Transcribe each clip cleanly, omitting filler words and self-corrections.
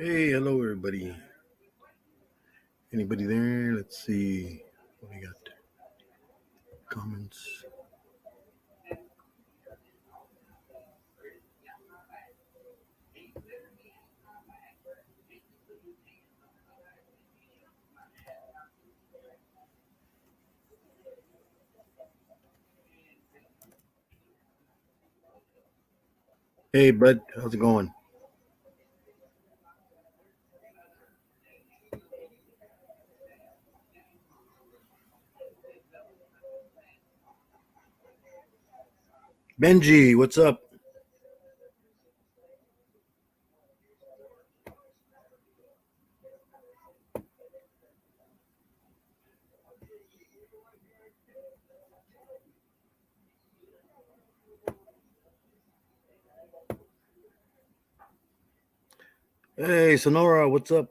Hey, hello everybody. Anybody there? Let's see. What we got? Comments. Hey, bud. How's it going? Benji, what's up? Hey, Sonora, what's up?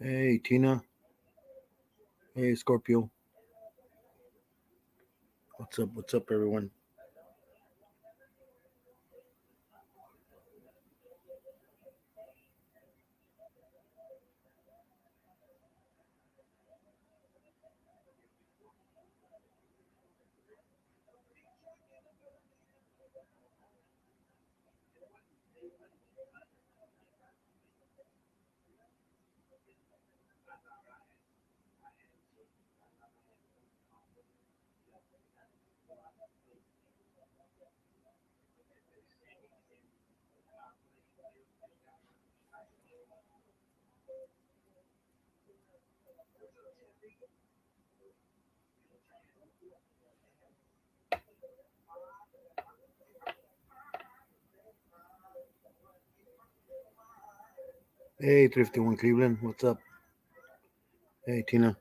Hey, Tina. Hey, Scorpio. What's up? What's up, everyone? Hey, Thrifty One Cleveland. What's up? Hey, Tina.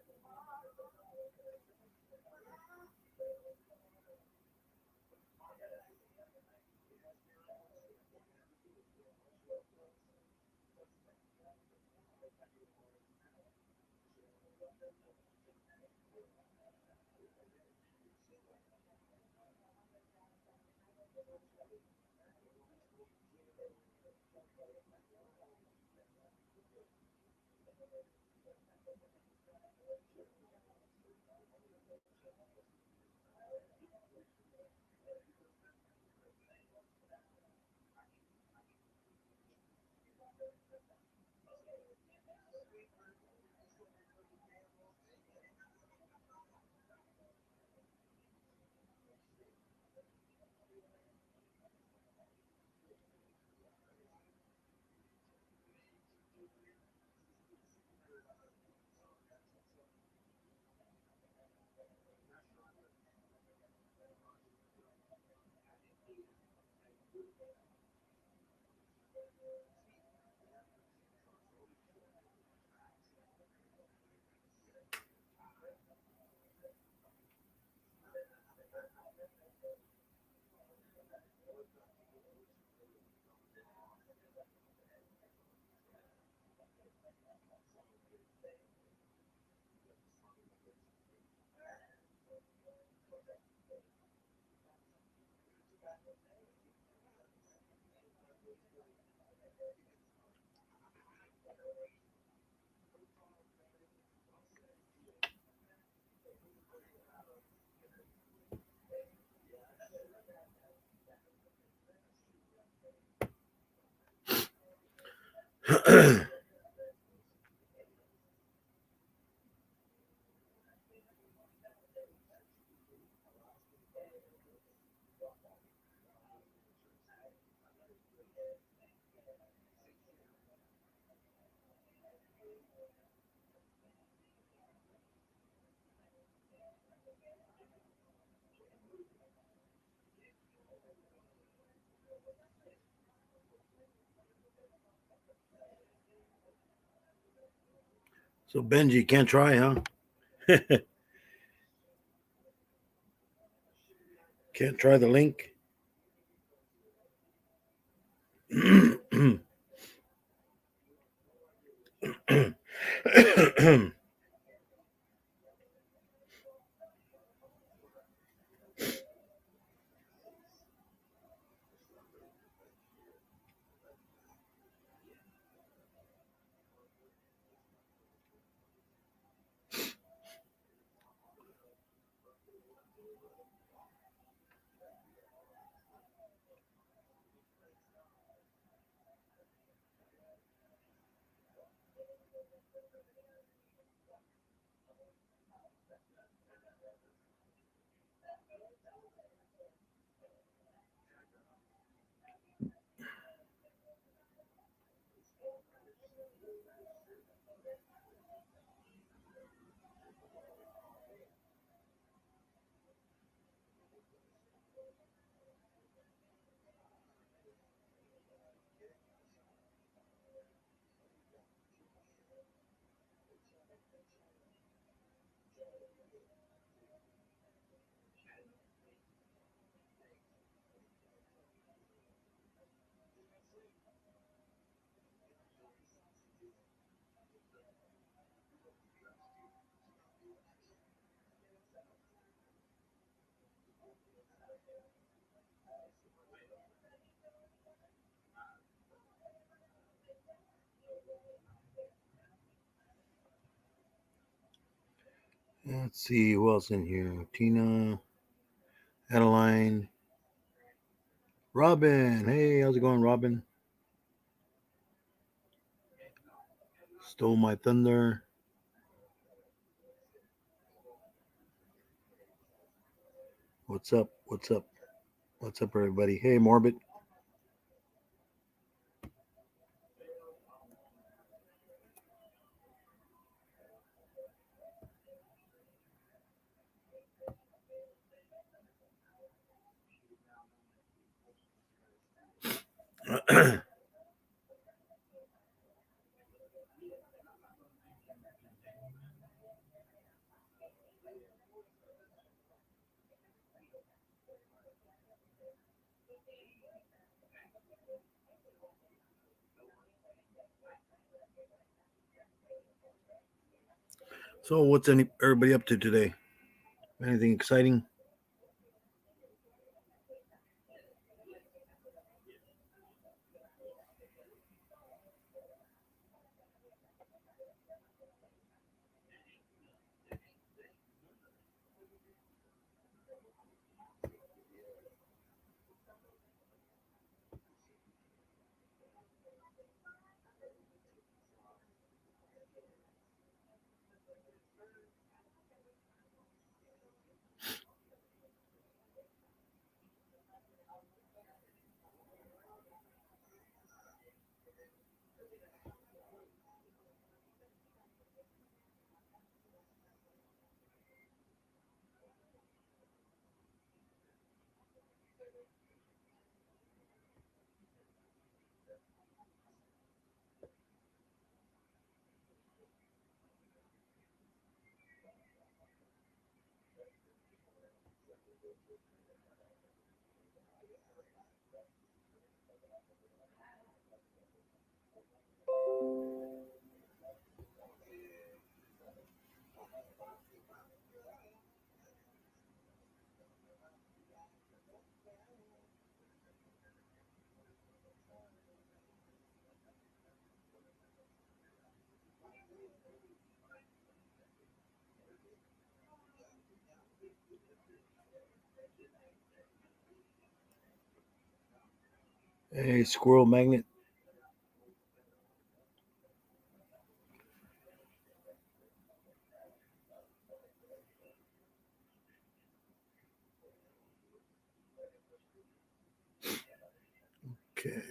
So Benji can't try, huh? Can't try the link. Let's see who else in here. Tina, Adeline, Robin. Hey, how's it going, Robin? Stole my thunder. What's up? What's up? What's up, everybody? Hey, Morbid. So, what's everybody up to today? Anything exciting? Hey, Squirrel Magnet. Okay.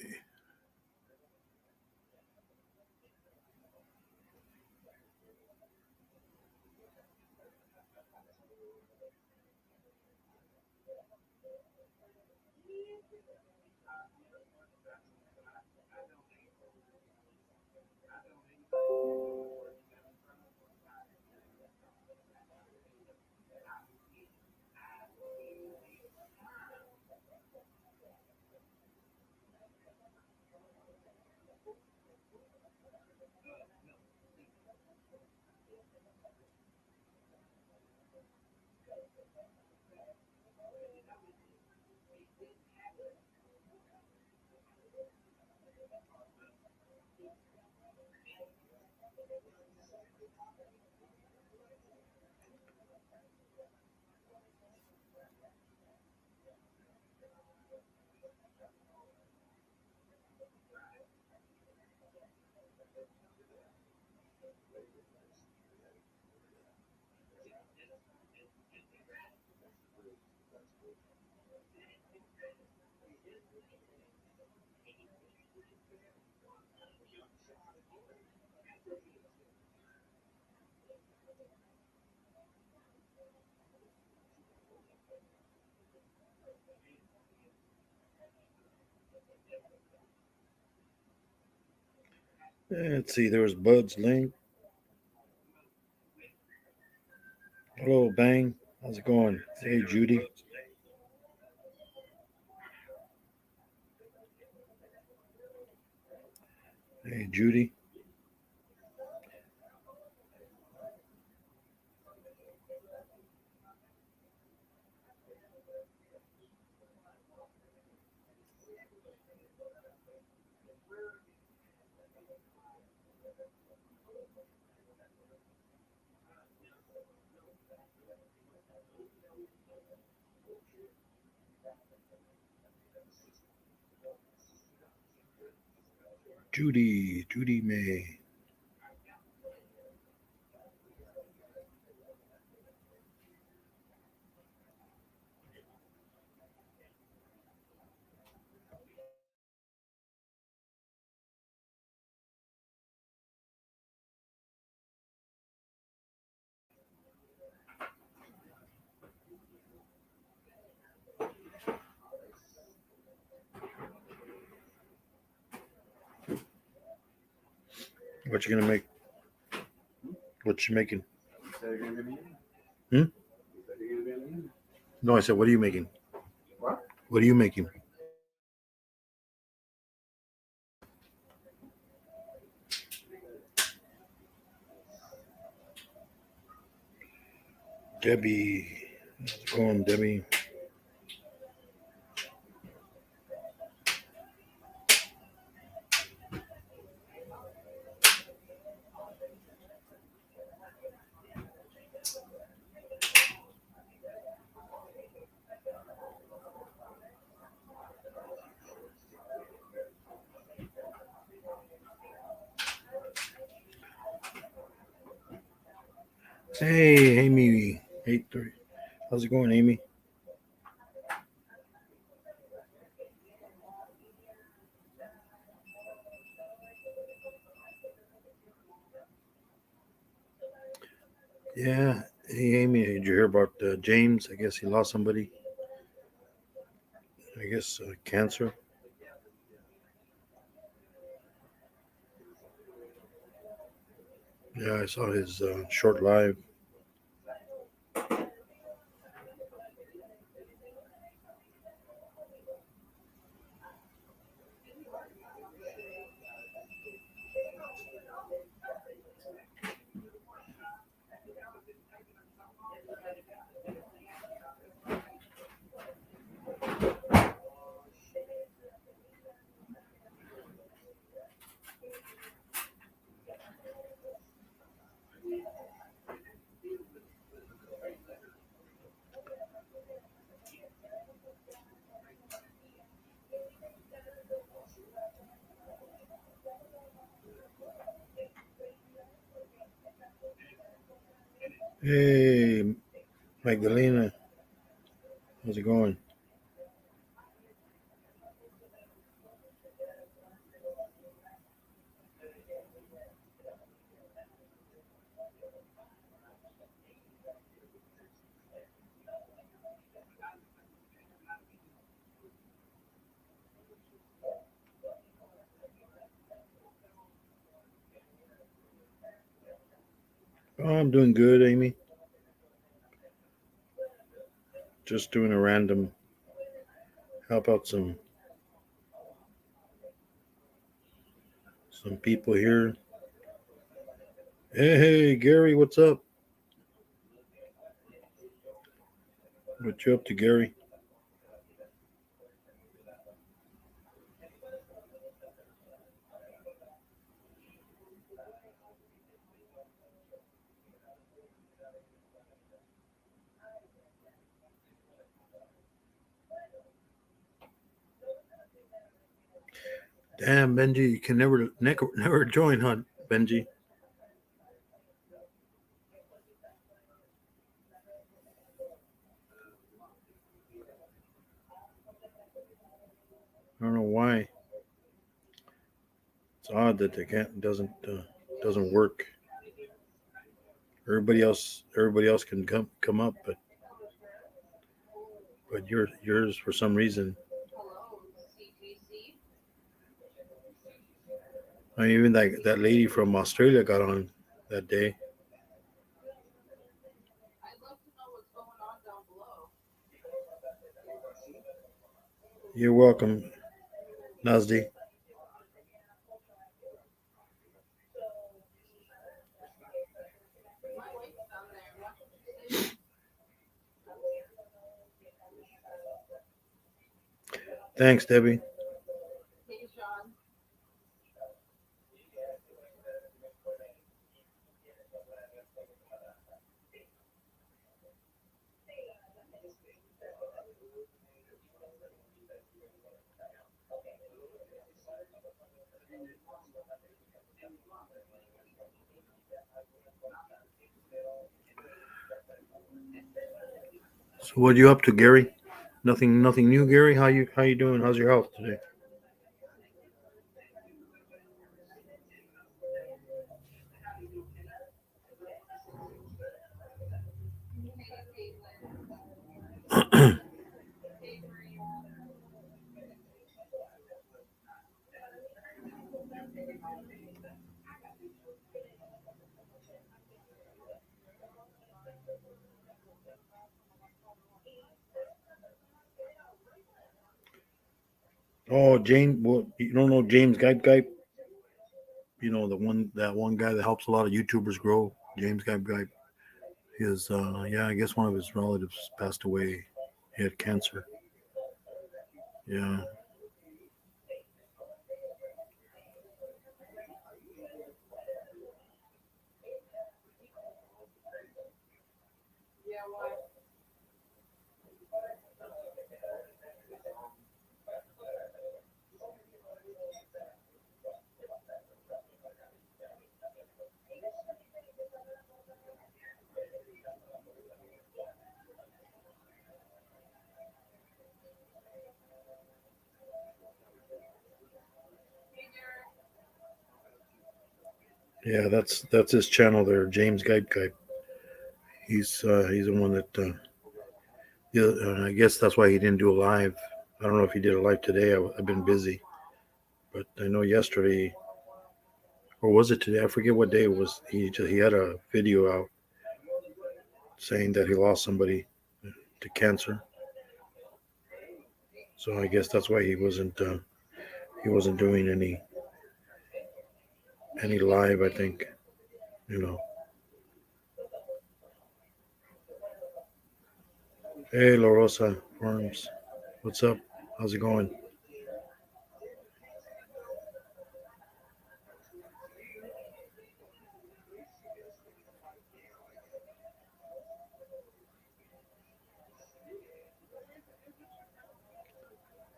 Let's see. There was Bud's Link. Hello, Bang. How's it going? Hey, Judy. Hey, Judy. Judy May. What you gonna make? What you making? Hmm? No, I said, what are you making? What? What are you making? Debbie. How's it going, Debbie? Hey, Amy. 8:30. How's it going, Amy? Yeah. Hey, Amy. Did you hear about James? I guess he lost somebody. I guess cancer. Yeah, I saw his short live. Hey, Magdalena. How's it going? Oh, I'm doing good, Amy. Just doing a random help out some people here. Hey, Gary, what's up? What you up to, Gary? Damn, Benji, you can never join, huh, Benji? I don't know why. It's odd that they can't doesn't work. Everybody else can come up, but yours for some reason. I mean, even that lady from Australia got on that day. You're welcome, Nazdi. Thanks, Debbie. So, what you up to, Gary? Nothing new, Gary. How you doing? How's your health today? Oh, James. Well, you don't know James Guy? You know that one guy that helps a lot of YouTubers grow. James Guy. His yeah, I guess one of his relatives passed away. He had cancer. Yeah. Yeah, that's his channel there, James Guy. He's the one that yeah, I guess that's why he didn't do a live. I don't know if he did a live today. I've been busy, but I know yesterday or was it today? I forget what day it was. He had a video out saying that he lost somebody to cancer. So I guess that's why he wasn't doing any live. I think you know. Hey, La Rosa Farms, what's up? How's it going?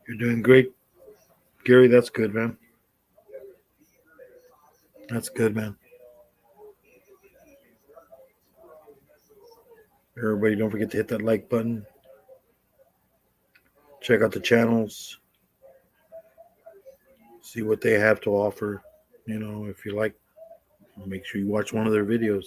You're doing great, Gary. That's good, man. That's good, man. Everybody, don't forget to hit that like button. Check out the channels. See what they have to offer. If you like, make sure you watch one of their videos.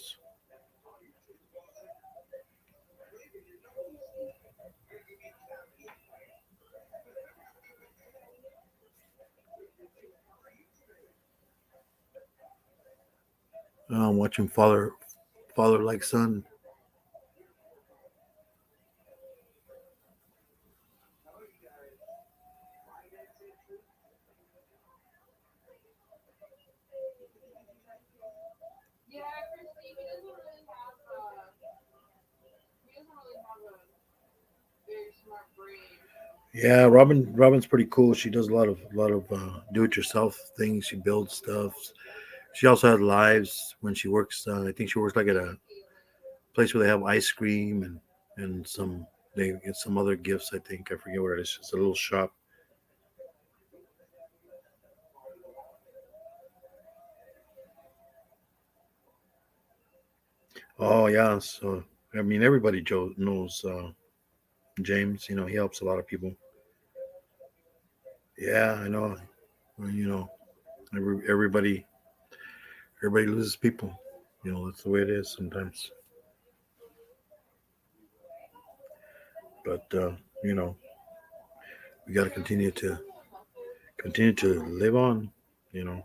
I'm watching father like son. Yeah, Robin's pretty cool. She does a lot of do it yourself things. She builds stuff. She also has lives when she works. I think she works like at a place where they have ice cream and some they get some other gifts. I think I forget what it is. It's a little shop. Oh yeah, so I mean everybody Joe knows James. You know he helps a lot of people. Yeah, I know. Well, everybody loses people. That's the way it is sometimes. But you know we got to continue to live on. You know,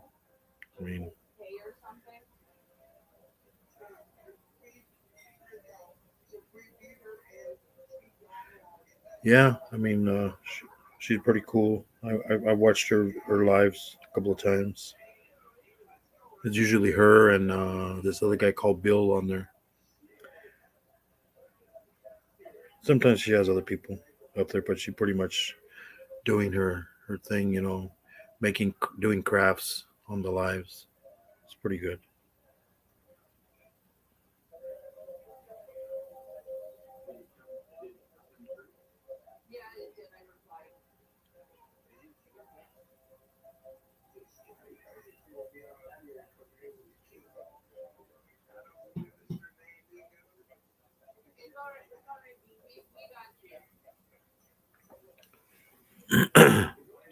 I mean, yeah, I mean, she's pretty cool. I watched her lives a couple of times. It's usually her and this other guy called Bill on there. Sometimes she has other people up there, but she pretty much doing her thing. Making doing crafts on the lives. It's pretty good.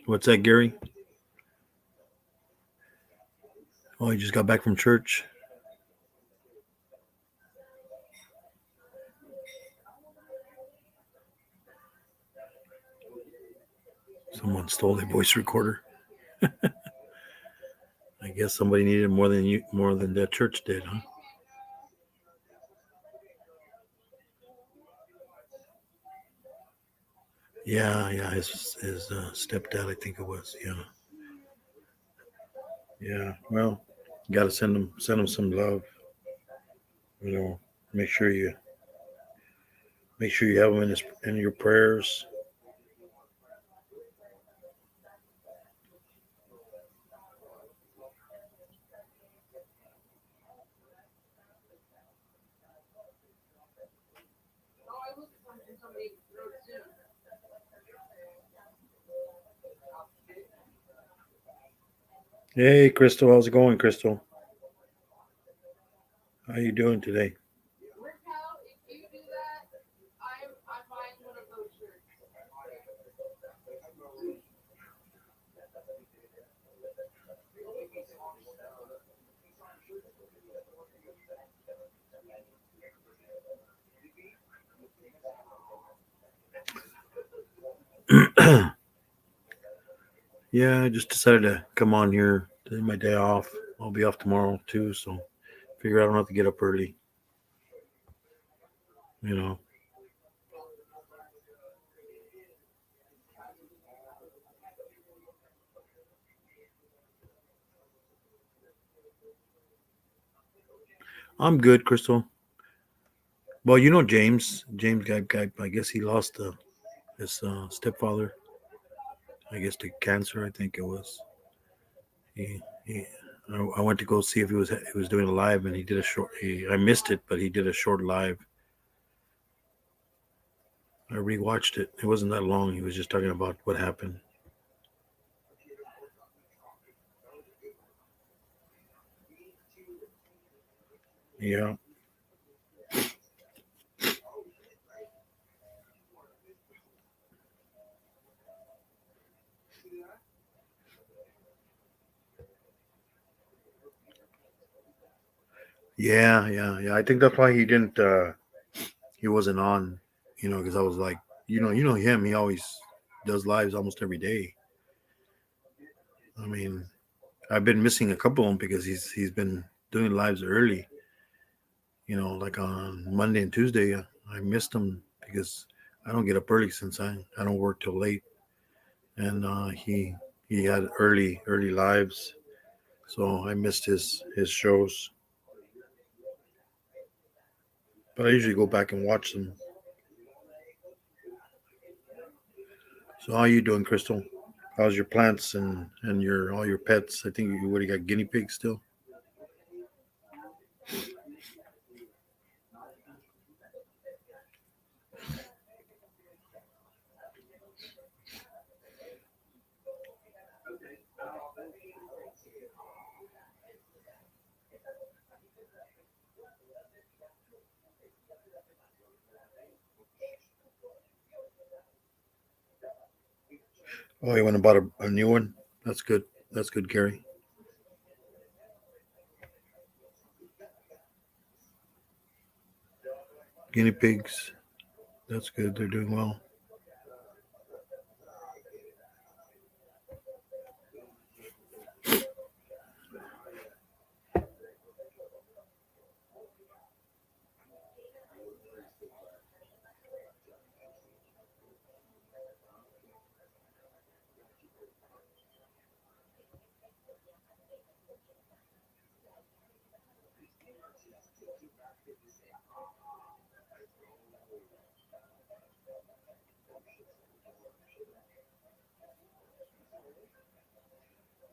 What's that, Gary? Oh, he just got back from church. Someone stole a voice recorder. I guess somebody needed more than that church did, huh? Yeah, yeah. His stepdad, I think it was. Yeah, yeah. Well, you got to send him some love. You know, make sure you make sure you have him in your prayers. Hey, Crystal, how's it going, Crystal? How you doing today? Yeah, I just decided to come on here. Today my day off. I'll be off tomorrow too, so figure I don't have to get up early. You know, I'm good, Crystal. Well, James, I guess he lost his stepfather. I guess to cancer. I think it was. He I went to go see if he was doing a live, and he did a short. I missed it, but he did a short live. I rewatched it. It wasn't that long. He was just talking about what happened. Yeah, yeah. I think that's why he didn't. He wasn't on. Because I was like, you know him. He always does lives almost every day. I mean, I've been missing a couple of them because he's been doing lives early. Like on Monday and Tuesday, I missed him because I don't get up early since I don't work till late, and he had early lives, so I missed his shows. But I usually go back and watch them. So how you doing, Crystal? How's your plants and your all your pets? I think you already got guinea pigs still. Oh, you went and bought a new one. That's good. That's good, Gary. Guinea pigs. That's good. They're doing well.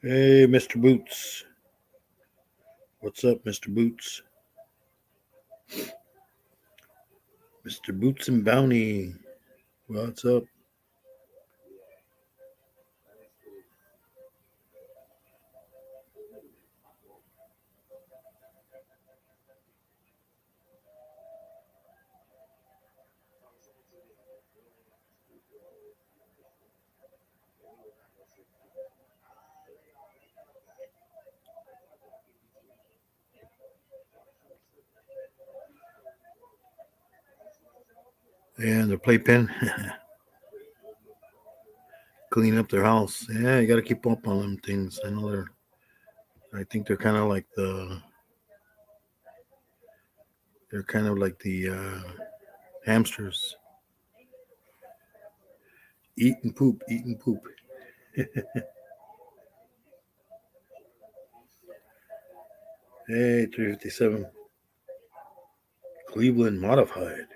Hey, Mr. Boots. What's up, Mr. Boots? Mr. Boots and Bounty. What's up? And the playpen. Clean up their house. Yeah, you got to keep up on them things. I know they're. I think they're kind of like the. They're kind of like the hamsters. Eat and poop. Eat and poop. Hey, 357. Cleveland modified.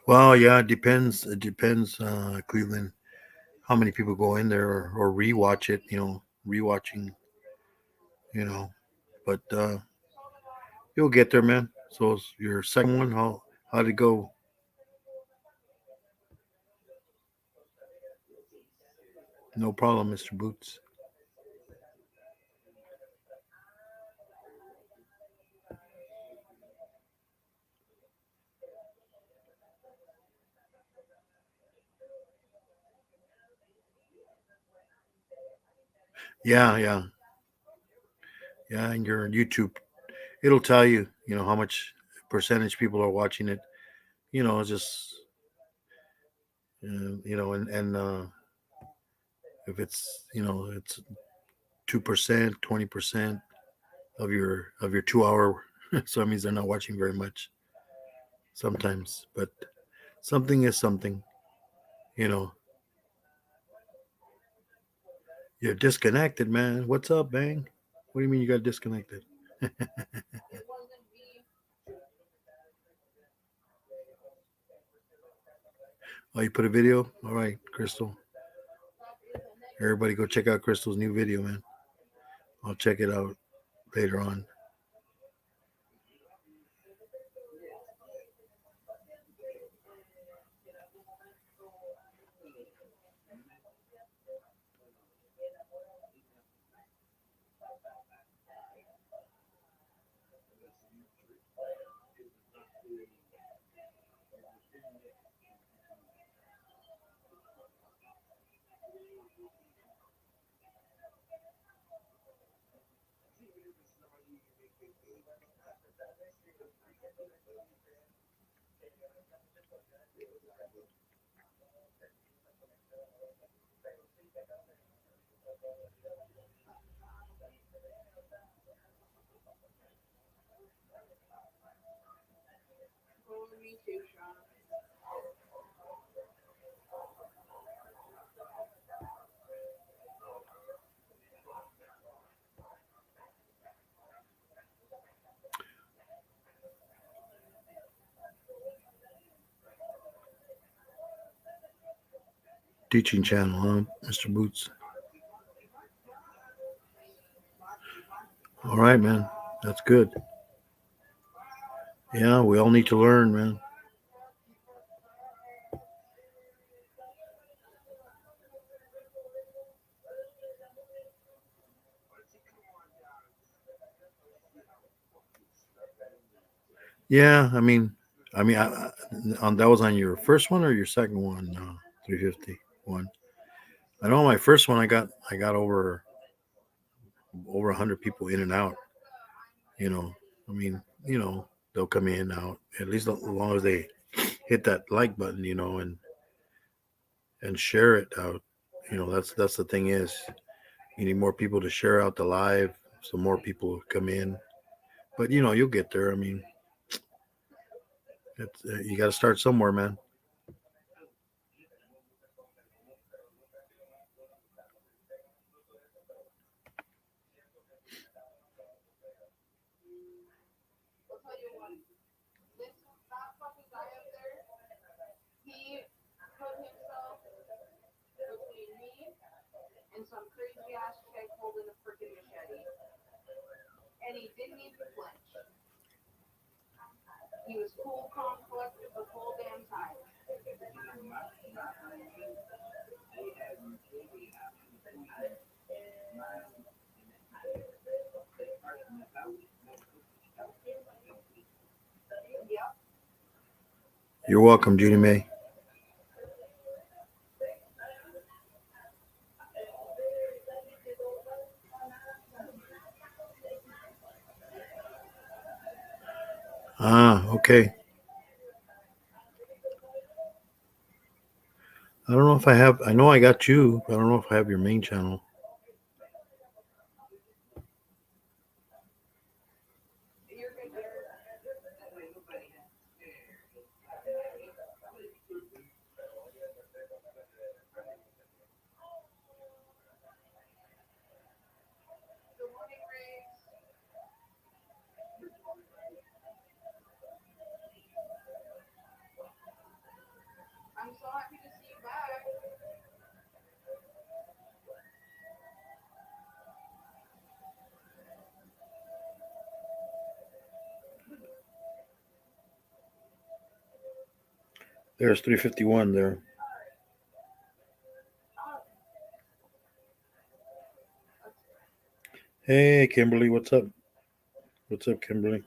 Well, yeah, it depends. It depends, Cleveland, how many people go in there or rewatch it. Rewatching. You know, but you'll get there, man. So it's your second one, how'd it go? No problem, Mr. Boots. Yeah, yeah, yeah. And your YouTube, it'll tell you, how much percentage people are watching it. Just and if it's 2%, 20% of your 2 hour, so that means they're not watching very much sometimes. But something is something. You know, you're disconnected, man. What's up, Bang? What do you mean you got disconnected? Oh, you put a video? All right, Crystal. Everybody go check out Crystal's new video, man. I'll check it out later on. Teaching channel, huh, Mr. Boots? All right, man. That's good. Yeah, we all need to learn, man. Yeah, that was on your first one or your second one, 351. I know my first one, I got over 100 people in and out. You know, I mean, they'll come in out at least as long as they hit that like button, and share it out. That's the thing is you need more people to share out the live, so more people come in. But you'll get there. I mean, you got to start somewhere, man. You're welcome, Judy May. Ah, okay. I don't know if I have. I know I got you, but I don't know if I have your main channel. There's 351 there. Hey, Kimberly, what's up? What's up, Kimberly?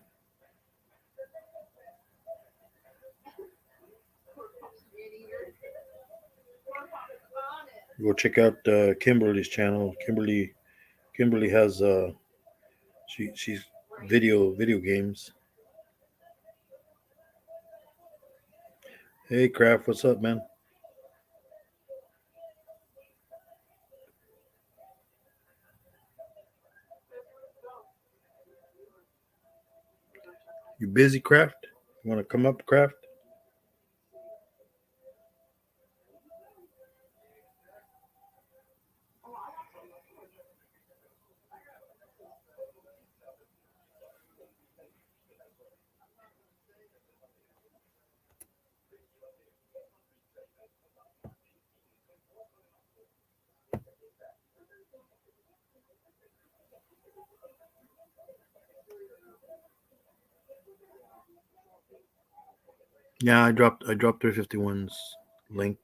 Go check out Kimberly's channel. Kimberly has she's video games. Hey, Kraft, what's up, man? You busy, Kraft? You want to come up, Kraft? Yeah, I dropped 351's link.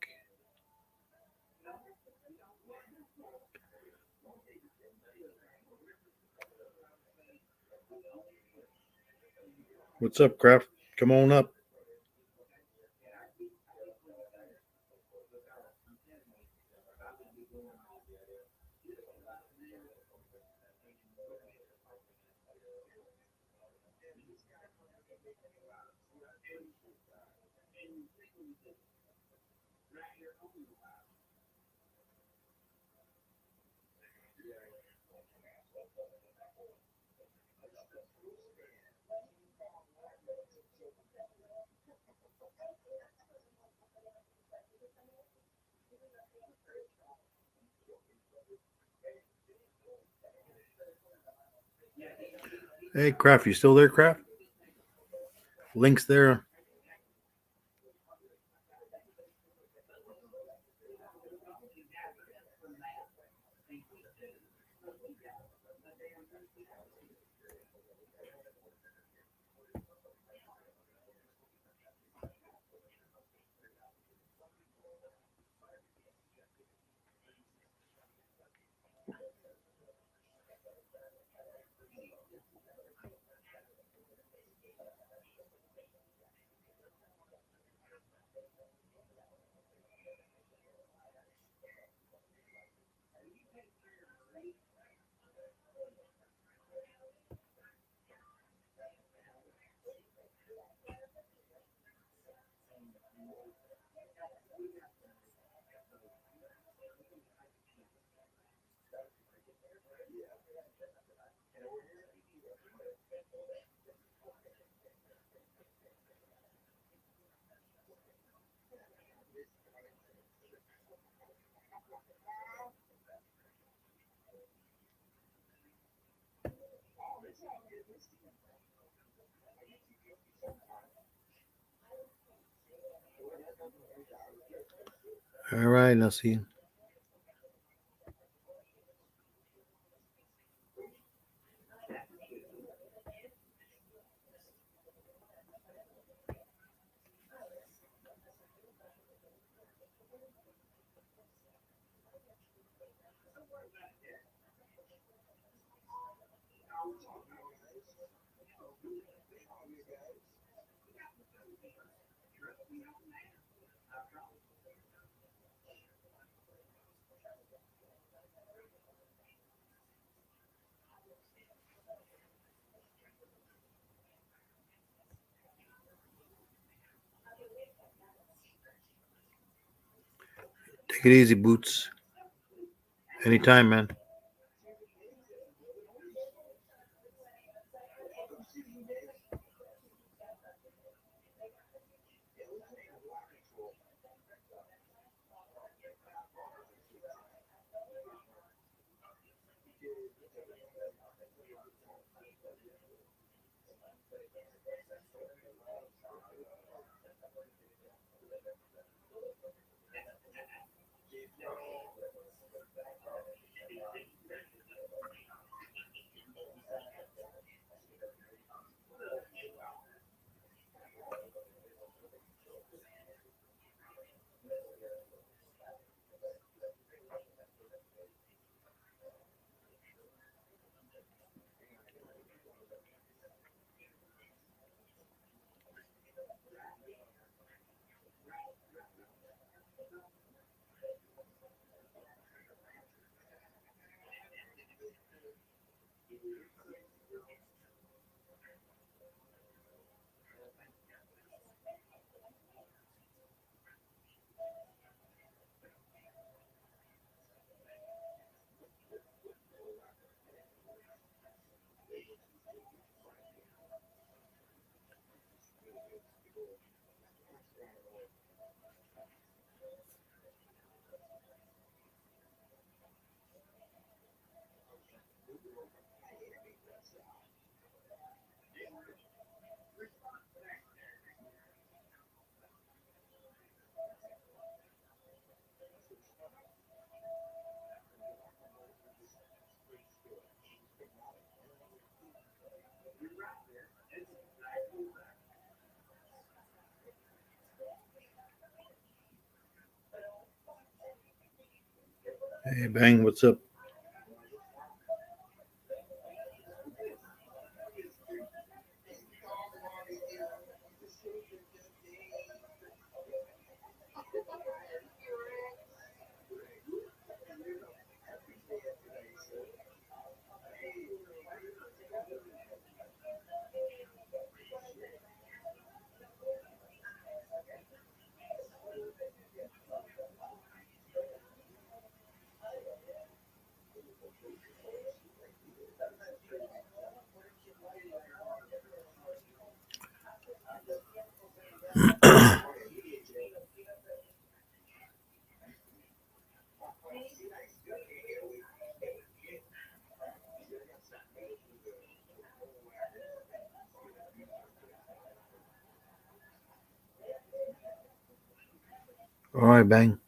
What's up, Kraft? Come on up. Hey, Kraft, you still there, Kraft? Links there. All right, now see. Take it easy, Boots. Anytime, man. Hey, Bang, what's up? All right, Bang.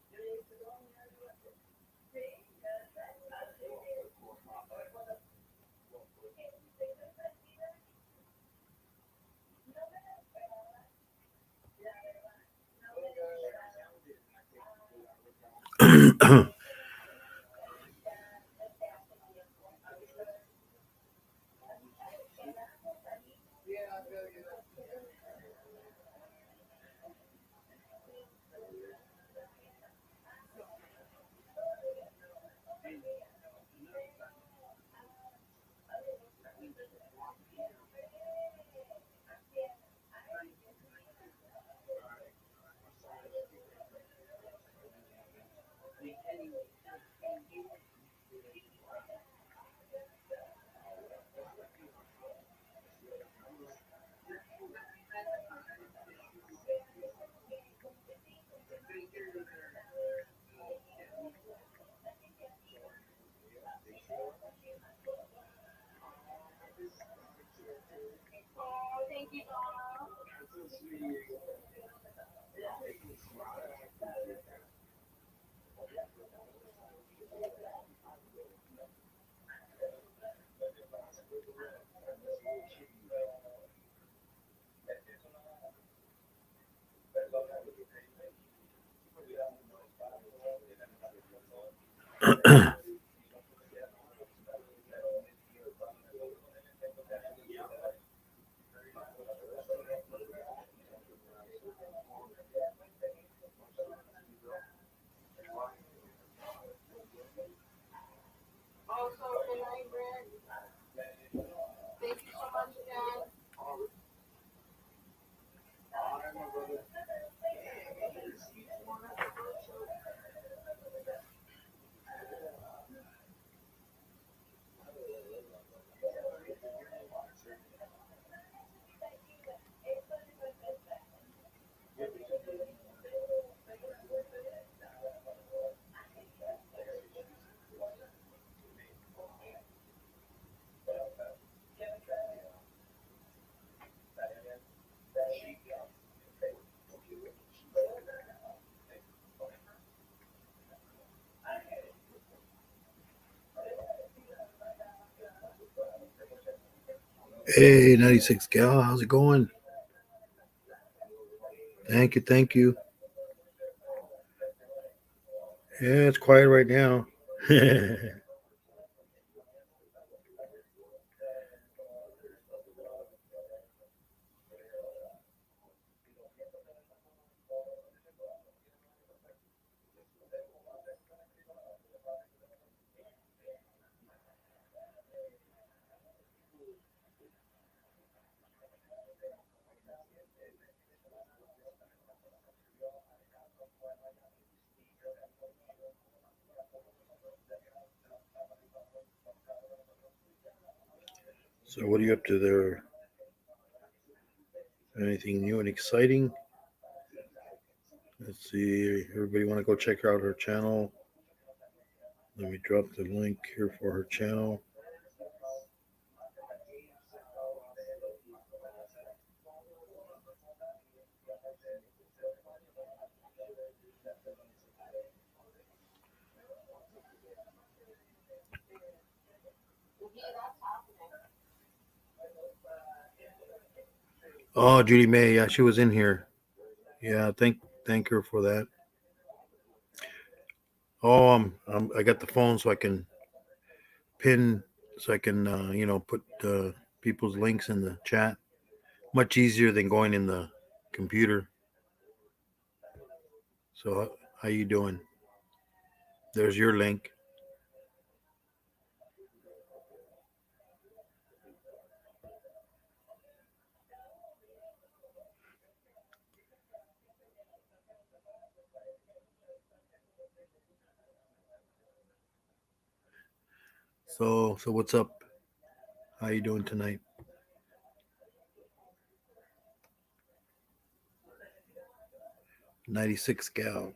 Hey, 96 gal, how's it going? Thank you, thank you. Yeah, it's quiet right now. So, what are you up to there? Anything new and exciting? Let's see. Everybody want to go check out her channel? Let me drop the link here for her channel. Oh, Judy May. Yeah, she was in here. Yeah, thank her for that. Oh, I got the phone so I can pin, so I can put people's links in the chat. Much easier than going in the computer. So how you doing? There's your link. So what's up? How you doing tonight? 96 gal.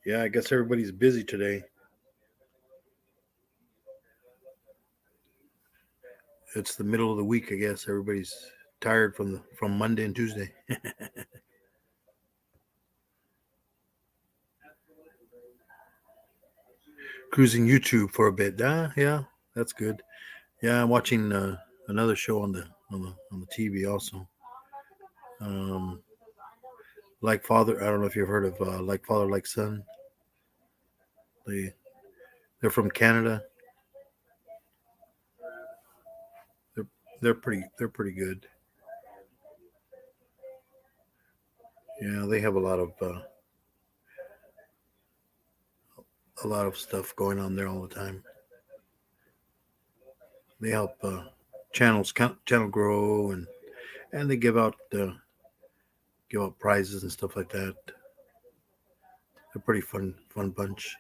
Yeah, I guess everybody's busy today. It's the middle of the week. I guess everybody's tired from Monday and Tuesday. Cruising YouTube for a bit. Yeah, that's good. Yeah, I'm watching another show on the TV also. Um, like Father. I don't know if you've heard of Like Father Like Son. They they're from Canada. They're they're pretty good. Yeah, they have a lot of stuff going on there all the time. They help channel grow, and they give out prizes and stuff like that. They're pretty fun bunch.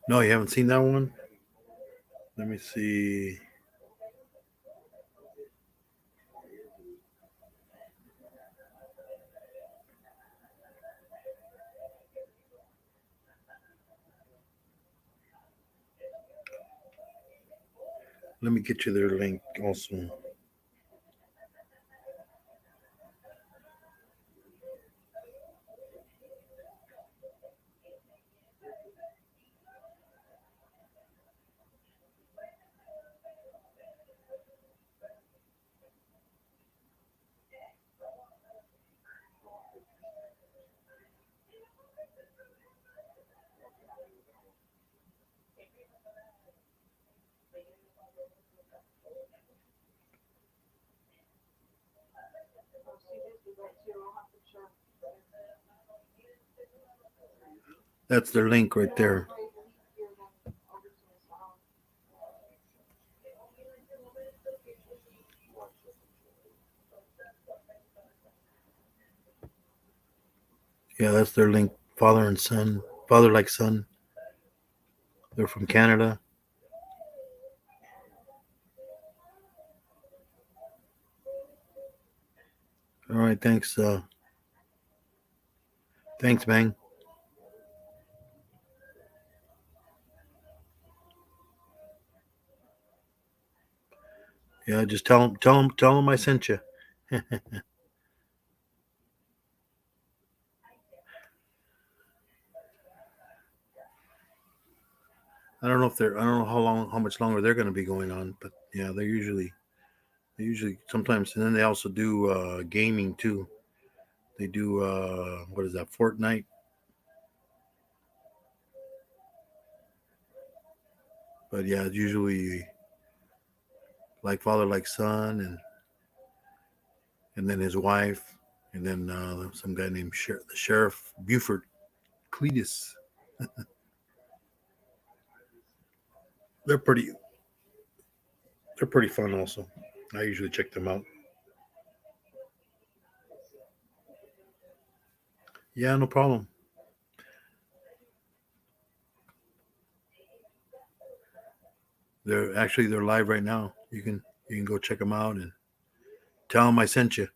No, you haven't seen that one. Let me see. Let me get you their link also. That's their link right there. Yeah, that's their link. Father and son. Father like son. They're from Canada. All right, thanks. Thanks, Bang. Yeah, just tell them I sent you. I don't know how much longer they're going to be going on, but yeah, they usually sometimes, and then they also do gaming too. They do what is that, Fortnite? But yeah, it's usually like father like son, and then his wife, and then some guy named the sheriff Buford Cletus. They're pretty they're pretty fun also. I usually check them out. Yeah, no problem. They're live right now. You can go check them out and tell them I sent you.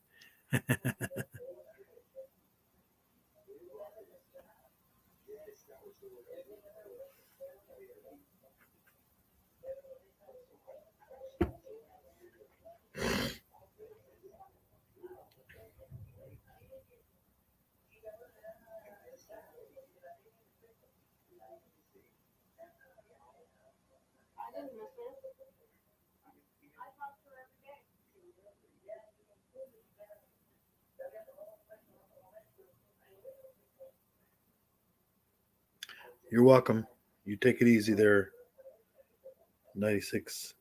You're welcome. You take it easy there, 96.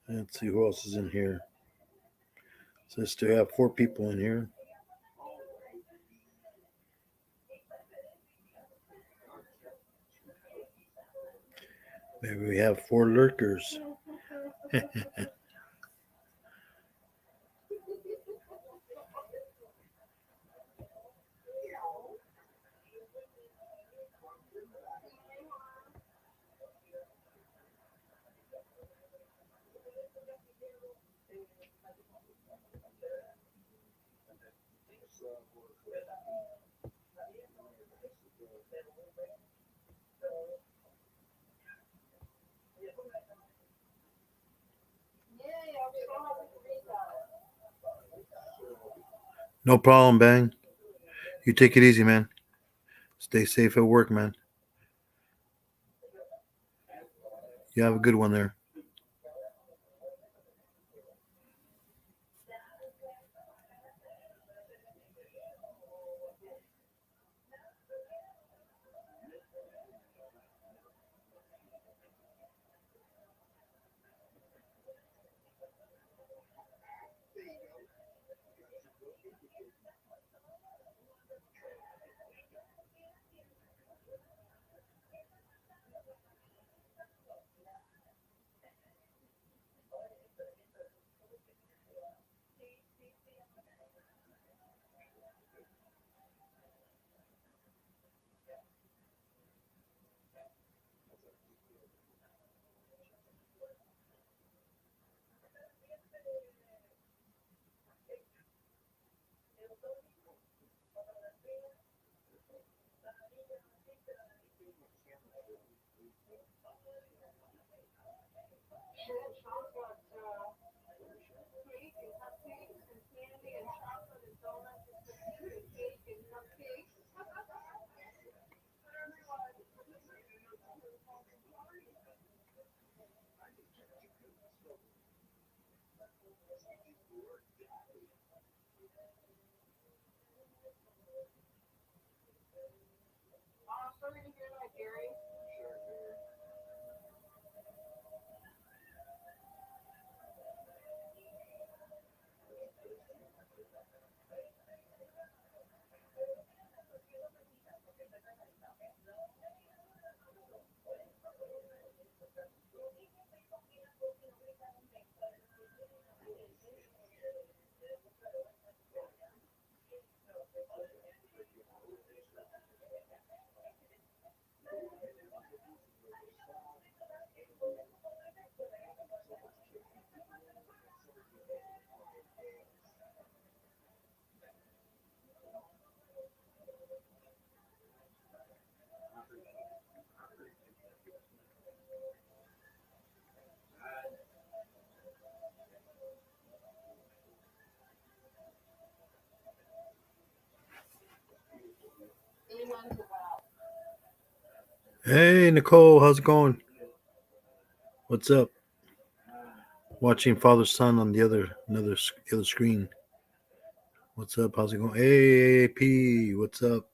Let's see who else is in here. Says to have 4 people in here. Maybe we have 4 lurkers. No problem, Bang. You take it easy, man. Stay safe at work, man. You have a good one there. Hey, Nicole, how's it going? What's up? Watching Father Son on the other screen. What's up? How's it going? Hey, AP, what's up?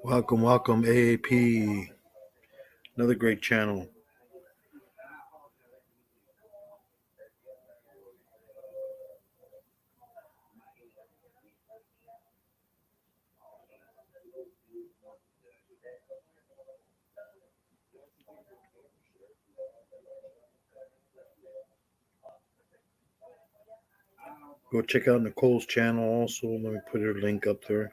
Welcome, AAP. Another great channel. Go check out Nicole's channel also. Let me put her link up there.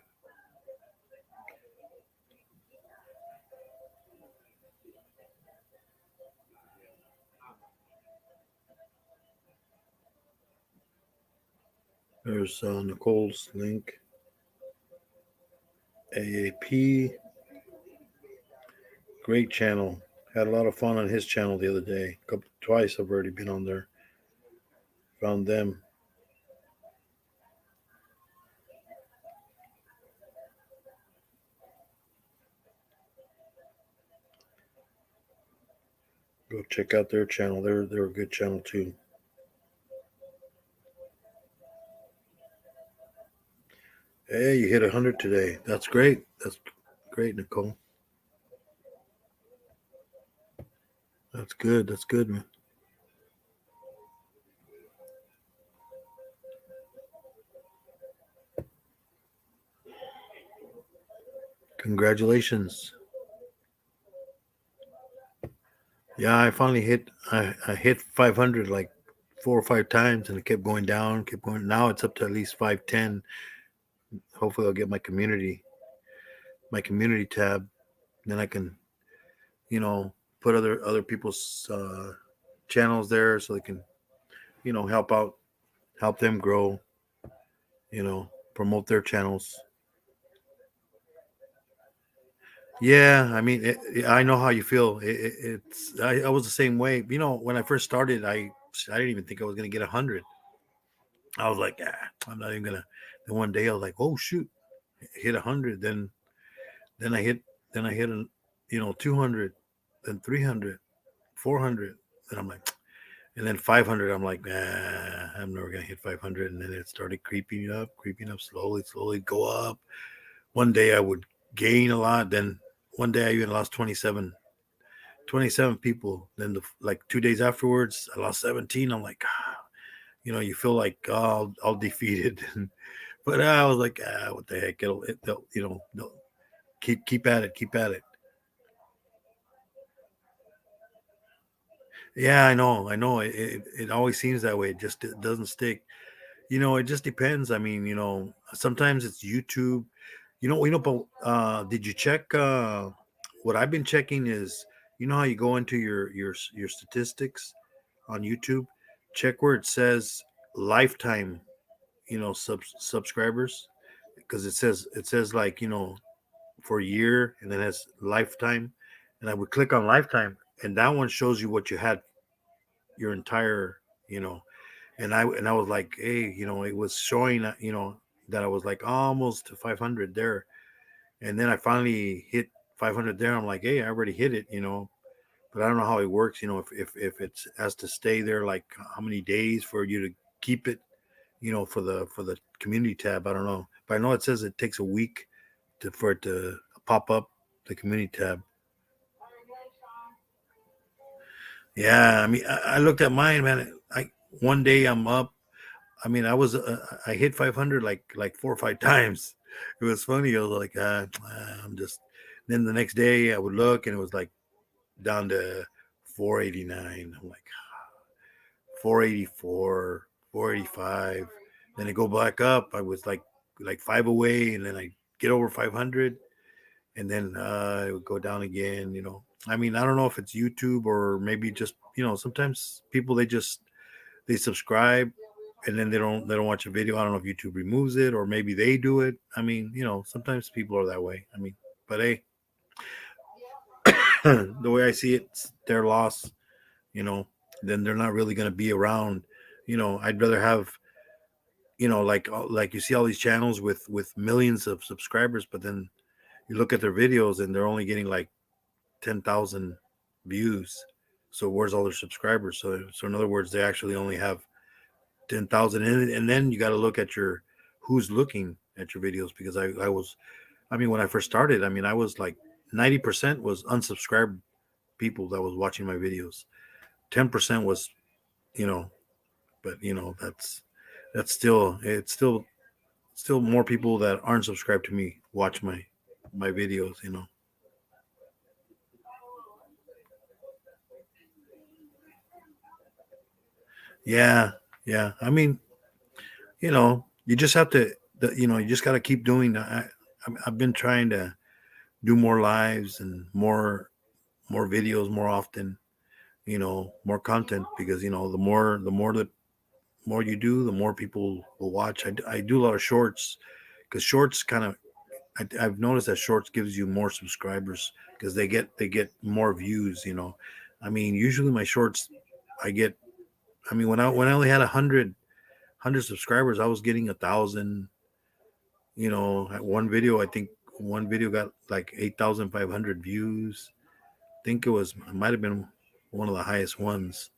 There's Nicole's link. AAP, great channel. Had a lot of fun on his channel the other day. Twice I've already been on there. Found them. Go check out their channel. They're a good channel too. Hey, you hit 100 today. That's great. That's great, Nicole. That's good. That's good, man. Congratulations. Yeah, I finally I hit 500 like 4 or 5 times, and it kept going down, kept going. Now it's up to at least 510. Hopefully, I'll get my community tab. Then I can, you know, put other people's channels there so they can, help them grow. Promote their channels. Yeah, I mean, I know how you feel. I was the same way. When I first started, I didn't even think I was gonna get 100. I was like, I'm not even gonna. Then one day I was like, oh shoot, hit 100. Then I hit then I hit 200, then 300, 400. And I'm like, and then 500. I'm like, I'm never gonna hit 500. And then it started creeping up slowly, slowly go up. One day I would gain a lot. Then one day I even lost 27 people. Then like 2 days afterwards, I lost 17. I'm like, you feel like all defeated. But I was like, what the heck? They'll keep at it, keep at it. Yeah, I know. It always seems that way. It doesn't stick. It just depends. I mean, sometimes it's YouTube. But did you check? What I've been checking is, how you go into your statistics on YouTube, check where it says lifetime, subscribers, because it says like for a year, and then it has lifetime, and I would click on lifetime, and that one shows you what you had your entire, you know, and I was like, hey, it was showing that I was like almost to 500 there, and then I finally hit 500 there. I'm like, hey, I already hit it, but I don't know how it works. If it has to stay there, like how many days for you to keep it, for the community tab. I don't know, but I know it says it takes a week for it to pop up the community tab. Yeah, I mean, I looked at mine, man. One day I'm up. I mean, I hit 500 like 4 or 5 times. It was funny. I was like, I'm just. Then the next day I would look, and it was like down to 489. I'm like 484, 485. Then I go back up. I was like five away, and then I get over 500, and then it would go down again. I mean, I don't know if it's YouTube or maybe just sometimes people they subscribe, and then they don't watch a video. I don't know if YouTube removes it or maybe they do it. I mean, sometimes people are that way. I mean, but hey, the way I see it, it's their loss. You know, then they're not really going to be around. I'd rather have like you see all these channels with millions of subscribers, but then you look at their videos and they're only getting like 10,000 views. So where's all their subscribers? So in other words, they actually only have 10,000 in it. And then you got to look at who's looking at your videos, because I mean, when I first started, I mean, I was like 90% was unsubscribed people that was watching my videos. 10% was, you know, but that's still more people that aren't subscribed to me watch my videos. Yeah, yeah. I mean, you just have to, you just got to keep doing. I've been trying to do more lives and more videos more often. More content, because the more that more you do, the more people will watch. I do a lot of shorts because shorts kind of I've noticed that shorts gives you more subscribers because they get more views. I mean, usually my shorts, I get. I mean, when I only had 100 subscribers, I was getting 1,000. At one video, I think one video got like 8,500 views. I think it might have been one of the highest ones.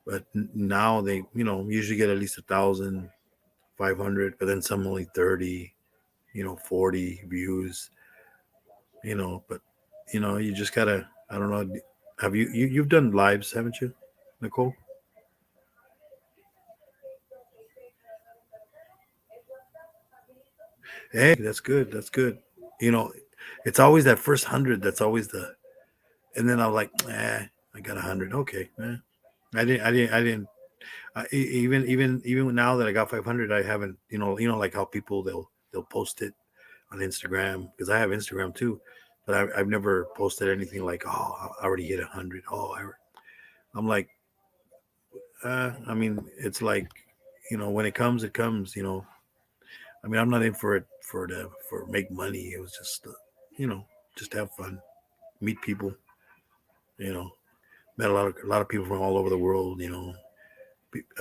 But now they, usually get at least 1,500, but then some only 30, 40 views. But you just gotta. I don't know. Have you've done lives, haven't you, Nicole? Hey, that's good. That's good. You know, it's always that first 100. That's always the. And then I'm like, I got 100. Okay, I didn't. Even now that I got 500, I haven't. Like how people they'll post it on Instagram because I have Instagram too, but I've never posted anything like, oh, I already hit 100. I'm like, I mean, it's like, when it comes, it comes. I mean, I'm not in for it for make money. It was just, you know, just have fun, meet people. You know, met a lot of people from all over the world.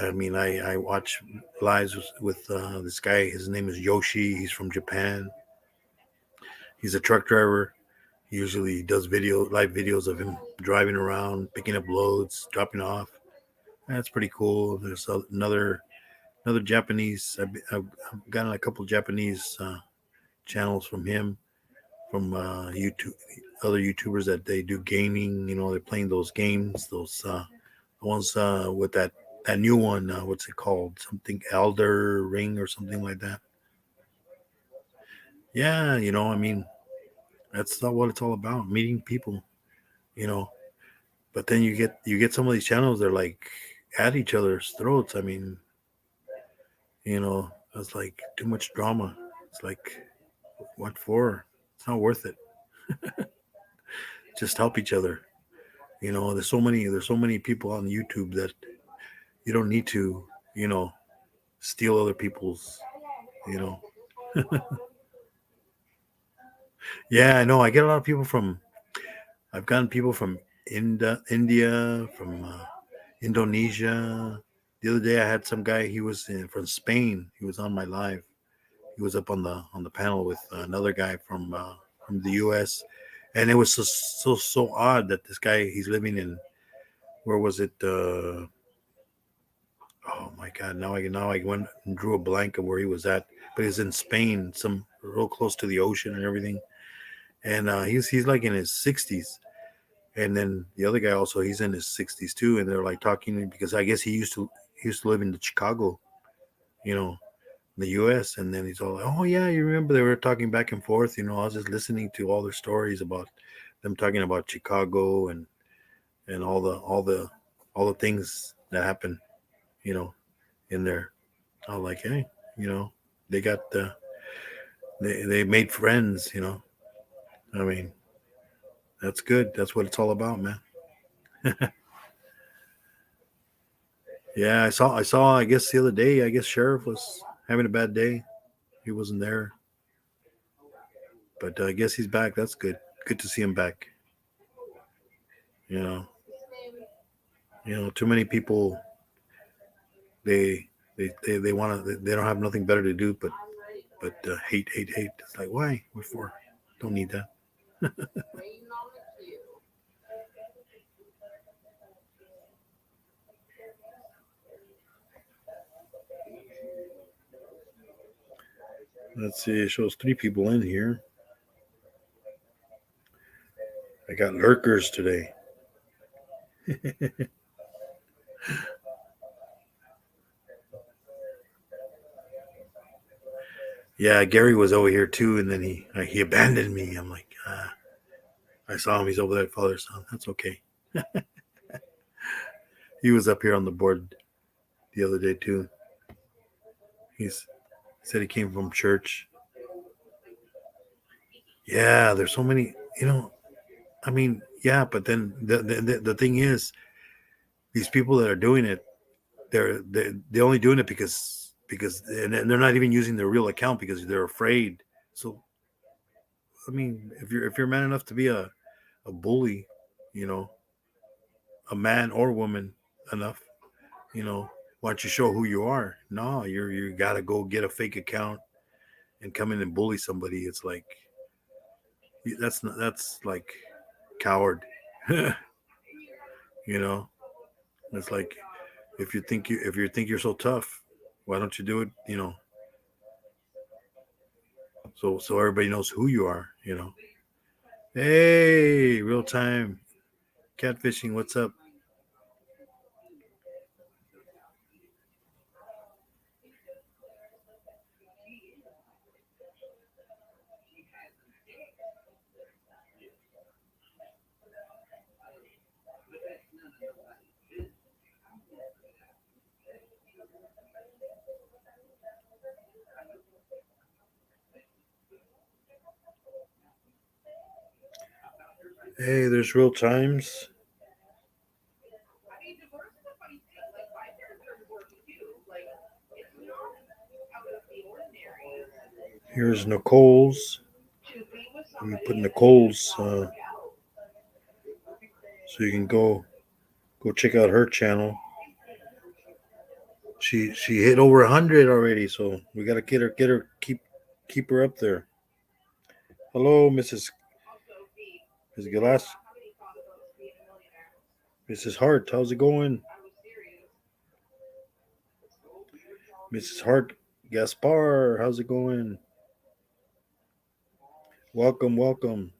I mean, I watch lives with this guy. His name is Yoshi. He's from Japan. He's a truck driver. He usually does live videos of him driving around, picking up loads, dropping off. That's pretty cool. There's another Japanese. I've gotten a couple Japanese channels from him, from YouTube, other YouTubers that they do gaming. They're playing those games, those ones with that new one. What's it called? Something Elder Ring or something like that. Yeah, I mean, that's not what it's all about. Meeting people, you know. But then you get some of these channels. They're like at each other's throats. I mean, it's like too much drama. It's like, what for? It's not worth it. Just help each other. There's so many people on YouTube that you don't need to, you know, steal other people's, you know. Yeah, I know. I get a lot of people from. I've gotten people from India, from Indonesia. The other day, I had some guy. He was from Spain. He was on my live. He was up on the panel with another guy from the U.S. And it was so odd that this guy, he's living in, where was it? Oh my God! Now I went and drew a blank of where he was at, but he's in Spain, some real close to the ocean and everything. And he's like in his 60s. And then the other guy also, he's in his 60s too. And they're like talking because I guess he used to live in the Chicago, you know, the U.S. And then he's all like, "Oh yeah, you remember they were talking back and forth. I was just listening to all their stories about them talking about Chicago and all the things that happen, you know, in there." I was like, "Hey, you know, they got they made friends. I mean, that's good. That's what it's all about, man." Yeah, I saw. I guess the other day, I guess Sheriff was having a bad day. He wasn't there, but I guess he's back. That's good. Good to see him back. You know, too many people, they want to. They don't have nothing better to do but hate, hate, hate. It's like, why? What for? Don't need that. Let's see. It shows three people in here. I got lurkers today. Yeah, Gary was over here too, and then he abandoned me. I'm like, I saw him. He's over there at Father's Son. That's okay. He was up here on the board the other day too. He said he came from church. Yeah, there's so many. I mean, yeah, but then the thing is, these people that are doing it, they're only doing it because and they're not even using their real account because they're afraid. So I mean, if you're man enough to be a bully, you know, a man or woman enough, you know, why don't you show who you are? No, you gotta go get a fake account and come in and bully somebody. It's like that's like coward. You know, it's like if you think you're so tough, why don't you do it? You know, so everybody knows who you are. You know, hey, real time catfishing. What's up? Hey, there's real times. Here's Nicole's. Let me put Nicole's so you can go check out her channel. She hit over 100 already, so we gotta get her keep her up there. Hello, Mrs. Galas, Mrs. Hart. How's it going, Mrs. Hart? Gaspar, how's it going? Welcome, welcome.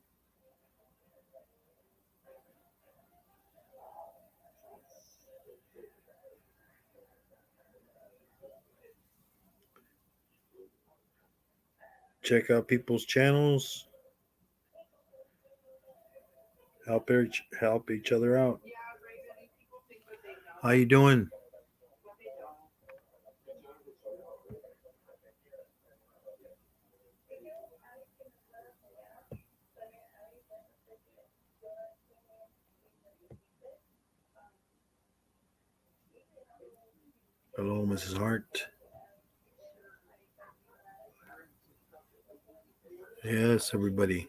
Check out people's channels. Help each other out. How you doing? Hello, Mrs. Hart. Yes, everybody.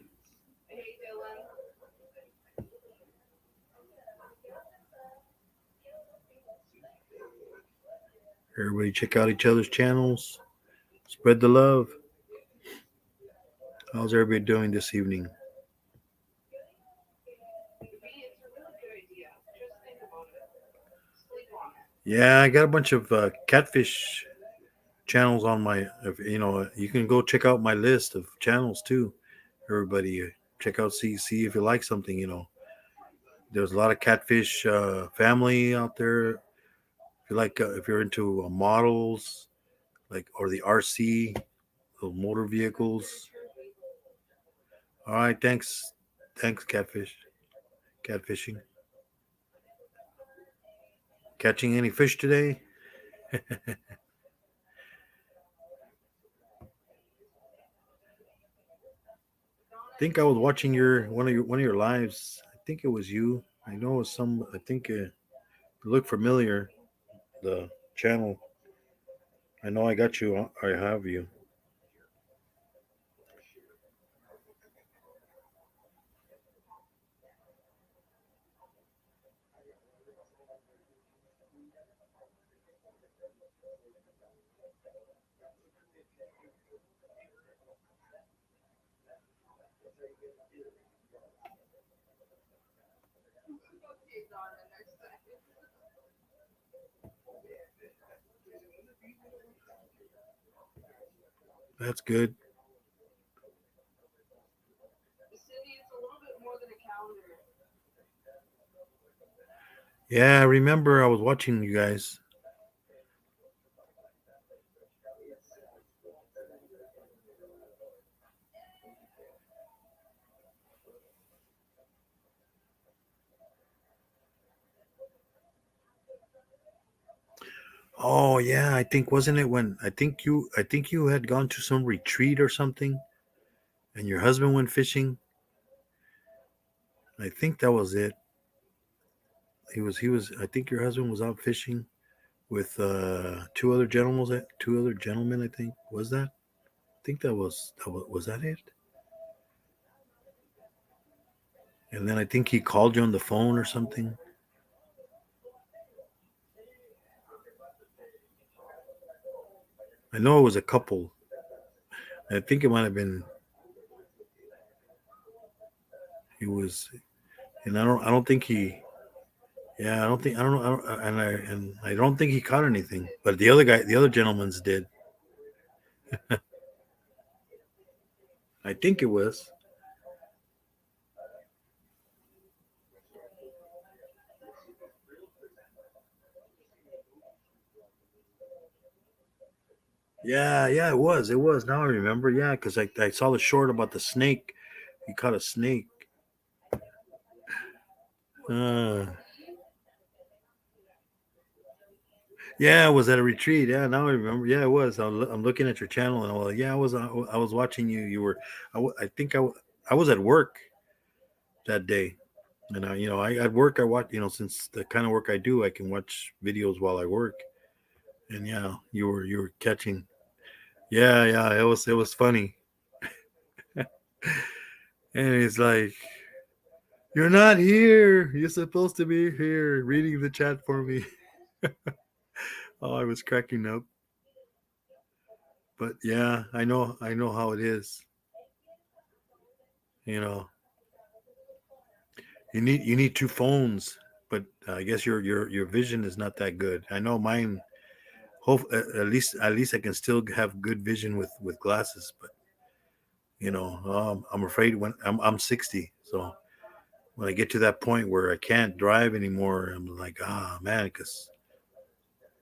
Everybody, check out each other's channels. Spread the love. How's everybody doing this evening? Yeah, I got a bunch of catfish channels on my. You know, you can go check out my list of channels too. Everybody, check out see if you like something. You know, there's a lot of catfish family out there. If you like, if you're into models like or the RC, the motor vehicles. All right, thanks, catfishing. Catching any fish today? I think I was watching your lives. I think it was you. I know it was some. I think it looked familiar. The channel. I know I got you. I have you. That's good. Yeah, I remember I was watching you guys. Oh yeah, I think wasn't it when I think you had gone to some retreat or something, and your husband went fishing. I think that was it. He was. I think your husband was out fishing with two other gentlemen. Two other gentlemen, I think. Was that? I think was that it? And then I think he called you on the phone or something. I know it was a couple. I think it might have been he was, and I don't think he. Yeah, I don't think I don't know, and I don't think he caught anything. But the other gentleman's did. I think it was. Yeah, yeah, it was. It was. Now I remember. Yeah, because I saw the short about the snake. He caught a snake. Uh, yeah, it was at a retreat. Yeah, now I remember. Yeah, it was. I'm looking at your channel and I was like, yeah, I was watching you. You were. I think I was at work that day, and I at work I watch. Since the kind of work I do, I can watch videos while I work. And yeah, you were catching. Yeah, yeah, it was funny. And it's like, you're not here. You're supposed to be here reading the chat for me. Oh, I was cracking up. But yeah, I know how it is. You know, you need two phones, but I guess your vision is not that good. I know mine. Hope at least I can still have good vision with glasses. But I'm afraid when I'm 60, so when I get to that point where I can't drive anymore, I'm like, man, because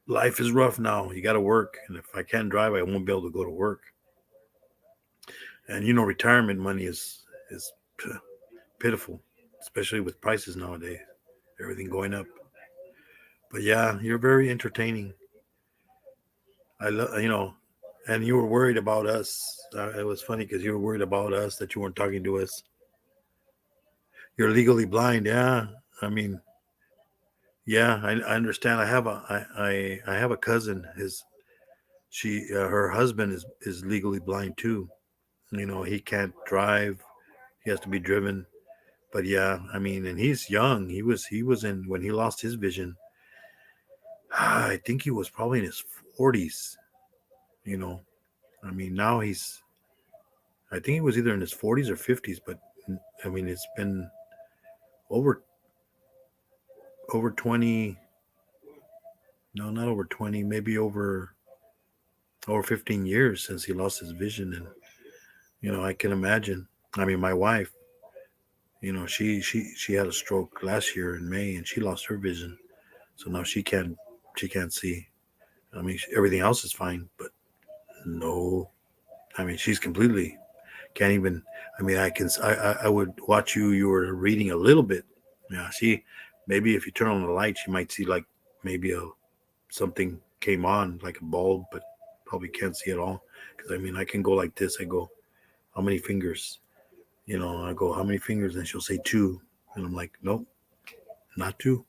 life is rough now. You got to work, and if I can't drive, I won't be able to go to work. And retirement money is pitiful, especially with prices nowadays. Everything going up. But yeah, you're very entertaining. I love and you were worried about us. It was funny because you were worried about us that you weren't talking to us. You're legally blind, yeah. I mean, yeah, I understand. I have a cousin. Her husband is legally blind too. He can't drive. He has to be driven. But yeah, I mean, and he's young. He was in when he lost his vision. I think he was probably in his 40s. You know, I mean, now I think he was either in his 40s or 50s. But I mean, it's been over 20. No, not over 20. Maybe over 15 years since he lost his vision. And I can imagine. I mean, my wife, she had a stroke last year in May, and she lost her vision. So now she can't see. I mean, everything else is fine, but no. I mean, she's completely can't even. I mean, I would watch you. You were reading a little bit. Yeah, she maybe if you turn on the light, she might see like maybe something came on like a bulb, but probably can't see at all. Because I mean, I can go like this. I go, how many fingers? I go, how many fingers? And she'll say two, and I'm like, nope, not two.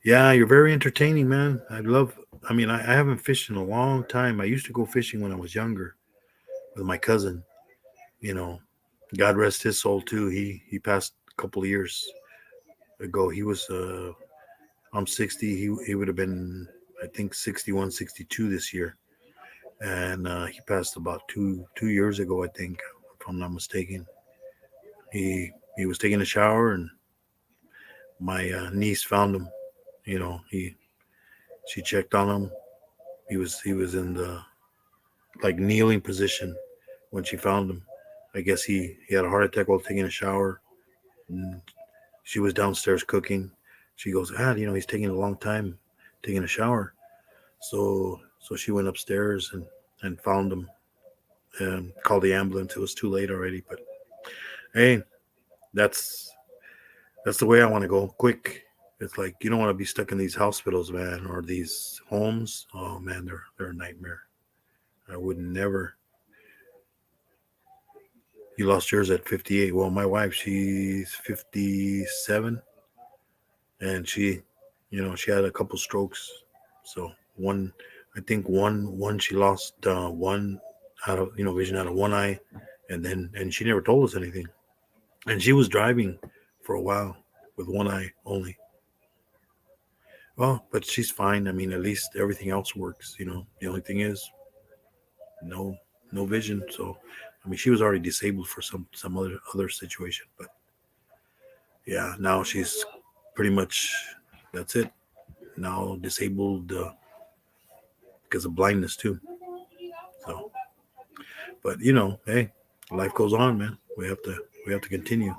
Yeah, you're very entertaining, man. I love. I mean, I haven't fished in a long time. I used to go fishing when I was younger with my cousin. You know, God rest his soul too. He passed a couple of years ago. He was I'm 60. He would have been I think 61, 62 this year, and he passed about two years ago. I think, if I'm not mistaken. He was taking a shower, and my niece found him. He she checked on him. He was in the like kneeling position when she found him. I guess he had a heart attack while taking a shower. And she was downstairs cooking. She goes, he's taking a long time taking a shower. So she went upstairs and found him and called the ambulance. It was too late already. But hey, that's that's the way I want to go. Quick. It's like you don't want to be stuck in these hospitals, man, or these homes. Oh man, they're a nightmare. I would never. You lost yours at 58. Well, my wife, she's 57. and she, she had a couple strokes. So one, I think one she lost one out of vision out of one eye, and she never told us anything. And she was driving for a while with one eye only. Well, but she's fine. I mean, at least everything else works. The only thing is no no vision. So, I mean, she was already disabled for some other situation. But yeah, now she's pretty much that's it. Now disabled because of blindness too. So, but hey, life goes on, man. We have to continue.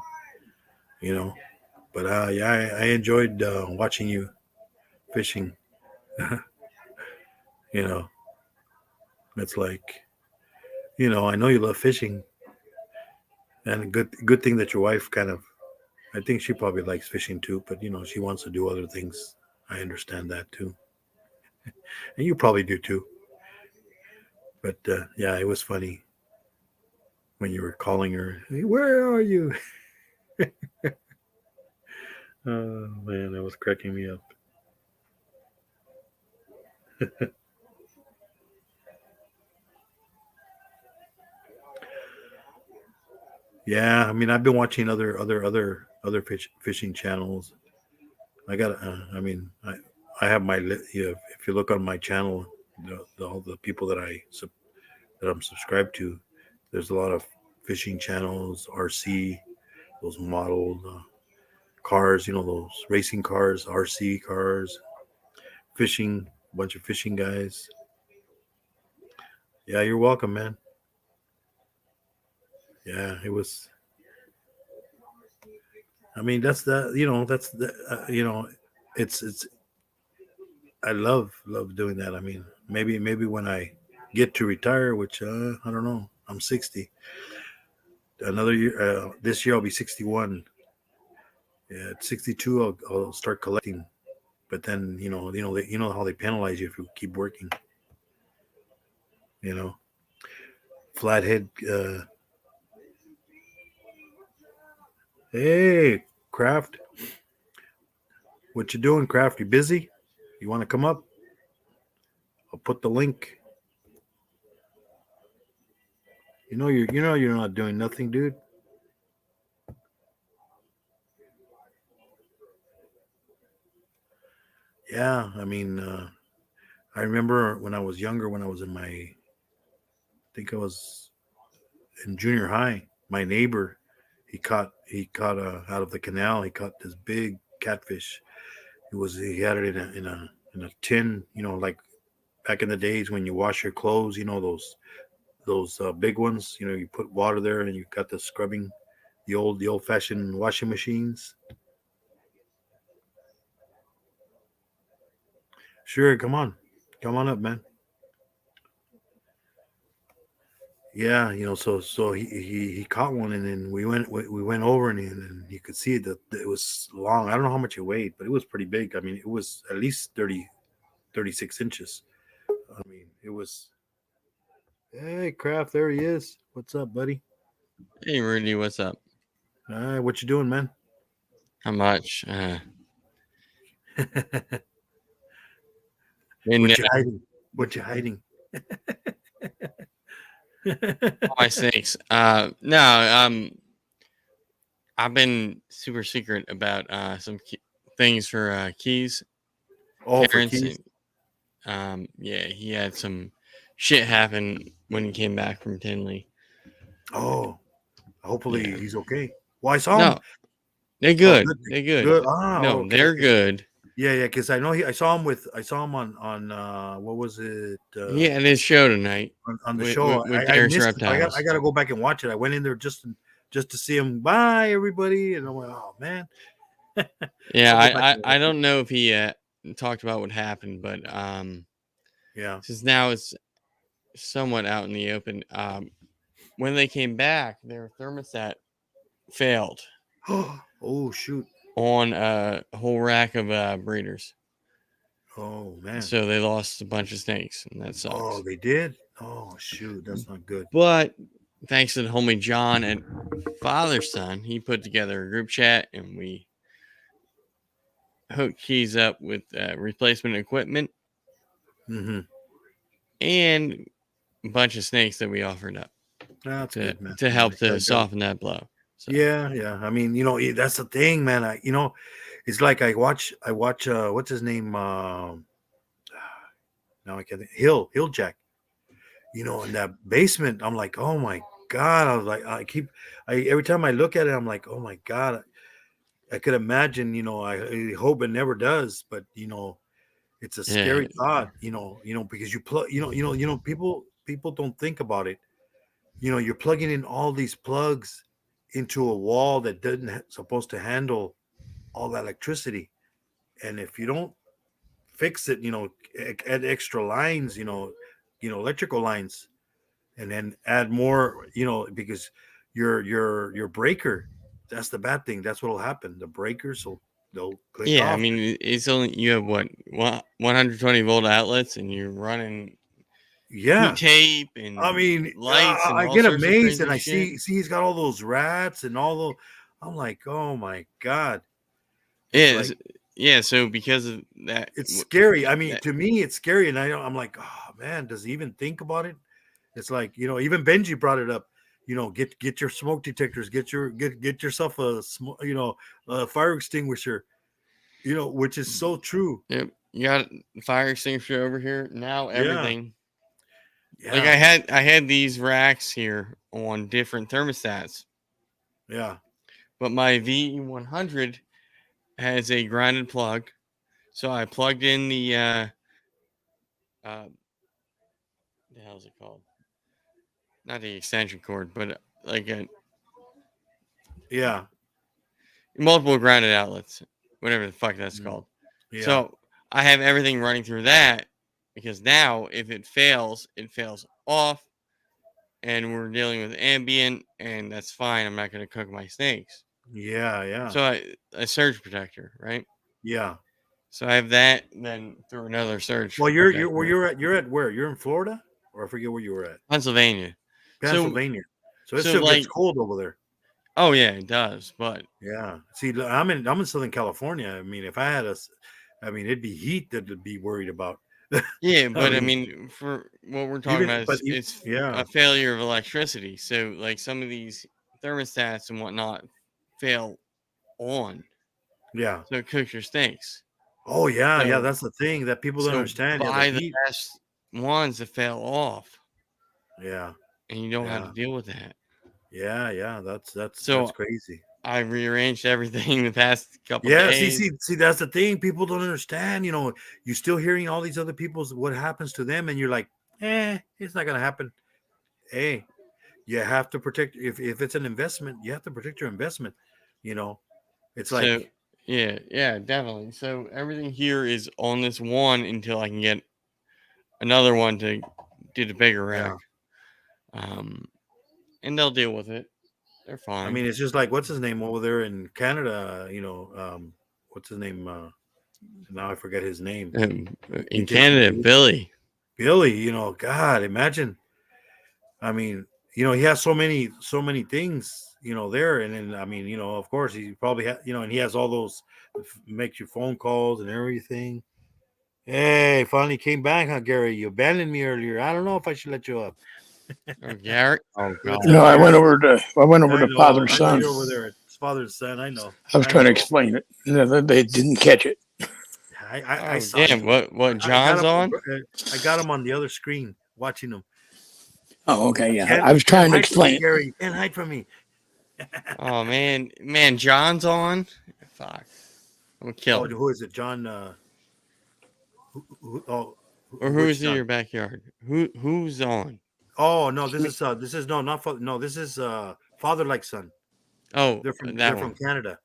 You know. But yeah, I enjoyed watching you fishing. you know, it's like I know you love fishing, and good thing that your wife kind of. I think she probably likes fishing too, but she wants to do other things. I understand that too, and you probably do too. But yeah, it was funny when you were calling her. Hey, where are you? Oh man, that was cracking me up. Yeah, I mean, I've been watching other fishing channels. I got. I mean, I have my. If you look on my channel, all the people that I'm subscribed to, there's a lot of fishing channels, RC, those modeled cars. Those racing cars, RC cars, fishing. A bunch of fishing guys. Yeah, you're welcome, man. Yeah, it was. I mean, that's the. That's the. It's. I love doing that. I mean, maybe when I get to retire, which I don't know. I'm 60. Another year. This year I'll be 61. Yeah, at 62 I'll start collecting. But then you know how they penalize you if you keep working. You know, flathead. Hey, Craft, what you doing, Craft? You busy? You want to come up? I'll put the link. You're not doing nothing, dude. Yeah, I mean, I remember when I was younger, when I was I think I was in junior high. My neighbor, he caught out of the canal. He caught this big catfish. He had it in a tin. Like back in the days when you wash your clothes. Those big ones. You put water there and you got the scrubbing, the old fashioned washing machines. Sure, come on up, man. Yeah, so he caught one, and then we went over, and you could see that it was long. I don't know how much it weighed, but it was pretty big. I mean, it was at least 36 inches. I mean, it was. Hey, Kraft, there he is. What's up, buddy? Hey Rudy, what's up? All right, what you doing, man? How much? What And you hiding? What you hiding? all my snakes. No, I've been super secret about some things for Keys Oh, for parents, keys. and yeah, he had some shit happen when he came back from Tinley. Oh, hopefully Yeah, he's okay. Well, I saw him. no, they're Oh, good. good, They're good. good. No, Okay. they're good. Yeah, yeah. Because I know I saw him on what was it He had his show tonight on the with show. with I Paris missed it. I Reptiles. got to go back and watch it. I went in there just to see him. Bye, everybody. And I went, oh man, Yeah, I'll go back and I watch it. don't know if he talked about what happened, but Yeah. since now it's somewhat out in the open. When they came back, their thermostat failed Oh shoot. on a whole rack of breeders, Oh man. so they lost a bunch of snakes, and that Oh, sucks. they did. Oh shoot, that's not good. But thanks to the homie John and Father Son, he put together a group chat, and we hook keys up with replacement equipment Mm-hmm. and a bunch of snakes that we offered up That's good, man. to Yeah, help to soften that blow. So yeah. I mean, that's the thing, man. It's like I watch what's his name? Now I can't think. Hill Jack. In that basement, I'm like, oh my god. I was like, every time I look at it, I'm like, oh my god. I could imagine. I hope it never does, but it's a yeah, scary thought. Because you plug. People don't think about it. You're plugging in all these plugs into a wall that doesn't supposed to handle all that electricity, and if you don't fix it, add extra lines, electrical lines, and then add more, because your breaker, that's the bad thing. That's what'll happen. The breakers will they'll click yeah. I off. mean, it's only you have what 120-volt outlets, and you're running heat Yeah. tape I and mean, lights and I all get sorts of amazed and crazy I shit. see he's got all those rats and all the. I'm like, oh my god! It's Yeah, like yeah. So because of that, it's scary. I mean, that to me, it's scary, and I'm like, oh man, does he even think about it? It's like even Benji brought it up. Get your smoke detectors, get yourself a fire extinguisher. Which is so true. yep, you got fire extinguisher over here. Now Yeah, everything. Like yeah, I had these racks here on different thermostats, yeah, but my V100 has a grounded plug. So I plugged in uh the hell's it called? Not the extension cord, but like a yeah, multiple grounded outlets, whatever the fuck that's mm, called. yeah, So I have everything running through that because now if it fails off, and we're dealing with ambient, and that's fine. I'm not going to cook my snakes. yeah, yeah, So a surge protector, right? yeah. So I have that, then through another surge Well, you're where protector, you're at where? You're in Florida, or I forget where you were at. Pennsylvania. So Pennsylvania. So it so still gets like, cold over there. oh yeah, it does, but Yeah. See, I'm in Southern California. I mean, if I had I mean, it'd be heat that would be worried about. yeah, I but I mean, mean, for what we're talking about is it's yeah, a failure of electricity. So like some of these thermostats and whatnot fail on, yeah. so it cooks your steaks. Oh yeah, yeah. So That's the thing that people don't so understand. Yeah, the buy the heat. best ones that fail off, Yeah, and you don't have to yeah, deal with that. yeah. That's So crazy. I rearranged everything the past couple Yeah, see, days. see, see. That's the thing. People don't understand. You're still hearing all these other people's what happens to them, and you're like, it's not gonna happen. Hey, you have to protect. If it's an investment, you have to protect your investment. You know, it's So like, yeah, definitely. So everything here is on this one until I can get another one to do the bigger rack. yeah. Um, and they'll deal with it. They're I fine. mean, it's just like what's his name over there in Canada. What's his name? Now I forget his name. He In takes Canada, Billy. Billy. God, imagine. I mean, he has so many things, there, and then I mean, of course, he probably and he has all those makes you phone calls and everything. Hey, finally came back, huh, Gary? You abandoned me earlier. I don't know if I should let you up. Oh, Gary. Oh What's God. No, up, I went Gary? over to I went over I to know, father's I know son. you're over there. It's father's son. I know, I was I trying to know. explain it. They didn't catch it. I Oh saw damn. you. What I got John's him. on? I got him on the other screen watching him. Oh, okay, yeah. Can't I was you can't trying to hide from me, explain it. Gary. You can't hide from me. Oh man, John's on. Fuck. I'm gonna kill Oh, him. who is it? John. Oh, Or who which is in John? your backyard? Who's on? Oh no, this is no, not father. No, this is father like son. Oh, They're from that they're from one. Canada.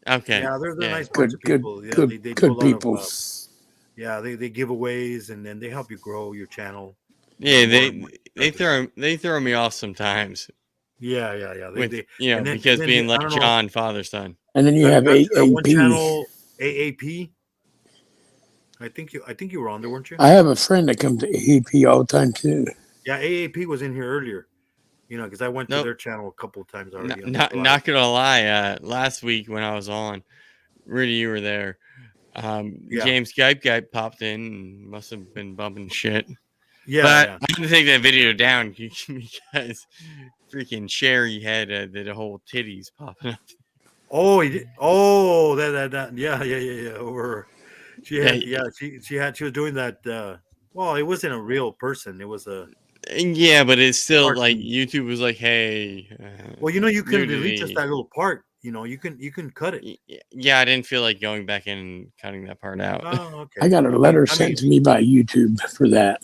Okay. Yeah, they're a Yeah. nice bunch Good, of good, people. Yeah, good, they do a good lot of people. yeah, they give aways and then they help you grow your channel. Yeah, More they throw me off sometimes yeah. with They and because then being I like don't know. John, father son. And then you That have that, that one AAP. channel AAP. I think you were on there, weren't you? I have a friend that comes to AAP all the time too. Yeah, AAP was in here earlier. Because I went to Nope. their channel a couple of times already Not, on this not live. not gonna lie. Last week when I was on, Rudy, you were there. Yeah. James Gype popped in and must have been bumping shit. Yeah, But yeah. I had to take that video down because freaking Sherry had the whole titties popping up. Oh, he did. Oh, that. Yeah. Over. She had. Yeah, Yeah, she was doing that. Well, it wasn't a real person. It was a yeah, but it's still like cartoon. YouTube was like, hey, Well, you can delete just nudity. that little part. You can cut it. Yeah, I didn't feel like going back in and cutting that part out. Oh, I okay. got a letter sent to me by YouTube for that.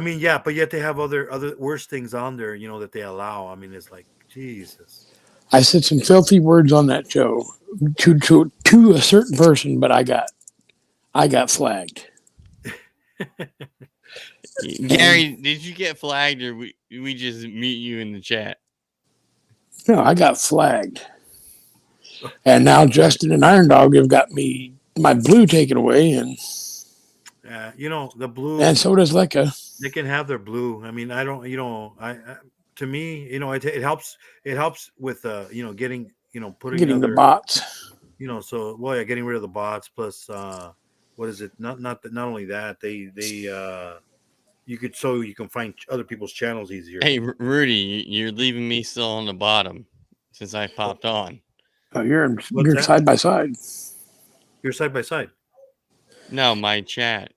Yeah, but yet they have other worse things on there. That they allow. I mean, it's like Jesus. I said some filthy words on that show to a certain person, but I got flagged. Gary, did you get flagged or we just mute you in the chat? No, I got flagged. And now Justin and Iron Dog have got me my blue taken away, and The blue. and so does Lekka. They can have their blue. I mean, I don't. To me, it helps. It helps with getting putting Getting the other bots. So getting rid of the bots plus what is it? Not only that you can find other people's channels easier. Hey, Rudy, you're leaving me still on the bottom since I popped on. Oh, you're that? side by side. You're side by side. No, my chat.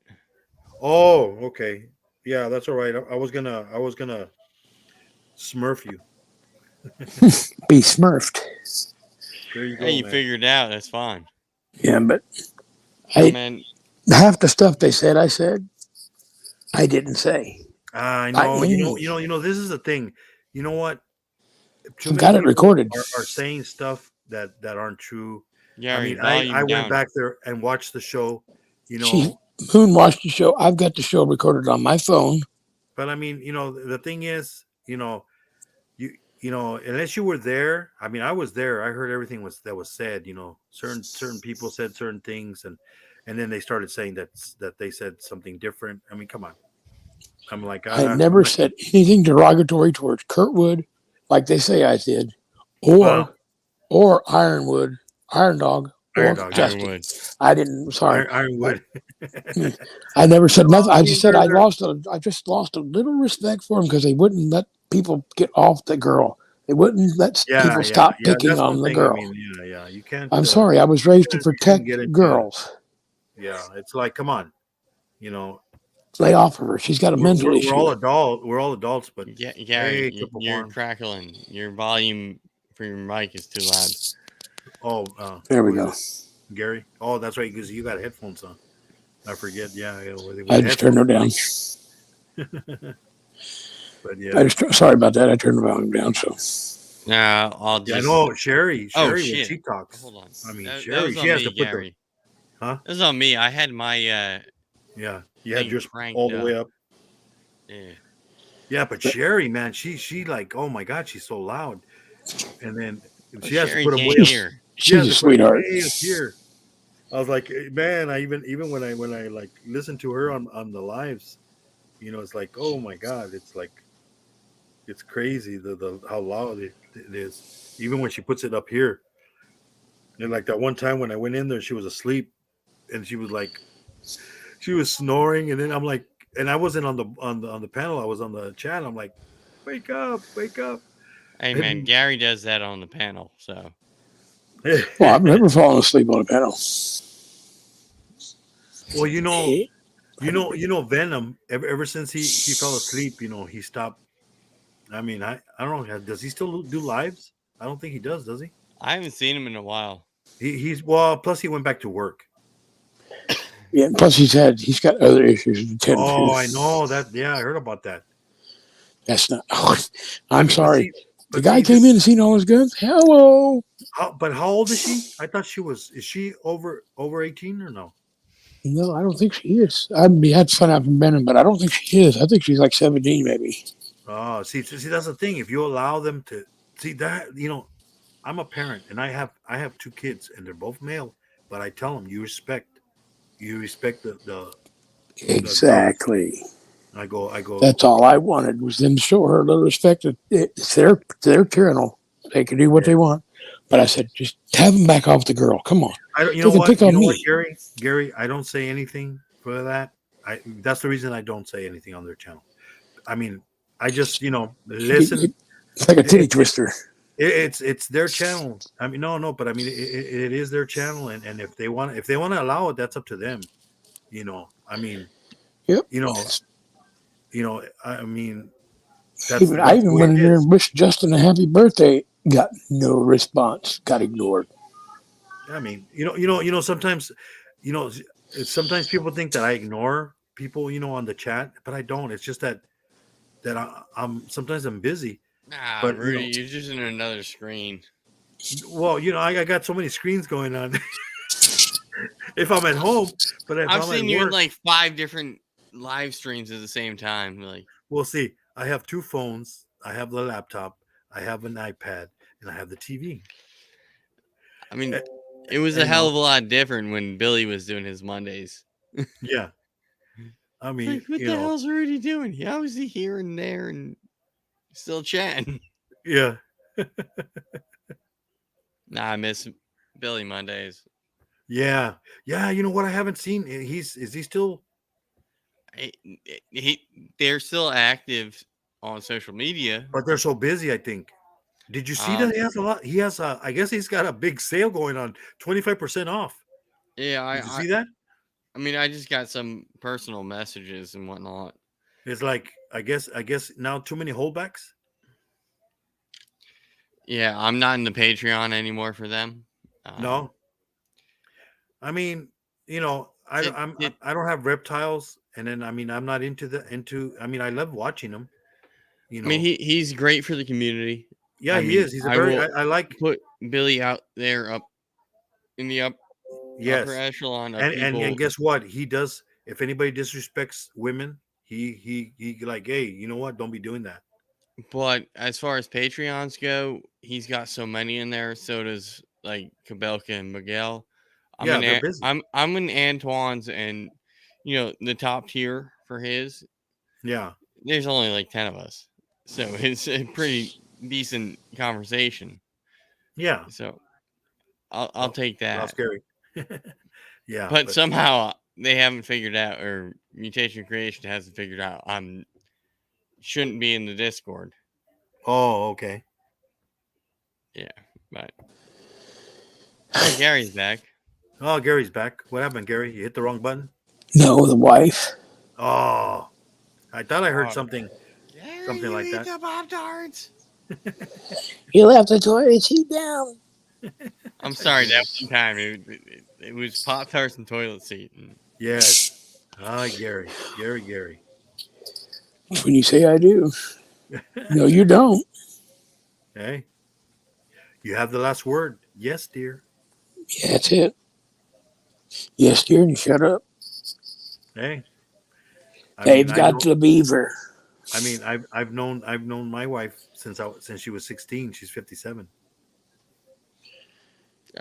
Oh, okay. Yeah, that's all right. I was gonna smurf you. Be smurfed. There you go. Hey, you man. figured it out. That's fine. Yeah, but Man, half the stuff they said, I said, I didn't say. I know. This is the thing. You know what? Too many Got it people recorded. Are saying stuff that aren't true. Gary, I went back there and watched the show. Moon watched the show. I've got the show recorded on my phone. But the thing is, unless you were there. I mean, I was there. I heard everything that was said. Certain people said certain things, and then they started saying that they said something different. I mean, come on. I'm like, I never said anything derogatory towards Kurtwood, like they say I did, or Iron Dog, or Justin. Ironwood. I didn't. Sorry, Ironwood. I never said nothing. I just said I just lost a little respect for him because they wouldn't let people get off the girl. They wouldn't let people stop picking on the girl. You can't. I'm sorry. I was raised to protect girls. Yeah, it's like, come on, lay off of her. She's got a mental issue. We're all adults, but Gary, you're crackling. Your volume for your mic is too loud. Oh, there we go. Gary. Oh, that's right, because you got headphones on. I forget. Yeah, I just turned them down. But yeah, sorry about that. I turned the volume down. So Nah, I'll just. I know Sherry. Oh when shit! she talks. Hold on. I mean, that Sherry. was She has me, to put Gary. Huh? It was on me. I had my Yeah, you had yours cranked all the way up. Yeah. Yeah, but Sherry, man, she like, oh my God, she's so loud, and then she has to put them way up. Here. she's a sweetheart. Here, I was like, man, I even when I like listen to her on the lives, it's like, oh my God, it's like, it's crazy the how loud it is. Even when she puts it up here, and like that one time when I went in there, she was asleep, and she was like, she was snoring, and then I'm like, and I wasn't on the panel, I was on the chat. I'm like, wake up. Hey man, Gary does that on the panel, so. Well, I've never fallen asleep on a panel. Well, Venom. Ever since he fell asleep, he stopped. I mean, I don't know. Does he still do lives? I don't think he does he? I haven't seen him in a while. He's plus he went back to work. Yeah. Plus, he's got other issues to tend to. Oh, I know that. Yeah, I heard about that. That's not. Oh, I'm sorry. The guy came in and seen all his guns. Hello. But how old is she? I thought she was. Is she over 18 or no? No, I don't think she is. I had to find out from Venom, but I don't think she is. I think she's like 17, maybe. Oh, see, that's the thing. If you allow them to see that, I'm a parent and I have two kids and they're both male, but I tell them you respect the exactly. I go. That's all I wanted was them to show her a little respect. It's their channel. They can do what they want. But I said, just have him back off the girl. Come on. You They know can what? pick You on know what, me. Gary, I don't say anything for that. That's the reason I don't say anything on their channel. I mean, I just listen. It's like a titty It, it, twister. it's their channel. I mean, no, but I mean, it is their channel, and if they want to allow it, that's up to them. I mean, Yep. you know, I mean, that's I that's the even way went it in there is. and wished Justin a happy birthday. Got no response. Got ignored. I mean, sometimes, you know, sometimes people think that I ignore people, on the chat, but I don't. It's just that I'm sometimes I'm busy, Nah, but Rudy, you're just in another screen. well, I got so many screens going on. If I'm at home, but if I've I'm at seen you in work, like 5 different live streams at the same time. Like, we'll see. I have 2 phones. I have the laptop. I have an iPad, and I have the TV. I mean, Uh, it was a You hell know, of a lot different when Billy was doing his Mondays. yeah. I mean, Like, what the hell's Rudy doing? How is he here and there and still chatting? yeah, Nah, I miss Billy Mondays. yeah, yeah. You know what? I haven't seen. Is he still? They're still active on social media. But they're so busy. I think. Did you see that Um, he has a lot? He has a. I guess he's got a big sale going on, 25% off. yeah, Did you see that? I mean, I just got some personal messages and whatnot. It's like I guess now too many holdbacks. Yeah, I'm not in the Patreon anymore for them. No, I mean, I Did, I'm did, I don't have reptiles, and then I mean I'm not into. I mean I love watching them. You I mean, know, he's great for the community. yeah, I he mean, is. He's a I very. will I like. put Billy out there up in the upper Yes, echelon of and people. guess what? He does. If anybody disrespects women, he like, hey, you know what? Don't be doing that. But as far as Patreons go, he's got so many in there. So does like Kabelka and Miguel. Yeah, they're busy. I'm in Antoine's, and the top tier for his. Yeah, There's only like 10 of us, so it's a pretty decent conversation. yeah. So I'll Well, take well, that. scary. Yeah, But but somehow they haven't figured out, or Mutation Creation hasn't figured out, shouldn't be in the Discord. oh, okay. Yeah, but Gary's back. Oh, Gary's back. What happened, Gary? You hit the wrong button. No, the wife. Oh, I thought I heard Oh, something Gary, like you that. eat the Pop-Tarts. He left the toilet seat down. I'm sorry, that one time it was Pop-Tarts and toilet seat. And Yes. Hi, Gary. Gary. When you say I do. No, you don't. Hey, you have the last word. Yes, dear. Yeah, that's it. Yes, dear, and shut up. Hey, They've I got know. the beaver. I mean, I've known my wife since she was 16. She's 57.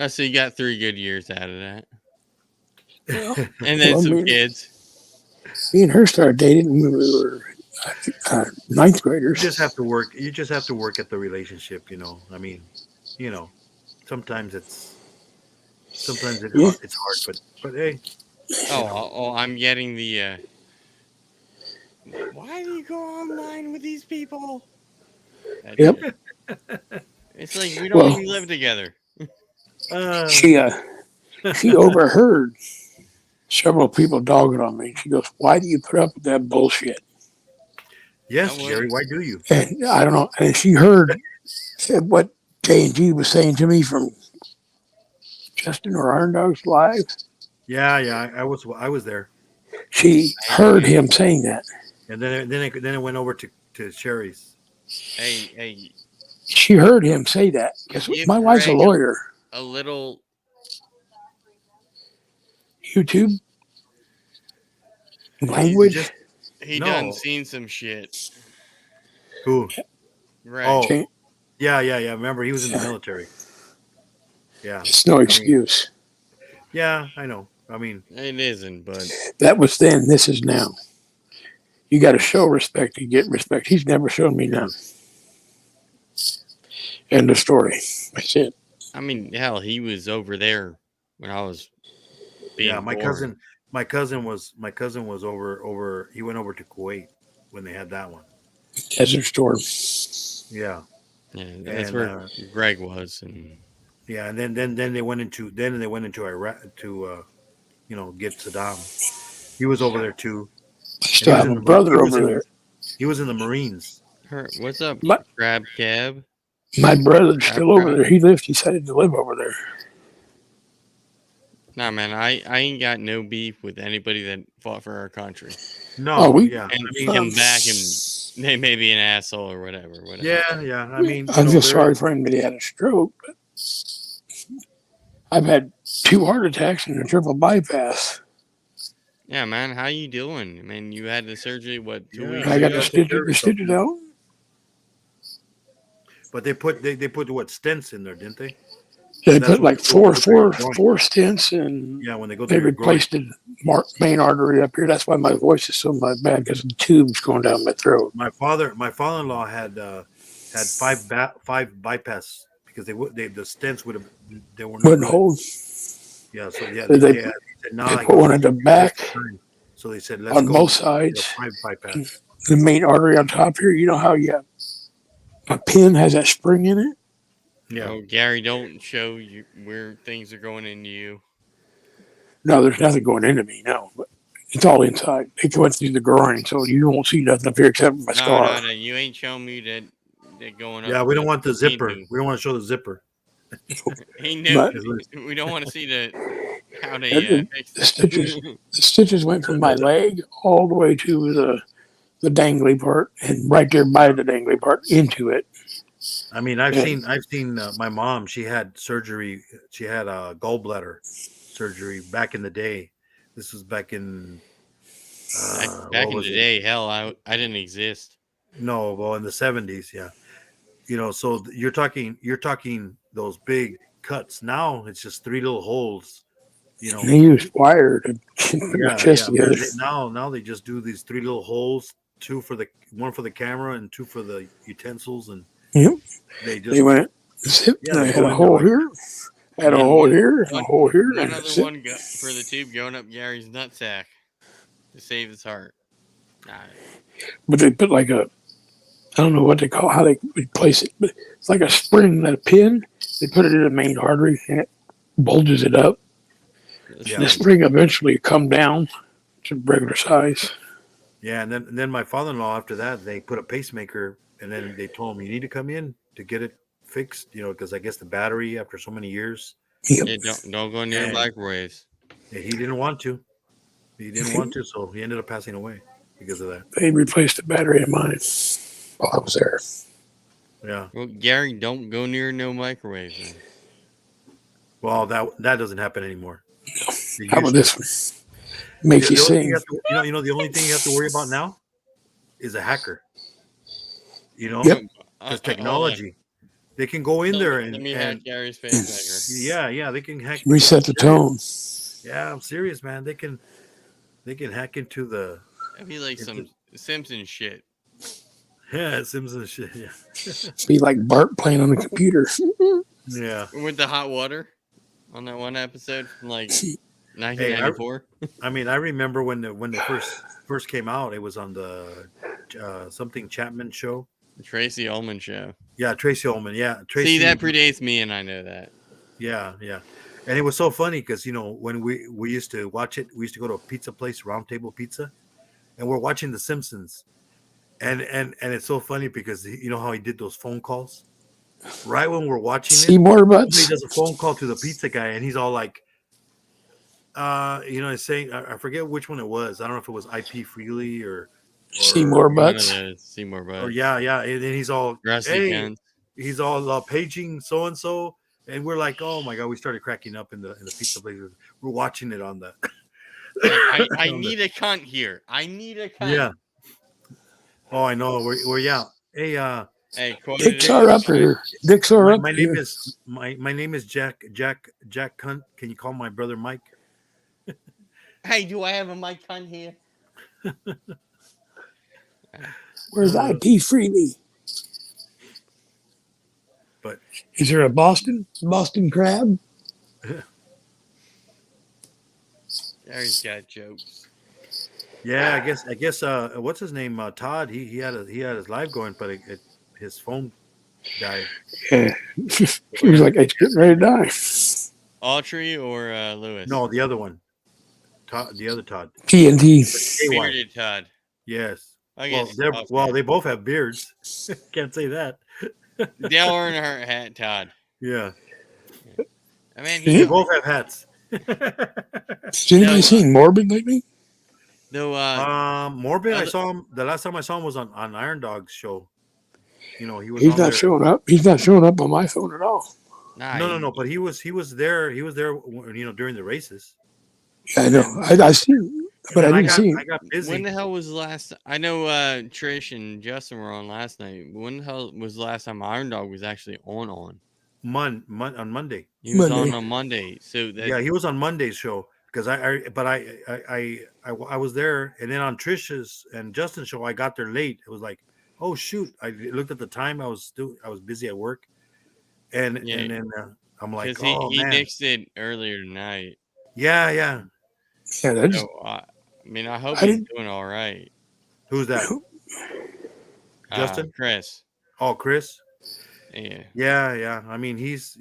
so you got 3 good years out of that, Well, and then some me kids. and her started dating when we were ninth graders. You just have to work. You just have to work at the relationship. I mean, sometimes it's hard, but hey. I'm getting the. Why do you go online with these people? Yep. It's like we don't even live together. She overheard several people dogging on me. She goes, "Why do you put up with that bullshit?" Yes, Gary. Why do you? And I don't know. And she heard what J&G was saying to me from Justin or Iron Dog's live. Yeah. I was there. She heard him saying that. And then it went over to Sherry's. Hey. She heard him say that. Guess what? My wife's a lawyer. A little YouTube language. He done seen some shit. Who? Right. Oh, yeah. Remember, he was in the military. Yeah. It's no excuse. Yeah, I know. I mean, it isn't, but that was then. This is now. You got to show respect to get respect. He's never shown me none. End of story. That's it. I mean, hell, he was over there when I was being Yeah, born. my cousin was over. He went over to Kuwait when they had that one. Desert Storm. Yeah, Yeah, that's and where Greg was, and yeah, and then they went into Iraq to get Saddam. He was over there too, I and he still was have in a the brother over there. he was in the Marines. what's up, My, Crab Cab? my brother's Crab still over Crab? there. He lived. He decided to live over there. Nah, man, I ain't got no beef with anybody that fought for our country. Oh, No, we. yeah, And I mean, come back and they may be an asshole or whatever. yeah. I mean, I feel sorry for him that he had a stroke. But I've had 2 heart attacks and a triple bypass. Yeah, man, how you doing? I mean, you had the surgery what 2 weeks I you got ago? gotta take care of the yourself. stitches out. But they put what stents in there, didn't they? They That's put when like they go through your groin. 4 stents, and Yeah, when they go they through your groin. replaced the main artery up here. That's why my voice is so bad, because the tube's going down my throat. My father-in-law had 5 bypass because the stents would have they were no Wouldn't good. hold. Yeah, so yeah, They said they nah. He put goes, one at the "You gotta take back your time." So they said, "Let's on go both with sides. 5 bypass." The main artery on top here. You know how a pin has that spring in it? Yeah, Oh, Gary, don't show you where things are going into you. No, there's nothing going into me. No, but it's all inside. It went through the groin, so you won't see nothing up here except my scar. No, you ain't showing me that going up. yeah. We don't want the zipper. into. We don't want to show the zipper. He knew. But We don't want to see how they the, fixed the stitches, it. the stitches went from my leg all the way to the dangly part, and right there by the dangly part into it. I mean, I've seen my mom. She had surgery. She had a gallbladder surgery back in the day. This was back in Back what in was the it? day, hell, I didn't exist. No, well, in the 70s. Yeah, so you're talking those big cuts. Now it's just 3 little holes. You And know, they used wire to put my chest yeah. But together. now they just do these 3 little holes, one for the camera and 2 for the utensils, and Yep. they They just went zip. yeah, And I they had go a in there hole like here, had a And hole here, and a one, hole here, one and other zip. one for the tube going up Gary's nutsack to save his heart. Nah, But they put like I don't know what they call, how they replace it, but it's like a spring, that pin. They put it in the main artery, and it bulges it up. Yeah. The spring eventually come down to regular size. Yeah, and then my father-in-law after that they put a pacemaker, and then they told him you need to come in to get it fixed, because I guess the battery after so many years, Yep. yeah, don't go near and microwaves. he didn't want to. He didn't want to, so he ended up passing away because of that. They replaced the battery in mine while I was there. Yeah. Well, Gary, don't go near no microwaves. Man. Well, that doesn't happen anymore. It How about used to. this one? Makes you The only thing sing. you have to, the only thing you have to worry about now is a hacker. Yep. Because Hold on. technology, they can go in there Let me hack and Gary's pacemaker. yeah, they can hack. Reset the tone. Yeah, I'm serious, man. They can hack into the That'd be like some Simpsons shit. yeah, Simpsons shit. Yeah, Be like Bart playing on the computer. yeah. With the hot water on that one episode from like Hey, 1994. I mean, I remember when they first came out. It was on the something Chapman show. The Tracy Ullman show. Yeah, Tracy Ullman. Yeah, Tracy. See, that predates me, and I know that. Yeah. And it was so funny because when we used to watch it, we used to go to a pizza place, Round Table Pizza, and we're watching The Simpsons, and it's so funny because you know how he did those phone calls right when we're watching it. Seymour Somebody Butts. does a phone call to the pizza guy, and he's all like, he's saying, I forget which one it was. I don't know if it was IP Freely or Seymour One of Butts. the Seymour Butts. or yeah, and then he's all Rusty hey, Pants. he's all paging so and so, and we're like, oh my god, we started cracking up in the pizza place. We're watching it on the. I need a cunt here. I need a cunt. Yeah. Oh, I know. We're yeah. Hey, Hey, Dicks are up here. Dicks are up my here. name is Jack Cunt. Can you call my brother Mike? Hey, do I have a mic cunt here? Where's IP Freely? But is there a Boston crab? Gary's got jokes. yeah, I guess. What's his name? Todd. He had his live going, but his phone died. Yeah. He was like, it's getting ready to die. Autry or Lewis? No, the other one. Todd, the other Todd. TNT. KY. Bearded Todd. Yes. I Well, guess. they both have beards. Can't say that. Dale Earnhardt hat Todd. Yeah. I mean, They both have hats. Has anybody seen Morbid lately? Though, Morbid, I saw him. The last time I saw him was on Iron Dog's show. He was. He's on not there. showing up. He's not showing up on my phone at all. nah, No. But he was there. He was there. During the races. Yeah, I know. I seen, but I didn't see him. I got busy. When the hell was the last? I know Trish and Justin were on last night. When the hell was the last time Iron Dog was actually on? on Monday. He was Monday. on Monday. So Yeah, he was on Monday's show because I was there, and then on Trish's and Justin's show I got there late. It was like, oh shoot! I looked at the time. I was busy at work, and then I'm like, oh he man, nixed it earlier tonight. yeah. Yeah, that's. So, I mean, I hope he's doing all right. Who's that? Justin? Chris. Oh, Chris. Yeah. Yeah. I mean, he's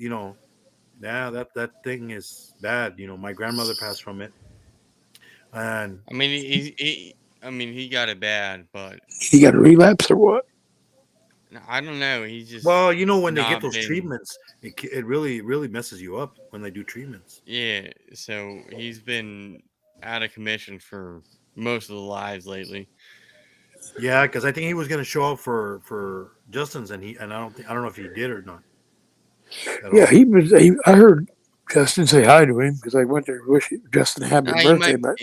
that thing is bad. My grandmother passed from it, and I mean, he got it bad, but He got a relapse or what? I don't know. He's just well, when they get not those been- treatments, it really messes you up when they do treatments. Yeah. So he's been out of commission for most of the lives lately. Yeah, because I think he was going to show up for Justin's, and I don't know if he did or not. Yeah, he was. I heard Justin say hi to him because I went there to wish Justin a happy birthday. But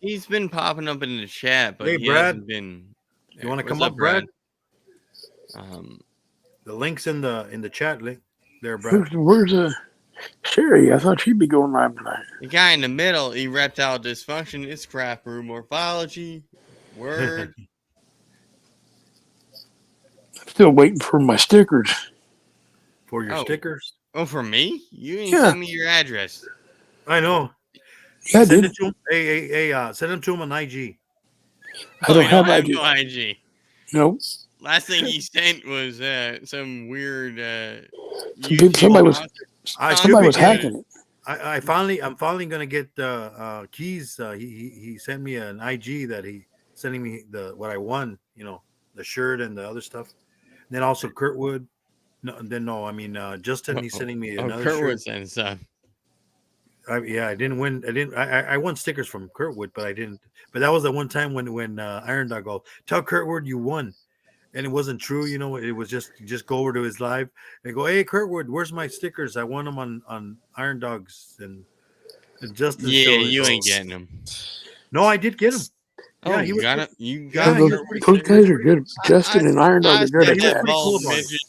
He's been popping up in the chat, but Hey, he Brad, hasn't been. you want to What's come up, Brad? The link's in the chat link there, Brad. where's Sherry? I thought she'd be going live tonight. The guy in the middle, erectile dysfunction, is craft brew morphology. Word. I'm still waiting for my stickers. For your stickers? Oh, for me? You didn't Yeah. send me your address. I know. Yeah, I Send did. it to him. Hey, send them to him on IG. I don't have no IG. IG. Nope. Last thing he sent was some weird. Somebody was hacking it. I'm finally gonna get keys. He sent me an IG that he sending me what I won. The shirt and the other stuff. And then also Kurtwood. Justin. He's sending me another Kurtwood shirt. and stuff. I didn't win. I won stickers from Kurtwood, but I didn't. But that was the one time when Iron Dog goes, tell Kurtwood you won, and it wasn't true. It was just go over to his live and go, hey Kurtwood, where's my stickers? I won them on Iron Dogs and Justin. Yeah, you ain't getting them. No, I did get them. Oh, Yeah, you got it. You Yeah, got he was it. Those guys are good. Justin and Iron Dog are good at pretty that. cool about it.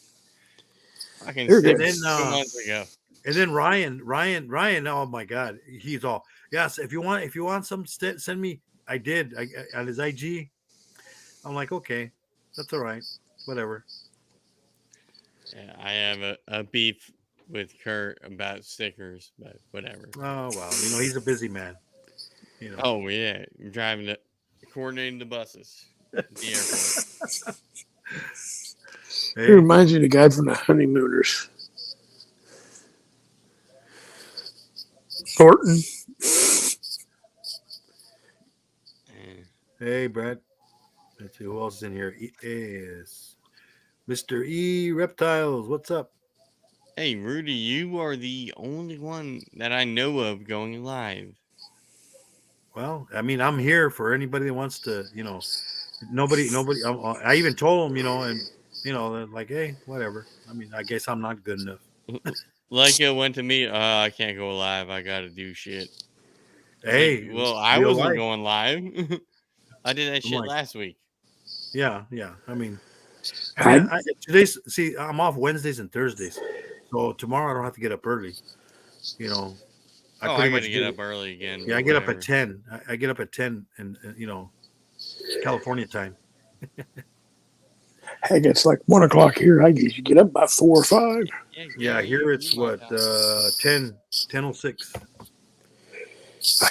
Fucking They're 2 good. months ago. And then Ryan, oh my God, he's all yes. If you want some, send me. I did. On his IG. I'm like, okay, that's all right, whatever. Yeah, I have a beef with Kurt about stickers, but whatever. Oh wow, he's a busy man. Oh yeah, I'm coordinating the buses. At the airport. It reminds me of the guy from the Honeymooners. Thornton. Hey, Brad. Let's see who else is in here. Is Mr. E Reptiles. What's up? Hey, Rudy, you are the only one that I know of going live. Well, I'm here for anybody that wants to. Nobody. I even told them, and they're like, hey, whatever. I guess I'm not good enough. Like it went to me. I can't go live. I gotta do shit. Hey, well, I wasn't going live. I did that shit last week. Yeah. Today's I'm off Wednesdays and Thursdays, so tomorrow I don't have to get up early. I gotta get up early again. Yeah, I get up at 10. I get up at 10, and California time. Heck, it's like 1 o'clock here. I usually get up by 4 or 5. Yeah, here it's what 10:06. I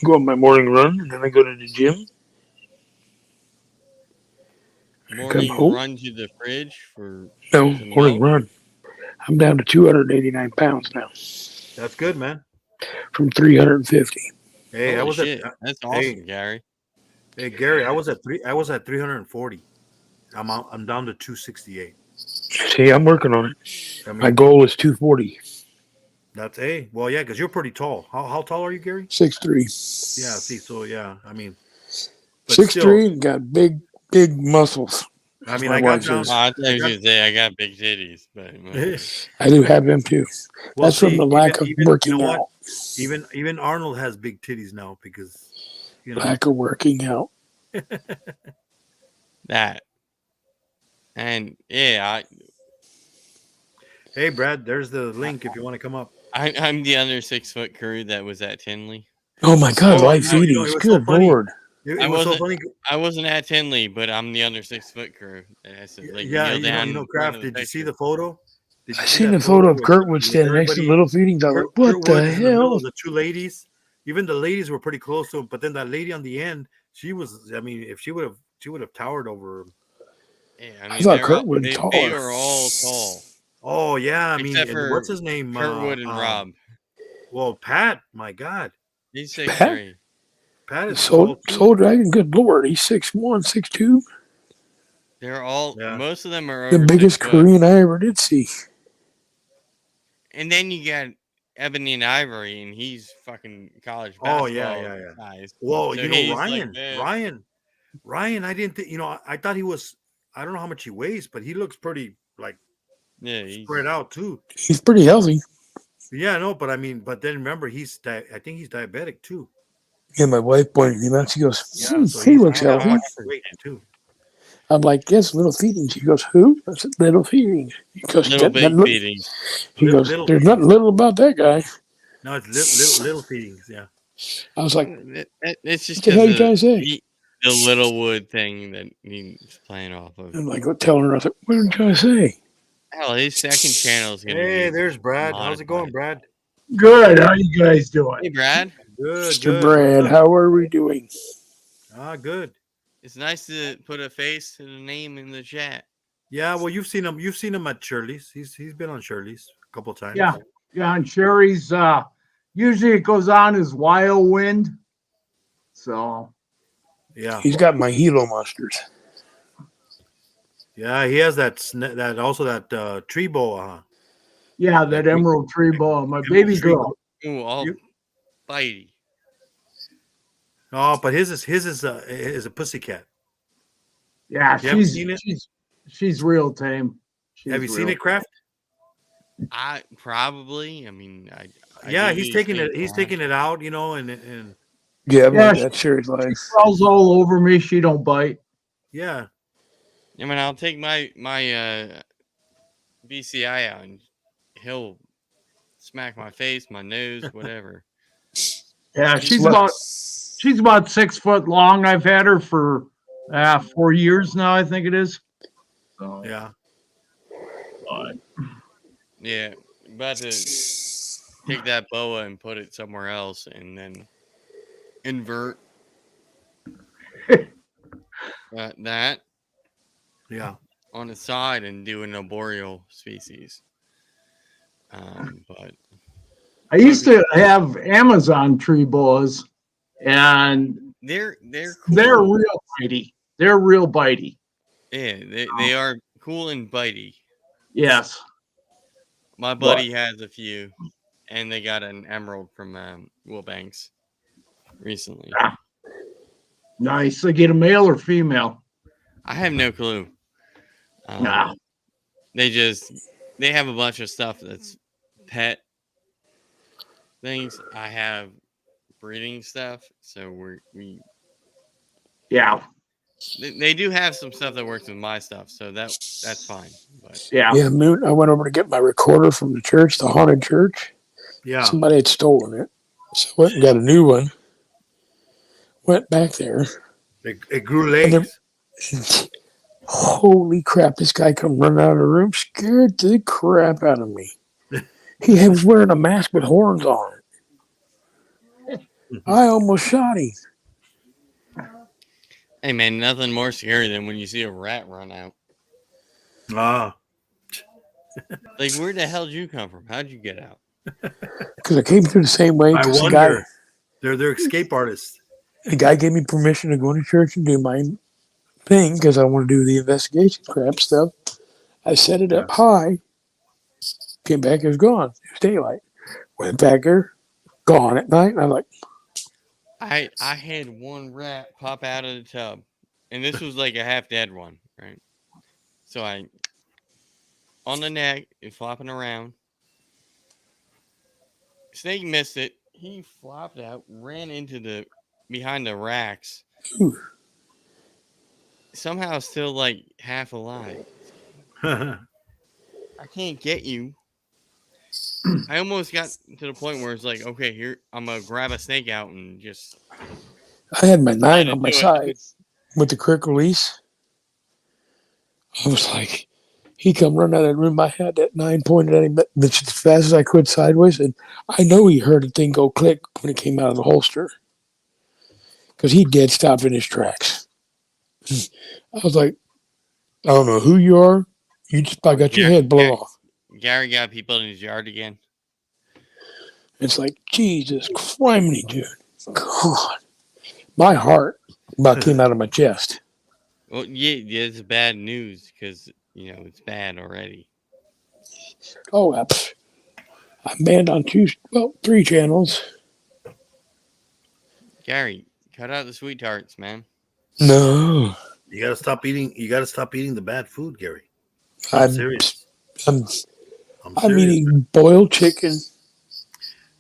go on my morning run, and then I go to the gym. Morning home. run to the fridge for No, some morning milk. run. I'm down to 289 pounds now That's good, man. from 350. Hey, I Holy was shit, at that's hey, awesome, Gary. hey Gary, I was at 340. I'm down to 268. See, I'm working on it. I My mean, goal is 240. that's well, yeah, because you're pretty tall. How tall are you, Gary? 6'3". Yeah, see, so yeah, I mean, but still, 6'3" and got big muscles. I As mean, my I got wife down. Oh, says. I thought I you was got gonna say I got big titties, but whatever. I do have them too. well, That's from see, the lack of even you know working what? out. Even Arnold has big titties now because Lack of working out. That and yeah, Hey, Brad, there's the link if you want to come up. I'm the under 6 foot crew that was at Tinley. Oh my God, Oh, live feedings. it was so Good funny. Lord. It I was so wasn't funny. I wasn't at Tinley, but I'm the under 6 foot crew. I said, like, Yeah, kneel down you know, in front Kraft. of the Did you see picture. the photo? Did you I see seen that a photo of with Kurtwood standing next to everybody? little feedings. I was like, what Kurtwood the is in the middle hell? of the two ladies. Even the ladies were pretty close to him, but then that lady on the end, she was. I mean, if she would have towered over him. Yeah, I I mean thought Kurtwood they taller. are all tall. Oh yeah, I mean, Except and what's for his name? Kurtwood and Rob. Well, Pat. My God, He's Pat? 6'3". Pat is Soul, tall too. Soul Dragon, good Lord. He's 6'1", 6'2". They're all Yeah. most of them are The over 6 biggest foot. Korean I ever did see. And then you got Ebony and Ivory, and he's fucking college Oh basketball yeah. size. Well, So you know he's like Ryan. this. Ryan. I didn't think. You know, I thought he was. I don't know how much he weighs, but he looks pretty like Yeah, he's spread out too. He's pretty healthy. Yeah, no, but I mean, but then remember, I think he's diabetic too. Yeah, my wife pointed him out. She goes, Yeah, so he he's looks got healthy. weight too. I'm like, yes, little feeding. She goes, who? I said, little feeding. He goes, little big look. feeding. He goes, Little there's feedings. nothing little about that guy. No, it's little feedings. Yeah. I was like, It's just what the hell because are you trying to say? the Littlewood thing that he's playing off of. I'm like, what telling her? I was like, what are you trying to say? Hell, his second channel is gonna Hey, be there's Brad. How's it going, monetized. Brad? Good. How you guys doing? Hey, Brad. Good, Mr. good. Brad, What's up? how are we doing? Good. It's nice to put a face to the name in the chat. Yeah, well, you've seen him. You've seen him at Shirley's. He's been on Shirley's a couple times. Yeah. And Sherry's usually it goes on as Wild Wind. So Yeah. He's got my Gila monsters. Yeah, he has that also that tree boa. Huh? yeah, that emerald tree ball. My baby tree girl. Ooh, all You- bitey. Oh, but his is a pussycat. Yeah, You haven't seen it? she's real tame. Have you seen it, Kraft? I probably. I mean, I Yeah, do he's these taking things it. He's live. taking it out, you know, and Yeah, Yeah, that Sherry's life. crawls all over me. She don't bite. yeah. I mean, I'll take my BCI out, and he'll smack my face, my nose, whatever. Yeah, She's she's about 6 foot long. I've had her for 4 years now, I think it is. So, Yeah. but, Yeah, about to take that boa and put it somewhere else, and then invert that Yeah. on the side and do an arboreal species. But I used to have Amazon tree boas, and they're cool. they're real bitey. They're real bitey. Yeah, they are cool and bitey. Yes. My buddy has a few, and they got an emerald from Wilbanks recently. Nice. They get a male or female? I have no clue. Nah. They have a bunch of stuff that's pet things. I have breeding stuff, so we Yeah. they do have some stuff that works with my stuff, so that's fine. But Yeah. Yeah, Moon. I went over to get my recorder from the church, the haunted church. Yeah. Somebody had stolen it. So I went and got a new one. Went back there. It grew legs. Holy crap! This guy come running out of the room, scared the crap out of me. He was wearing a mask with horns on it. I almost shot him. Hey man, nothing more scary than when you see a rat run out. Ah, Like, where the hell did you come from? How'd you get out? Because I came through the same way. I The guy, wonder. They're escape artists. the guy gave me permission to go to church and do my thing because I want to do the investigation crap stuff. I set it up Yeah. high. Came back, it was gone. It was daylight. Went back there, gone at night. And I'm like, I had one rat pop out of the tub, and this was like a half dead one, right? So I on the neck and flopping around. Snake missed it. He flopped out, ran into the behind the racks. ooh. Somehow still like half alive. I can't get you. I almost got to the point where it's like, okay, here I'm gonna grab a snake out and just I had my try 9 to on my do side it. with the quick release. I was like, he come running out of the room. I had that 9 pointed at him as fast as I could sideways. And I know he heard the thing go click when it came out of the holster because he dead stopped in his tracks. I was like, I don't know who you are. You just about got your head blown off. Gary got people in his yard again. It's like, Jesus criminy, dude. God. My heart about came out of my chest. Well, yeah, it's bad news because it's bad already. Oh, I'm banned on 3 channels. Gary, cut out the sweet tarts, man. No. You gotta stop eating. You gotta stop eating the bad food, Gary. I'm serious. I'm I'm serious. eating boiled chicken,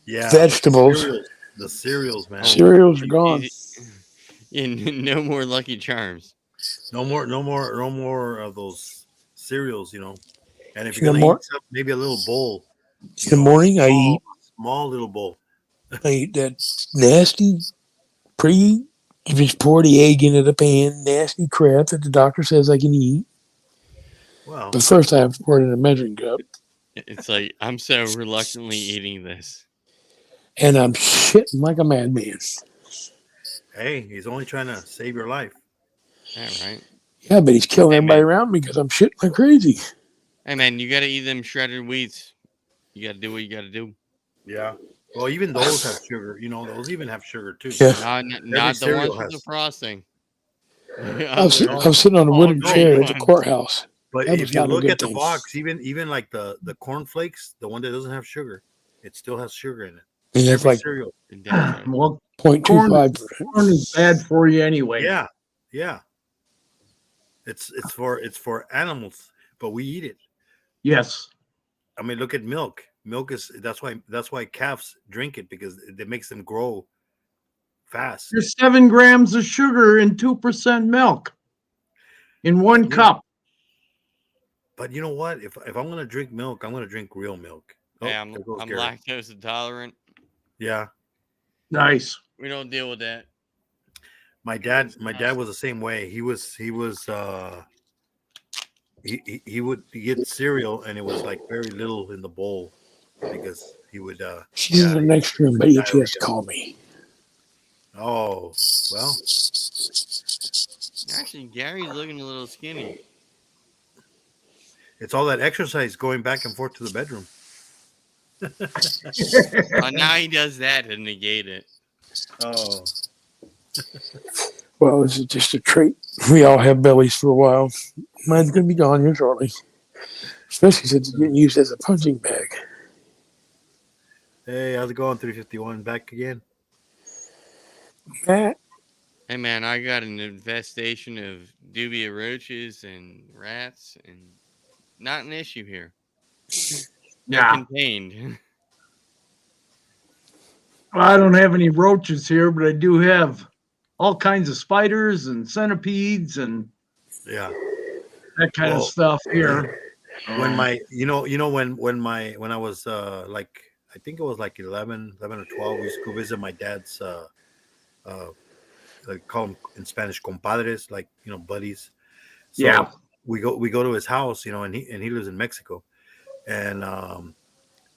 Yeah, vegetables. the cereals, man. Cereals are gone. No more Lucky Charms. No more of those cereals, And if In you're the gonna mor- eat something, maybe a little bowl. In the morning, I eat small little bowl. that nasty you just pour the egg into the pan, nasty crap that the doctor says I can eat. Well, But first I have to pour it in a measuring cup. It's like, I'm so reluctantly eating this. And I'm shitting like a madman. hey, he's only trying to save your life. Yeah, right. Yeah, but he's killing everybody around me because I'm shitting like crazy. Hey, man, you got to eat them shredded wheats. You got to do what you got to do. Yeah. Well, even those have sugar. Those even have sugar too. Yeah. Not the ones with the frosting. I was sitting on a wooden chair at the courthouse. But That if was you not a look good at the thing. box, even like the cornflakes, the one that doesn't have sugar, it still has sugar in it. And it's Every like cereal. Well, 0.25%. corn is bad for you anyway. Yeah. It's for animals, but we eat it. Yes. I mean, look at milk. Milk is that's why calves drink it, because it makes them grow fast. There's 7 grams of sugar in 2% milk in 1 cup. But you know what? If I'm gonna drink milk, I'm gonna drink real milk. Hey, I'm lactose intolerant. Yeah. Nice. We don't deal with that. My dad was the same way. He would get cereal, and it was like very little in the bowl, because he would She's in the next room, but she has to call me. Oh, well. Actually, Gary's looking a little skinny. It's all that exercise going back and forth to the bedroom. Now he does that to negate it. Oh. Well, this is just a trait. We all have bellies for a while. Mine's going to be gone here shortly. Especially since it's getting used as a punching bag. Hey, how's it going, 351? Back again? Matt? Hey, man, I got an infestation of dubia roaches and rats, and not an issue here. Yeah. Contained. Well, I don't have any roaches here, but I do have all kinds of spiders and centipedes and that kind of stuff here. When my when I was like, I think it was like 11 or 12, we used to go visit my dad's they call them in Spanish compadres, like buddies. So Yeah. we go to his house, and he lives in Mexico, and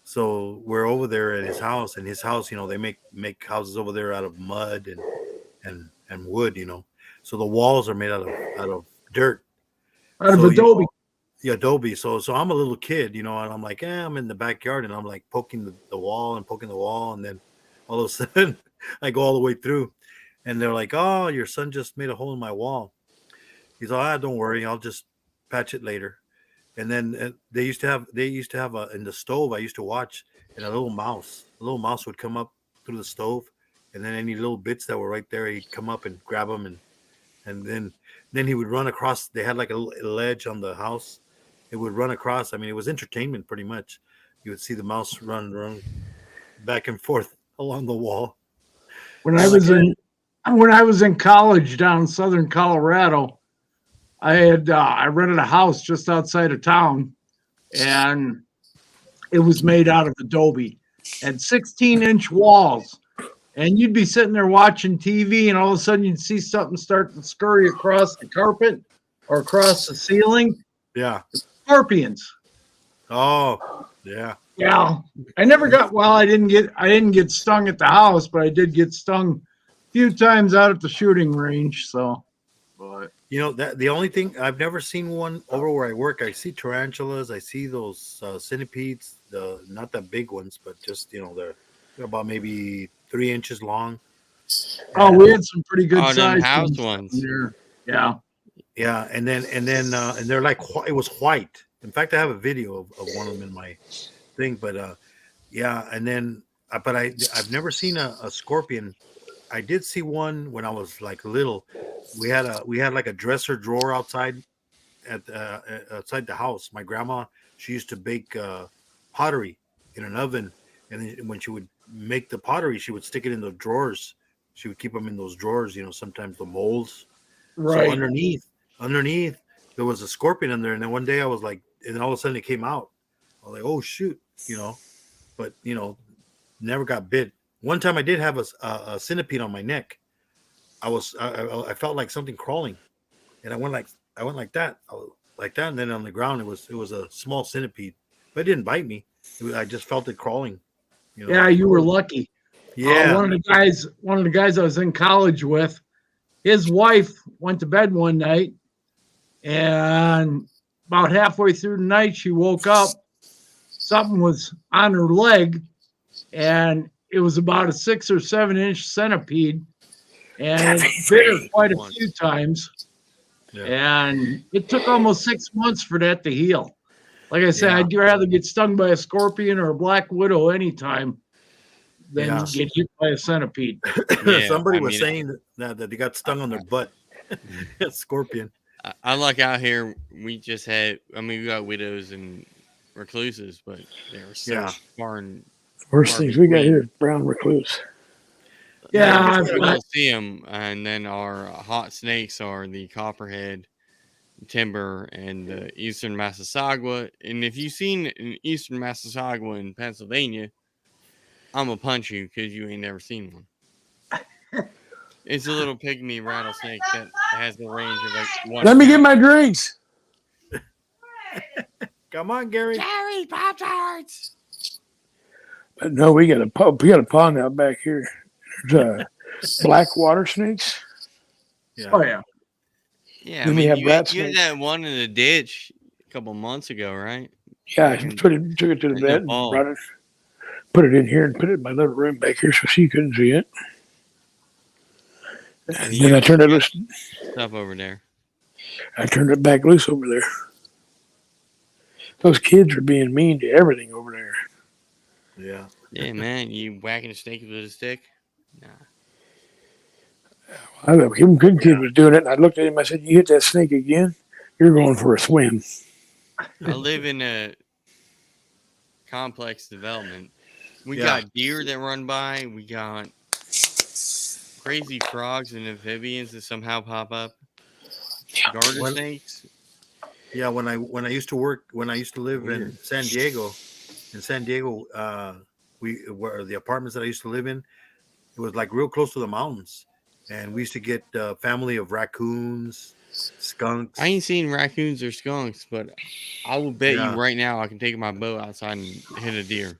so we're over there at his house, and his house, they make houses over there out of mud and wood, so the walls are made out of dirt. Out of So Adobe. yeah, adobe. So I'm a little kid, and I'm like, I'm in the backyard, and I'm like poking the wall and poking the wall, and then all of a sudden I go all the way through, and they're like, "Oh, your son just made a hole in my wall." He's like, don't worry, I'll just patch it later. And then they used to have in the stove I used to watch, and a little mouse would come up through the stove, and then any little bits that were right there, he'd come up and grab them, and then he would run across. They had like a little ledge on the house. It would run across. I mean, it was entertainment pretty much. You would see the mouse run back and forth along the wall. When And I I'm like, was in when I was in college down in southern Colorado, I rented a house just outside of town, and it was made out of adobe, had 16-inch walls, and you'd be sitting there watching TV, and all of a sudden you'd see something start to scurry across the carpet or across the ceiling. yeah. Scorpions. Oh, yeah. Yeah, I never got. Well, I didn't get stung at the house, but I did get stung a few times out at the shooting range. So, but That the only thing I've never seen one over where I work. I see tarantulas. I see those centipedes. The not that big ones, but just they're about maybe 3 inches long. oh, we had some pretty good Oh, them sized house ones ones. down there. Yeah. Yeah, and they're like it was white. In fact, I have a video of one of them in my thing. But yeah, and then but I've never seen a scorpion. I did see one when I was like little. We had like a dresser drawer outside outside the house. My grandma, she used to bake pottery in an oven, and then when she would make the pottery, she would stick it in the drawers. She would keep them in those drawers. Sometimes the molds. So Right. underneath, there was a scorpion in there, and then one day I was like, and then all of a sudden it came out. I was like, oh shoot, but never got bit. One time I did have a centipede on my neck. I felt like something crawling, and I went like that, and then on the ground it was a small centipede, but it didn't bite me. I just felt it crawling. Yeah, you were lucky. Yeah, One of the guys I was in college with, his wife went to bed one night, and about halfway through the night, she woke up. Something was on her leg, and it was about a 6 or 7 inch centipede, and it bit her quite a few times. yeah, And it took almost 6 months for that to heal. Like I said, yeah, I'd rather get stung by a scorpion or a black widow anytime than yeah. get hit by a centipede. Yeah, Somebody I was mean, saying that they got stung on their butt. Scorpion. I like out here. We just had. I mean, we got widows and recluses, but they're so Yeah. far and Worst far things we got between. here is brown recluse. Yeah, You I've still got- don't see them, and then our hot snakes are the Copperhead, timber, and the eastern Massasauga. And if you've seen an eastern Massasauga in Pennsylvania, I'm gonna punch you because you ain't never seen one. It's a little pygmy rattlesnake that has the range of like one. Let me get my drinks. Come on, Gary. Gary Pop-Tarts. But no, we got a pub. We got a pond out back here. There's black water snakes. Yeah. Oh yeah. Yeah, I Then we mean, have you rat had snakes. that one in the ditch a couple months ago, right? Yeah, I Mhm. took it to the In the vet and fall. brought it, put it in here and put it in my little room back here so she couldn't see it. And You then I turned it got loose. stuff over there. I turned it back loose over there. Those kids are being mean to everything over there. Yeah. Yeah, man, you whacking a snake with a stick? Nah. Him good kid was doing it, and I looked at him. I said, "You hit that snake again, you're going for a swim." I live in a complex development. We Yeah. got deer that run by. We got crazy frogs and amphibians that somehow pop up. Garter When- snakes. Yeah, when I used to live in Weird. San Diego, we were the apartments that I used to live in. It was like real close to the mountains, and we used to get a family of raccoons skunks. I ain't seen raccoons or skunks, but I will bet Yeah. you right now I can take my bow outside and hit a deer.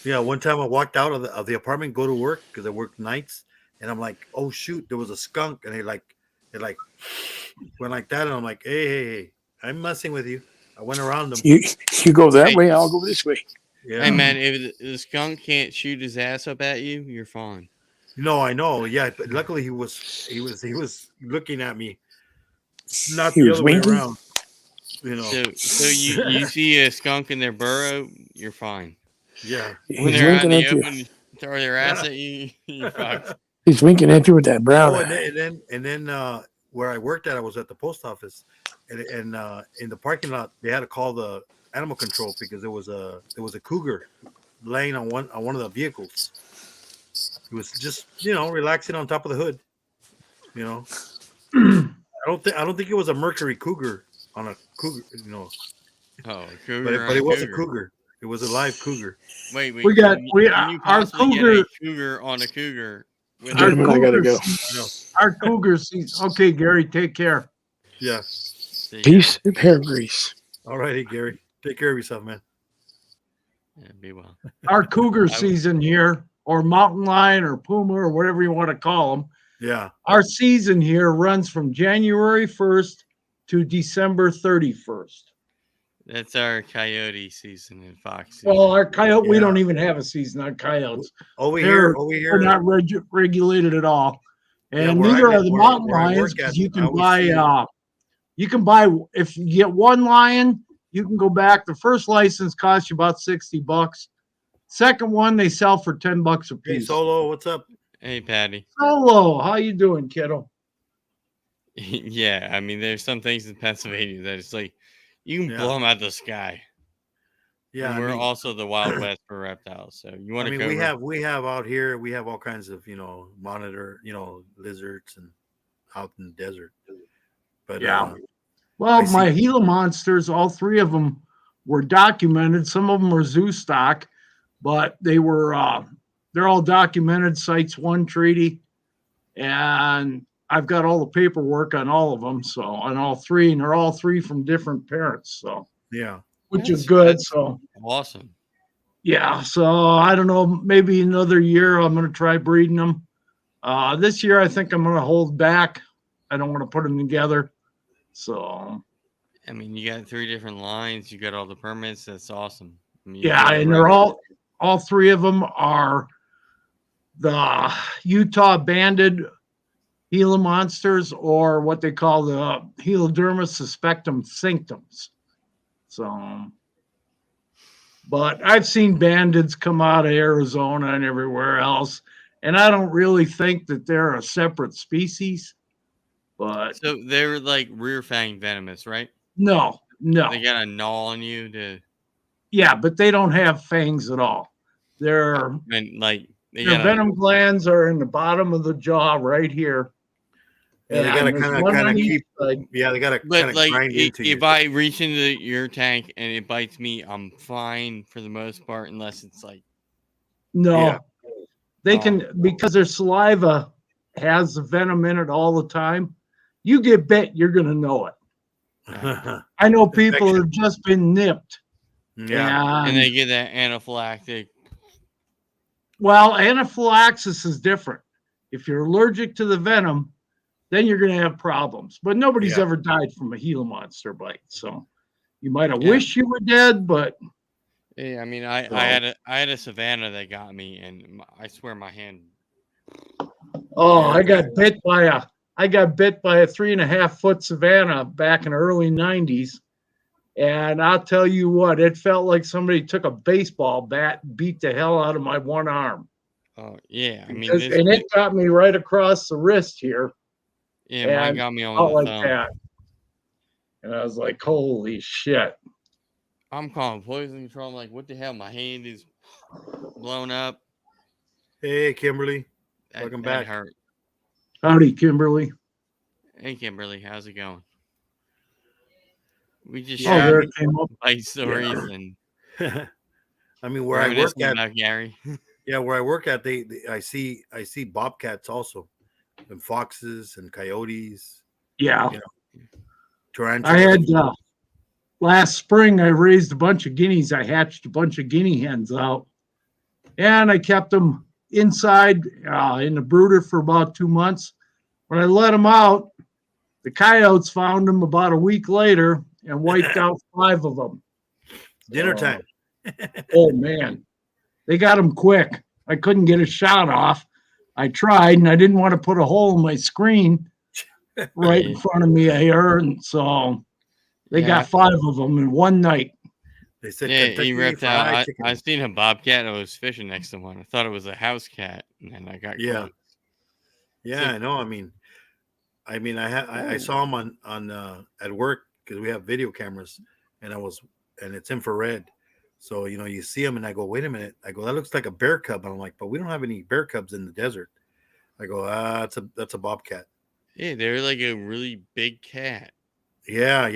Yeah, one time I walked out of the apartment, go to work because I worked nights, and I'm like, oh shoot, there was a skunk, and it like went like that, and I'm like, hey, I'm messing with you. I went around them. You go that Hey. way, I'll go this way. Yeah. Hey man, if the skunk can't shoot his ass up at you, you're fine. No, I know. Yeah, but luckily he was looking at me, not He the was other way winking. around. You know. So you see a skunk in their burrow, you're fine. Yeah. When He's they're out in winking the at you. open, throw their ass at you, you're fucked. He's winking at you with that brown Oh, eye. and then where I worked at, I was at the post office, and in the parking lot, they had to call the animal control because there was a cougar laying on one of the vehicles. He was just relaxing on top of the hood. You know, I don't think it was a Mercury cougar on a cougar. Oh, cougar But on it a was a cougar. cougar. It was a live cougar. Wait. We got Can you our possibly get cougar. a cougar on a cougar? With Our Gentlemen, I gotta cougar go. I know. Our cougar season. Okay, Gary, take care. Yeah. See ya. Peace and hair grease. All righty, Gary. Take care of yourself, man. Yeah, be well. Our cougar season here, or mountain lion, or puma, or whatever you want to call them. Yeah. Our season here runs from January 1st to December 31st. That's our coyote season and fox season. Well, our coyote, we Yeah. don't even have a season on coyotes. Over They're here. not regulated at all. Yeah, And where I neither live- are the where- mountain where I lions, work because at, you I can always buy if you get one lion, you can go back. The first license costs you about $60. Second one they sell for $10 a Hey, piece. Solo, what's up? Hey, Patty. Solo, how you doing, kiddo? Yeah, I mean, there's some things in Pennsylvania that it's like you can Yeah. blow them out the sky. Yeah, And I we're mean, also the Wild West for reptiles. So you want I to mean, go? we have out here, we have all kinds of monitor, lizards and out in the desert. But Yeah. Well, I see. my Gila monsters, all three of them were documented. Some of them were zoo stock, but they're all documented, Sites 1 treaty, and I've got all the paperwork on all of them. So on all three, and they're all three from different parents. So Yeah. which is That's- good. that's- So Awesome. yeah, so I don't know, maybe another year I'm going to try breeding them. This year I think I'm going to hold back. I don't want to put them together. So I mean, you got 3 different lines. You got all the permits. That's awesome. I mean, yeah, you and they're all three of them are the Utah banded Gila monsters, or what they call the Helodermus suspectum cinctums. So, but I've seen bandeds come out of Arizona and everywhere else, and I don't really think that they're a separate species. But So they're like rear fang venomous, right? no, They got a gnaw on you to, yeah, but they don't have fangs at all. Their and like they their got venom glands are in the bottom of the jaw right here. Yeah, they gotta And there's one kind on of each keep. side. Yeah, they gotta kind But of like, grind into you. if I reach into your tank and it bites me, I'm fine for the most part, unless it's like, No, Yeah. they No. can, because their saliva has the venom in it all the time. You get bit, you're gonna know it. I know people Infection. have just been nipped. Yeah. and they get that anaphylactic. Well, anaphylaxis is different. If you're allergic to the venom, then you're going to have problems. But nobody's Yeah. ever died from a Gila monster bite. So you might have Yeah. wished you were dead, but Yeah, I mean, I had a Savannah that got me, and I swear my hand. oh, Yeah. I got bit by a 3.5-foot Savannah back in the early 90s. And I'll tell you what, it felt like somebody took a baseball bat and beat the hell out of my one arm. Oh yeah, I mean, And it got me right across the wrist here. yeah, mine and got me on felt the like thumb. that. And I was like, holy shit. I'm calling poison control. I'm like, what the hell? My hand is blown up. Hey, Kimberly. That, Welcome that back. hurt. Howdy, Kimberly. Hey, Kimberly, how's it going? We just Yeah, there shared it came up. bite stories and I mean, where I work reminiscing at, about Gary. yeah, where I work at, I see bobcats also, and foxes and coyotes. Yeah. Yeah. I had last spring. I raised a bunch of guineas. I hatched a bunch of guinea hens out, and I kept them inside in the brooder for about 2 months. When I let them out, the coyotes found them about a week later and wiped out 5 of them. Dinner time. Oh man, they got them quick. I couldn't get a shot off. I tried, and I didn't want to put a hole in my screen right in front of me here, and so they got 5 of them in one night. They said he ripped Fried out. Chicken. I seen a bobcat that was fishing next to one. I thought it was a house cat, and then I got close. Yeah, I know. I saw him on at work because we have video cameras, and it's infrared. So you see him, and I go, wait a minute. I go, that looks like a bear cub. And I'm like, but we don't have any bear cubs in the desert. I go, that's a bobcat. Yeah, they're like a really big cat. Yeah.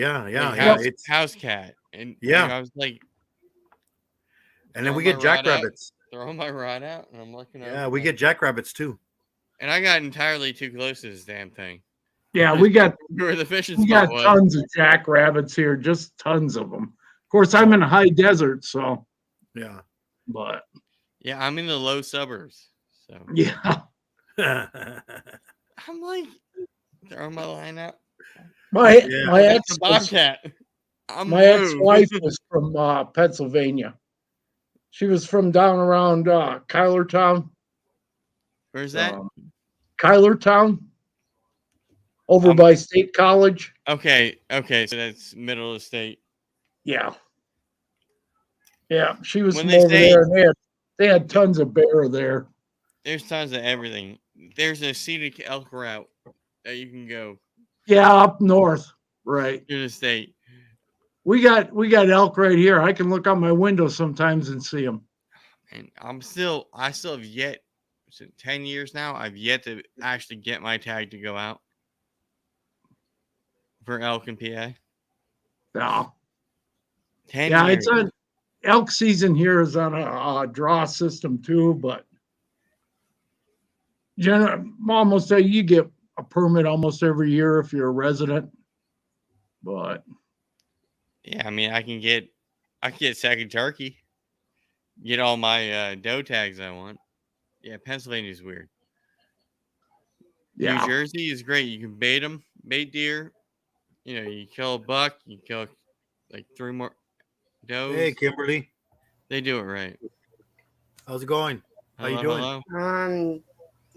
Like house cat, and I was like, and then we get jackrabbits. Throwing my rod out, and I'm looking over. Yeah, we get jackrabbits too. And I got entirely too close to this damn thing. Yeah, we got where the fishing we spot got was. tons of jackrabbits here, just tons of them. Of course, I'm in a high desert, so yeah. But yeah, I'm in the low suburbs, so yeah. I'm like throwing my line out. My ex-wife was from Pennsylvania. She was from down around Kylertown. Where's that? Kylertown, over by State College. Okay, so that's middle of the state. Yeah, she was from over there, and they had tons of bear there. There's tons of everything. There's a scenic elk route that you can go. Yeah, up north, right to the state. We got elk right here. I can look out my window sometimes and see them. And I still have yet, 10 years now, I've yet to actually get my tag to go out for elk in PA. No. 10 years. It's on elk season here is on a draw system too, but almost you get a permit almost every year if you're a resident. But yeah, I mean, I can get second turkey, get all my doe tags I want. Yeah, Pennsylvania's weird. Yeah. New Jersey is great. You can bait deer. You kill a buck, you kill like 3 more does. Hey, Kimberly. They do it right. How's it going? How you doing? I'm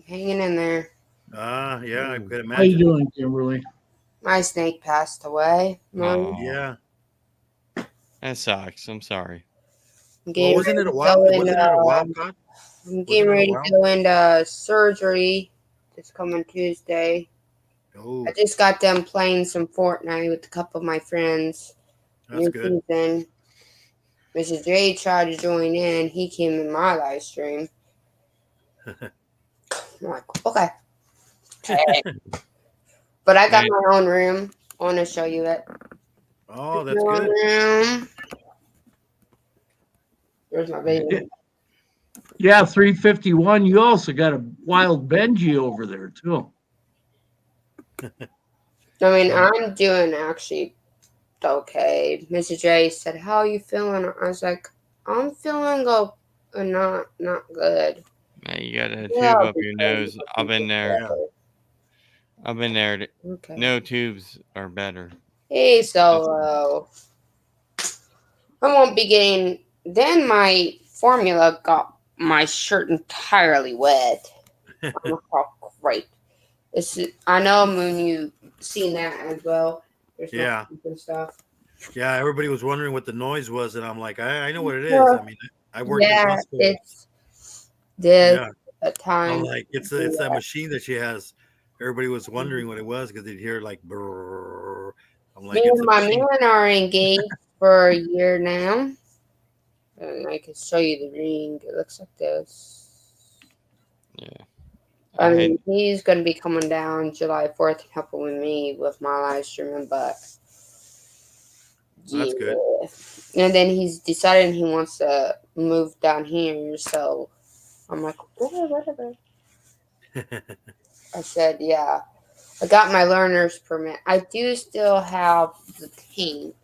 hanging in there. Yeah, I could imagine. How you doing, Kimberly? My snake passed away. Oh, yeah. That sucks. I'm sorry. Wasn't it a wild caught? I'm getting ready to go into surgery this coming Tuesday. Oh. I just got done playing some Fortnite with a couple of my friends. That's good. Season. Mr. J tried to join in. He came in my live stream. I'm like, okay. But I got my own room. I want to show you it. Oh, that's good. Room. There's my baby. Yeah, 351. You also got a wild Benji over there too. I mean, I'm doing actually okay. Mrs. J said, "How are you feeling?" I was like, "I'm feeling not good." Now you got a tube up your nose. I've been there. Okay. No tubes are better. Hey, so I won't be getting. Then my formula got my shirt entirely wet. Oh, great! I know, Moon, you've seen that as well. There's and stuff. Yeah, everybody was wondering what the noise was, and I'm like, I know what it is. I mean, I work in hospital. It's this at times. I'm like, it's that machine that she has. Everybody was wondering what it was because they'd hear like brrr. I'm like, me and my man are engaged for a year now. And I can show you the ring. It looks like this. Yeah. I mean, he's going to be coming down July 4th and helping with me with my live streaming, but that's good. And then he's decided he wants to move down here, so I'm like, whatever. I said, yeah. I got my learner's permit. I do still have the tank.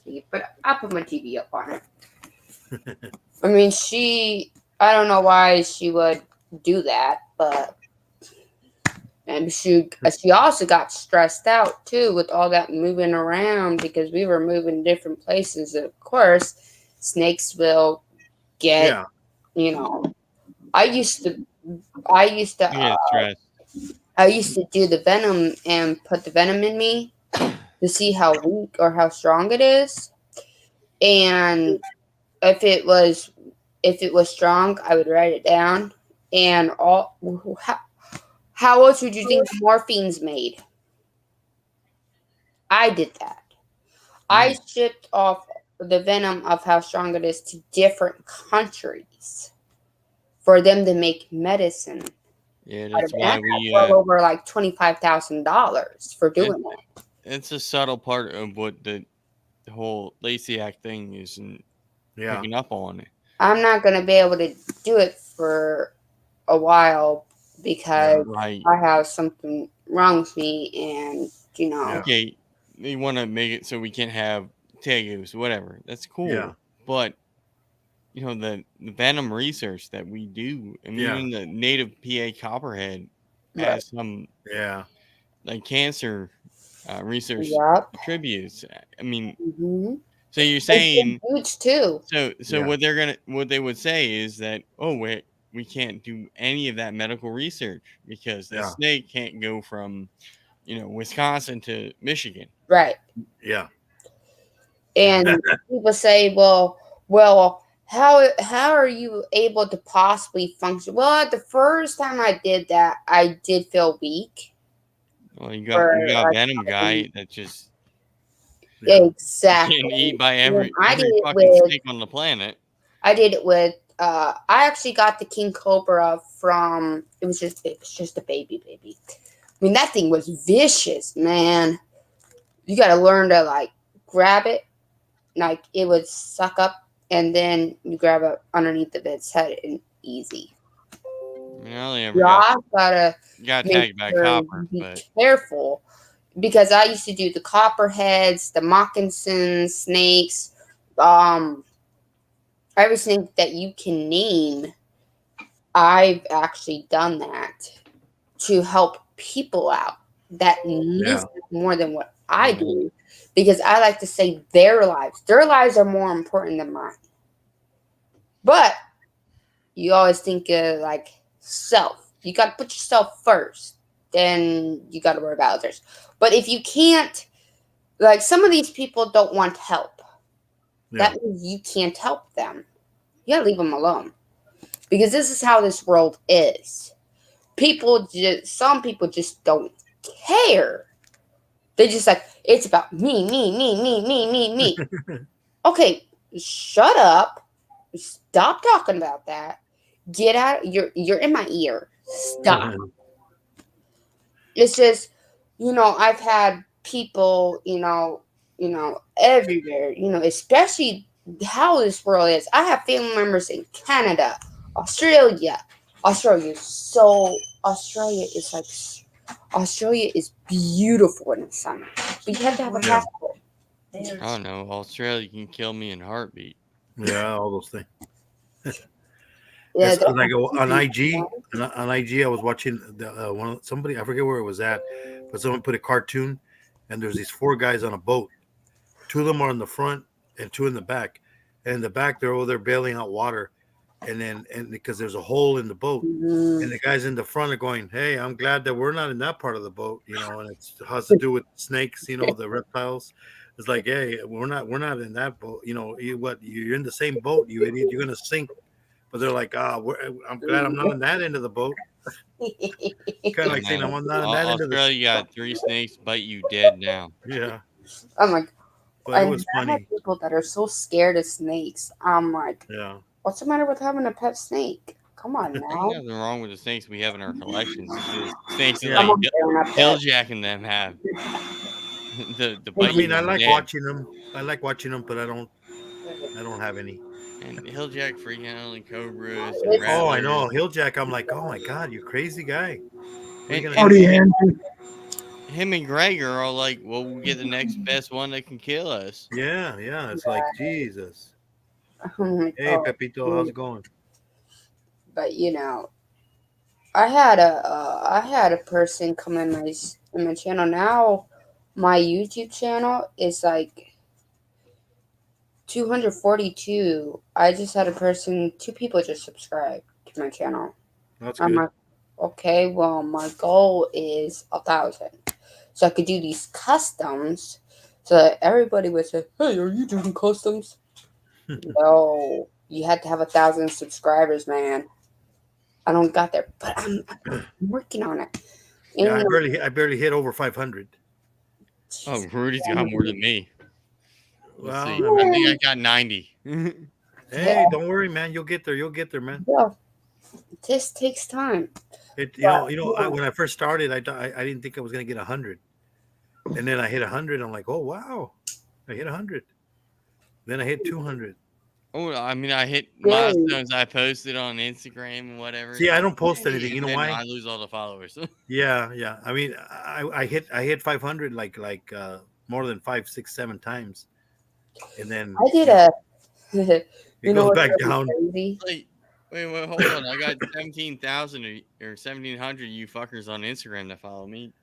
See, but I'll put my TV up on it. I mean, I don't know why she would do that, but and she also got stressed out too with all that moving around because we were moving different places. Of course, snakes will get, Yeah. you know. I used to, I used to, You get stressed. I used to do the venom and put the venom in me to see how weak or how strong it is, and if it was strong, I would write it down. And how else would you think morphine's made? I did that. I shipped off the venom of how strong it is to different countries for them to make medicine. Yeah, that's And why I we. got well over like $25,000 for doing that. It's a subtle part of what the whole Lacey Act thing is Yeah. picking up on it. I'm not gonna be able to do it for a while because Right. I have something wrong with me, and Yeah. Okay, they want to make it so we can't have tegus, whatever. That's cool. Yeah. But the venom research that we do, and Yeah. even the native PA Copperhead Right. has some Yeah. like cancer research Yep. attributes. I mean, Mm-hmm. so you're saying Boots too. so Yeah. what they would say is that, oh wait, we can't do any of that medical research because the Yeah. snake can't go from Wisconsin to Michigan. Right. Yeah. And people say, well, how are you able to possibly function? Well, the first time I did that, I did feel weak. Well, you got a venom guy that just Exactly. getting eaten by And every fucking snake on the planet. I did it with. I actually got the king cobra from. It was just a baby. I mean, that thing was vicious, man. You got to learn to like grab it, like it would suck up, and then you grab it underneath the bed's head, and easy. I only ever Gotta got make tagged by sure copper, you be but careful because I used to do the copperheads, the moccasins, snakes, every snake that you can name. I've actually done that to help people out that need Yeah. more than what I do because I like to save their lives. Their lives are more important than mine. But you always think of like self. You got to put yourself first. Then you got to worry about others. But if you can't, like some of these people don't want help. Yeah. That means you can't help them. You got to leave them alone. Because this is how this world is. Some people just don't care. They just like, it's about me. Okay, shut up. Stop talking about that. Get out. You're in my ear. Stop. It's just, I've had people, everywhere, especially how this world is. I have family members in Canada, Australia. Australia is beautiful in the summer. But you have to have a passport. I don't know. Australia can kill me in a heartbeat. Yeah. All those things. Yeah, That's like on IG. On IG, I was watching somebody. I forget where it was at, but someone put a cartoon, and there's these 4 guys on a boat. 2 of them are in the front, and 2 in the back. And in the back, they're over there bailing out water, and because there's a hole in the boat, and the guys in the front are going, "Hey, I'm glad that we're not in that part of the boat," and it has to do with snakes, the reptiles. It's like, hey, we're not in that boat. You're in the same boat, you idiot. You're gonna sink. But they're like, I'm glad I'm not on that end of the boat. Kind of like saying, I'm not on that end of the Australia got 3 snakes bite you dead now. Yeah. I'm like, But it was I have funny. people that are so scared of snakes. I'm like, Yeah. what's the matter with having a pet snake? Come on There's now. nothing wrong with the snakes we have in our collections. It's just snakes that Yeah. like Someone's staring up there. Hilljack and them have. the I bite mean, you I like dead. watching them. But I don't have any. And Hilljack freaking out like cobras It's- and Oh, I rattlers. know. Hilljack, I'm like, oh my God, you crazy guy. What are you And, gonna and Howdy, him, Andy. him and Greg are all like, well, we'll get the next best one that can kill us. Yeah, yeah. It's like Jesus. Hey, Oh, Pepito, how's it going? but I had a person come in my channel. Now my YouTube channel is like 242. I just had two people just subscribed to my channel. That's I'm good. like, okay, well, my goal is 1,000, so I could do these customs, so that everybody would say, "Hey, are you doing customs?" No, you had to have 1,000 subscribers, man. I don't got there, but I'm working on it. And, Yeah, I barely hit over 500. Oh, Rudy's got more than me. Let's see. Well, I I mean, think I got 90. hey, don't worry, man. You'll get there. You'll get there, man. yeah, this takes time. When I first started, I didn't think I was gonna get 100, and then I hit 100. I'm like, oh wow, I hit 100. Then I hit 200. Oh, I mean, I hit Yay. milestones I posted on Instagram and whatever. See, I don't post anything. You And know then why? I lose all the followers. Yeah, yeah. I mean, I hit 500 like more than 5, 6, 7 times, and then I did it goes what's back really down. crazy? Wait, hold on. I got 17,000 or 1,700 you fuckers on Instagram that follow me.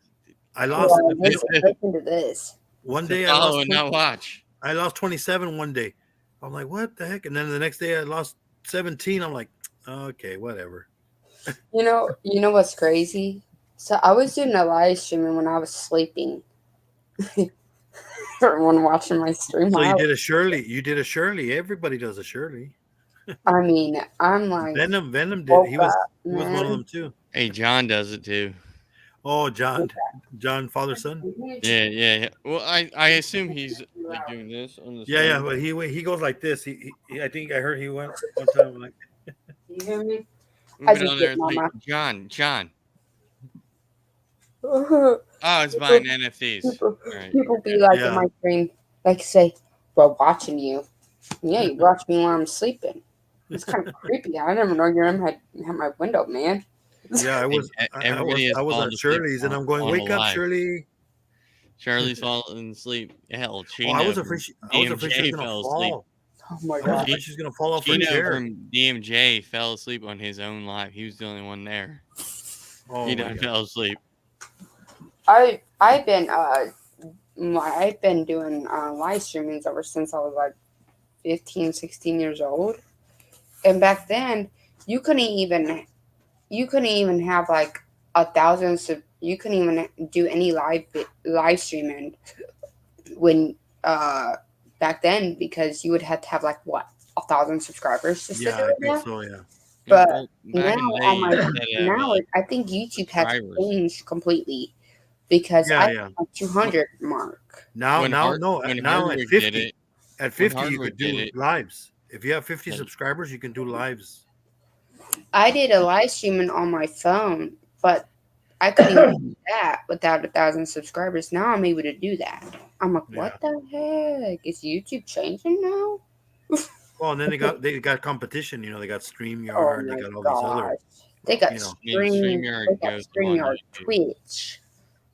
I lost Listen to this. one To day. follow and not watch. I lost 27 one day. I'm like, what the heck? And then the next day I lost 17. I'm like, okay, whatever. You know what's crazy? So I was doing a live streaming when I was sleeping. Or when watching my stream. So you did a Shirley. You did a Shirley. Everybody does a Shirley. I mean, I'm like, Venom did. woke He was up, one of man. them too. Hey, John does it too. Oh, John, father son. Yeah. Well, I assume he's like doing this on the Yeah, screen. but he goes like this. I think I heard he went one time like. You hear me? We'll I be just down there. did, It's like, mama. John. people, Oh, it's buying NFTs. All right. people be like Yeah. in my stream, like say, "Well, watching you. Yeah, you watch me while I'm sleeping. It's kind of creepy. I never know your room had my window, man." Yeah, I was fallen at asleep Shirley's and I'm going, on wake a up, live. Shirley. Charlie's falling asleep. Hell, Oh, I was Chino afraid from she was DMJ gonna fell asleep. fall. Oh my I was god. afraid she's gonna fall off her Chino chair. from DMJ fell asleep on his own live. He was the only one there. Oh, He my done God. fell asleep. I've been doing live streamings ever since I was like 15, 16 years old. And back then, you couldn't even have like 1,000. You couldn't even do any live streaming when back then, because you would have to have like what, 1,000 subscribers to Yeah, do I it think now. so. Yeah. But Well, back in now the day, on you my had to have, now I think YouTube has subscribers. changed completely, because Yeah, I yeah. have a 200 mark. Now, when now at Hardwick 50, did it, at when 50 you Hardwick could did do it, lives. If you have 50 Yeah. subscribers, you can do lives. I did a live streaming on my phone, but I couldn't even do that without 1,000 subscribers. Now I'm able to do that. I'm like, what the heck? Is YouTube changing now? Well, and then they got competition. They got Oh StreamYard. They my got all these other. gosh. They got You know. StreamYard goes on StreamYard, YouTube. Twitch.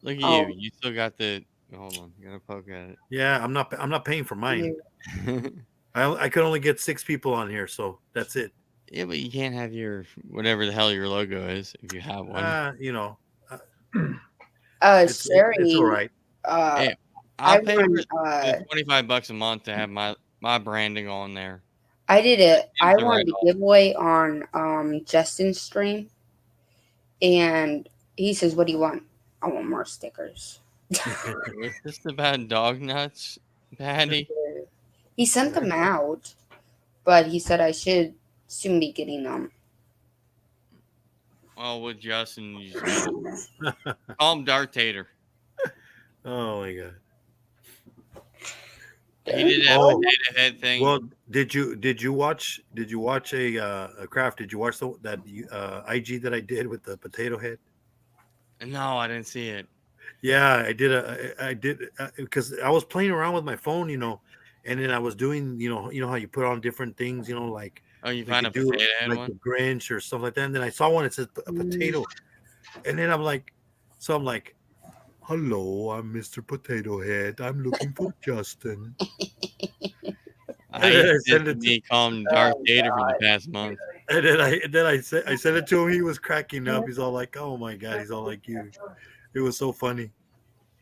Look at Oh. you. You still got the. Hold on, gotta poke at Yeah, I'm not paying for mine. it. I could only get 6 people on here, so that's it. Yeah, but you can't have your whatever the hell your logo is if you have one. It's Sherry, all right. Hey, I I'll pay won, the $25 a month to have my branding on there. I did it. I It's a won the write-off. giveaway on Justin's stream, and he says, "What do you want?" I want more stickers. Was this about dog nuts, Patty? He sent them out, but he said I should soon be getting them. Well, with Justin, you just gotta call him Darth Tater. Oh my God. He did that Oh, potato head thing. Well, did you watch a craft? Did you watch that IG that I did with the potato head? No, I didn't see it. Yeah, I did because I was playing around with my phone, and then I was doing, how you put on different things, like Oh, you like found you a do potato head like one? the Grinch or stuff like that. And then I saw one that says a potato, and then I'm like, So I'm like, hello, I'm Mr. Potato Head. I'm looking for Justin. I And then I sent it to, instantly called him Darth Oh, Vader for the God. past month. I sent it to him. He was cracking up. He's all like, oh my god. He's all like you. It was so funny.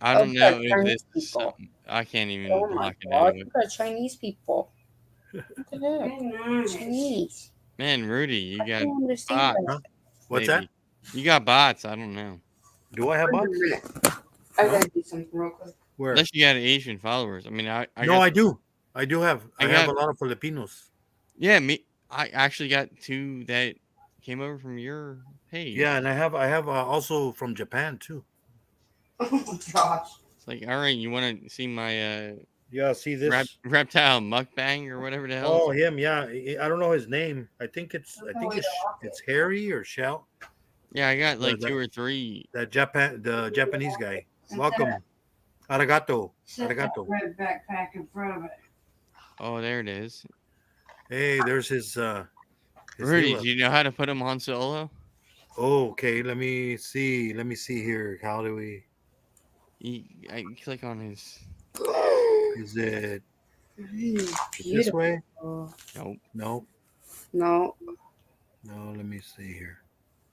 I Oh, don't we got know if Chinese this is people. something. I can't even Oh my block it God, anyway. we got Chinese people. What the heck? Chinese. Man, Rudy, you I got don't understand bots. that. What's Maybe you got bots. I don't know. that? Do I have Wait a bots? minute. I No? gotta do something real quick. Where? Unless you got Asian followers. I mean, I No, got. I do. I do have. I I have got. a lot of Filipinos. Yeah, me. I actually got 2 that came over from your page. Yeah, and I have also from Japan too. Oh my gosh. It's like, all right, you want to see my Yeah, see this? reptile mukbang or whatever the hell? Oh, him. Yeah, I don't know his name. I think it's Harry or Shell. Yeah, I got like that- 2 or 3. The Japanese guy. Welcome, arigato, arigato. Red backpack in front of it. Oh, there it is. Hey, there's his Rudy, Gila. do you know how to put them on solo? Oh, okay. Let me see. Let me see here. How do we? I click on his. Is it this Beautiful. way? Nope. No, No. no. Let me see here.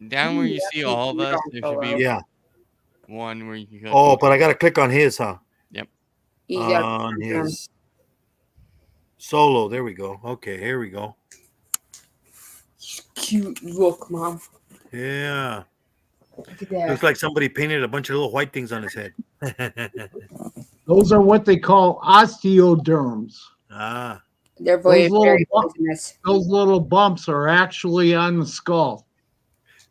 Down where you Yeah, see all of us, there should be Yeah. one where you can click. Oh, but I gotta click on his, huh? Yep. You got On his solo. There we go. Okay, here we go. cute look, Mom. Yeah. Look at that. Looks like somebody painted a bunch of little white things on his head. Those are what they call osteoderms. Ah. They're Those little very bumps. poisonous. Those little bumps are actually on the skull.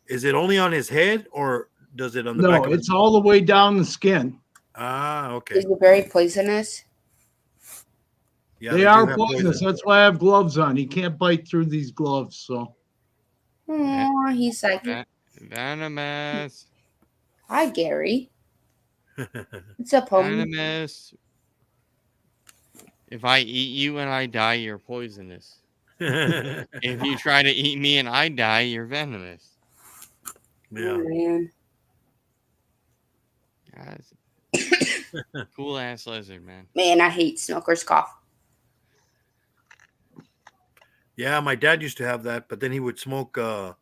Is it only on his head or does it on the back No, of his it's all the way down the skin. Ah, okay. Is it very poisonous? Yeah, They do are have poisonous. poison. That's why I have gloves on. He can't bite through these gloves. So Oh, he's like, Venomous. hi, Gary. What's up, homie? Venomous. If I eat you and I die, you're poisonous. If you try to eat me and I die, you're venomous. Yeah. Oh, man. Cool ass lizard, man. Man, I hate Snooker's cough. Yeah, my dad used to have that, but then he would smoke the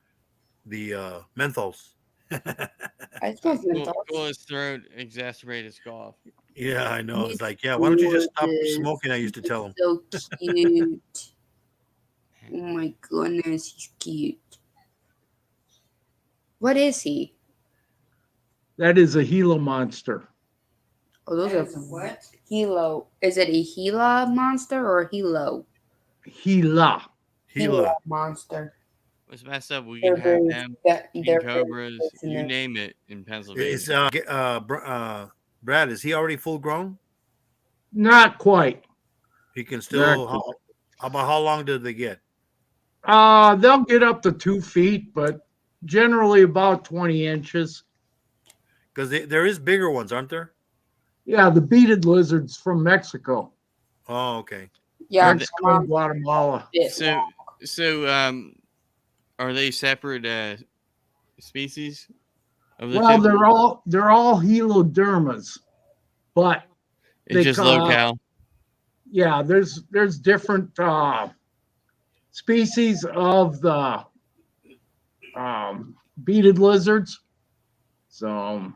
menthols. I smoke Cool, menthol. cool his throat, exacerbate his cough. Yeah, I know. It's like, yeah, why don't you just stop smoking? I used to tell him. So cute. Oh my goodness, he's cute. What is he? that is a Gila monster. Oh, those That is are a what? Hilo. Is it a Gila monster or a Hilo? Gila. Gila. monster. What's messed up? We They're can have very, them, king they're very cobras, you poisonous. name it, in Pennsylvania. Is Brad? Is he already full grown? Not quite. He can still. Not How about how long did they get? They'll get up to 2 feet, but generally about 20 inches. Because there is bigger ones, aren't there? Yeah, the beaded lizards from Mexico, Oh, okay. Yeah, Mexico and Guatemala. So, are they separate species of the Well, two? they're all helodermas, but It's they just call- locale. yeah, there's different species of the beaded lizards. So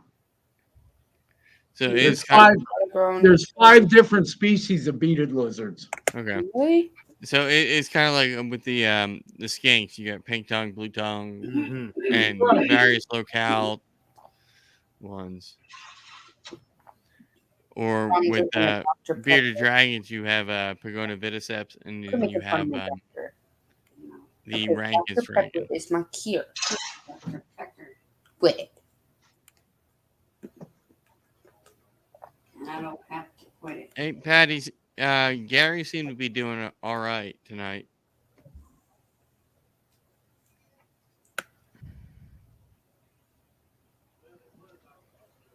So there's it's kind there's 5 different species of beaded lizards. of, okay. Really? So it's kind of like with the skinks. You got pink tongue, blue tongue, Mm-hmm. and various locale ones. Or with bearded dragons, you have Pagoda viticeps, and then you have the Rankins dragon. Is my cure. Quit it. I don't have to quit it. Hey, Patty, Gary seemed to be doing all right tonight.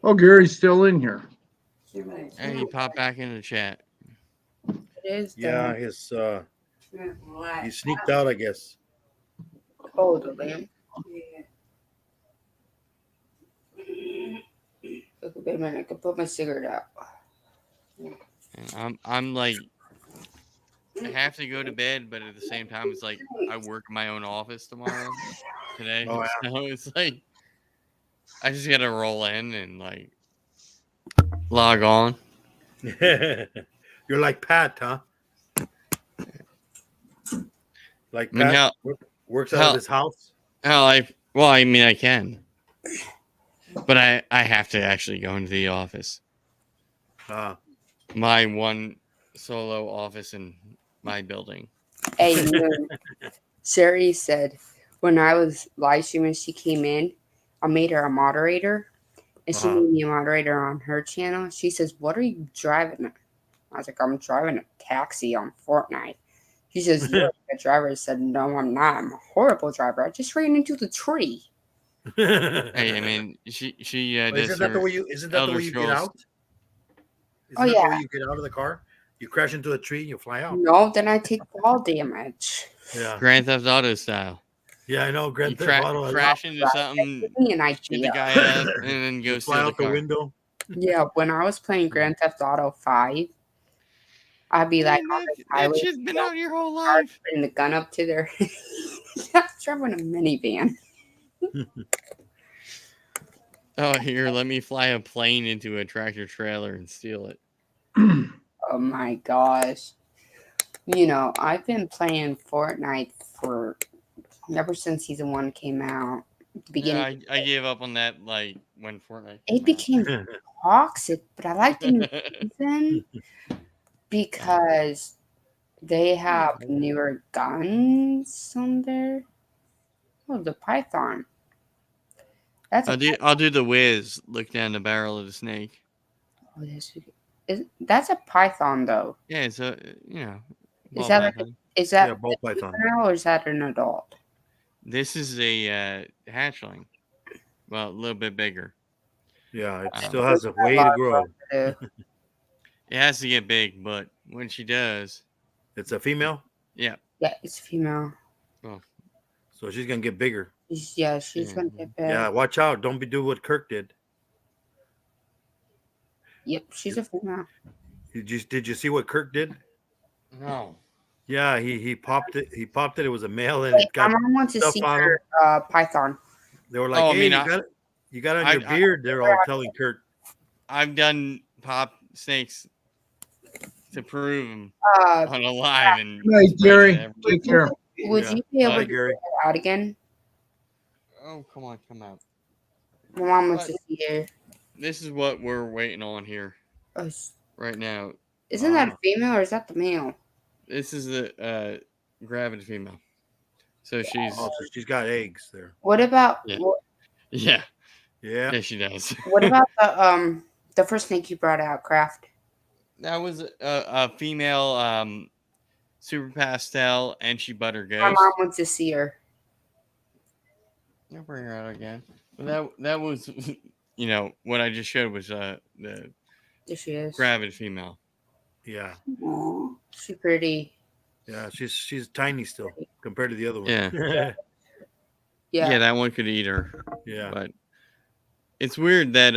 Oh, Gary's still in here. Hey, he popped back into the chat. It is. Yeah, his he sneaked out, I guess. Totally. Okay, wait a minute. I can put my cigarette out. And I'm like, I have to go to bed, but at the same time, it's like I work in my own office today. Oh, So it's like I just gotta roll in and like log on. yeah. You're like Pat, huh? Like I mean, Pat works out of how his house. I mean, I can, but I have to actually go into the office. Uh, My one solo office in my building. Hey, Sari said when I was live streaming, she came in. I made her a moderator, and she Uh-huh. made me a moderator on her channel. She says, "What are you driving?" I was like, "I'm driving a taxi on Fortnite." She says, "You're a good driver." I said, "No, I'm not. I'm a horrible driver. I just ran into the tree." Hey, I mean, she does her isn't that the Elder way you get Scrolls. out? Oh Isn't that yeah. the way you get out of the car? You crash into a tree and you fly out. No, then I take fall damage. Yeah. Grand Theft Auto style. Yeah, I know. You Grand Theft Auto. crash into something, Give me an shoot the idea. guy up, and then You go fly steal the out the car. window. Yeah, when I was playing Grand Theft Auto 5, I'd be like on the that highway, shit's been out your whole life. putting the gun up to their. I was driving a minivan. Oh, here, let me fly a plane into a tractor trailer and steal it. Oh my gosh. You know, I've been playing Fortnite for ever since season 1 came out. The beginning. I gave up on that like when Fortnite It came became toxic, but I like the new season because they have newer guns on there. Oh, the Python. That's a I'll do the whiz. Look down the barrel of the snake. that's a Python though. Yeah, it's a Is ball that like python. is that Yeah, ball python. now or is that an adult? This is a hatchling. Well, a little bit bigger. Yeah, it Um, still has a way to grow. It has to get big, but when she does, It's a female, yeah. Yeah, it's female. so she's gonna get bigger. Yeah, she's gonna get big. Yeah, watch out! Don't do what Kirk did. Yep, she's a female. Did you see what Kirk did? No. Yeah, he popped it. He popped it. It was a male, and Wait, it got my mom wants to stuff see on her Python. They were like, Oh, I "Hey, mean, you got on your beard." They're all telling Kirk. I've done pop snakes to prove them Uh, on a live and Hey, Gary, spread it take care. would Yeah. you be able Hi, to Gary. get her out again? Oh, come on, come out. My mom wants to see her. This is what we're waiting on here Oh, right now. isn't that a female or is that the male? This is the gravid female. So she's Oh, so she's got eggs there. What about Yeah. what, Yeah. yeah, she does. what about the first snake you brought out, Kraft? That was a female super pastel, and she butter My ghost. mom wants to see her. I'll bring her out again. But that was what I just showed was the There she is. gravid female. Yeah. Aw, she's pretty. Yeah. She's tiny still compared to the other one. Yeah. Yeah. Yeah, that one could eat her. Yeah. But it's weird that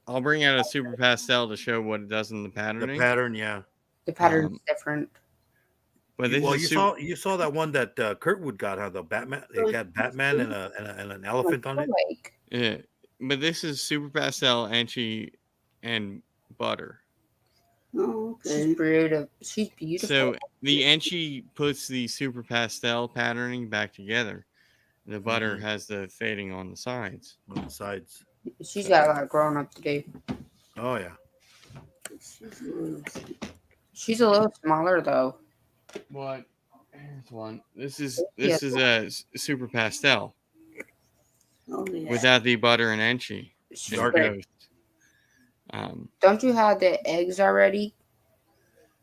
I'll bring out a super pastel to show what it does in the The patterning. pattern, yeah. The pattern's different. But this Well, is you saw that one that Kurtwood got, huh? The Batman. It got Batman and an elephant on it. Like, yeah. But this is super pastel and butter. oh, she's beautiful. She's beautiful. So the Enchi puts the super pastel patterning back together. The butter has the fading on the sides. On the sides. She's got a lot of growing up to do. Oh yeah. She's a little smaller though. What? Here's one. This is a super pastel Oh yeah. without the butter and Enchi. She's and great. ghost. Don't you have the eggs already,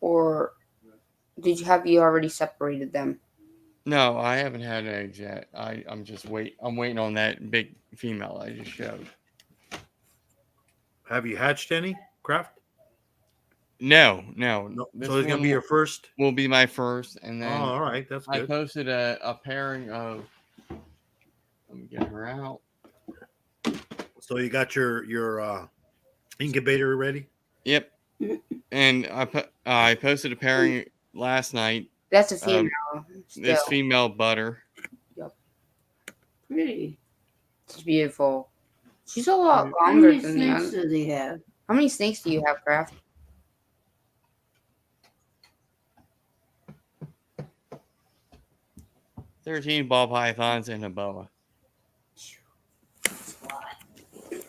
or you already separated them? No, I haven't had eggs yet. I'm waiting on that big female I just showed. Have you hatched any, Kraft? No. No. This So it's gonna one be your first. will be my first, and Oh, then all right, that's I good. posted a pairing of. Let me get her out. So you got your Incubator ready? Yep. And I posted a pairing last night. That's a female. This Still, female butter. Pretty. she's beautiful. She's a lot How longer many than the snakes other. do they have? How many snakes do you have, Kraft? 13 ball pythons and a boa.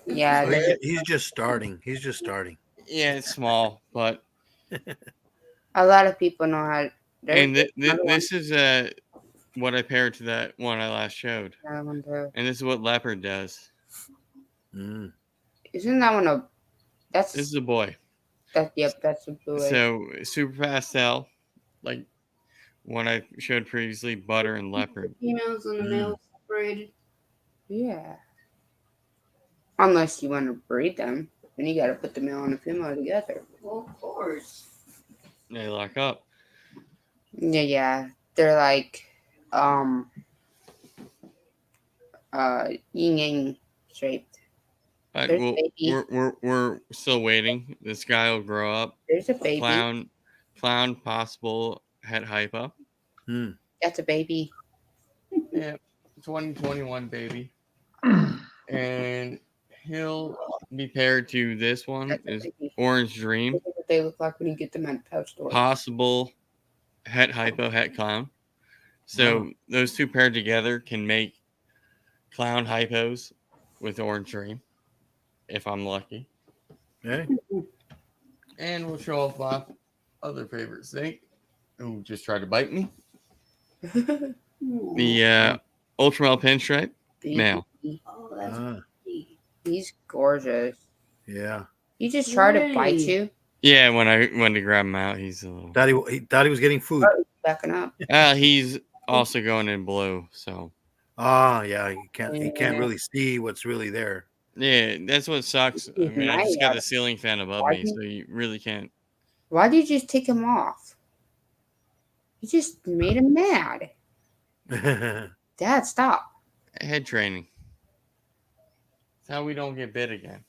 Yeah, Oh, there- he's just starting. He's just starting. Yeah, it's small, but a lot of people know how. and There's another this is what I paired to that one I last showed, one, another one too. and this is what leopard does. Mm. Isn't that one a? That's This is a boy. Yep, that's a blue. So super pastel, like one I showed previously, butter and leopard. Females and the males separated. Yeah. Unless you want to breed them, then you got to put the male and the female together. Well, of course. They lock up. Yeah. They're like, yin yang shaped. But There's a baby. we're still waiting. This guy will grow up. There's a baby. Clown, possible het hypo. Hmm. That's a baby. Yeah, 2021 baby. And he'll be paired to this one That's a is baby. Orange Dream. Look at what they look like when you get them at the pouch store. Possible het hypo, het clown. So those two paired together can make clown hypos with Orange Dream, if I'm lucky. Hey. And we'll show off my other favorite snake, who just tried to bite me. The Ultramel Pinstripe male. Oh, that's Ah, pretty. He's gorgeous. yeah. He just tried to bite Really? you. Yeah, when I went to grab him out, he's a little. He thought he was getting food. Backing up. He's also going in blue, so Ah, yeah. He can't Yeah. really see what's really there. yeah, that's what sucks. I mean, I just got the ceiling fan above me, so you really can't. Why did you just take him off? You just made him mad. Dad, stop. Head training. That's how we don't get bit again.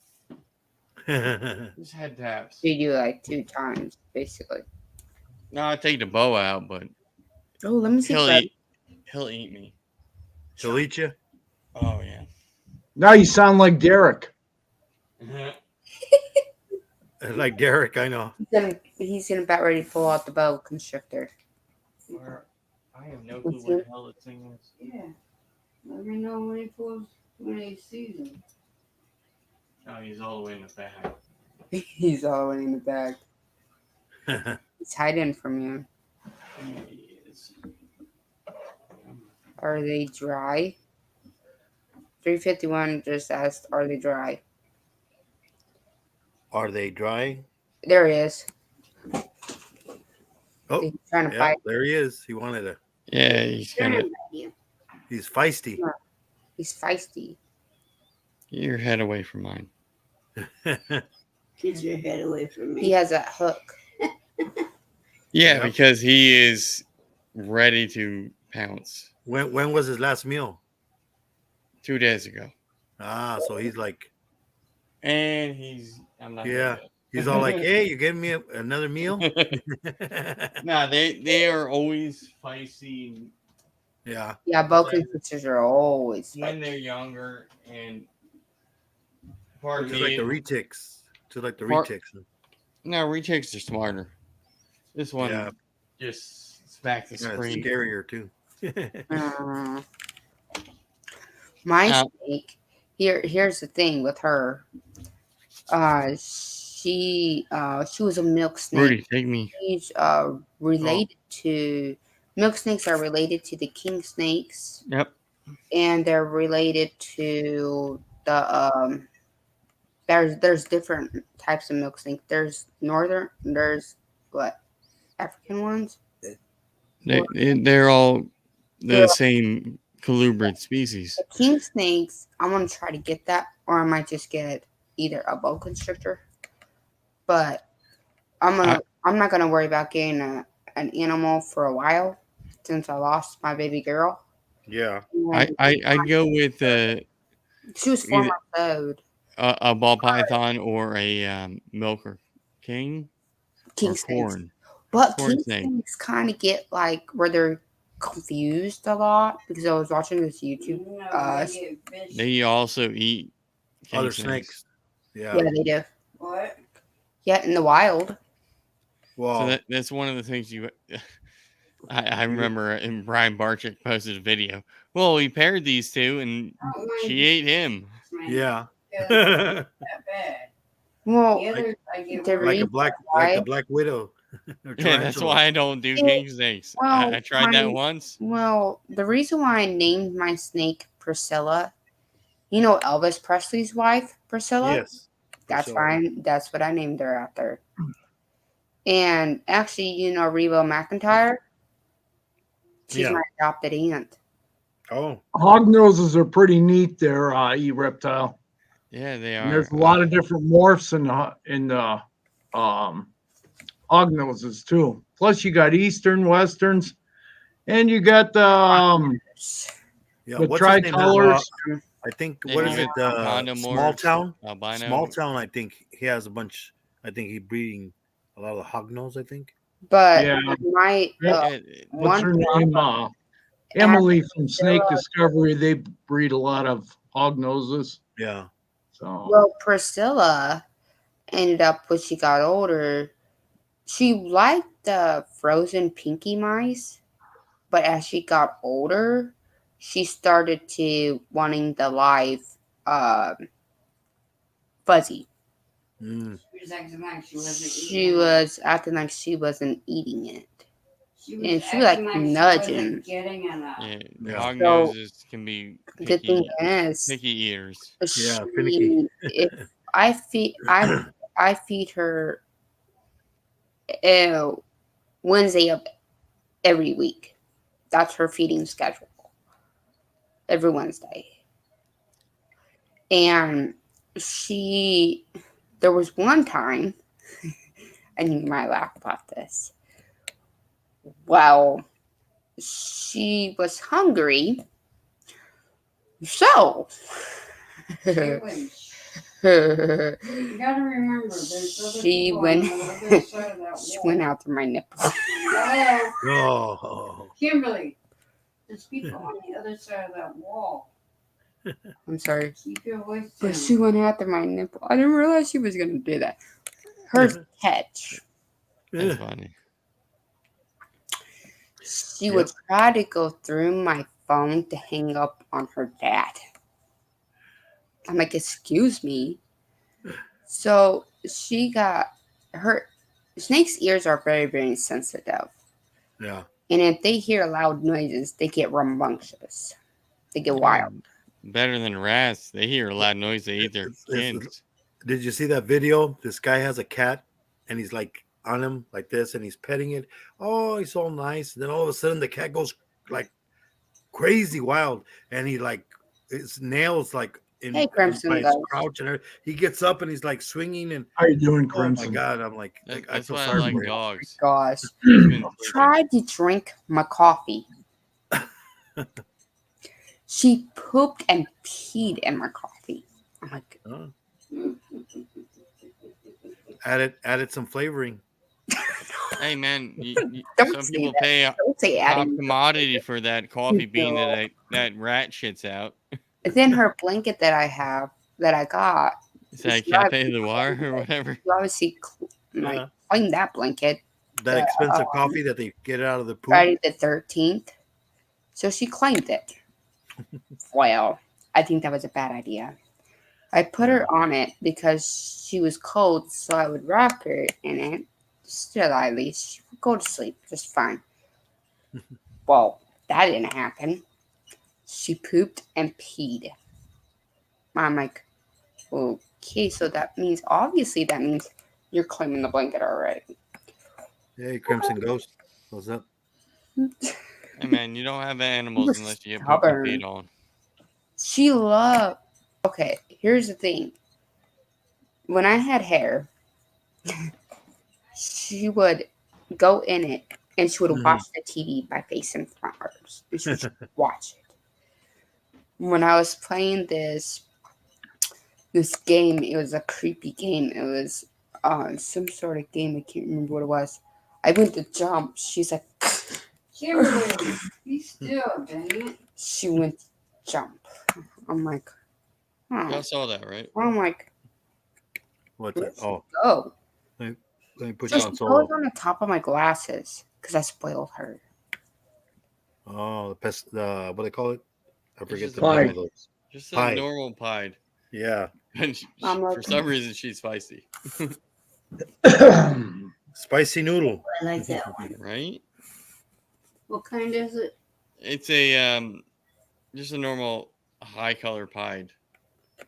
Just head taps. You do like 2 times, basically. No, I take the bow out, but Oh, let me see. he'll eat me. He'll eat you. Oh yeah. Now you sound like Derek. Like Derek, I know. He's gonna about ready to pull out the boa constrictor. I have no clue what the hell this thing is. Yeah. Let me know when he sees him. Oh, he's all the way in the back. He's all the way in the back. He's hiding from you. He is. Are they dry? 351 just asked, are they dry? Are they dry? There he is. Oh, He's trying to yeah, fight. there he is. He wanted to. Yeah, he's gonna He's feisty. He's feisty. get your head away from mine. Get your head away from me. He has that hook. Yeah, Yep. because he is ready to pounce. When was his last meal? 2 days ago. Ah, so he's like, And I'm not. Yeah. he's all like, hey, you giving me another meal? No, they are always feisty Yeah. Yeah, boa constrictors are always when feisty. they're younger, and part of Just like me. the retics. Just like the Part- retics. No, retakes are smarter. This one Yeah. just smacked the Yeah, it's screen. scarier too. My Now- snake. Here's the thing with her. She was a milk snake. Rudy, take me. She's related to milk snakes are related to the king snakes, Yep. and they're related to the there's different types of milk snake. There's African ones. They're all the Yeah. same colubrid species. The king snakes, I'm gonna try to get that, or I might just get either a boa constrictor. But I'm not gonna worry about getting an animal for a while since I lost my baby girl. Yeah. I'd go with She was 4 months old. a ball python or a milker king King or snakes. corn. But Corn king snake. snakes kind of get like where they're confused a lot because I was watching this YouTube. They also eat king Other snakes. snakes. Yeah. Yeah, they do. What? Yeah, in the wild. Well, So that's one of the things you. I remember in Brian Barczyk posted a video. Well, we paired these two, and I don't mind she ate him. snakes. yeah. That bad. Well, The others I get the worried like a reason black why. widow or Yeah, that's tarantula. why I don't do Yeah, king snakes. well, I tried that once. Well, the reason why I named my snake Priscilla, you know Elvis Presley's wife, Priscilla? Yes. That's Priscilla. fine. That's what I named her after. And actually, you know Reba McEntire? She's Yeah. my adopted aunt. Oh. Hognoses are pretty neat there, E-Reptile. Yeah, they And are. there's a lot of different morphs in the hognoses too. Plus, you got eastern, westerns, and you got Yeah. the What's his name? tricolors. I think Then what you is it? got condomorphs, Small Town. albino. Small Town. I think he has a bunch. I think he's breeding a lot of hognose. I think. But Yeah. my Yeah, What's her one name? Emily from Snake Discovery. They breed a lot of hognoses. Yeah. So well, Priscilla ended up when she got older. She liked the frozen pinky mice, but as she got older, she started to wanting the live fuzzy. Mm. She was acting like she wasn't She eating it. was acting like she wasn't eating it. She was and she was, acting like, she nudging. wasn't getting enough. Yeah, Yeah. hog So, noses can be the thing picky, is, picky eaters. Yeah, finicky. if I feed her Wednesday of every week. That's her feeding schedule. Every Wednesday. And there was one time, and you might laugh about this. Well, she was hungry, so Chitlins. You gotta remember, there's other she people went on the other side of that she wall. went out through my nipple. Hello, Oh. Kimberly. There's people on the other side of that wall. I'm sorry. Keep your voice down. But she went out through my nipple. I didn't realize she was gonna do that. Her catch. That's funny. She would try to go through my phone to hang up on her dad. I'm like, excuse me. So she got her snake's ears are very, very sensitive. Yeah. And if they hear loud noises, they get rambunctious. They get wild. Better than rats. They hear a loud noise. They eat their kids. Did you see that video? This guy has a cat and he's like on him like this and he's petting it. Oh, he's all nice. And then all of a sudden the cat goes like crazy wild and he like his nails like in Hey, Crimson by his does. crouch and he gets up and he's like swinging and how you doing, oh my Crimson? God, I'm like I That's feel why I sorry like for you. dogs. Gosh. Even Tried to drink my coffee. She pooped and peed in my coffee. I'm like, Huh? Added some flavoring. Hey man, Don't some say people that. pay don't say top adding. commodity for that coffee bean No. that rat shits out. Then her blanket that I got, Is that she Cafe obviously- de Loire or whatever? you obviously Yeah. claimed that blanket That expensive coffee that they get out of the poop. Friday the 13th. So she claimed it. Well, I think that was a bad idea. I put her on it because she was cold, so I would wrap her in it. Still, at least she would go to sleep just fine. Well, that didn't happen. She pooped and peed. I'm like, okay, so that means you're claiming the blanket already. Hey, Crimson Ghost. What's up? Hey man, you don't have animals You're unless you get poop stubborn. and peed on. She loved. Okay, here's the thing. When I had hair, she would go in it and she would watch the TV by facing frontwards. And she would watch it. When I was playing this this game. It was a creepy game. It was some sort of game. I can't remember what it was. I went to jump. She's like, Kimberly, be still, dang it. she went to jump. I'm like, Y'all oh. saw that, right? I'm like, What's that? Oh, oh. let me put So you she on goes solo. on the top of my glasses because I spoiled her. Oh, the pest. What do they call it? I forget just the a name pie. of those. Just a Pie. normal pied. Yeah, And I'm like, for some reason, she's feisty, spicy noodle. I like that one. right? What kind is it? It's a just a normal high color pied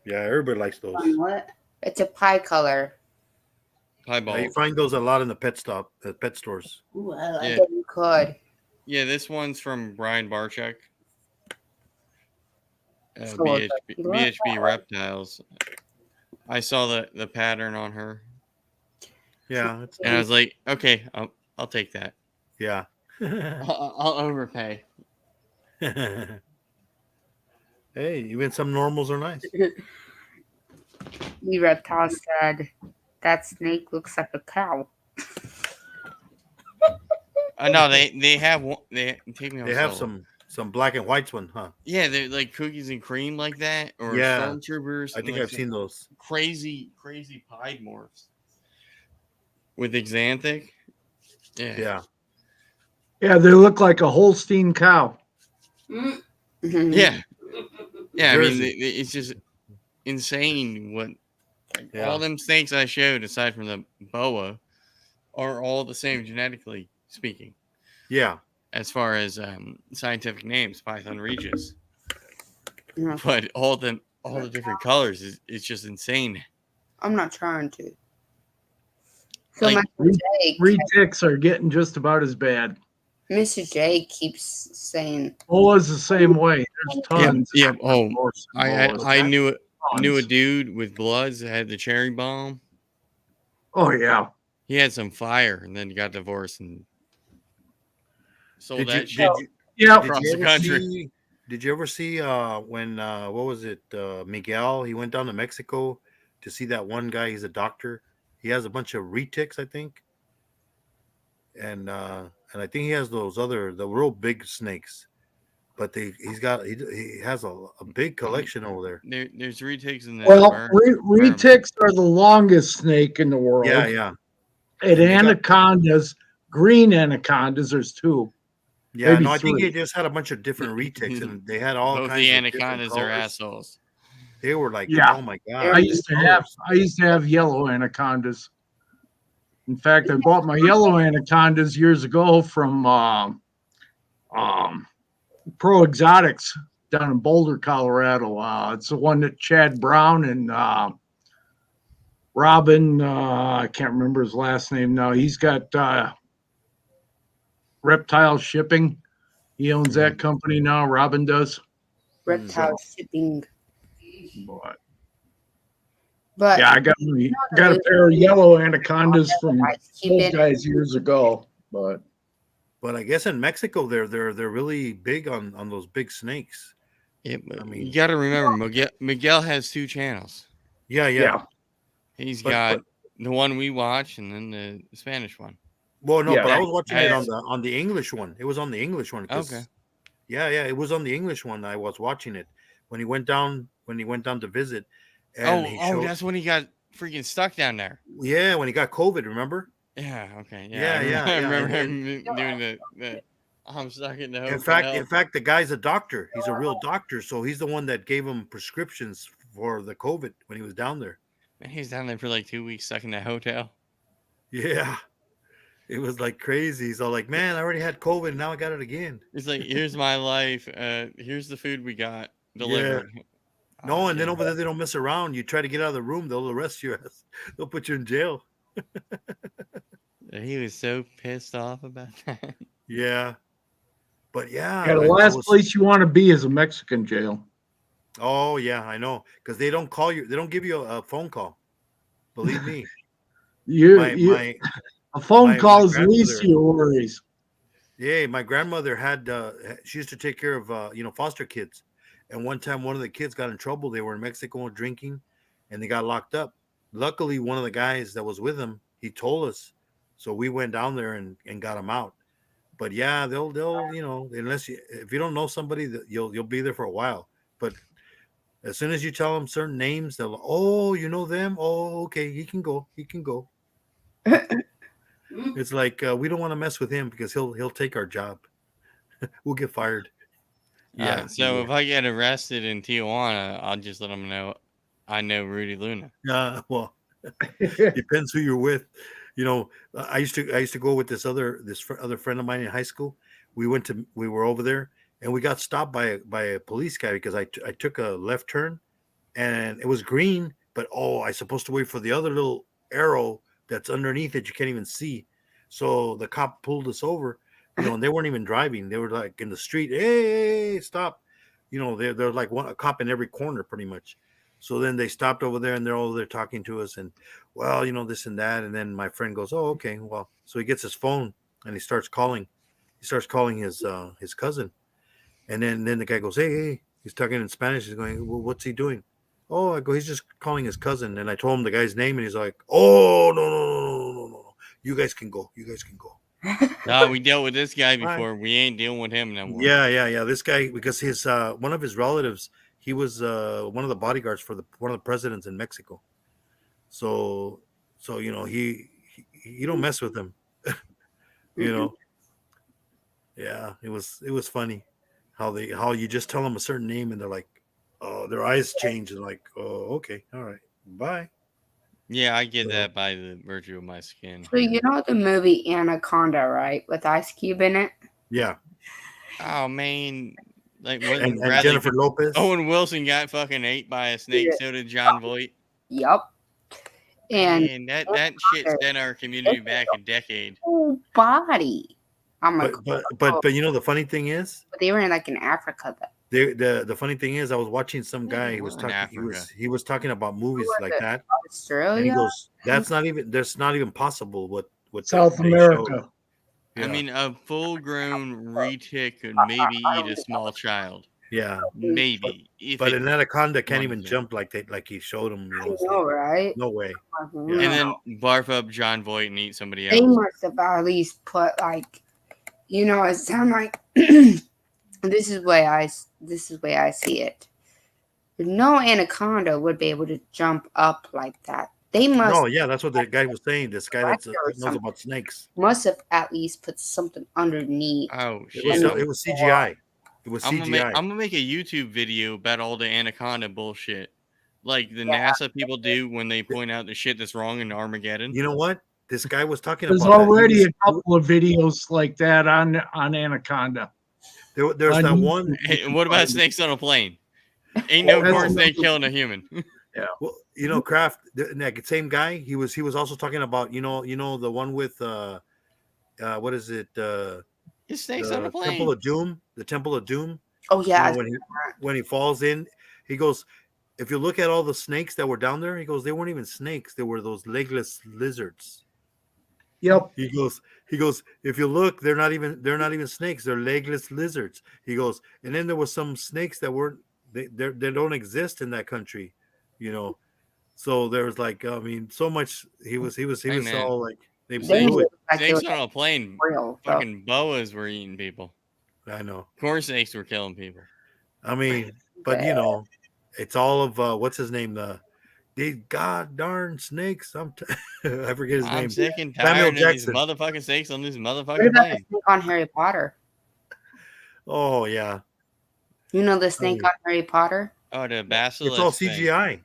Yeah, everybody likes those. On what? it's a pie color. pie Yeah, ball. you find those a lot in the pet stores. Ooh, I like Yeah. That you could. Yeah, this one's from Brian Barchuk. So BHB, you like BHB Reptiles. I saw the pattern on her, Yeah, it's and I was like, okay, I'll take that. yeah. I'll overpay. Hey, even some normals are nice. The reptile said, that snake looks like a cow. No, they have one. They take me on They have solo. some black and whites one, huh? Yeah, they're like cookies and cream like that, or Yeah, stormtroopers. I and think like I've some seen those. crazy pied morphs with Xanthic. Yeah. Yeah, Yeah, they look like a Holstein cow. Mm. Yeah. Yeah, I mean, Jersey. it's just insane what Yeah. all them snakes I showed, aside from the boa, are all the same genetically speaking, yeah. as far as scientific names, Python Regis. Yeah. But all the different colors is just insane. I'm not trying to. So Like, Mr. J are getting just about as bad. Mr. J keeps saying, Boa's the same way. There's tons. Yeah. Oh, Boas and boas. I knew a Tons. dude with bloods that had the cherry bomb. Oh yeah. He had some fire, and then got divorced and sold Did that you shit. Yeah. Across did you the ever country. see? Did you ever see when what was it? Miguel. He went down to Mexico to see that one guy. He's a doctor. He has a bunch of retics, I think, and I think he has the real big snakes. But he has a big collection over there. There's retakes in the Well, retics are the longest snake in the world. Yeah, yeah. And And they got- anacondas, green anacondas, there's two. Yeah, Maybe no, I think three. they just had a bunch of different retics, and they had all both kinds the of different anacondas are colors. assholes. They were like, Yeah. oh my god! I used to have yellow anacondas. In fact, I bought my yellow anacondas years ago from Pro Exotics down in Boulder, Colorado. It's the one that Chad Brown and Robin, I can't remember his last name now. He's got Reptile Shipping. He owns that company now. Robin does. reptile shipping. But yeah, I got a pair of yellow anacondas from those guys years ago. But I guess in Mexico they're really big on those big snakes. Yeah, I mean, you got to remember, Miguel has 2 channels. Yeah. He's But- got the one we watch, and then the Spanish one. Well, no, Yeah. but I was watching it Has- on the English one. It was on the English one. 'Cause- Okay. Yeah, it was on the English one. I was watching it when he went down to visit. And he showed, That's when he got freaking stuck down there. yeah, when he got COVID. Remember? Yeah. Okay. Yeah, I remember and- him doing the I'm stuck in the hotel. In fact, the guy's a doctor. He's a real doctor. So he's the one that gave him prescriptions for the COVID when he was down there. Man, he was down there for like 2 weeks, stuck in that hotel. Yeah. It was like crazy. He's all like, man, I already had COVID. And now I got it again. He's like, here's my life. Here's the food we got delivered. No, and then over there, they don't mess around. You try to get out of the room, they'll arrest you. They'll put you in jail. He was so pissed off about that. Yeah. But yeah. the last place you want to be is a Mexican jail. Oh, yeah, I know. Because they don't call you. They don't give you a phone call. Believe me. A phone call is the grandmother- least of your worries. Yeah, my grandmother had, she used to take care of, foster kids. And one time, one of the kids got in trouble. They were in Mexico drinking, and they got locked up. Luckily, one of the guys that was with him, he told us, so we went down there and got him out. But yeah, they'll unless if you don't know somebody, you'll be there for a while. But as soon as you tell them certain names, they'll, oh, you know them, oh, okay, he can go. It's like we don't want to mess with him because he'll take our job. We'll get fired. Yeah. So if I get arrested in Tijuana, I'll just let them know I know Rudy Luna. Well, depends who you're with. I used to go with this other friend of mine in high school. We were over there and we got stopped by a police guy because I took a left turn and it was green, but I supposed to wait for the other little arrow that's underneath it you can't even see. So the cop pulled us over, and they weren't even driving. They were like in the street. Hey, stop! They're like a cop in every corner, pretty much. So then they stopped over there, and they're all there talking to us, and this and that. And then my friend goes, "Oh, okay, well." So he gets his phone and he starts calling. He starts calling his cousin, and then the guy goes, "Hey!" He's talking in Spanish. He's going, "Well, what's he doing?" Oh, I go, he's just calling his cousin, and I told him the guy's name, and he's like, "Oh, no, you guys can go. No, we dealt with this guy before. We ain't dealing with him no more. Yeah. This guy, because his one of his relatives, he was one of the bodyguards for one of the presidents in Mexico. So he don't mess with him. Yeah, it was funny how you just tell them a certain name and they're like, oh, their eyes change and like, oh, okay, all right, bye. Yeah, I get that by the virtue of my skin. So you know the movie Anaconda, right? With Ice Cube in it? Yeah. Oh man. Like and Jennifer Lopez. Owen Wilson got fucking ate by a snake, so did John Voight. Yup. And that shit set our community back a decade. Whole body. I'm like, but the funny thing is, they were in Africa though. The funny thing is, I was watching some guy. He was talking about movies like that. Australia. And he goes, "That's not even possible." What South America? Yeah. I mean, a full-grown retic could maybe eat a small child. Yeah, maybe. But an anaconda can't even jump like he showed him. I know, right? No way. Yeah. And then barf up John Voight and eat somebody else. They must have at least put it sounds like this is the way I see it. No anaconda would be able to jump up like that. They must. No, yeah, that's what the guy was saying. This guy that knows about snakes must have at least put something underneath. Oh shit! It was CGI. It was CGI. I'm gonna make a YouTube video about all the anaconda bullshit, like the NASA people do when they point out the shit that's wrong in Armageddon. You know what? This guy was talking about. There's already a couple of videos like that on Anaconda. There's that one. Hey, what about snakes on a plane? Ain't no corn snake killing a human. Yeah. Well, Kraft, the same guy. He was also talking about the one with what is it? Snakes on a plane. Temple of Doom. The Temple of Doom. Oh yeah. When he falls in, he goes, if you look at all the snakes that were down there, he goes, they weren't even snakes. They were those legless lizards. Yep. He goes, if you look, they're not even snakes. They're legless lizards. He goes, and then there was some snakes that weren't. They don't exist in that country, So there was so much. He was all like they blew it. Snakes on a plane. Fucking boas were eating people. I know. Corn snakes were killing people. I mean, but it's all of what's his name? These god darn snakes. I forget his name. I'm sick and tired of these motherfucking snakes on this motherfucking plane. On Harry Potter. Oh yeah. You know the snake on Harry Potter? Oh, the basilisk. It's all CGI.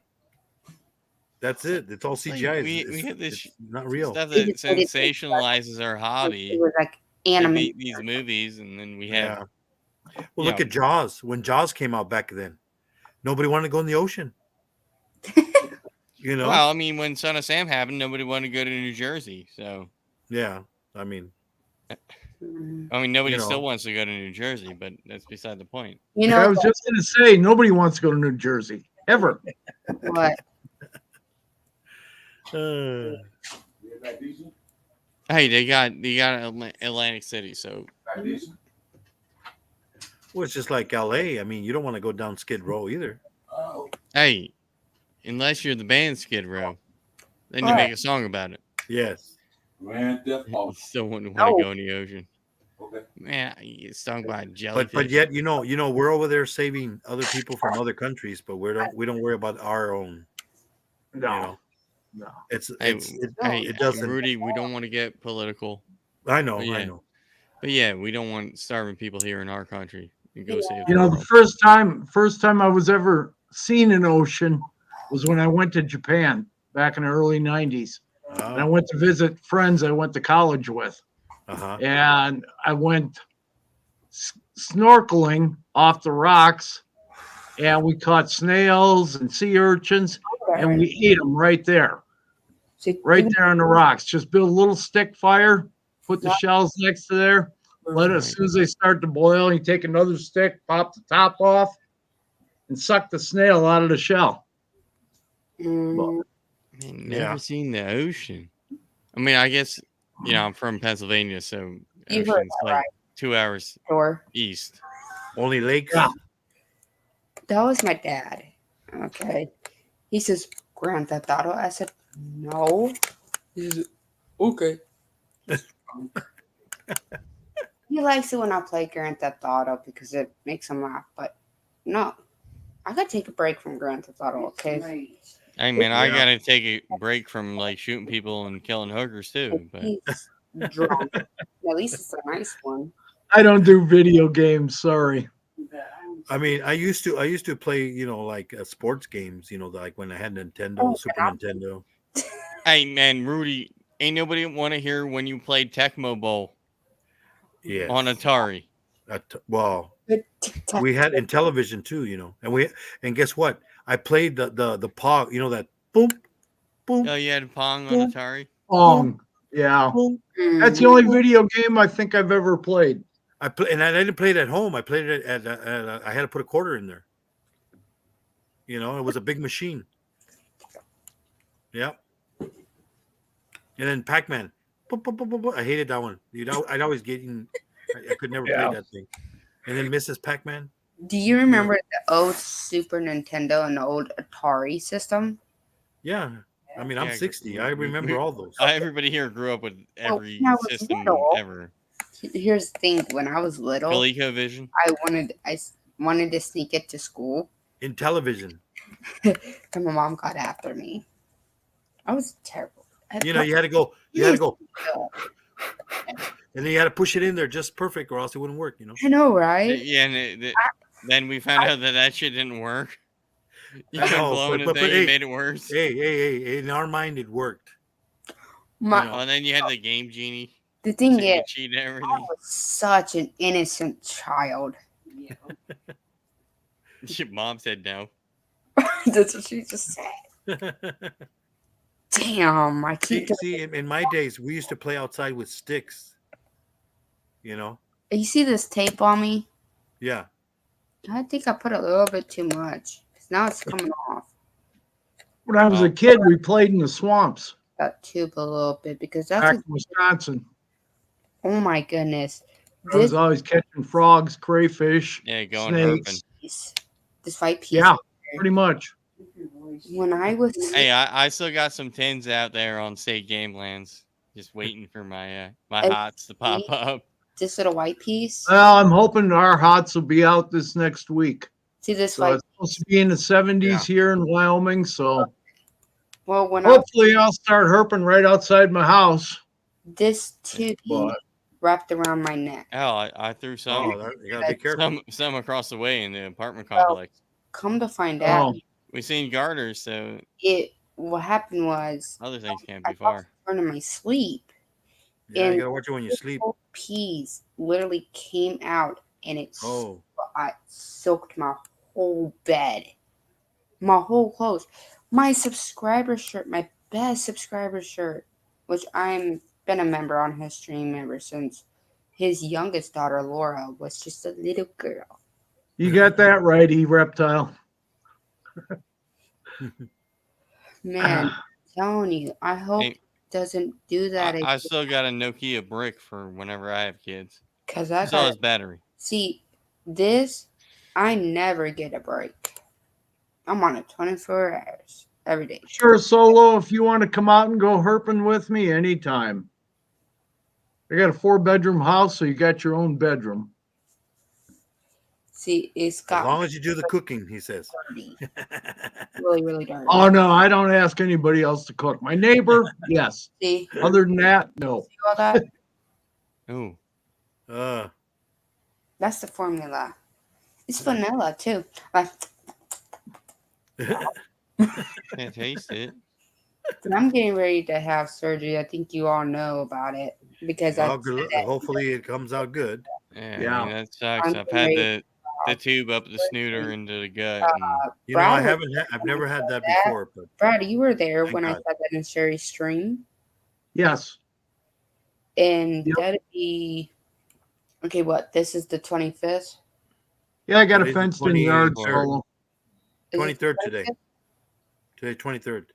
That's it. It's all CGI. Like we have this not real stuff that sensationalizes our hobby. It was like animated these movies, and then we have. Yeah. Well, look at Jaws. When Jaws came out back then, nobody wanted to go in the ocean. Well, I mean, when Son of Sam happened, nobody wanted to go to New Jersey. So. Yeah, I mean. Nobody still wants to go to New Jersey, but that's beside the point. I was just going to say, nobody wants to go to New Jersey ever. What? Hey, they got Atlantic City, so. Well, it's just like LA. I mean, you don't want to go down Skid Row either. Hey, unless you're the band Skid Row, then you Right. make a song about it. Yes. Grand Theft You Auto. still wouldn't want to No. go in the ocean. Okay. Man, it's stung by a But jellyfish. yet, we're over there saving other people from other countries, but we don't worry about our own. No. It's Hey, it doesn't. Rudy, we don't want to get political. I know. Yeah. I know. But yeah, we don't want starving people here in our country. And go save the You know, world. the first time I was ever seen an ocean was when I went to Japan back in the early 90s. And I went to visit friends I went to college with. And I went snorkeling off the rocks, and we caught snails and sea urchins, and we ate them right there on the rocks. Just build a little stick fire, put the shells next to there, let it, as soon as they start to boil, you take another stick, pop the top off, and suck the snail out of the shell. Mm, Man, never seen the ocean. I mean, I guess, I'm from Pennsylvania, so You heard ocean's that like right. 2 hours sure. east. Only lakes. Yeah. That was my dad. Okay. He says, Grand Theft Auto. I said, no. He says, okay. He likes it when I play Grand Theft Auto because it makes him laugh, but no. I gotta take a break from Grand Theft Auto, okay? Hey, man, I Yeah. got to take a break from, like, shooting people and killing hookers, too. But He's drunk. At least it's a nice one. I don't do video games, sorry. I mean, I used to play, like sports games, like when I had Nintendo, Super Nintendo. hey, man, Rudy, ain't nobody want to hear when you played Tecmo Bowl Yes. on Atari. Well, But we had in television too, and guess what? I played the Pog, that boom, boom, Oh, you had Pong on Atari? Yeah. boom. That's the only video game I think I've ever played. I didn't play it at home. I played it at I had to put a quarter in there. It was a big machine. Yeah. And then Pac-Man. I hated that one. I'd always get in. I could never play that thing. And then Mrs. Pac-Man. do you remember the old Super Nintendo and the old Atari system? Yeah. I mean, I'm Yeah, 60. I remember all those. Everybody here grew up with every when I was system little, ever. Here's the thing: when I was little, ColecoVision. I wanted to sneak it to school, In television. and my mom got after me. I was terrible. You had to go. And then you had to push it in there just perfect, or else it wouldn't work. I know, right? Yeah, and then we found out that shit didn't work. You I kept know, blowing but the thing hey, and made it worse. Hey! In our mind, it worked. And then you had the Game Genie. The thing So you is, could cheat and I everything. was such an innocent child. Your mom said no. That's what she just said. Damn, I keep. See, in my days, we used to play outside with sticks. You see this tape on me? Yeah. I think I put a little bit too much. Because now it's coming off. When I was a kid, we played in the swamps That tube a little bit because back that's. in Wisconsin. Oh my goodness! I was always catching frogs, crayfish, Yeah, going snakes. herping. This white piece. Yeah, pretty much. When I was. Hey, I still got some tins out there on state game lands, just waiting for my hots to pop up. This little white piece. Well, I'm hoping our hots will be out this next week. See this So white. it's supposed to be in the 70s here in Wyoming. So Well, when hopefully I'll start herping right outside my house. this tube wrapped around my neck. Oh, I threw some. You gotta be careful. Some across the way in the apartment complex. Come to find out, We seen garters, so what happened was other things can't be far. in my sleep. Yeah, and you gotta watch it when you sleep. Peas literally came out and it soaked my whole bed, my whole clothes, my subscriber shirt, my best subscriber shirt, which I'm been a member on his stream ever since his youngest daughter Laura was just a little girl. You got that right, reptile. Man, I'm telling you, I hope it doesn't do that. I still got a Nokia brick for whenever I have kids. Because I got battery. See, this I never get a break. I'm on it 24 hours every day. Sure, Solo, if you want to come out and go herping with me anytime. I got a 4-bedroom house, so you got your own bedroom. See, it's As got long as you do the cooking, he says. dirty. Really, really dirty. Oh, no, I don't ask anybody else to cook. My neighbor, yes. See, Other than that, no. see all that? Oh, That's the formula. It's vanilla too. Like, can't taste it. but I'm getting ready to have surgery. I think you all know about it because I well, hopefully it comes out good. Yeah, Yeah. I mean, that sucks. I'm I've had great. the tube up the snooter into the gut. And You know, I Brad, haven't. I've never had that before, but Brad, you were there thank when I God. said that in Sherry's stream, Yes. and Yep. that'd be okay. What? This is the 25th. Yeah, I got a Today's the fenced in yard, 23rd. Solo. Is it 23rd the today. 25th? Today, 23rd.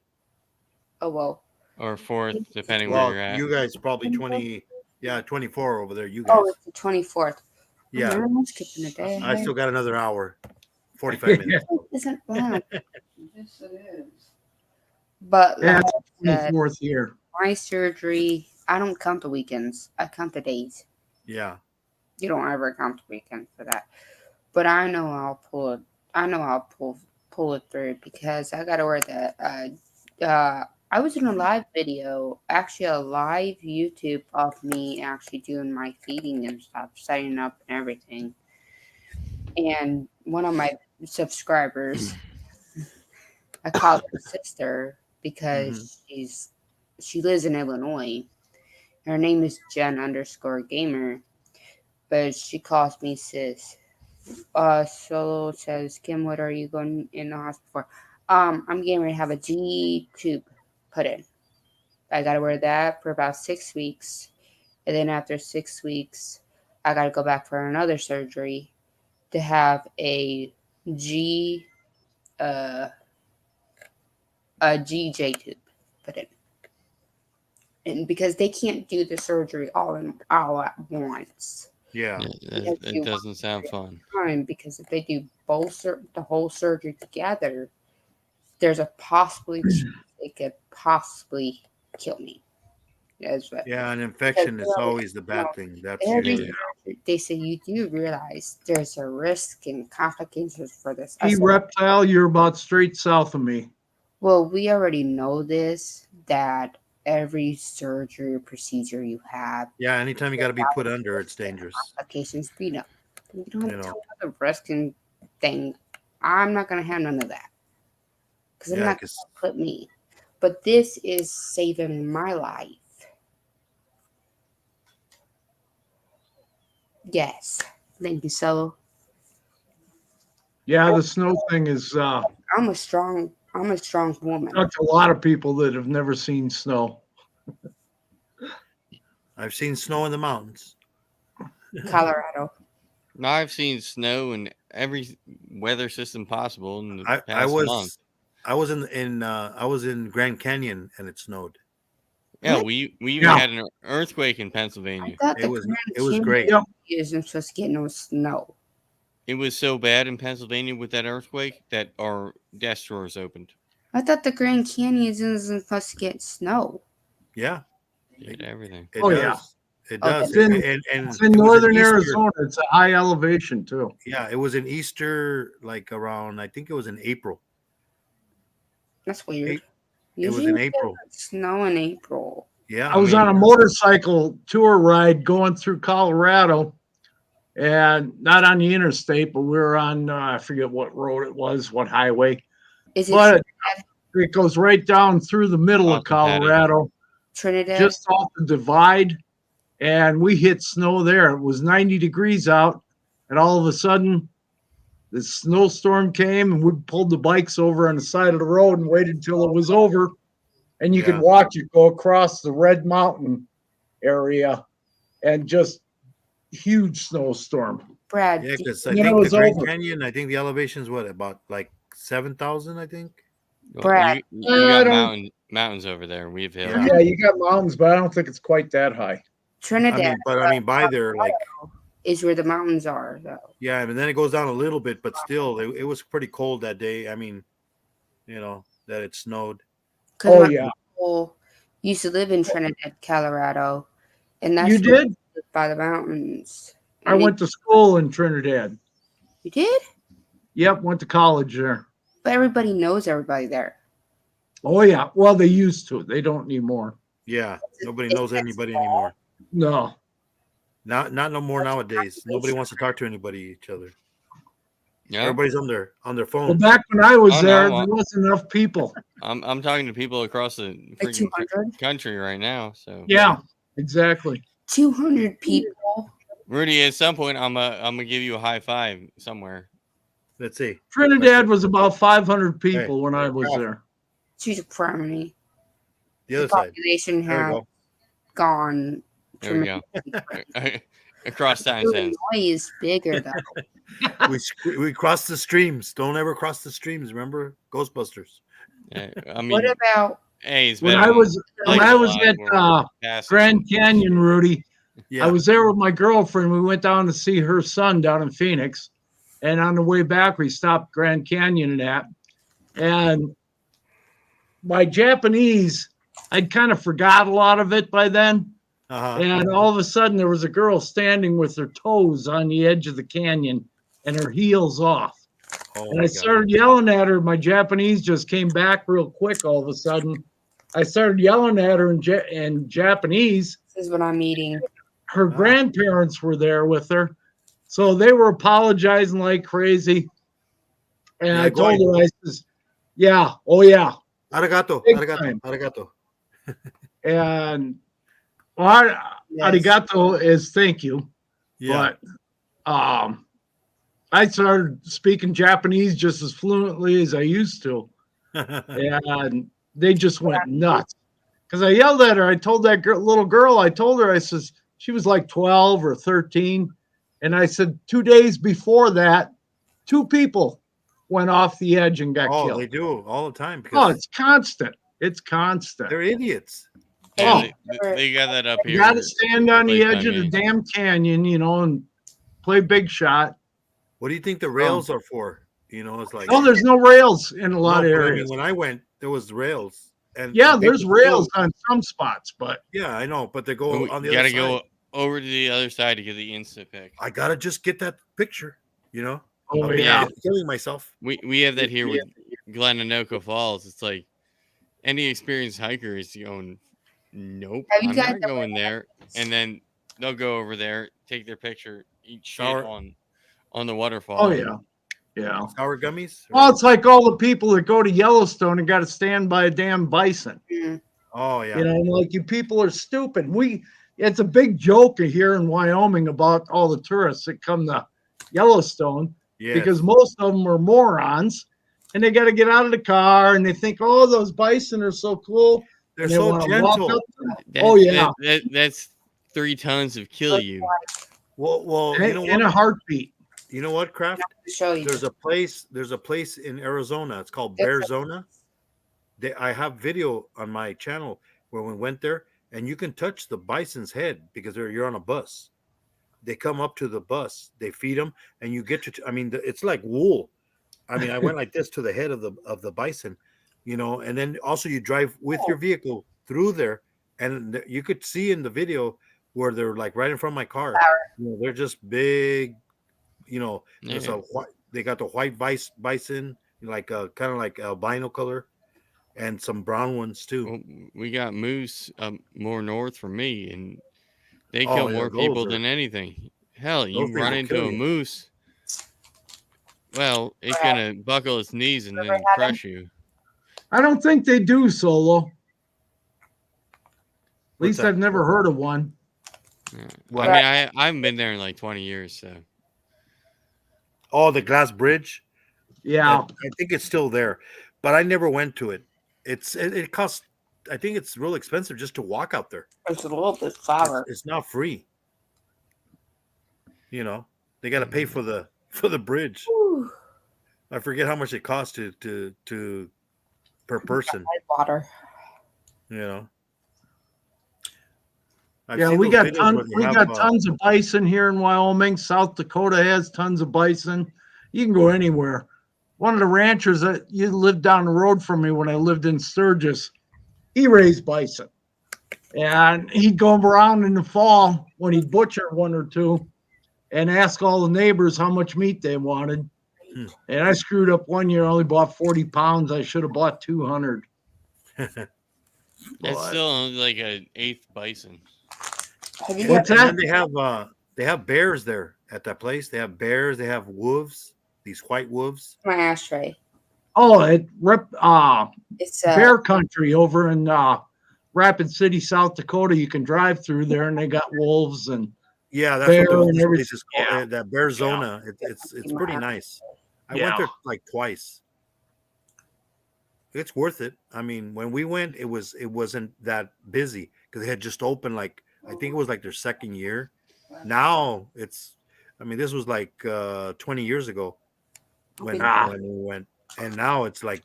Oh well. or fourth, depending where Well, you're at. you guys probably 24 over there. You guys. Oh, it's the 24th. Yeah. I'm skipping a day. I still got another hour, 45 minutes. Isn't wow. Yes, it is. But Yeah, like it's I said, 24th year. my surgery, I don't count the weekends. I count the days. Yeah. You don't ever count the weekend for that. But I know I'll pull it. I know I'll pull it through because I gotta wear that. I was in a live video, actually a live YouTube of me actually doing my feeding and stuff, setting up and everything. And one of my subscribers, I call her sister because she lives in Illinois. Her name is Jen_gamer, but she calls me sis. Solo says, Kim, what are you going in the hospital for? I'm getting ready to have a G tube put in. I gotta wear that for about 6 weeks, and then after 6 weeks, I gotta go back for another surgery to have a G a GJ tube put in. And because they can't do the surgery all at once. Yeah. It doesn't sound fun. Because if they do the whole surgery together, there's a possibly chance it could possibly kill me. Yeah, an infection is always the bad thing. That's usually They say you do realize there's a risk and complications for this. I Hey, said, Reptile, you're about straight south of me. well, we already know this, that every surgery or procedure you have, yeah. Anytime you got to be put under, it's dangerous. complications, you don't have to You tell know. me the risk and thing. I'm not going to have none of that because I'm Yeah, not going to put me. But this is saving my life. Yes. Thank you, Solo. Yeah, the snow thing is I'm a strong woman. talked to a lot of people that have never seen snow. I've seen snow in the mountains. Colorado. Now I've seen snow in every weather system possible in the past I month. was in Grand Canyon and it snowed. Yeah, What? we even had an earthquake in Pennsylvania. I thought It was Grand great. Canyon isn't supposed to get no snow. It was so bad in Pennsylvania with that earthquake that our desk drawers opened. I thought the Grand Canyon isn't supposed to get snow. Yeah, It did everything. it Oh, does. yeah. It Okay. does. It's in- and It's in it was northern Easter. Arizona. It's a high elevation, too. Yeah, it was in Easter, like around. I think it was in April. That's weird. It was Usually in we get April. snow in April. Yeah, I was on a motorcycle tour ride going through Colorado, and not on the interstate, but we were on, I forget what road it was, what highway. Is it But it goes right down through the middle of Austin Patty. Colorado, Trinidad? just off the divide. And we hit snow there. It was 90 degrees out. And all of a sudden, the snowstorm came, and we pulled the bikes over on the side of the road and waited until it was over. And you could Yeah. watch it go across the Red Mountain area, and just huge snowstorm. Brad, yeah, do because I Yeah, it think the was Grand over. Canyon. I think the elevation is what, about like 7,000. I think. Well, Brad. you I got don't- mountains over there. We have hills. Yeah. Yeah, you got mountains, but I don't think it's quite that high. Trinidad I mean, by there, like, is where the mountains are, though. yeah, and then it goes down a little bit, but still, it was pretty cold that day. I mean, that it snowed. Because Oh my yeah, uncle used to live in Trinidad, Colorado, and that's you where did. we live by the mountains. I And went to school in Trinidad. you did, Yep, went to college there. but everybody knows everybody there. Oh yeah. Well, they used to. They don't anymore. Yeah, nobody It's knows that anybody small. anymore. No. Not no more nowadays. Nobody wants to talk to anybody each other. Yeah, Everybody's on their Well, phone. back when I was Oh, there, no, there wasn't enough people. I'm talking to people across the Like freaking 200? country right now. So Yeah, exactly. 200 people. Rudy, at some point, I'm gonna give you a high five somewhere. Let's see. Trinidad was about 500 Hey, people when I was Ralph, there. She's a primary. the The other side. population There we has go. gone There we go. tremendously. Across time sense. Illinois is bigger though. We cross the streams. Don't ever cross the streams. Remember Ghostbusters. I mean, What about hey, it's When better I than was Like when I was Live at or Pass or Grand something. Canyon, Rudy, Yeah. I was there with my girlfriend. We went down to see her son down in Phoenix, and on the way back, we stopped Grand Canyon and that. And my Japanese, I'd kind of forgot a lot of it by then. Uh-huh. And all of a sudden, there was a girl standing with her toes on the edge of the canyon and her heels off. Oh And my I God. started yelling at her. My Japanese just came back real quick all of a sudden. I started yelling at her in Japanese. this is what I'm eating? Her Ah. grandparents were there with her. So they were apologizing like crazy. And Yeah, I go told her, I says, yeah, oh yeah. Arigato. Big Arigato. time. Arigato. And well, Yes. arigato is thank you. Yeah. But I started speaking Japanese just as fluently as I used to. And they just went nuts. Because I yelled at her. I told that little girl, I told her, I says, she was like 12 or 13. And I said, 2 days before that, 2 people went off the edge and got Oh, killed. they do all the time Oh, because it's constant. It's constant. they're idiots. Yeah, Oh. they got that up You here. got to stand on the Place edge by of the me. damn canyon, and play big shot. What do you think the rails are for? It's like Oh, there's no rails in a lot of but I areas. mean, when I went, there was rails. And Yeah, and there's people rails still- on some spots, but Yeah, I know, but they go on the You other gotta side. go over to the other side to get the instant pick. I gotta just get that picture. oh I'll be yeah. killing myself. We have that here with Glenanoka Falls. It's like any experienced hiker is going, nope, Have you I'm guys not ever going there. And then they'll go over there, take their picture, eat shit Sour- on the waterfall. Oh and- yeah. Yeah. Sour gummies? Well, it's like all the people that go to Yellowstone and got to stand by a damn bison. Mm. Oh yeah. And like you people are stupid. It's a big joke here in Wyoming about all the tourists that come to Yellowstone Yes. because most of them are morons and they got to get out of the car and they think, oh, those bison are so cool. they're And they so wanna walk gentle. up to them. That- Oh, yeah. that's 3 tons of kill you. Well, you know In a what? heartbeat. You know what, Kraft? To show you. There's a place in Arizona. It's called Bearzona. I have video on my channel where we went there, and you can touch the bison's head because you're on a bus. They come up to the bus, they feed them, and you get to. I mean, it's like wool. I mean, I went like this to the head of the bison, and then also you drive with your vehicle through there, and you could see in the video where they're like right in front of my car. They're just big. There's Yeah. a white. They got the white bison, like kind of like albino color, and some brown ones too. Well, we got moose more north from me, and they Oh, kill yeah, more those people are- than anything. Hell, you those things run will into kill a you. moose. Well, it's gonna buckle its knees and then Ever had crush you. I don't think they do, Solo. At What's least that? I've never heard of one. Yeah. What? I mean, I haven't been there in like 20 years, so Oh, the glass bridge. Yeah. I think it's still there, but I never went to it. It costs. I think it's real expensive just to walk out there. It's a little bit sour. It's not free. They got to pay for the bridge. Ooh, I forget how much it costs to per person. water. I've Yeah, seen we those got videos where they have, tons of bison here in Wyoming. South Dakota has tons of bison. You can go anywhere. one of the ranchers that you lived down the road from me when I lived in Sturgis, he raised bison. And he'd go around in the fall when he'd butcher one or two and ask all the neighbors how much meat they wanted. Hmm. And I screwed up one year, I only bought 40 pounds. I should have bought 200. That's But still only like an eighth bison. Have you What's And got that? they have bears there at that place. They have bears. They have wolves. These white wolves. my ashtray? Oh, It's bear country over in Rapid City, South Dakota. You can drive through there, and they got wolves and Yeah, that's bear what and this everything. place is called. Yeah. That Bearzona. It's pretty nice. I went there like twice. It's worth it. I mean, when we went, it wasn't that busy because they had just opened. Like I think it was like their second year. Now it's. I mean, this was like 20 years ago when we went, and now it's like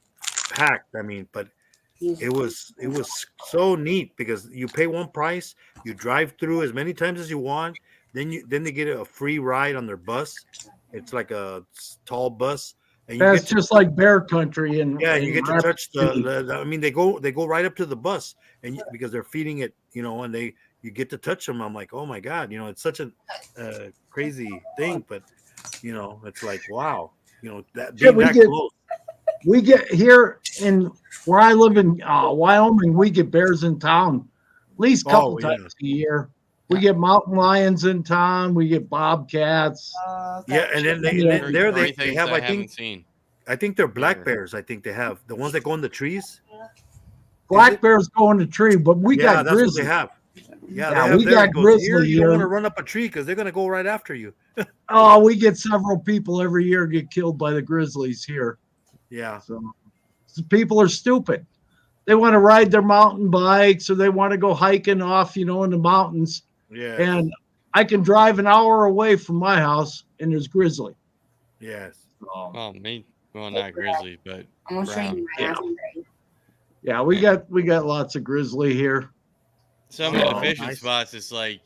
packed. I mean, but it was so neat because you pay one price, you drive through as many times as you want, then they get a free ride on their bus. It's like a tall bus, and you That's get to just like bear country and yeah, you get to touch City. I mean, they go right up to the bus, and because they're feeding it, and you get to touch them. I'm like, oh my god, it's such a crazy thing, but it's like wow, that Yeah, being that close. we get here in where I live in Wyoming, we get bears in town at least a couple times a year. We get mountain lions in town. We get bobcats. Yeah, and then they have I haven't seen. I think they're black bears. I think they have the ones that go in the trees. Black bears go in the tree, but we got that's grizzly. what they have. Yeah, Yeah, they have we there. got It goes, grizzly you don't want here. to run up a tree because they're gonna go right after you. Oh, we get several people every year get killed by the grizzlies here. Yeah. So people are stupid. They want to ride their mountain bikes or they want to go hiking off, in the mountains. Yeah. And I can drive an hour away from my house and there's grizzly. Yes. Well, not grizzly, but I'm gonna show you my Yeah. ashtray. Yeah, we got lots of grizzly here. some of the fishing spots. It's like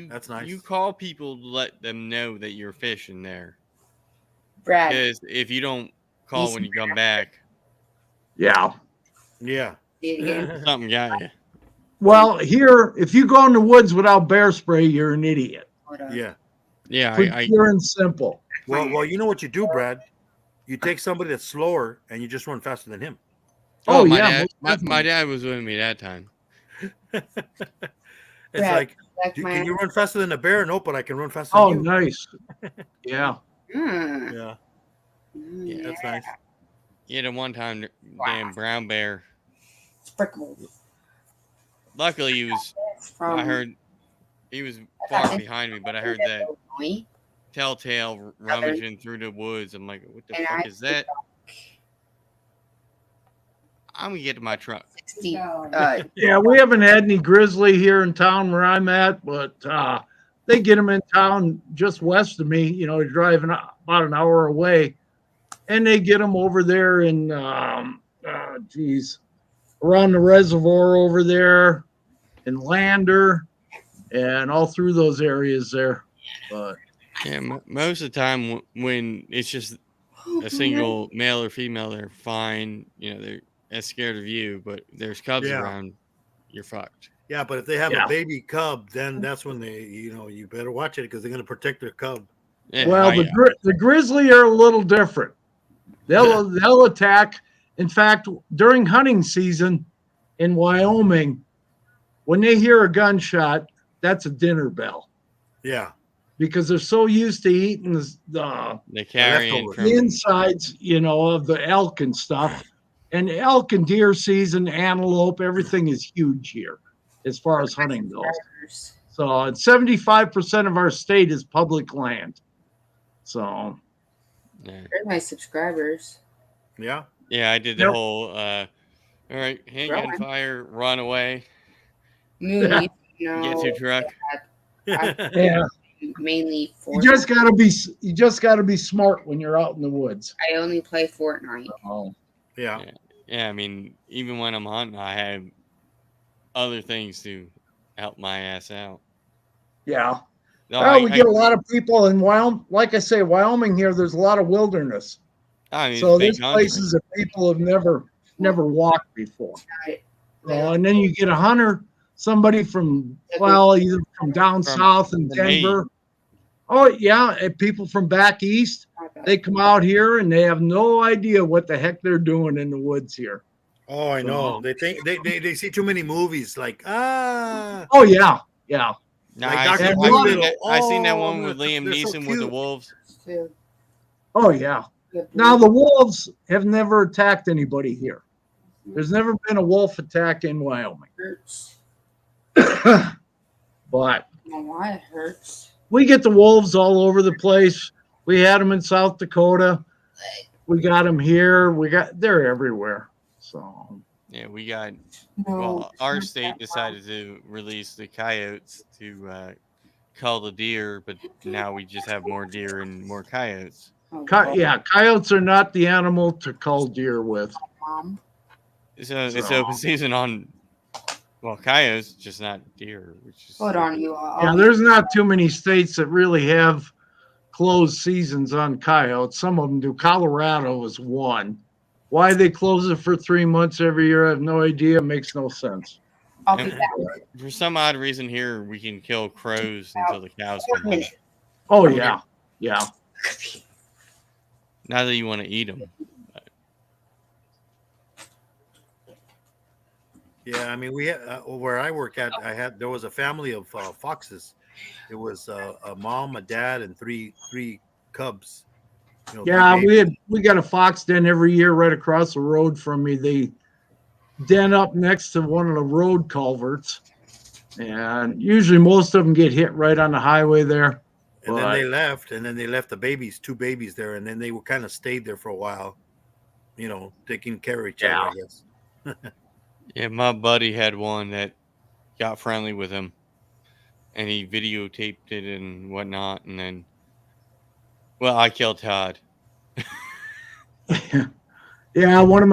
that's nice. You call people to let them know that you're fishing there. Brad. Because if you don't call when you come back, yeah, something got you. Well, here, if you go in the woods without bear spray, you're an idiot. Yeah. Pure and simple. Well, you know what you do, Brad? You take somebody that's slower and you just run faster than him. Oh, yeah. My dad was with me that time. It's like, can you run faster than a bear? No, but I can run faster than you. Oh, nice. Yeah. Yeah. Yeah, that's nice. Yeah, the one time, damn brown bear. Luckily, I heard he was far behind me, but I heard that telltale rummaging through the woods. I'm like, what the fuck is that? I'm going to get to my truck. Yeah, we haven't had any grizzly here in town where I'm at, but they get them in town just west of me, driving about an hour away. And they get them over there in, around the reservoir over there in Lander and all through those areas there. But yeah, most of the time when it's just a single male or female, they're fine. They're as scared of you, but there's cubs around, you're fucked. Yeah, but if they have a baby cub, then that's when they, you better watch it because they're going to protect their cub. Yeah, well, the grizzly are a little different. They'll attack. In fact, during hunting season in Wyoming, when they hear a gunshot, that's a dinner bell. Yeah. Because they're so used to eating the insides, of the elk and stuff. And elk and deer season, antelope, everything is huge here as far as hunting goes. So 75% of our state is public land. So they're my subscribers. Yeah. Yeah, I did the whole all right, handgun fire, run away. Get to truck. Yeah. Mainly you just gotta be smart when you're out in the woods. I only play Fortnite. Oh. Yeah. Yeah, I mean, even when I'm hunting, I have other things to help my ass out. Yeah. No, we get a lot of people in Wyoming. Like I say, Wyoming here, there's a lot of wilderness. I mean, So it's big there's country. places that people have never walked before. And then you get a hunter, somebody from either from down south in the Maine. Denver. Oh yeah, and people from back east. They come out here and they have no idea what the heck they're doing in the woods here. Oh, I know. They think they see too many movies. Like Oh yeah, yeah. No, like I Dr. seen, Dolittle. I seen that Oh, one with Liam they're so Neeson with the cute. wolves. Oh yeah. Now the wolves have never attacked anybody here. There's never been a wolf attack in Wyoming. But why it hurts. we get the wolves all over the place. We had them in South Dakota. We got them here. They're everywhere. So Yeah, we got. No, Well, our state decided to release the coyotes to cull the deer, but now we just have more deer and more coyotes. Coyotes are not the animal to cull deer with. Mom. So it's open season on, well, coyotes, just not deer. Which is Hold on, you all. Yeah, there's not too many states that really have closed seasons on coyotes. Some of them do. Colorado is one. Why they close it for 3 months every year, I have no idea. It makes no sense. I'll be And back. for some odd reason here, we can kill crows until the cows come home. Oh yeah, yeah. Not that you want to eat them. Yeah, I mean, we had where I work at. There was a family of foxes. It was a mom, a dad, and three cubs. You know, Yeah, three babies. we got a fox den every year right across the road from me. They den up next to one of the road culverts, and usually most of them get hit right on the highway there. And then they left, and then they left the babies, two babies there, and then they were kind of stayed there for a while, you know, taking care of each other, I guess. Yeah, my buddy had one that got friendly with him, and he videotaped it and whatnot, and then, well, I killed Todd. Yeah, one of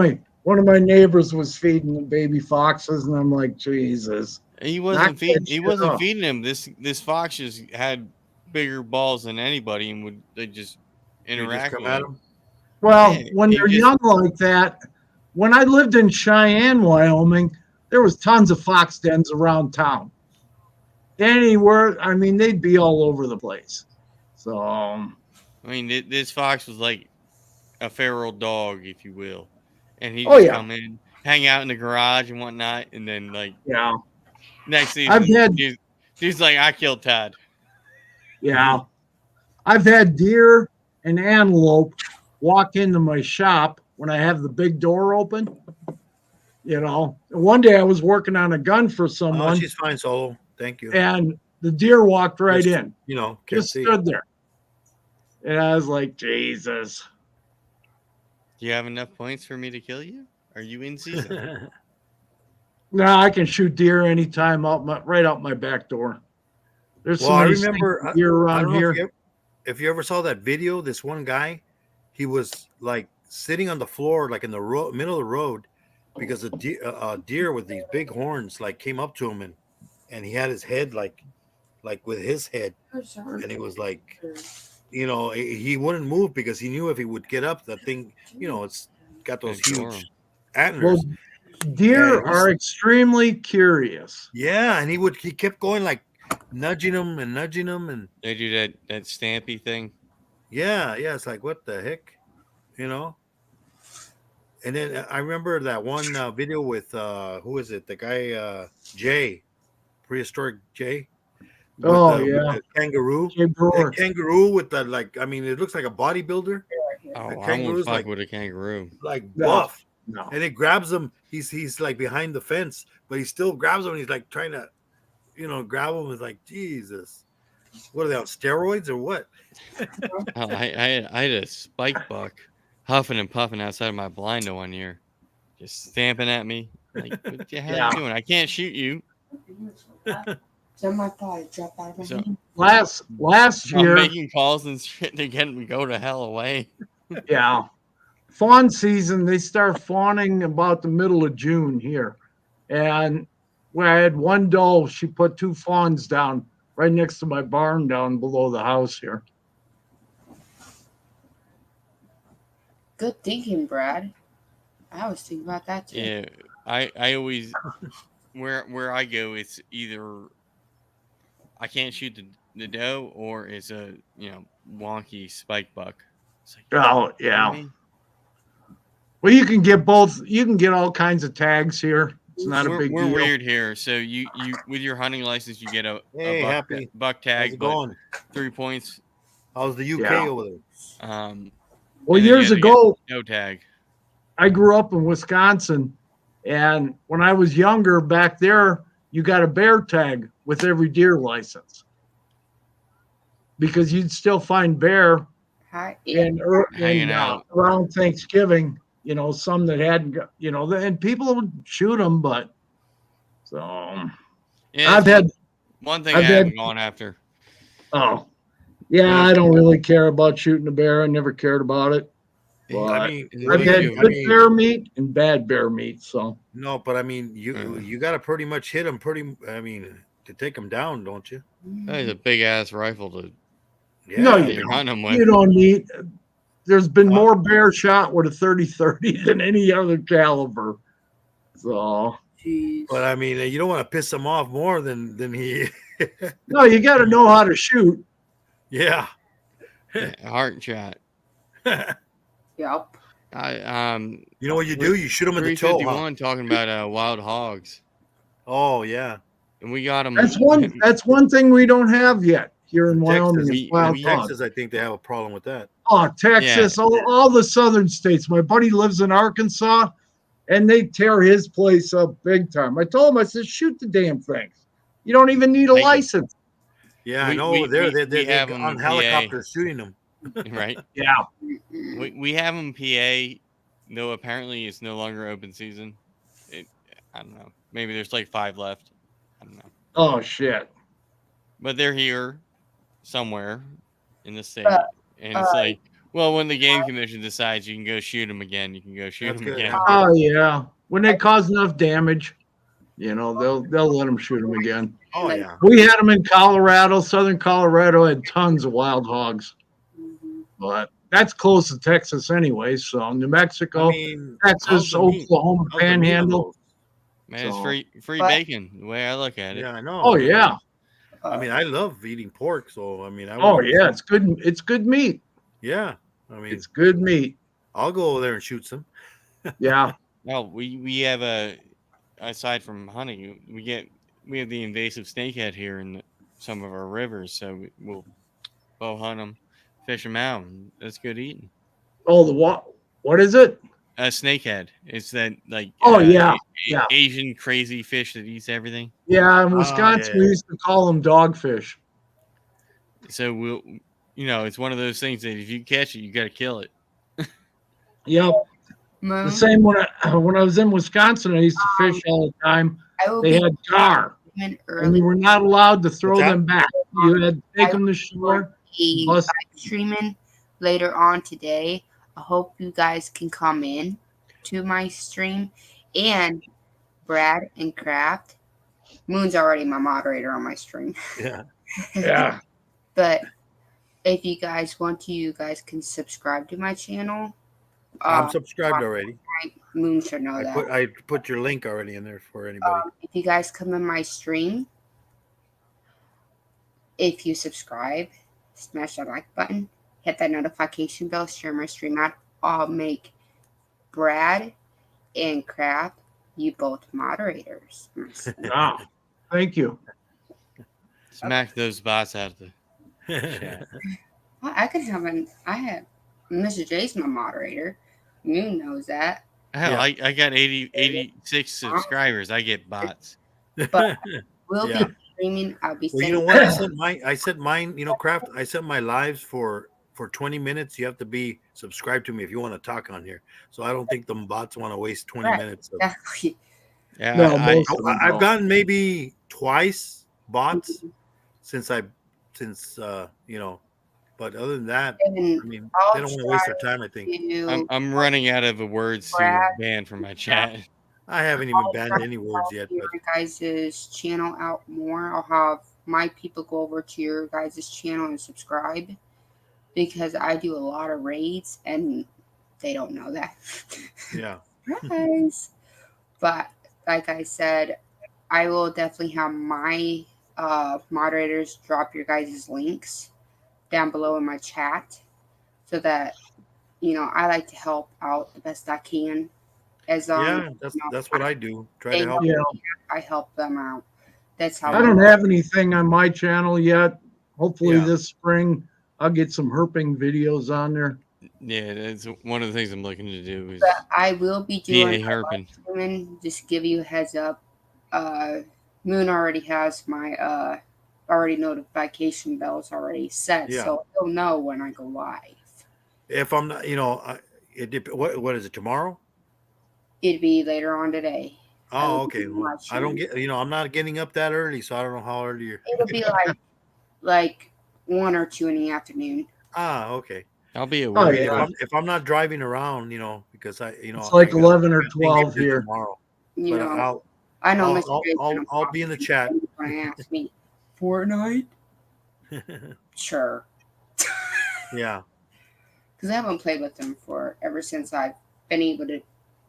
my neighbors was feeding the baby foxes, and I'm like, Jesus. He wasn't feeding. He wasn't up. feeding him. This fox just had bigger balls than anybody, and they just interact come with at him. him? Well, Yeah, when they're young like that, when I lived in Cheyenne, Wyoming, there was tons of fox dens around town. Anywhere, I mean, they'd be all over the place. So, I mean, this fox was like a feral dog, if you will, and he just come in, hang out in the garage and whatnot, and then next season, he's like, I killed Todd. Yeah, I've had deer and antelope walk into my shop when I have the big door open. You know, one day I was working on a gun for someone. Oh, she's fine, Solo. Thank you. And the deer walked right in. You know, just stood there. And I was like, Jesus. Do you have enough points for me to kill you? Are you in season? No, I can shoot deer anytime right out my back door. There's well, so I many remember deer around here. If you ever saw that video, this one guy, he was like sitting on the floor, like in the middle of the road, because a deer with these big horns like came up to him, and he had his head like with his head, and he was like, you know, he wouldn't move because he knew if he would get up, that thing, you know, it's got those huge antlers. Well, deer are extremely curious. Yeah, and he kept going like nudging him, and they do that stampy thing. Yeah, it's like, what the heck, you know. And then I remember that one video with who is it, the guy Jay, prehistoric Jay, with the kangaroo. That kangaroo with the, like, I mean, it looks like a bodybuilder. Oh, I won't fuck with a kangaroo, like buff. No. And it grabs him. He's like behind the fence, but he still grabs him, and he's like trying to, you know, grab him. It's like, Jesus, what are they on steroids or what? I had a spike buck huffing and puffing outside of my blind one year, just stamping at me. Like, what the hell are you doing? I can't shoot you. Last year, I'm making calls and shit to get me go to hell away. Yeah. Fawn season, they start fawning about the middle of June here. And when I had one doe, she put 2 fawns down right next to my barn down below the house here. Good thinking, Brad. I was thinking about that too. Yeah, I always where I go, it's either I can't shoot the doe or it's a wonky spike buck. It's like, Oh, you know what I yeah. mean? Well, you can get both. You can get all kinds of tags here. It's not a big We're deal. weird here. So you with your hunting license, you get a Hey, buck Happy. buck How's tag, it but going? 3 points. How's the UK Yeah. over there? Well, And then you years gotta get ago, no tag. I grew up in Wisconsin, and when I was younger back there, you got a bear tag with every deer license because you'd still find bear Hi. Hanging out. around Thanksgiving. Some that hadn't, and people would shoot them, but so Yeah, I've it's had, one thing I I've had, haven't gone after. oh, yeah, What I don't really care about shooting a bear. I never cared about it, I but mean, I've what had you- good bear meat and bad bear meat. So no, but I mean, you got to pretty much hit them I mean, to take them down, don't you? That is a big ass rifle to Yeah. no, that you're hunting them with. you don't need. There's been Huh? more bear shot with a 30-30 than any other caliber. So Jeez. But I mean, you don't want to piss him off more than he. no, you got to know how to shoot. Yeah. Yeah, heart shot. Yep. You know what you do? You shoot him in the toe. Huh? 351 talking about wild hogs, Oh yeah. and we got them. That's one thing we don't have yet here in Wyoming. Texas, is wild hogs. Texas, I think they have a problem with that. Oh, Texas, all the southern states. My buddy lives in Arkansas, and they tear his place up big time. I told him, I said, shoot the damn things. You don't even need a Thank you. license. Yeah, I We- know we- over there we they're have 'em on in PA. helicopters shooting them. right? Yeah. We have them PA, though apparently it's no longer open season. I don't know. Maybe there's like 5 left. I don't know. Oh, shit. But they're here somewhere in the state, and it's like, well, when the game commission decides you can go shoot them again, you can go shoot That's them good. again. Oh, yeah. When they cause enough damage, they'll let them shoot them again. Oh yeah. We had them in Colorado. Southern Colorado had tons of wild hogs, but that's close to Texas anyway. So New Mexico, I mean, Texas, how's the meat? Oklahoma, How's the meat on Panhandle. those? Man, it's So- free But- bacon the way I look at it. Yeah, I know. Oh yeah. I mean, I love eating pork, so I mean, Oh yeah. It's good. It's good meat. Yeah, I mean, It's good meat. I'll go over there and shoot some. Yeah. Well, we have aside from hunting, we have the invasive snakehead here in some of our rivers, so we'll bow hunt them, fish them out, and that's good eating. Oh, the what is it? A snakehead. It's that like Oh, yeah, yeah. Asian crazy fish that eats everything. Yeah, in Wisconsin yeah. we used to call them dogfish. So it's one of those things that if you catch it, you got to kill it. Yep. Moon, The same when I was in Wisconsin, I used to fish all the time. I will They be had gar, even and we early were not allowed to throw What's that? them back. You had to take them to shore. live streaming later on today. I hope you guys can come in to my stream. And Brad and Kraft. Moon's already my moderator on my stream. Yeah. Yeah. But if you guys want to, you guys can subscribe to my channel. I'm subscribed already. Moon should know that. I put your link already in there for anybody. If you guys come in my stream, if you subscribe, smash that like button, hit that notification bell, share my stream out. I'll make Brad and Kraft you both moderators. Wow. Thank you. Smack those bots out of the chat. I could have I have Mr. J's my moderator. Moon knows that. Hell, Yeah. I got 86 subscribers. I get bots. But we'll Yeah. be streaming. I'll be Well, you sending know what? I set mine. You know, Kraft. I set my lives for 20 minutes. You have to be subscribed to me if you want to talk on here. So I don't think the bots want to waste 20 Right. minutes. exactly. Yeah, No, I- most of them I've don't. gotten maybe twice bots since but other than that, I And mean, I'll they don't want to waste their time. I think I'm running out of words to Brad. ban from my chat. I haven't even banned any words yet. your But guys' channel out more. I'll have my people go over to your guys' channel and subscribe because I do a lot of raids and they don't know that. Yeah. Surprise. But like I said, I will definitely have my moderators drop your guys' links down below in my chat so that I like to help out the best I can. As long as Yeah, that's what I do. Try they to help. help Yeah. me out, I help them out. That's how I don't have anything on my channel yet. Hopefully Yeah. this spring I'll get some herping videos on there. Yeah, that's one of the things I'm looking to do is But I will be doing DA my herping. live streaming. Just give you a heads up. Moon already has my already notification bells already set, Yeah. so he'll know when I go live. If I'm not, what is it tomorrow? It'd be later on today. I will Oh, be okay. doing Well, live I don't streaming. get, I'm not getting up that early, so I don't know how early you're. It'll be like 1 or 2 in the afternoon. Okay. I'll be at Oh, work. yeah. If I'm not driving around, because It's like I got 11 or things to 12 do here. tomorrow. You But know, I know Mr. I'll J's gonna I'll pop be in the in chat. when I ask me. Fortnite? Sure. Yeah. Because I haven't played with him for ever since I've been able to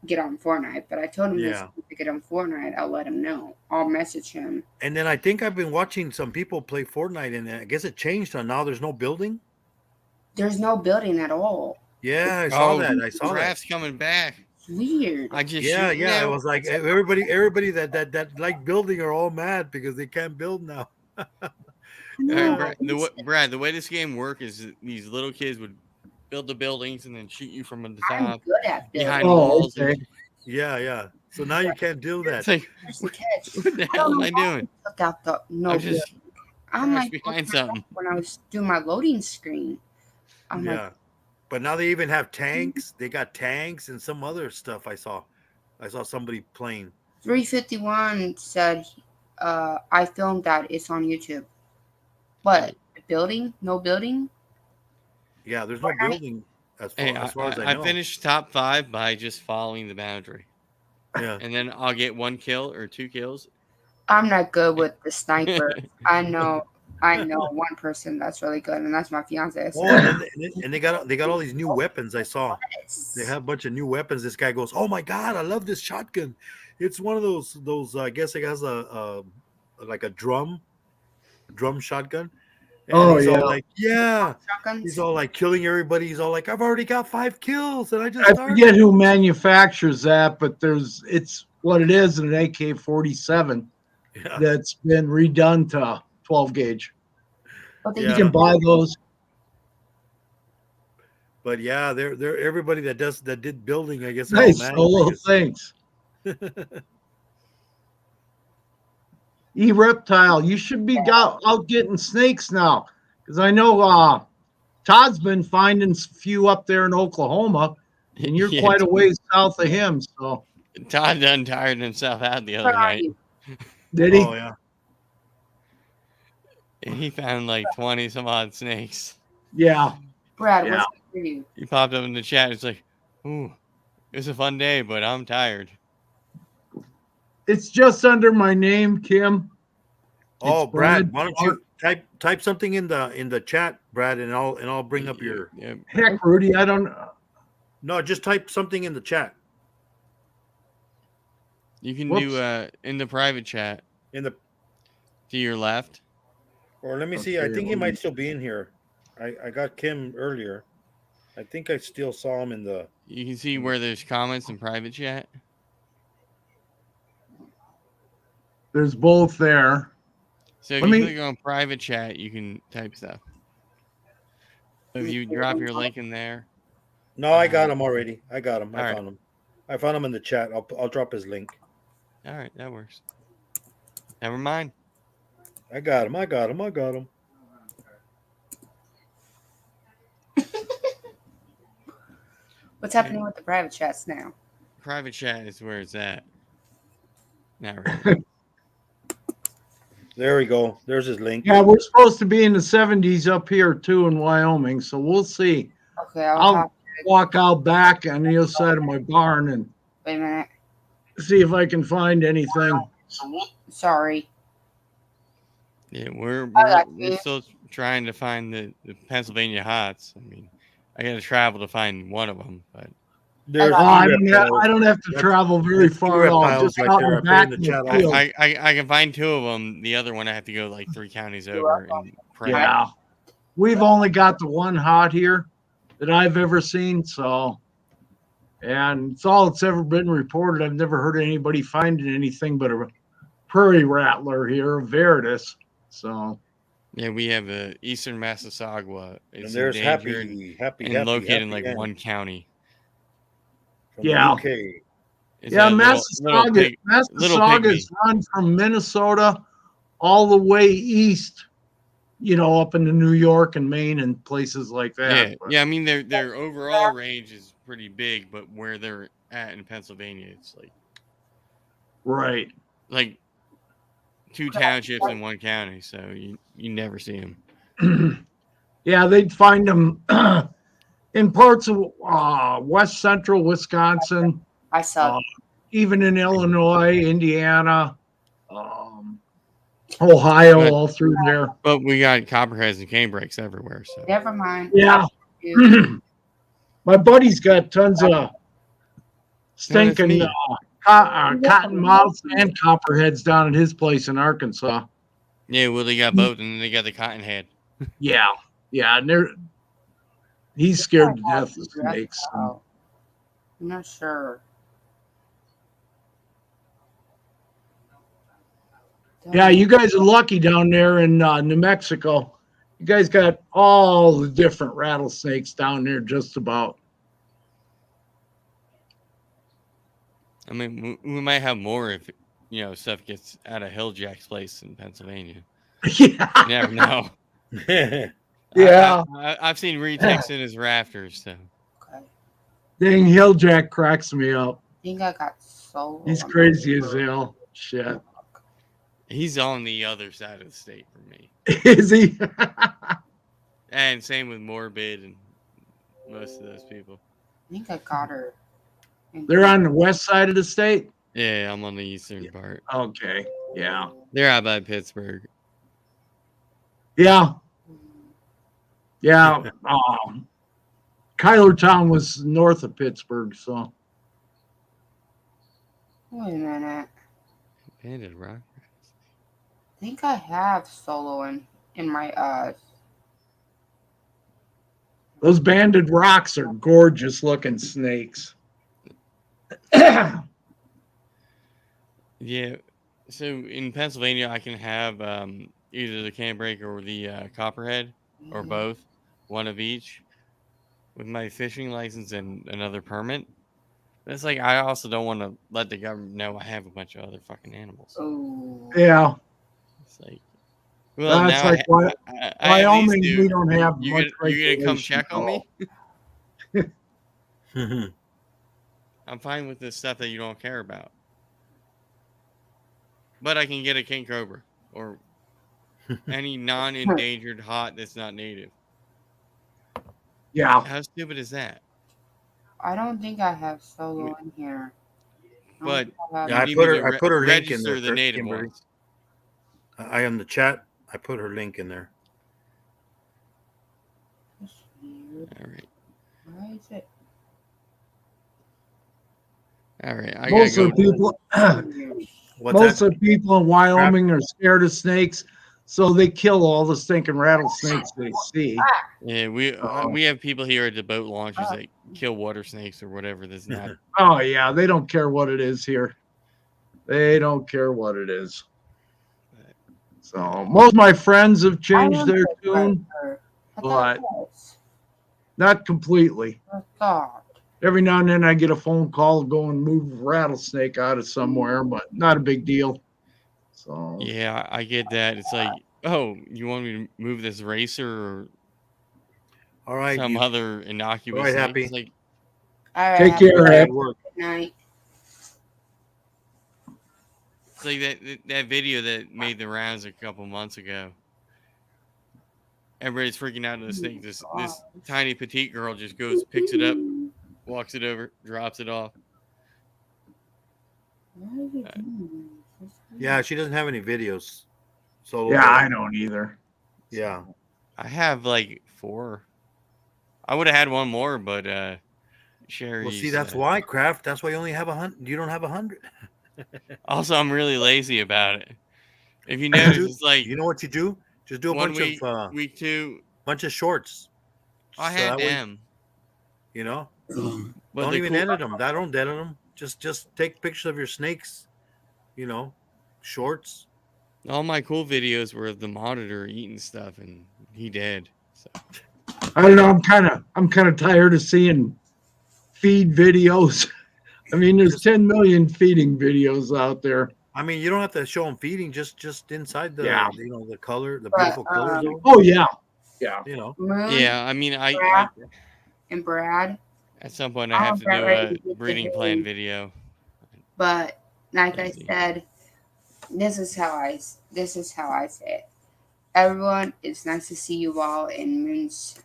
get on Fortnite. But I told him this Yeah. to get on Fortnite, I'll let him know. I'll message him. And then I think I've been watching some people play Fortnite, and I guess it changed on now. There's no building. There's no building at all. Yeah, I saw that. I saw that. Draft's coming back. It's weird. I just Yeah, shoot yeah. It now. was like everybody that like building are all mad because they can't build now. All No, right, Brad, the way this game works is that these little kids would build the buildings and then shoot you from the I'm top good at building. behind Oh, walls. okay. Yeah. So now you can't do that. It's like, Here's the catch. what the I hell don't am I know why doing? I took out the no I'm building. just I'm crouched like behind something. when I was doing my loading screen. I'm like, Yeah. But now they even have tanks. They got tanks and some other stuff. I saw somebody playing. 351 said, I filmed that. It's on YouTube. But the building? No building? Yeah, there's no building as Hey, far as I know. finished top 5 by just following the boundary, Yeah. and then I'll get 1 kill or 2 kills. I'm not good with the sniper. I know one person that's really good, and that's my fiance. Oh, and they got all these new weapons. I saw they have a bunch of new weapons. This guy goes, "Oh my god, I love this shotgun! It's one of those. I guess it has a like a drum shotgun." And Oh, he's yeah. all like, "Yeah." Shotguns? He's all like killing everybody. He's all like, "I've already got 5 kills, and I just I started." forget who manufactures that, but it's what it is an AK-47 Yeah. that's been redone to 12 gauge. But they You Yeah. can buy those. But yeah, they're everybody that did building. I guess they're Nice all mad solo. Thanks. E-Reptile, you should be out getting snakes now. Because I know Todd's been finding a few up there in Oklahoma, and you're Yeah, quite a ways south of him. So Todd done tired himself out the Where other are night. you? did he? Oh yeah. And he found like 20 some odd snakes. Yeah. Brad, Yeah. what's up for you? He popped up in the chat. It's like, ooh, it was a fun day, but I'm tired. It's just under my name, Kim. Oh, It's Brad, Brad why don't you type something in the chat, Brad, and I'll bring up your. Yeah. Heck, Rudy, I don't. No, just type something in the chat. You can Whoops. do in the private chat In the to your left. Or let me see. I Okay, think he let might me- still be in here. I got Kim earlier. I think I still saw him in the. You can see where there's comments in private chat. There's both there. So if Let you me- click on private chat, you can type stuff. So if you drop your link in there, No, I got him already. I got him. All right. Found him. I found him in the chat. I'll drop his link. all right, that works. Never mind. I got him. I got him. I got him. What's happening with the private chats now? Private chat is where it's at. Not really. There we go. There's his link. Yeah, we're supposed to be in the 70s up here too in Wyoming, so we'll see. Okay, I'll have walk out back on the other side of my barn and wait a minute. see if I can find anything. Sorry. Yeah, we're got you. still trying to find the Pennsylvania hots. I mean, I got to travel to find one of them, but There's I ski don't have, reptiles. I don't have to That's- travel very that's ski far at all. reptiles Just right out there. I and put back in the in the chat field. also. I can find 2 of them. The other one I have to go like 3 counties over and pray. Yeah. We've only got the one hot here that I've ever seen. So, and it's all that's ever been reported. I've never heard of anybody finding anything but a prairie rattler here, a Veritas. So, Yeah, we have a Eastern Massasauga. And It's there's endangered happy, located in like Ann one county. from Yeah. the UK. It's yeah, a little Massasauga's pygmy. run from Minnesota all the way east, up into New York and Maine and places like that. Yeah, But- yeah. I mean, their overall range is pretty big, but where they're at in Pennsylvania, it's right. like 2 townships in one county, so you never see them. Yeah, they'd find them in parts of west central Wisconsin, I saw. even in Illinois, Indiana, Ohio, But- all through there. But we got copperheads and canebrakes everywhere. So Never mind. Yeah. My buddy's got tons of stinking me. cottonmouths and copperheads down at his place in Arkansas. Yeah, well, they got both, and then they got the cottonhead. Yeah, and he's scared to death of snakes. I'm not sure. Yeah, you guys are lucky down there in New Mexico. You guys got all the different rattlesnakes down there, just about. I mean, we might have more if stuff gets out of Hilljack's place in Pennsylvania. Yeah, You never know. yeah. I've seen retakes in his rafters. So Okay. Dang, Hilljack cracks me up. I think I got so. He's crazy as hell. Shit. he's on the other side of the state from me. Is he? And same with Morbid and most of those people. I think I got her. They're on the west side of the state? Yeah, I'm on the eastern part. Okay, yeah. They're out by Pittsburgh. Yeah, yeah. Kylertown was north of Pittsburgh, so. Wait a minute. Banded rock. I think I have solo in my Those banded rocks are gorgeous looking snakes. Yeah. So in Pennsylvania, I can have either the canebreak or the copperhead, or both, one of each, with my fishing license and another permit. But it's like I also don't want to let the government know I have a bunch of other fucking animals. Oh. Yeah, It's like, well, that's now like I at least Wyoming. do. We don't have You much gonna come regulation check at on me? all. I'm fine with the stuff that you don't care about. But I can get a king cobra or any non-endangered hot that's not native. Yeah, How stupid is that? I don't think I have solo in here. I don't But think I have Yeah, you I need me to put her link in register there, the native Kimberly. ones. I am the chat. I put her link in there. That's weird. All right. Why is it? All right. I most gotta of the go. people, What's most that? of the people in Wyoming are scared of snakes, so they kill all the stinking rattlesnakes they see. Yeah, we have people here at the boat launches that kill water snakes or whatever. That's not. Oh yeah, they don't care what it is here. They don't care what it is. So most of my friends have changed their tune, but not completely. I thought. Every now and then I get a phone call, go and move a rattlesnake out of somewhere, but not a big deal. So Yeah, I get that. It's like, oh, you want me to move this racer or All right. some other innocuous All right, snake? Happy. It's like, All right. take care. Good Ed. work. Good night. it's like that video that made the rounds a couple months ago. Everybody's freaking out of the snake. This tiny petite girl just goes, picks it up, walks it over, drops it off. Why is it doing this? Yeah, she doesn't have any videos. So Yeah, I don't either. Yeah. I have like 4. I would have had one more, but Sherry's. Well, see, that's why, Kraft. That's why you only have 100. You don't have 100. Also, I'm really lazy about it. If you notice, it's like You know what you do? Just do a 1 bunch week, of week 2. shorts. I So had that way, them, you know, but don't the even cool. edit them. I don't edit them. Just take pictures of your snakes. You know, shorts. All my cool videos were of the monitor eating stuff, and he dead. So I don't know. I'm kind of tired of seeing feed videos. I mean, there's 10 million feeding videos out there. I mean, you don't have to show them feeding. Just inside Yeah. the color, the But, beautiful colors. Though, Oh yeah, yeah. you know. Moon yeah, I mean, I Kraft, and Brad. at some point I I'm have to about do ready a to get to breeding plan bed. video. But like I Lazy. said, this is how I say it. Everyone, it's nice to see you all in Moon's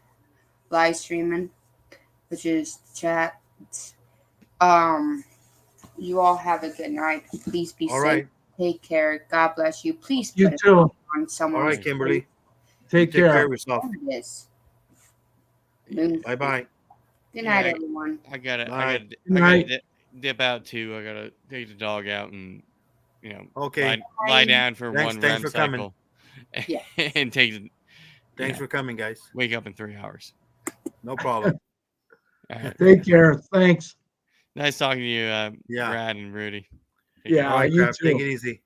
live streaming, which is chat. You all have a good night. Please be All safe. right. Take care. God bless you. Please You put it too. on All someone's right, Kimberly. face. Take Take care care. of yourself. There it is. Moon. Bye bye. Good Yeah, night, everyone. I gotta Bye. Night. dip out too. I gotta take the dog out and Okay. lie down for Thanks- one thanks REM for coming. cycle, Yeah. and take the Thanks for coming, guys. wake up in 3 hours. No problem. All right. Take care. Thanks. Nice talking to you, Yeah. Brad and Rudy. Yeah. All right, you Kraft. Take too. it easy.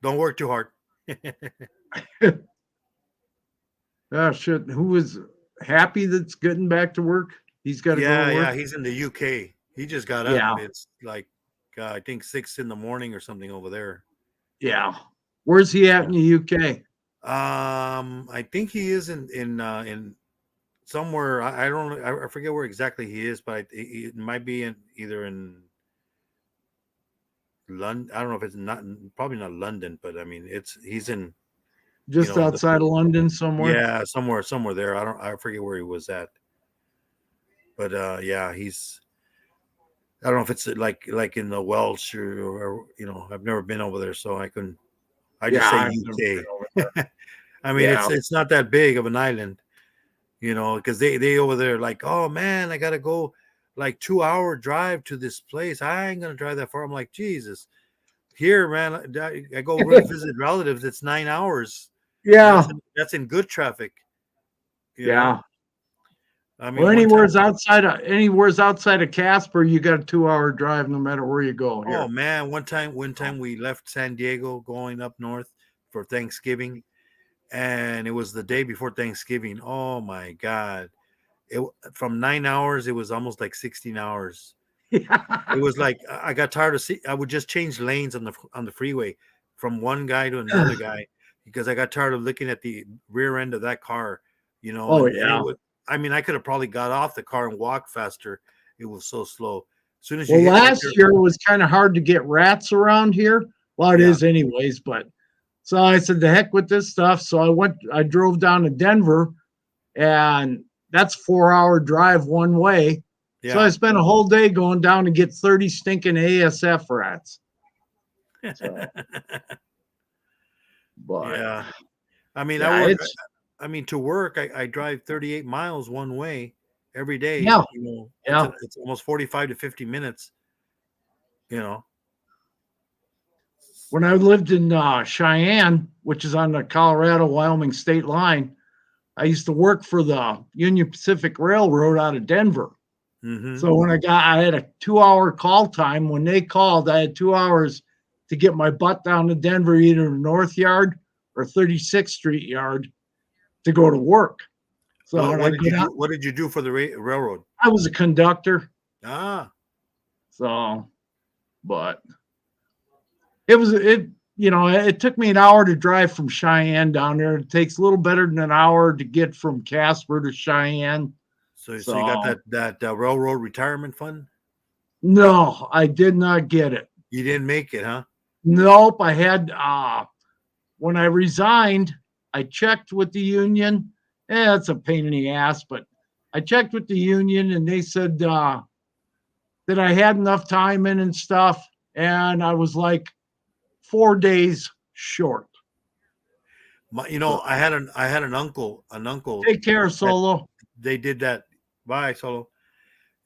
Don't work too hard. Oh shit. Who was happy that's getting back to work? He's got to go to Yeah. work. He's in the UK. He just got up. Yeah. It's like I think 6 in the morning or something over there. Yeah. Where's he at in the UK? I think he is in somewhere. I don't know. I forget where exactly he is, but it might be either in London. I don't know if it's probably not London, but I mean he's in Just outside of London somewhere. yeah, somewhere there. I forget where he was at. But yeah, I don't know if it's like in the Welsh or I've never been over there, so I just I've say never UK. been over there. I mean, Yeah. it's not that big of an island, because they over there like, oh man, I gotta go like 2-hour drive to this place. I ain't gonna drive that far. I'm like, Jesus. Here, man, I go visit relatives. It's 9 hours. Yeah. That's in good traffic. you know? Yeah. I mean, Well, one anywhere's time, outside of Casper, you got a 2-hour drive no matter where you go here. oh man, one time we left San Diego going up north for Thanksgiving, and it was the day before Thanksgiving. Oh my God. From 9 hours, it was almost like 16 hours. It was like I got tired of I would just change lanes on the freeway from one guy to another guy because I got tired of looking at the rear end of that car, Oh, and yeah. I mean, I could have probably got off the car and walked faster. It was so slow. As soon as Well, you hit last year it was kind of hard to get rats around here. Well, it Yeah. is anyways, but so I said, the heck with this stuff. So I drove down to Denver, and that's 4-hour drive one way. yeah. So I spent a whole day going down to get 30 stinking ASF rats. So, but Yeah. I mean, yeah, I mean, to work, I drive 38 miles one way every day. Yeah. Yeah. It's almost 45 to 50 minutes. When I lived in Cheyenne, which is on the Colorado-Wyoming state line, I used to work for the Union Pacific Railroad out of Denver. Mm-hmm. So when I had a 2-hour call time. When they called, I had 2 hours to get my butt down to Denver, either North Yard or 36th Street Yard, to go to work. So what did you do for the railroad? I was a conductor. Ah, So, but it took me an hour to drive from Cheyenne down there. It takes a little better than an hour to get from Casper to Cheyenne. so you got that railroad retirement fund? No, I did not get it. You didn't make it, huh? Nope. I had when I resigned, I checked with the union. It's a pain in the ass, but I checked with the union and they said that I had enough time in and stuff, and I was like 4 days short. I had an uncle. Take care, Solo. They did that. Bye, Solo.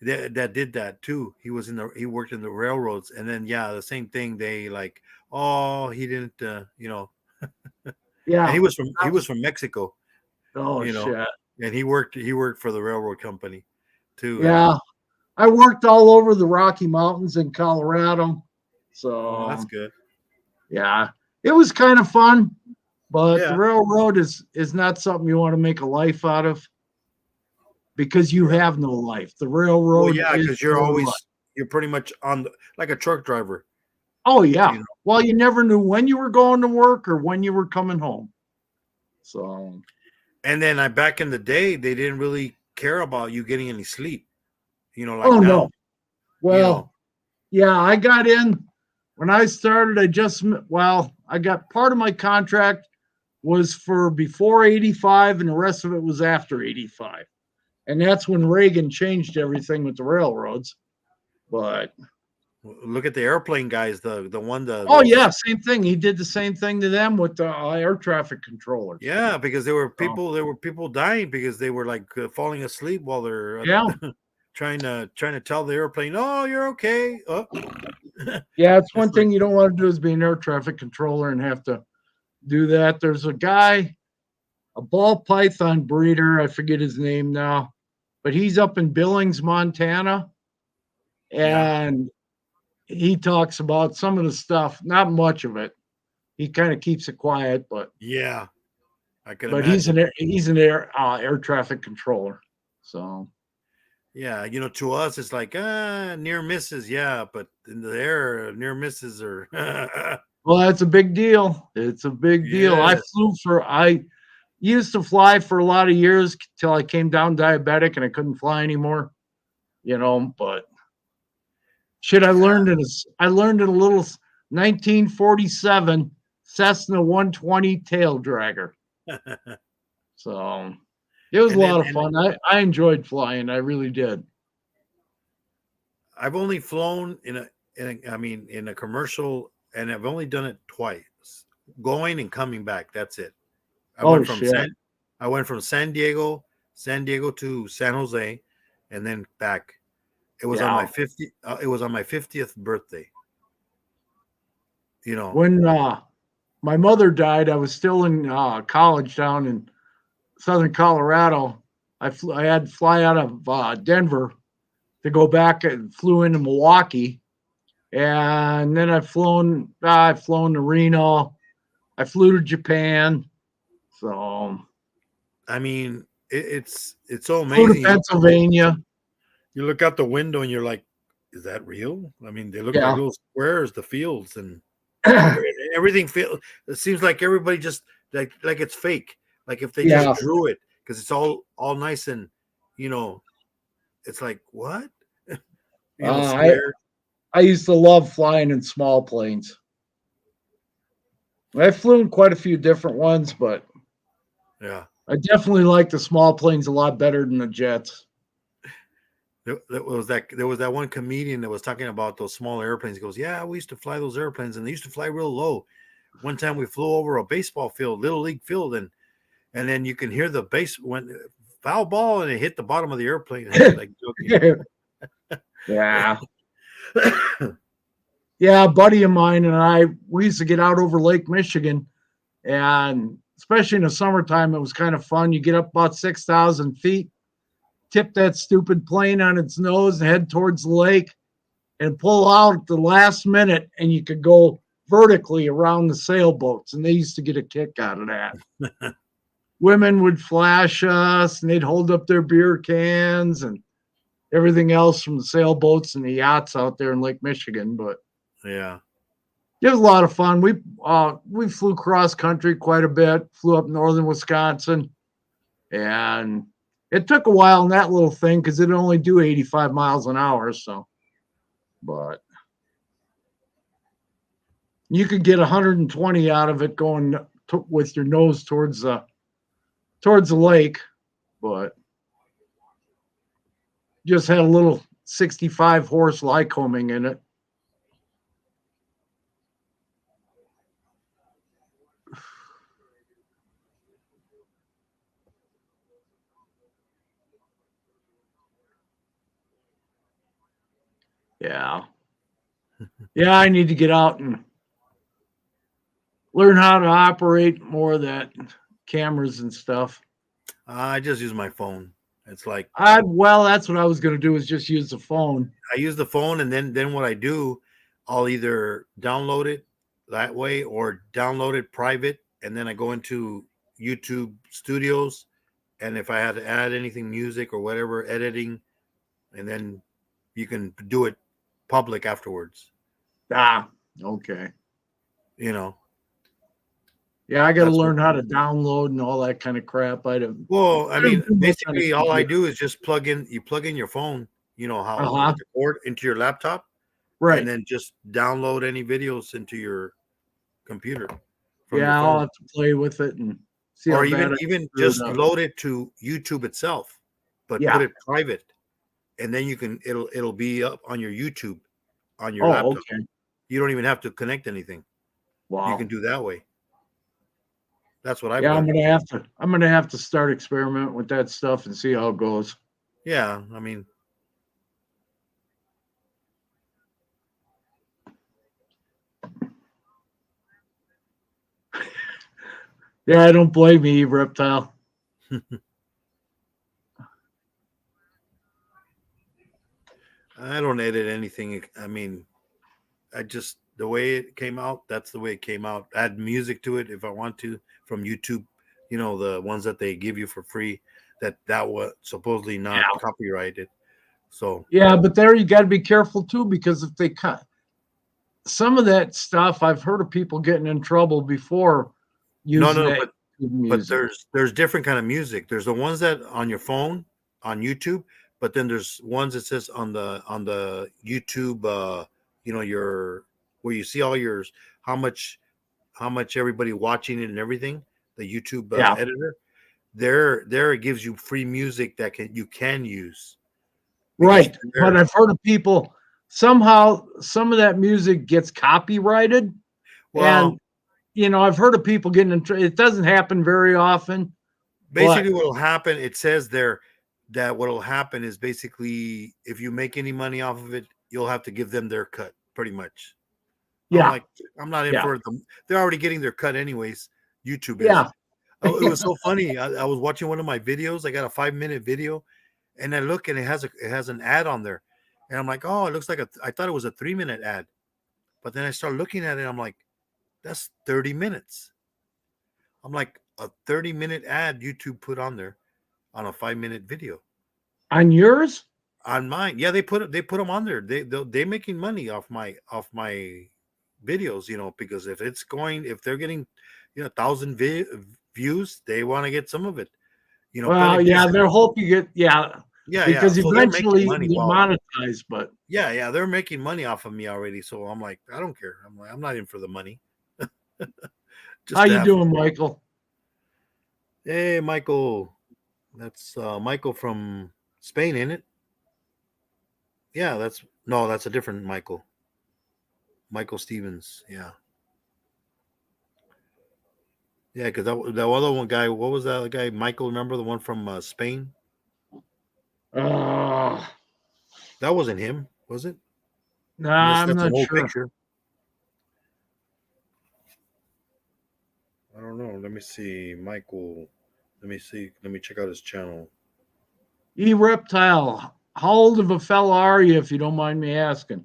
that did that too. He worked in the railroads, and then yeah, the same thing. They like, oh, he didn't, and Yeah. he was from Mexico, Oh you know, shit. and he worked for the railroad company too. And Yeah. I worked all over the Rocky Mountains in Colorado. oh, that's So good. yeah, it was kind of fun, but the Yeah, railroad is not something you want to make a life out of because you yeah. have no life. The Well, railroad yeah, is because your life. you're pretty much like a truck driver, Oh yeah. you know. Well, you never knew when you were going to work or when you were coming home. So And then back in the day, they didn't really care about you getting any sleep, like oh no. now, you know. Well, yeah, I got in when I started. I got part of my contract was for before 85 and the rest of it was after 85. And that's when Reagan changed everything with the railroads. But Look at the airplane guys, the one oh those yeah, same thing. He did the same thing to them with the air traffic controllers. yeah, because So, there were people dying because they were like falling asleep while they're yeah, trying to tell the airplane, "Oh, you're okay." Oh. yeah. It's one It's like thing you don't want to do is be an air traffic controller and have to do that. There's a guy, a ball python breeder. I forget his name now, but he's up in Billings, Montana, yeah, and he talks about some of the stuff. Not much of it. He kind of keeps it quiet, yeah, I can but he's imagine. an air traffic controller. So Yeah, to us it's like near misses, yeah, but in the air near misses are well, that's a big deal. It's a big deal. yes. I used to fly for a lot of years till I came down diabetic and I couldn't fly anymore. But shit, I learned in a little 1947 Cessna 120 tail dragger. So it was a and then lot of and fun. I enjoyed flying. I really did. I've only flown in a commercial, and I've only done it twice, going and coming back. That's it. I Oh went from shit. San I went from San Diego to San Jose, and then back. It was on my Yeah. 50th birthday. You know, When my mother died, I was still in college down in southern Colorado. I had to fly out of Denver to go back and flew into Milwaukee, and then I've flown to Reno. I flew to Japan, so I mean, it's so flew to amazing. Pennsylvania. You look out the window and you're like, is that real? I mean, they look like Yeah, little squares, the fields, and everything feel. It seems like everybody just like it's fake. Like if they just yeah. drew it, because it's all nice and you know, it's like what Uh, I square. I used to love flying in small planes. I've flown quite a few different ones, but Yeah, I definitely like the small planes a lot better than the jets. there was that one comedian that was talking about those small airplanes. He goes, yeah, we used to fly those airplanes, and they used to fly real low. One time we flew over a baseball field, little league field, and then you can hear the base when foul ball, and it hit the bottom of the airplane. Like joking. Yeah. Yeah, a buddy of mine and I, we used to get out over Lake Michigan, and especially in the summertime, it was kind of fun. You get up about 6,000 feet, tip that stupid plane on its nose and head towards the lake and pull out at the last minute, and you could go vertically around the sailboats. And they used to get a kick out of that. Women would flash us and they'd hold up their beer cans and everything else from the sailboats and the yachts out there in Lake Michigan. But Yeah. it was a lot of fun. We flew cross country quite a bit, flew up northern Wisconsin, and it took a while in that little thing because it only do 85 miles an hour. So, but you could get 120 out of it going with your nose towards the lake, but just had a little 65 horse Lycoming in it. Yeah. Yeah, I need to get out and learn how to operate more of that cameras and stuff. I just use my phone. It's like Well, that's what I was going to do is just use the phone. I use the phone, and then what I do, I'll either download it that way or download it private, and then I go into YouTube Studios, and if I had to add anything, music or whatever, editing, and then you can do it public afterwards. Ah, okay. You know, Yeah, I got to that's learn how to download and all that kind of crap. well, I I mean, don't do much on a basically all I computer. do is just plug in your phone, you know, how Uh-huh. with the cord into your laptop, Right. and then just download any videos into your computer from your Yeah, I'll phone. have to play with it and see Or how bad I even screw it just up. load it to YouTube itself, but Yeah. put it private, and then it'll be up on your YouTube on your Oh, laptop. okay. You don't even have to connect anything. You Wow. can do that way. That's what I've Yeah, done. I'm gonna have to start experimenting with that stuff and see how it goes. Yeah, I mean, Yeah, I don't blame you, Reptile. I don't edit anything. I mean, I just the way it came out, that's the way it came out. Add music to it if I want to from YouTube, you know, the ones that they give you for free that was supposedly not copyrighted. So Yeah, but there you got to be careful too, because if they cut some of that stuff, I've heard of people getting in trouble before using no, that but music. there's different kind of music. There's the ones that on your phone on YouTube, but then there's ones that says on the YouTube, you know, your where you see all yours, how much everybody watching it and everything. The YouTube Yeah. editor, there it gives you free music that you can use. Right. There- But I've heard of people somehow some of that music gets copyrighted. well, And I've heard of people getting in trouble. It doesn't happen very often. basically what will happen, it says there that what will happen is basically if you make any money off of it, you'll have to give them their cut pretty much. I'm Yeah. like, I'm not in Yeah. for them. They're already getting their cut anyways. YouTube is. Yeah. Oh, it was so funny. I was watching one of my videos. I got a 5-minute video, and I look and it has an ad on there, and I'm like, oh, it looks like I thought it was a 3-minute ad, but then I start looking at it. I'm like, that's 30 minutes. I'm like, a 30-minute ad YouTube put on there on a 5-minute video. On yours? On mine, yeah, they put them on there. They're making money off my videos, you know, because if they're getting, you know, 1,000 views, they want to get some of it, you know. Well, yeah, they're hoping it. Yeah, yeah, because so they're making eventually money. you Well, monetize. But yeah, they're making money off of me already. So I'm like, I don't care. I'm like, I'm not in for the money. Just how to you have doing, fun. Michael? Hey, Michael, that's Michael from Spain, ain't it? Yeah, that's a different Michael. Michael Stevens, yeah. Yeah, because that other one guy, what was that guy? Michael, remember the one from Spain? Uh, That wasn't him, was it? nah, I'm That's an not old sure. picture. I don't know. Let me see, Michael. Let me see. Let me check out his channel. Reptile, how old of a fella are you, if you don't mind me asking?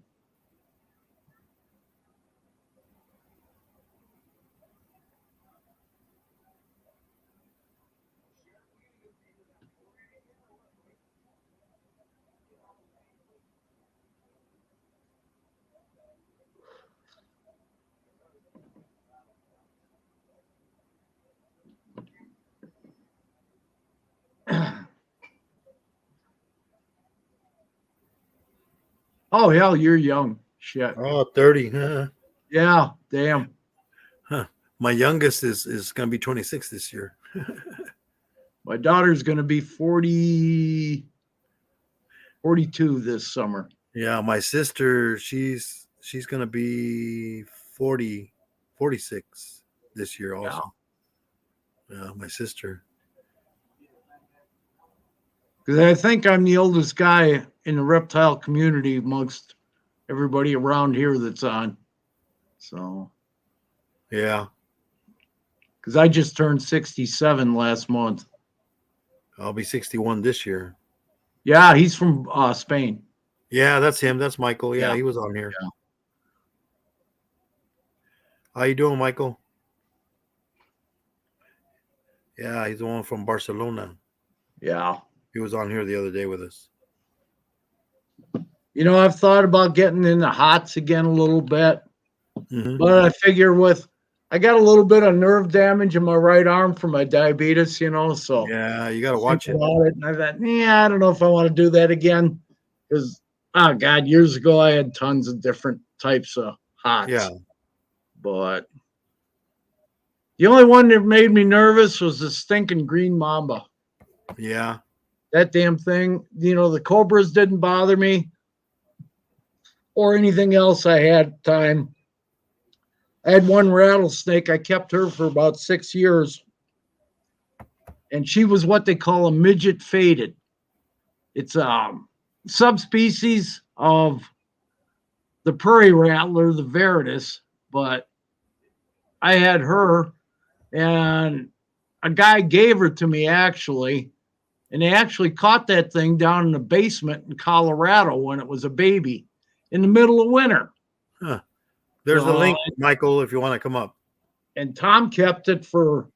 Oh, hell, you're young. Shit. Oh, 30. Huh. Yeah, damn. My youngest is going to be 26 this year. My daughter's going to be 42 this summer. Yeah, my sister, she's going to be 46 this year also. Yeah, my sister. Because I think I'm the oldest guy in the reptile community amongst everybody around here that's on. So, Yeah. because I just turned 67 last month. I'll be 61 this year. Yeah, he's from Spain. Yeah, that's him. That's Michael. Yeah, Yeah. he was on here. Yeah. How you doing, Michael? Yeah, he's the one from Barcelona. Yeah. He was on here the other day with us. You know, I've thought about getting into hots again a little bit, Mhm. but I figure I got a little bit of nerve damage in my right arm from my diabetes, you know, so Yeah, you got to watch it. about it. And I thought, yeah, I don't know if I want to do that again because, oh God, years ago I had tons of different types of hots. Yeah. But the only one that made me nervous was the stinking green mamba. Yeah. That damn thing, you know, the cobras didn't bother me or anything else I had time. I had one rattlesnake. I kept her for about 6 years. And she was what they call a midget faded. It's a subspecies of the prairie rattler, the Veritas, but I had her and a guy gave her to me actually. And they actually caught that thing down in the basement in Colorado when it was a baby in the middle of winter. Huh. There's a link, Michael, if you want to come up. And Tom kept it for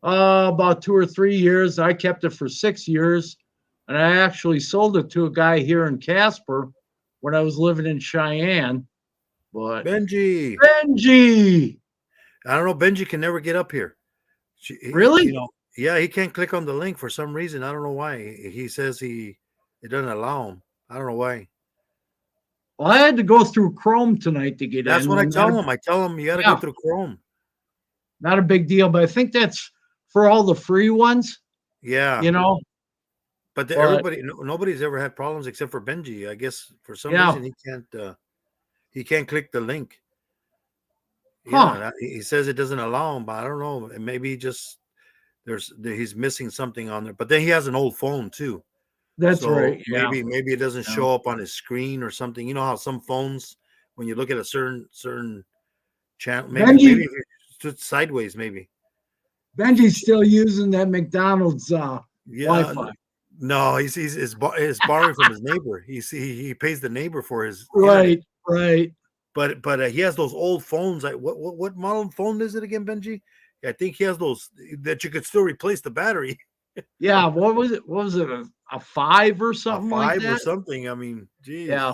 about 2 or 3 years. I kept it for 6 years. And I actually sold it to a guy here in Casper when I was living in Cheyenne. But Benji. I don't know. Benji can never get up here. Really? You know, yeah, he can't click on the link for some reason. I don't know why. He says it doesn't allow him. I don't know why. Well, I had to go through Chrome tonight to get That's in. what I tell him. I tell him you got to go through Chrome. Not a big deal, but I think that's for all the free ones. Yeah. You know? But nobody's ever had problems except for Benji. I guess for some reason he can't click the link. Yeah, he says it doesn't allow him, but I don't know. Maybe just he's missing something on there. But then he has an old phone too. That's right. Yeah. Maybe it doesn't show up on his screen or something. You know how some phones, when you look at a certain channel, maybe if you stood sideways, maybe. Benji's still using that McDonald's Wi-Fi. No, he's borrowing from his neighbor. He pays the neighbor for his right. But he has those old phones. Like what model phone is it again, Benji? I think he has those that you could still replace the battery. Yeah, what was it? What was it? A 5 or something like that? A 5 or something. I mean, geez. Yeah.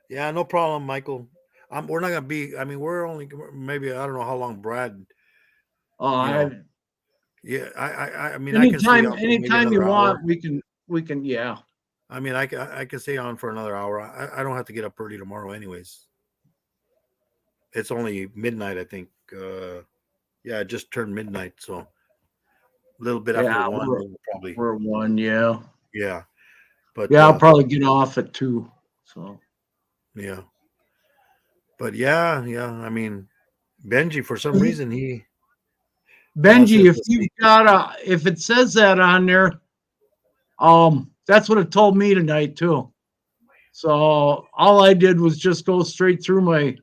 Yeah, no problem, Michael. We're not gonna be. I mean, we're only maybe I don't know how long Brad. Yeah, I mean, anytime you want, we can. Yeah. I mean, I can stay on for another hour. I don't have to get up early tomorrow, anyways. It's only midnight, I think. Yeah, it just turned midnight, so a little bit after 1, probably. We're 1, yeah. Yeah, but I'll probably get off at 2. So. Yeah. But yeah. I mean, Benji, for some reason, Benji, if it says that on there, that's what it told me tonight too. So all I did was just go straight through my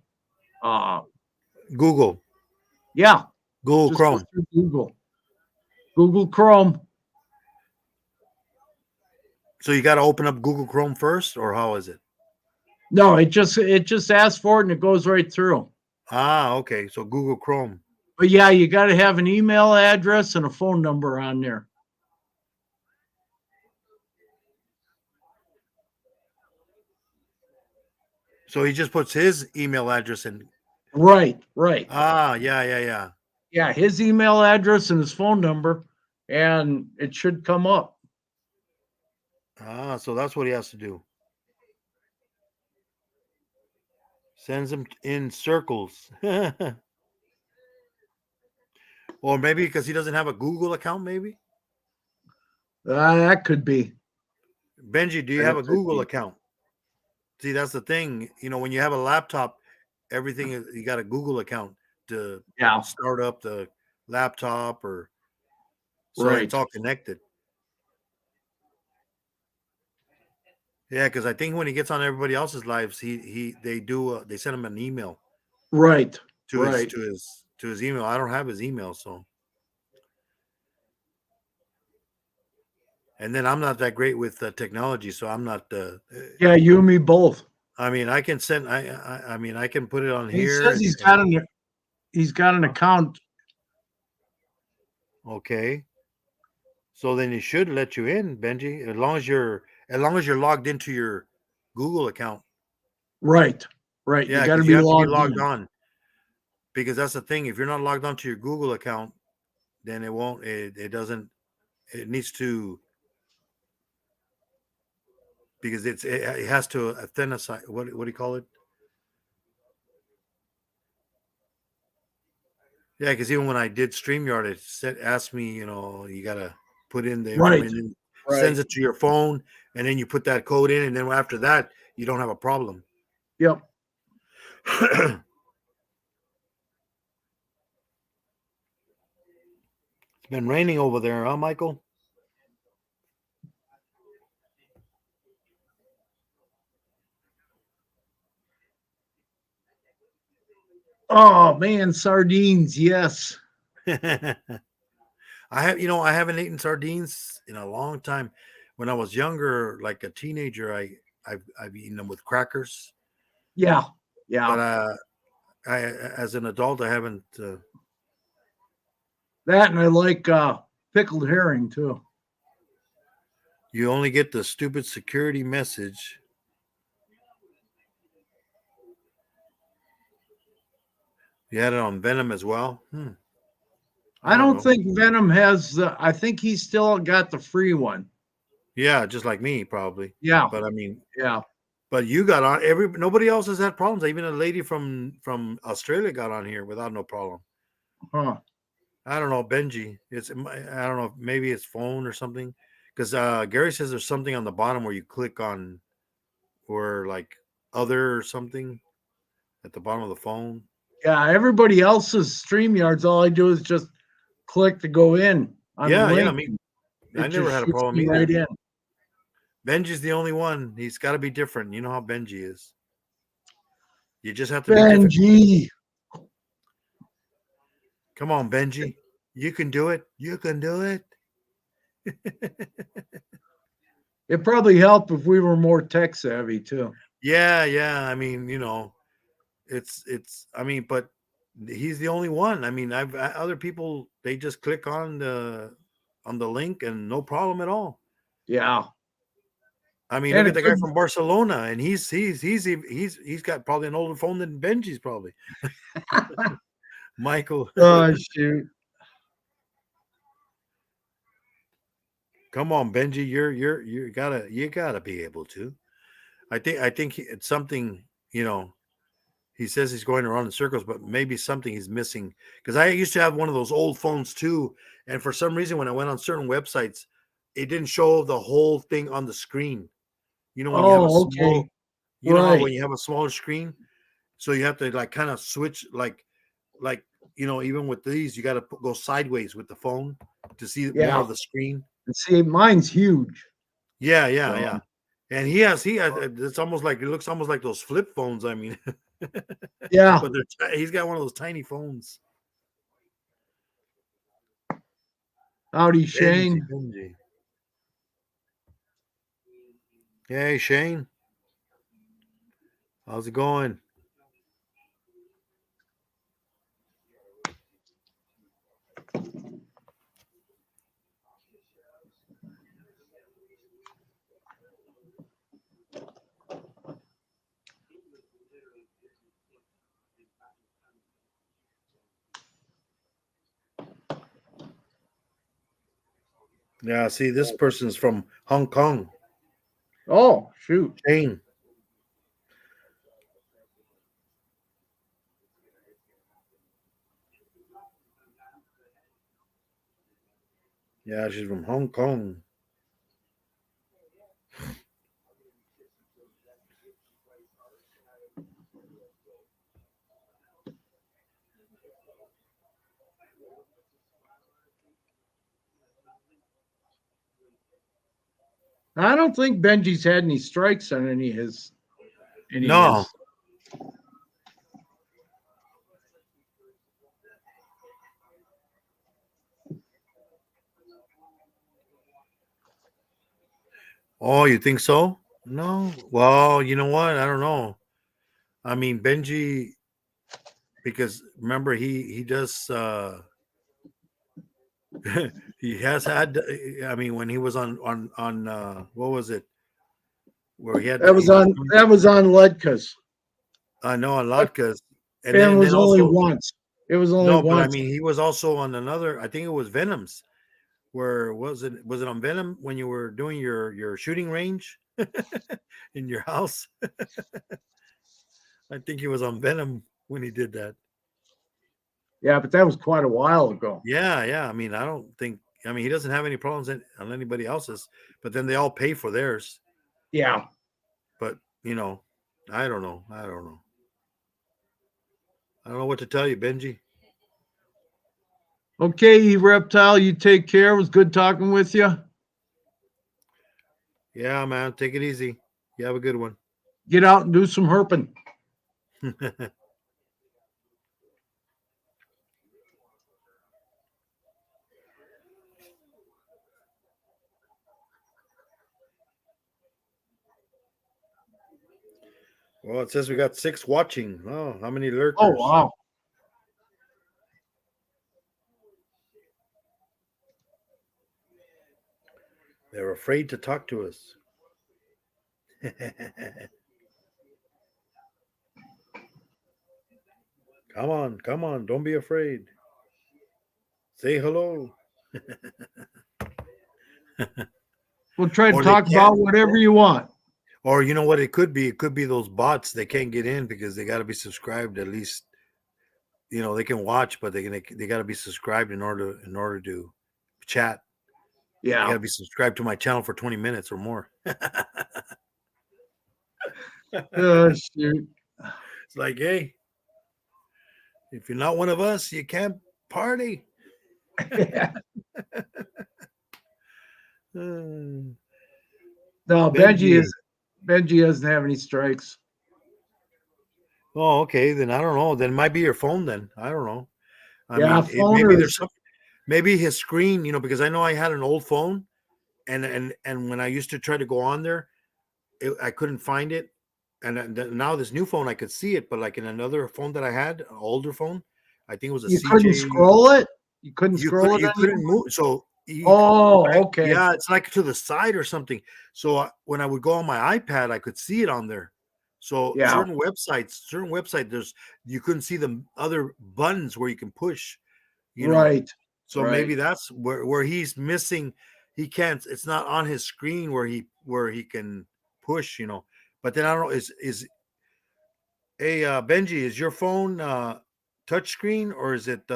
Google. Yeah. Google Chrome. Google Chrome. So you got to open up Google Chrome first, or how is it? No, it just asks for it and it goes right through. Ah, okay. So Google Chrome. But yeah, you got to have an email address and a phone number on there. So he just puts his email address in. Right. Ah, yeah. Yeah, his email address and his phone number, and it should come up. Ah, so that's what he has to do. Sends them in circles. Or maybe because he doesn't have a Google account, maybe? That could be. Benji, do you have a Google account? See, that's the thing. You know, when you have a laptop, everything you got a Google account to start up the laptop or So Right. it's all connected. Yeah, because I think when he gets on everybody else's lives, they send him an email Right. to Right. his email. I don't have his email, so. And then I'm not that great with technology, so I'm not. Yeah, you and me both. I mean, I can send. I mean, I can put it on He here. says he's got an account. Okay. So then it should let you in, Benji, as long as you're logged into your Google account. Right. Right. You Yeah, got to because you be have to be logged logged in. on. Because that's the thing. If you're not logged onto your Google account, then it won't. It doesn't. It needs to, because it has to authenticate. What do you call it? Yeah, because even when I did StreamYard, asked me, you gotta put in the Right. information, Right. sends it to your phone, and then you put that code in, and then after that, you don't have a problem. Yep. It's been raining over there, huh, Michael? Oh man, sardines. Yes. I haven't eaten sardines in a long time. When I was younger, like a teenager, I've eaten them with crackers, Yeah. Yeah. but as an adult, I haven't. That and I like pickled herring too. You only get the stupid security message. You had it on Venom as well. I don't don't know. think Venom has the. I think he's still got the free one. Yeah, just like me, probably. Yeah. But I mean, Yeah. but you got on. Nobody else has had problems. Even a lady from Australia got on here without no problem. Huh. I don't know, Benji. I don't know. Maybe it's phone or something. Because Gary says there's something on the bottom where you click on, or like other or something at the bottom of the phone. Yeah. Everybody else's StreamYards, all I do is just click to go in on the Yeah, link. me. I It never just had a shoots problem me right either. in. Benji's the only one. He's got to be different. You know how Benji is. You just have to be different. Benji. Come on, Benji. You can do it. You can do it. It probably helped if we were more tech savvy too. Yeah. I mean, it's. I mean, but he's the only one. I mean, I've other people. They just click on the link and no problem at all. Yeah. I mean, And look at it the guy could, from Barcelona, and he's got probably an older phone than Benji's probably. Michael, oh shoot. come on, Benji, you gotta be able to. I think it's something. He says he's going around in circles, but maybe something he's missing. Because I used to have one of those old phones too, and for some reason, when I went on certain websites, it didn't show the whole thing on the screen. When you have a Oh, okay. small, you know how Right. when you have a smaller screen, so you have to like kind of switch, like even with these, you got to go sideways with the phone to see more Yeah. of the screen. And see, mine's huge. Yeah. And he has. It's almost like it looks almost like those flip phones. I mean, Yeah. but he's got one of those tiny phones. Howdy, Benji, Shane. Benji. Hey, Shane. How's it going? Yeah, see, this person's from Hong Kong. Oh, shoot. Shane. Yeah, she's from Hong Kong. I don't think Benji's had any strikes on any of his. No. Oh, you think so? No. Well, you know what? I don't know. I mean, Benji, because remember he does. He has had. I mean, when he was on what was it? Where he had. That was on Ledka's. I know on Latka's, And it and then was only also once. It was only no, but I once. mean he was also on another. I think it was Venom's. Where was it? Was it on Venom when you were doing your shooting range in your house? I think he was on Venom when he did that. Yeah, but that was quite a while ago. Yeah, yeah. I mean, I don't think. I mean, he doesn't have any problems on anybody else's, but then they all pay for theirs. Yeah. But I don't know. I don't know. I don't know what to tell you, Benji. Okay, Reptile, you take care. It was good talking with you. Yeah, man. Take it easy. You have a good one. Get out and do some herping. Well, it says we got 6 watching. Oh, how many lurkers? Oh, wow. They're afraid to talk to us. Come on. Don't be afraid. Say hello. We'll try to Or they talk can't. about whatever you want. Or you know what it could be? It could be those bots. They can't get in because they got to be subscribed at least. They can watch, but they got to be subscribed in order to chat. You got Yeah. to be subscribed to my channel for 20 minutes or more. Oh, shoot. It's like, hey, if you're not one of us, you can't party. No, Benji. Benji doesn't have any strikes. Oh, okay. Then I don't know. Then it might be your phone. Then I don't know. I Yeah, mean, maybe there's phoners. some. Maybe his screen. Because I know I had an old phone, and when I used to try to go on there, I couldn't find it. And now this new phone, I could see it, but like in another phone that I had, an older phone, I think it was a You couldn't CJ. scroll it? You couldn't You scroll could it you couldn't anymore? move. So Oh, okay. yeah, it's like to the side or something. So when I would go on my iPad, I could see it on there. So Yeah. certain websites, you couldn't see the other buttons where you can push. Right. So maybe that's where he's missing. He can't. It's not on his screen where he can push. But then I don't know. Hey Benji, is your phone touch screen or is it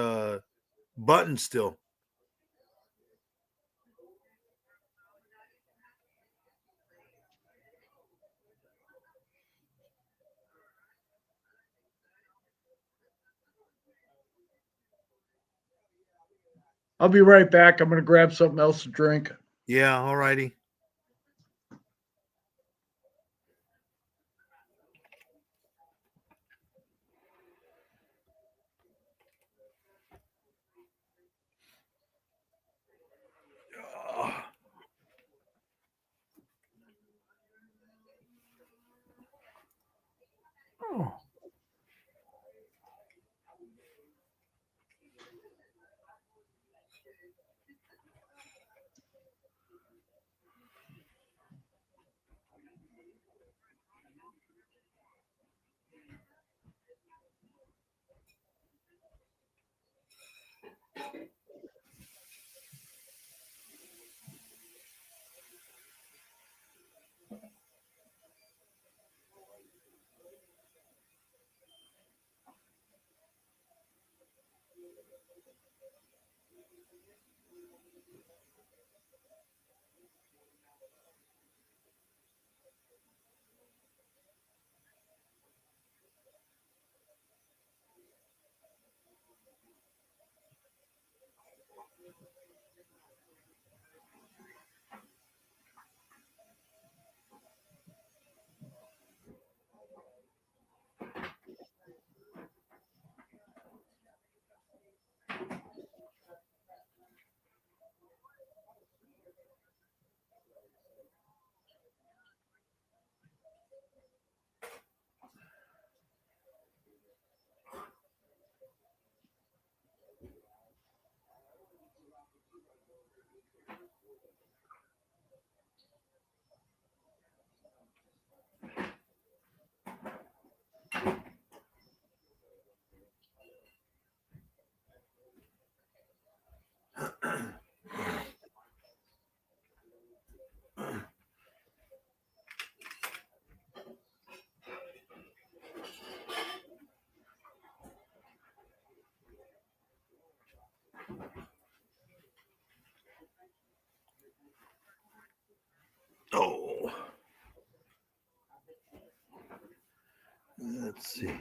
button still? I'll be right back. I'm going to grab something else to drink. Yeah. All righty. Oh. Let's see.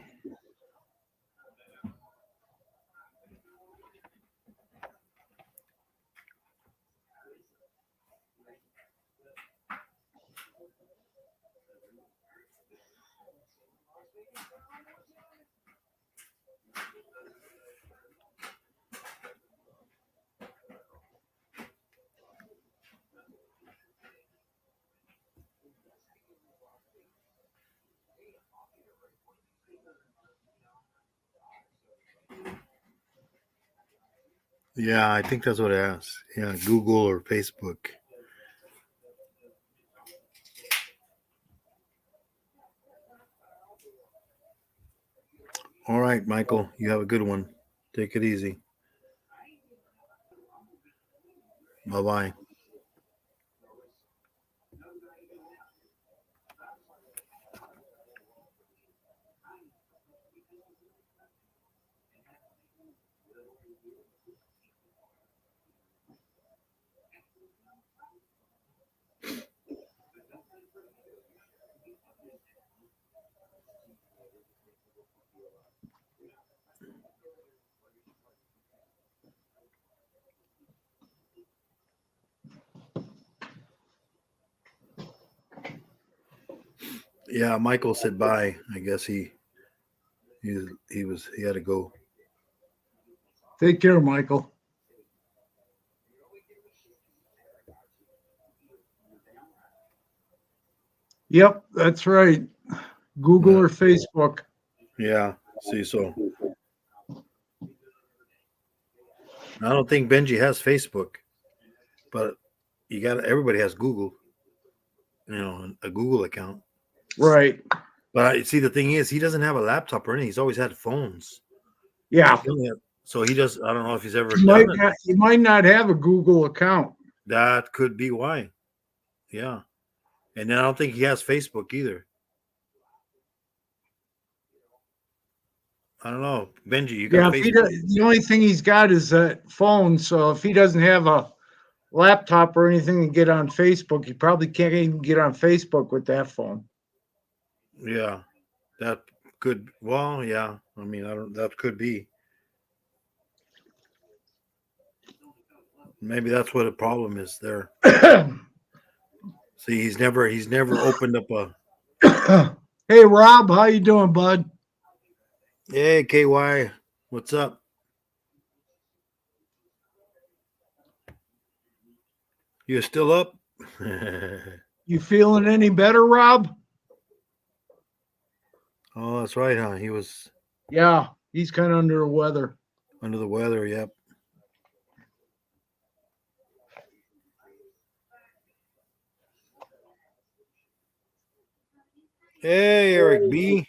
Yeah, I think that's what it asks. Yeah, Google or Facebook. All right, Michael, you have a good one. Take it easy. Bye bye. Yeah, Michael said bye. I guess he had to go. Take care, Michael. Yep, that's right. Google or Facebook. Yeah, see, so I don't think Benji has Facebook, but everybody has Google. A Google account. Right. But see, the thing is, he doesn't have a laptop or anything. He's always had phones. Yeah. So he does. I don't know if he's ever You done it. you might not have a Google account. That could be why. Yeah, and then I don't think he has Facebook either. I don't know, Benji. You got Facebook? The only thing he's got is that phone. So if he doesn't have a laptop or anything to get on Facebook, he probably can't even get on Facebook with that phone. Yeah, that could. Well, yeah. I mean, I don't. That could be. Maybe that's what the problem is there. See, he's never opened up a. Hey, Rob, how you doing, bud? Hey, KY, what's up? You still up? You feeling any better, Rob? Oh, that's right, huh? He was Yeah, he's kind of under the weather. under the weather. Yep. Hey, Eric B.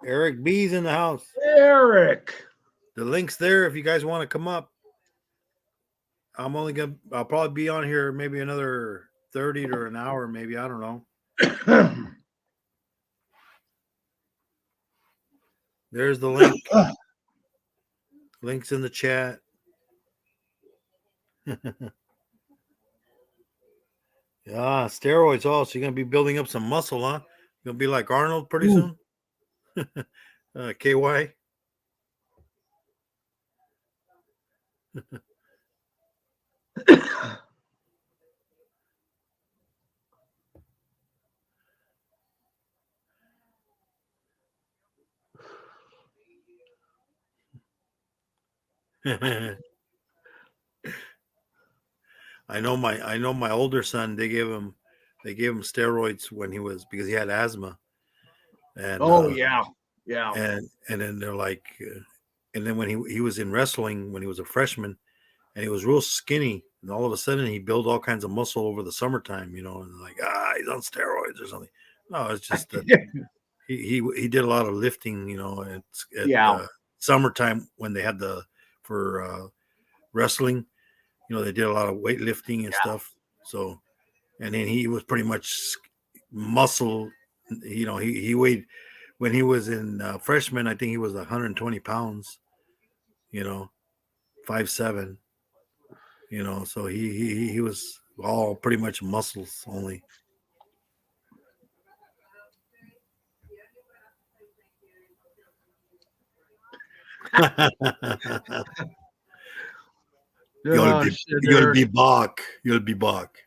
Eric B's in the house. Eric. The link's there if you guys want to come up. I'll probably be on here maybe another 30 to an hour, maybe. I don't know. There's the link. Link's in the chat. Yeah, steroids. Oh, so you're gonna be building up some muscle, huh? You're gonna be like Arnold pretty soon. KY. I know my older son. They gave him steroids when because he had asthma, and yeah. and then they're like, and then when he was in wrestling when he was a freshman, and he was real skinny, and all of a sudden he built all kinds of muscle over the summertime, and like he's on steroids or something. No, it's just that he did a lot of lifting, at summertime when they had for wrestling. They did a lot of weightlifting and stuff. So, and then he was pretty much muscle. He weighed when he was in freshman. I think he was 120 pounds. 5'7". So he was all pretty much muscles only. You'll Oh, be shit, you'll Eric. be back. You'll be back.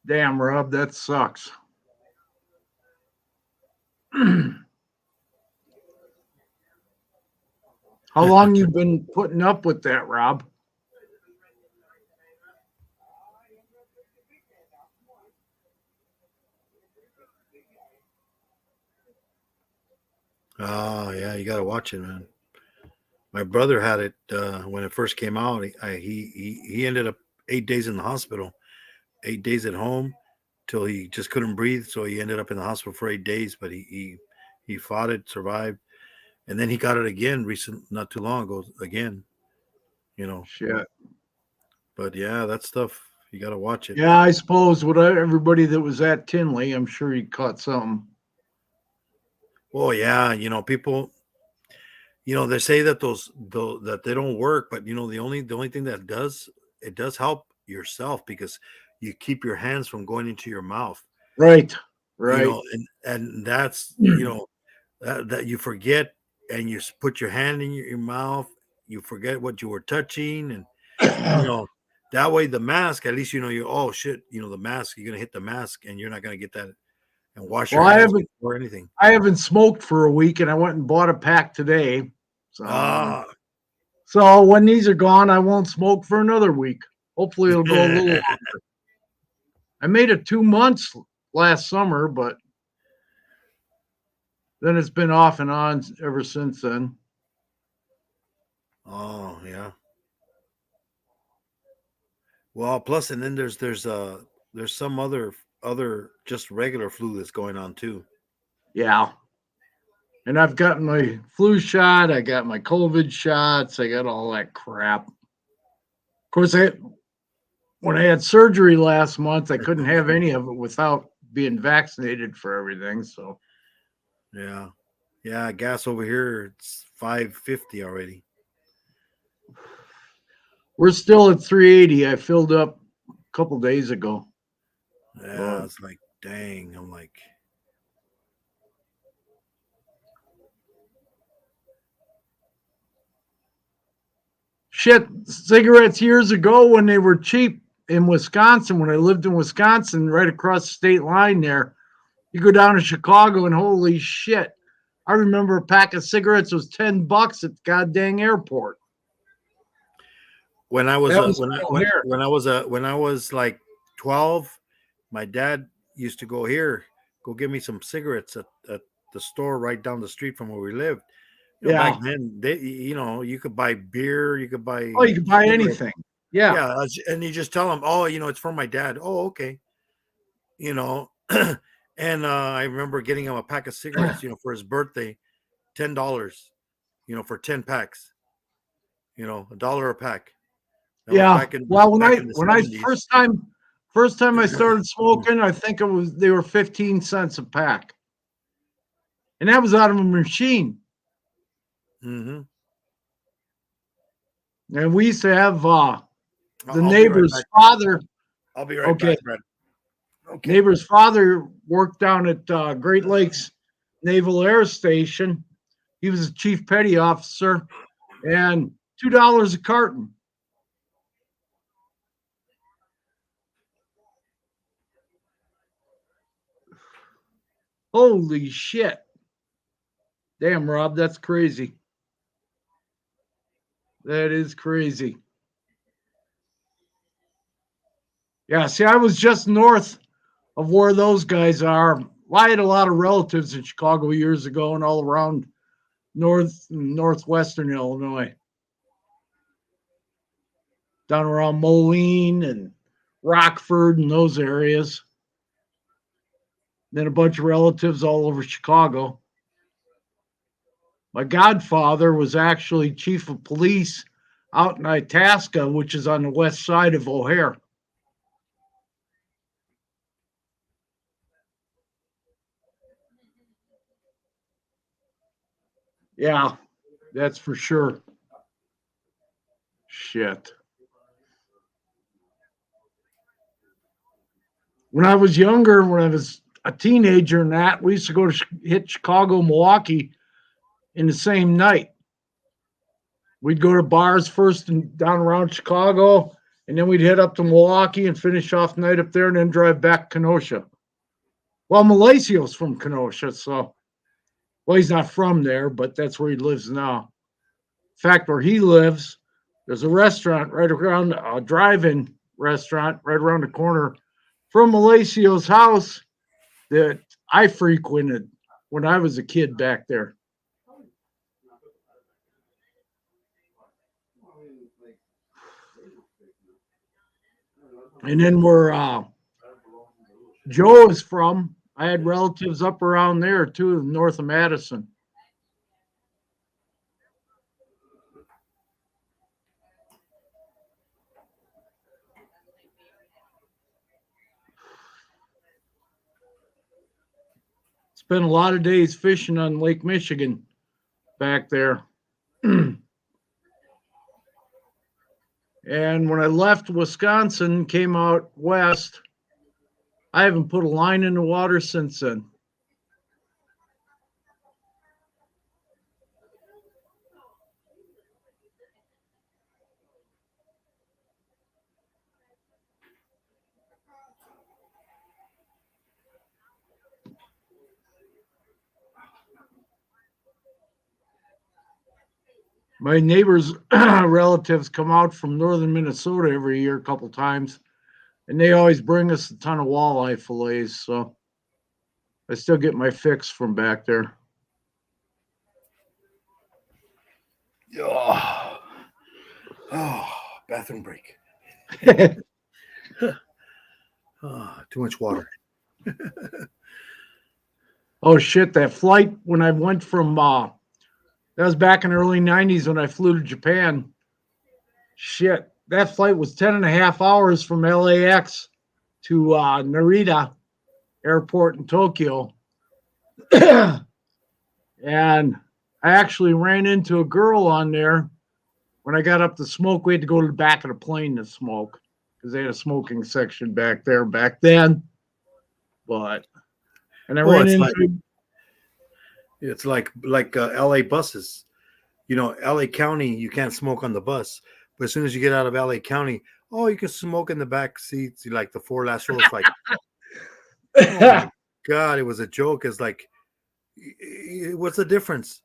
Damn, Rob, that sucks. How long you been putting up with that, Rob? Oh yeah, you gotta watch it, man. My brother had it when it first came out. He ended up 8 days in the hospital, 8 days at home, till he just couldn't breathe. So he ended up in the hospital for 8 days. But he fought it, survived, and then he got it again not too long ago again. You know, Shit. but yeah, that stuff you gotta watch it. Yeah, I suppose with everybody that was at Tinley, I'm sure he caught something. Oh yeah, people. They say that that they don't work, but the only thing that does help yourself because you keep your hands from going into your mouth. Right, right. And that's that you forget, and put your hand in your mouth, you forget what you were touching, and that way the mask, at least you oh shit, the mask, you're gonna hit the mask and you're not gonna get that and wash Well, your hands or anything. I haven't smoked for a week, and I went and bought a pack today. So, Ah. so when these are gone, I won't smoke for another week. Hopefully, it'll go a little longer. I made it 2 months last summer, but then it's been off and on ever since then. Oh yeah. Well, plus, and then there's some other just regular flu that's going on too. Yeah. And I've gotten my flu shot. I got my COVID shots. I got all that crap. Of course, when I had surgery last month, I couldn't have any of it without being vaccinated for everything. So, Yeah, yeah. Gas over here, it's 550 already. we're still at 380. I filled up a couple days ago. Yeah, it's like, dang. I'm like, shit, cigarettes years ago when they were cheap in Wisconsin, when I lived in Wisconsin, right across the state line there, you go down to Chicago and holy shit. I remember a pack of cigarettes was $10 at the goddamn airport. when I was That was when I was like 12, my dad used to go get me some cigarettes at the store right down the street from where we lived. Yeah. Back then, you could buy beer, you could buy Oh, you can buy cigarettes. anything. Yeah. Yeah, and you just tell them, oh, it's from my dad. Oh, okay. And I remember getting him a pack of cigarettes, for his birthday, $10, for 10 packs, $1 a pack. That was Yeah. back in Well, back in the when I 70s. first time I started smoking, I think they were 15 cents a pack. And that was out of a machine. Mm-hmm. And we used to have the I'll be right neighbor's back. father. I'll be right back, Brad. Okay. Neighbor's father worked down at Great Lakes Naval Air Station. He was a chief petty officer, and $2 a carton. Holy shit. Damn, Rob, that's crazy. That is crazy. Yeah, see, I was just north of where those guys are. I had a lot of relatives in Chicago years ago and all around northwestern Illinois. Down around Moline and Rockford and those areas. Then a bunch of relatives all over Chicago. My godfather was actually chief of police out in Itasca, which is on the west side of O'Hare. Yeah, that's for sure. Shit. when I was younger, when I was a teenager and that, we used to go to hit Chicago, Milwaukee in the same night. We'd go to bars first and down around Chicago, and then we'd head up to Milwaukee and finish off the night up there and then drive back to Kenosha. Well, Malacio's from Kenosha, so, well, he's not from there, but that's where he lives now. In fact, where he lives, there's a restaurant right around, a drive-in restaurant right around the corner from Malacio's house that I frequented when I was a kid back there. And then where Joe is from, I had relatives up around there too, north of Madison. Spent a lot of days fishing on Lake Michigan back there. And when I left Wisconsin, came out west, I haven't put a line in the water since then. My neighbors' relatives come out from northern Minnesota every year a couple times, and they always bring us a ton of walleye fillets, so I still get my fix from back there. Oh, bathroom break. Too much water. Oh shit, that flight when I went from that was back in the early 90s when I flew to Japan. Shit, that flight was 10 and a half hours from LAX to Narita Airport in Tokyo. And I actually ran into a girl on there. When I got up to smoke, we had to go to the back of the plane to smoke because they had a smoking section back there back then. But, and I ran into... It's like LA buses. You know, LA County, you can't smoke on the bus. But as soon as you get out of LA County, oh, you can smoke in the back seats, like the four last rows. Like, oh my God, it was a joke. It's like, what's the difference?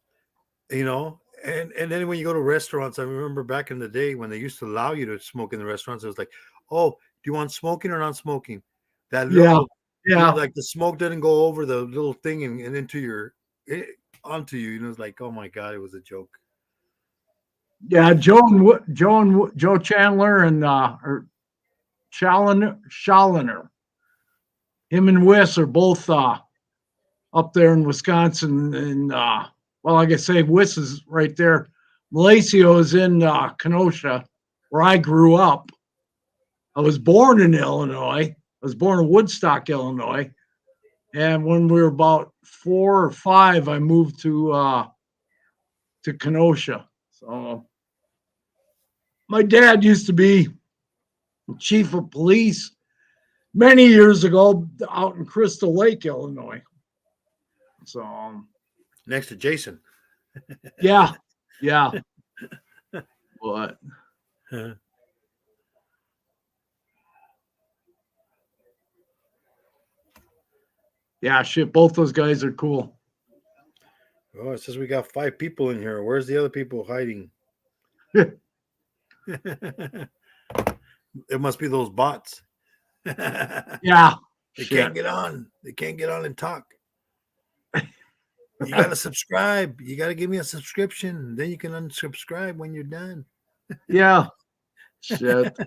You know? And then when you go to restaurants, I remember back in the day when they used to allow you to smoke in the restaurants, it was like, oh, do you want smoking or non-smoking? That little, like the smoke didn't go over the little thing and into your... onto you, you know, it's like, oh my God, it was a joke. Yeah, Joe Chandler and or Challener, him and Wiss are both up there in Wisconsin, and well, like I say, Wiss is right there. Malacio is in Kenosha, where I grew up. I was born in Illinois. I was born in Woodstock, Illinois. And when we were about 4 or 5, I moved to Kenosha. So my dad used to be chief of police many years ago out in Crystal Lake, Illinois. So next to Jason. yeah. But yeah, shit, both those guys are cool. Oh, it says we got 5 people in here. Where's the other people hiding? It must be those bots. Yeah. They can't get on. They can't get on and talk. You gotta subscribe. You gotta give me a subscription. Then you can unsubscribe when you're done. Yeah. Shit.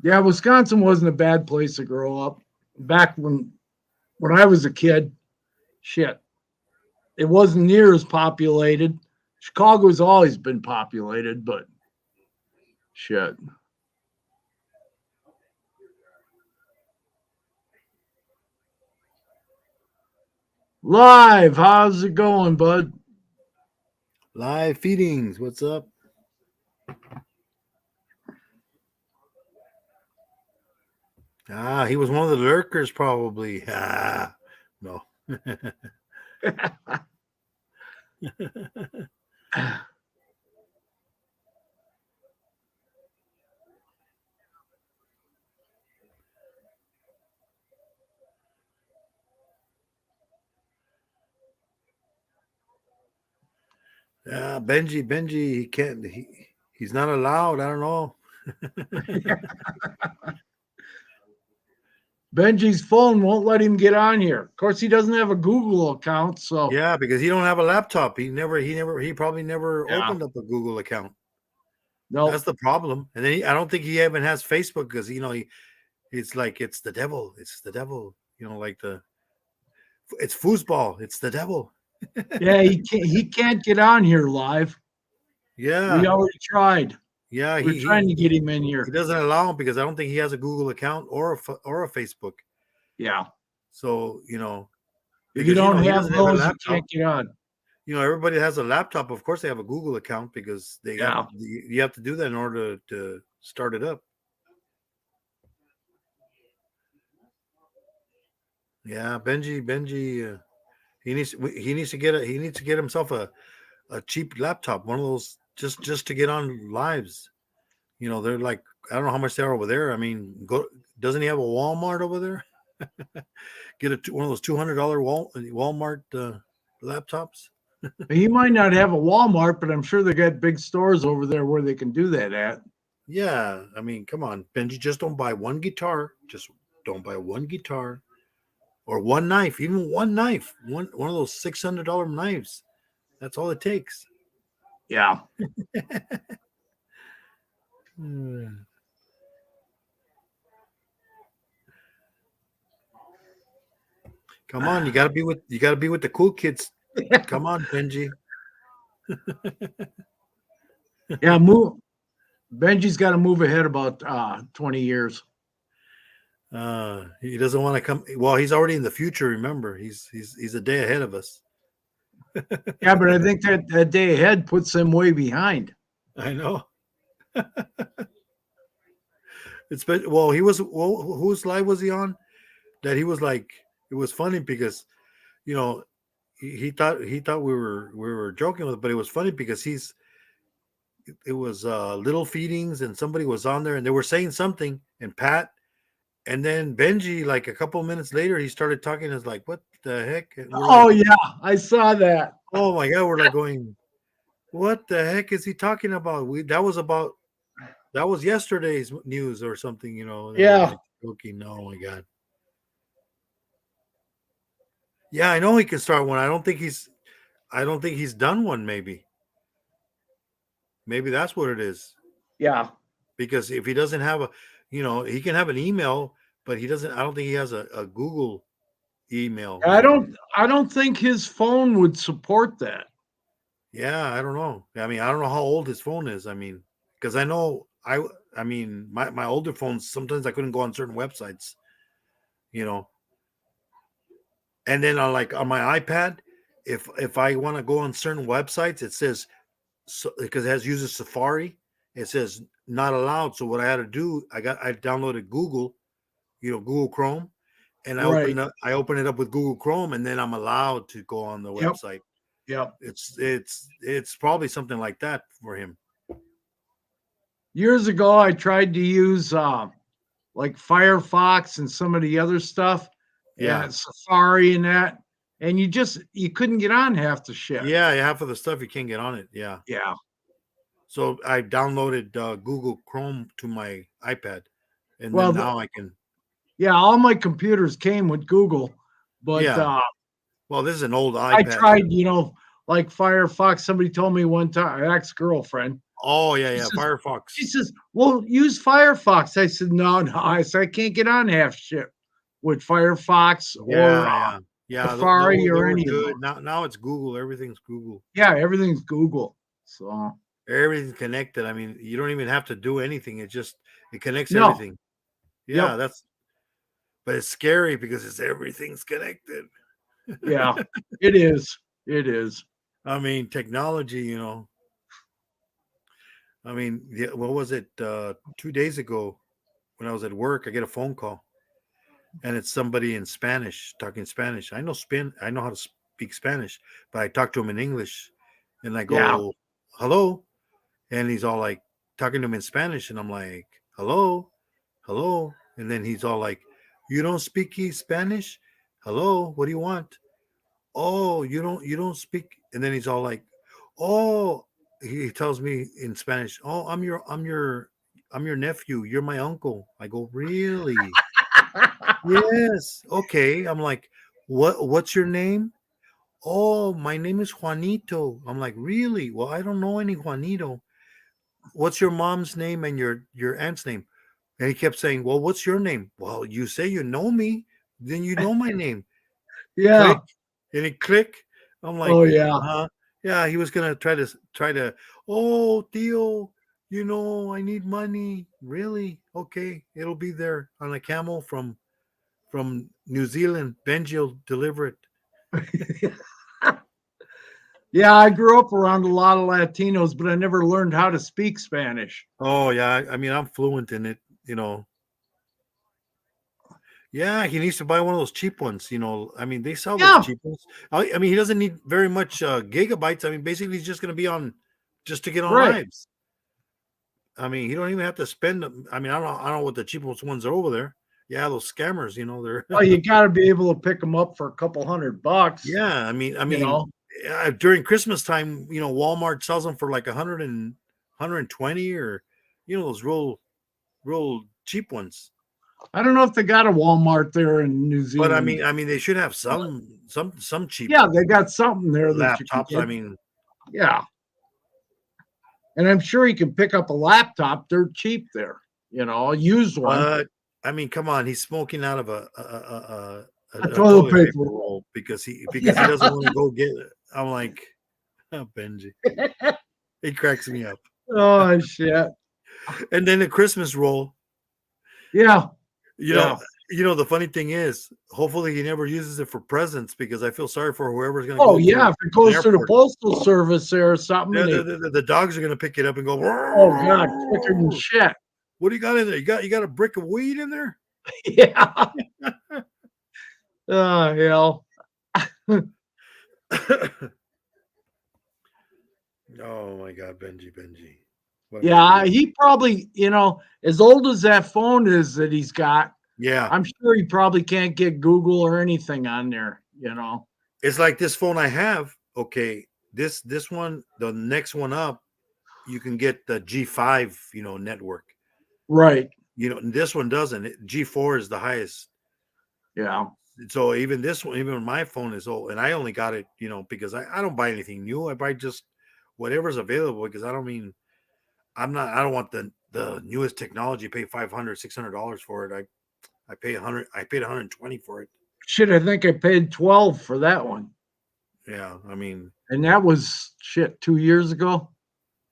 Yeah, Wisconsin wasn't a bad place to grow up. Back when I was a kid, shit, it wasn't near as populated. Chicago's always been populated, but shit. Live, how's it going, bud? Live feedings, what's up? Ah, he was one of the lurkers, probably. Ah, no. Yeah, Benji, he can't. He's not allowed. I don't know. Benji's phone won't let him get on here. Of course, he doesn't have a Google account, so Yeah, because he don't have a laptop. He probably never yeah, opened up a Google account. That's nope. the problem. And then I don't think he even has Facebook because it's like it's the devil. It's the devil. Like it's foosball. It's the devil. Yeah, he can't get on here live. We Yeah, already tried. yeah. We're He trying to he get him in he here. doesn't allow him because I don't think he has a Google account or a Facebook. Yeah. So If you because don't he have doesn't have a those, you laptop. can't get on. Everybody has a laptop. Of course, they have a Google account because Yeah. you have to do that in order to start it up. Yeah, Benji, he needs to get himself a cheap laptop, one of those just to get on lives. They're like I don't know how much they're over there. I mean, doesn't he have a Walmart over there? Get one of those $200 Walmart laptops. He might not have a Walmart, but I'm sure they got big stores over there where they can do that at. Yeah, I mean, come on, Benji, just don't buy one guitar. Just don't buy one guitar or one knife, even one knife, one of those $600 knives. That's all it takes. Yeah. Hmm. Come on, you gotta be with the cool kids. Come on, Benji. Yeah, move. Benji's got to move ahead about 20 years. He doesn't want to come. Well, he's already in the future. Remember, he's a day ahead of us. Yeah, but I think that day ahead puts them way behind. I know. Well, he was. Well, whose live was he on? That he was like. It was funny because, you know, he thought we were joking with, it, but it was funny because it was little feedings and somebody was on there and they were saying something and Pat and then Benji like a couple of minutes later he started talking. It's like what the heck? And we're Oh like, yeah, I saw that. oh my god, we're like going, what the heck is he talking about? That was yesterday's news or something, and we're Yeah, like joking. Oh my god. Yeah, I know he can start one. I don't think he's done one, maybe that's what it is. yeah. Because if he doesn't have he can have an email, but I don't think he has a Google email. I don't think his phone would support that. Yeah, I don't know. I mean, I don't know how old his phone is. I mean, because I mean, my older phones, sometimes I couldn't go on certain websites, you know. And then on my iPad, if I want to go on certain websites, it says, so because it uses Safari, it says not allowed. So what I had to do, I downloaded Google, Google Chrome, and Right. I open it up with Google Chrome, and then I'm allowed to go on the Yep. website. Yep. It's probably something like that for him. Years ago, I tried to use like Firefox and some of the other stuff, Yeah, and Safari and that, and you couldn't get on half the shit. yeah, half of the stuff you can't get on it. Yeah, Yeah. so I downloaded Google Chrome to my iPad, and then Well, now I can. yeah, all my computers came with Google, but Yeah, well, this is an old I iPad. tried, like Firefox. Somebody told me one time, an ex-girlfriend, Oh yeah, she yeah, says, she Firefox. says, well, use Firefox. I said, no, no. I said, I can't get on half shit with Firefox or Yeah, yeah, yeah. Safari They or were any of good. those. Now it's Google. Everything's Google. Yeah, everything's Google. So, Everything's connected. I mean, you don't even have to do anything. It connects no. everything. Yeah, Yep. but it's scary because everything's connected. Yeah, it is. It is. I mean, technology, I mean, what was it? 2 days ago when I was at work, I get a phone call. and it's somebody in Spanish talking Spanish. I know how to speak Spanish, but I talk to him in English, and I Yeah. go, "Hello," and he's all like talking to him in Spanish, and I'm like, "Hello, hello," and then he's all like, "You don't speak Spanish? Hello, what do you want? Oh, you don't speak," and then he's all like, "Oh," he tells me in Spanish, "Oh, I'm your nephew. You're my uncle." I go, "Really?" Yes. Okay. I'm like, what's your name? Oh, my name is Juanito. I'm like, really? Well, I don't know any Juanito. What's your mom's name and your aunt's name? And he kept saying, "Well, what's your name?" Well, you say you know me, then you know my name. Yeah. Click. And he click. I'm like, Oh yeah. yeah, he was gonna try to, oh, Theo, I need money. Really? Okay, it'll be there on a camel from New Zealand. Benji will deliver it. Yeah, I grew up around a lot of Latinos, but I never learned how to speak Spanish. Oh yeah, I mean I'm fluent in it. Yeah, he needs to buy one of those cheap ones. I mean they sell those Yeah, cheap ones. I mean he doesn't need very much gigabytes. I mean basically he's just going to be on just to get on right. lives. I mean he don't even have to spend. I mean I don't know what the cheapest ones are over there. Yeah, those scammers. They're Well, you got to be able to pick them up for a couple $100. yeah. I You mean know. during Christmas time, Walmart sells them for like 120 or those real cheap ones. I don't know if they got a Walmart there in New But I Zealand. mean, they should have some cheap Yeah, they got something there that you can laptops. I get. mean, Yeah, and I'm sure you can pick up a laptop. They're cheap there. A used one, but I mean, come on, he's smoking out of a a toilet toilet paper paper. roll because he Yeah. doesn't want to go get it. I'm like, oh, Benji, he cracks me up. Oh shit. And then the Christmas roll, Yeah. you know, Yeah. the funny thing is, hopefully he never uses it for presents because I feel sorry for whoever's going to Oh go to yeah. If it an goes to the airport. postal service there or something, The, and the, they, the, the dogs are going to pick it up and go. oh god, quicker than shit. What do you got in there? You got a brick of weed in there? Yeah. Hell. Oh my God, Benji. What an Yeah, idiot. he probably, as old as that phone is that he's got, Yeah. I'm sure he probably can't get Google or anything on there. It's like this phone I have. Okay. This one, the next one up, you can get the G5, network. Right. This one doesn't. G4 is the highest. Yeah. So even this one, even my phone is old, and I only got it, because I don't buy anything new. I buy just whatever's available because I don't want the newest technology, pay $500, $600 for it. I paid 120 for it. Shit, I think I paid 12 for that one. Yeah, I mean, And that was shit 2 years ago.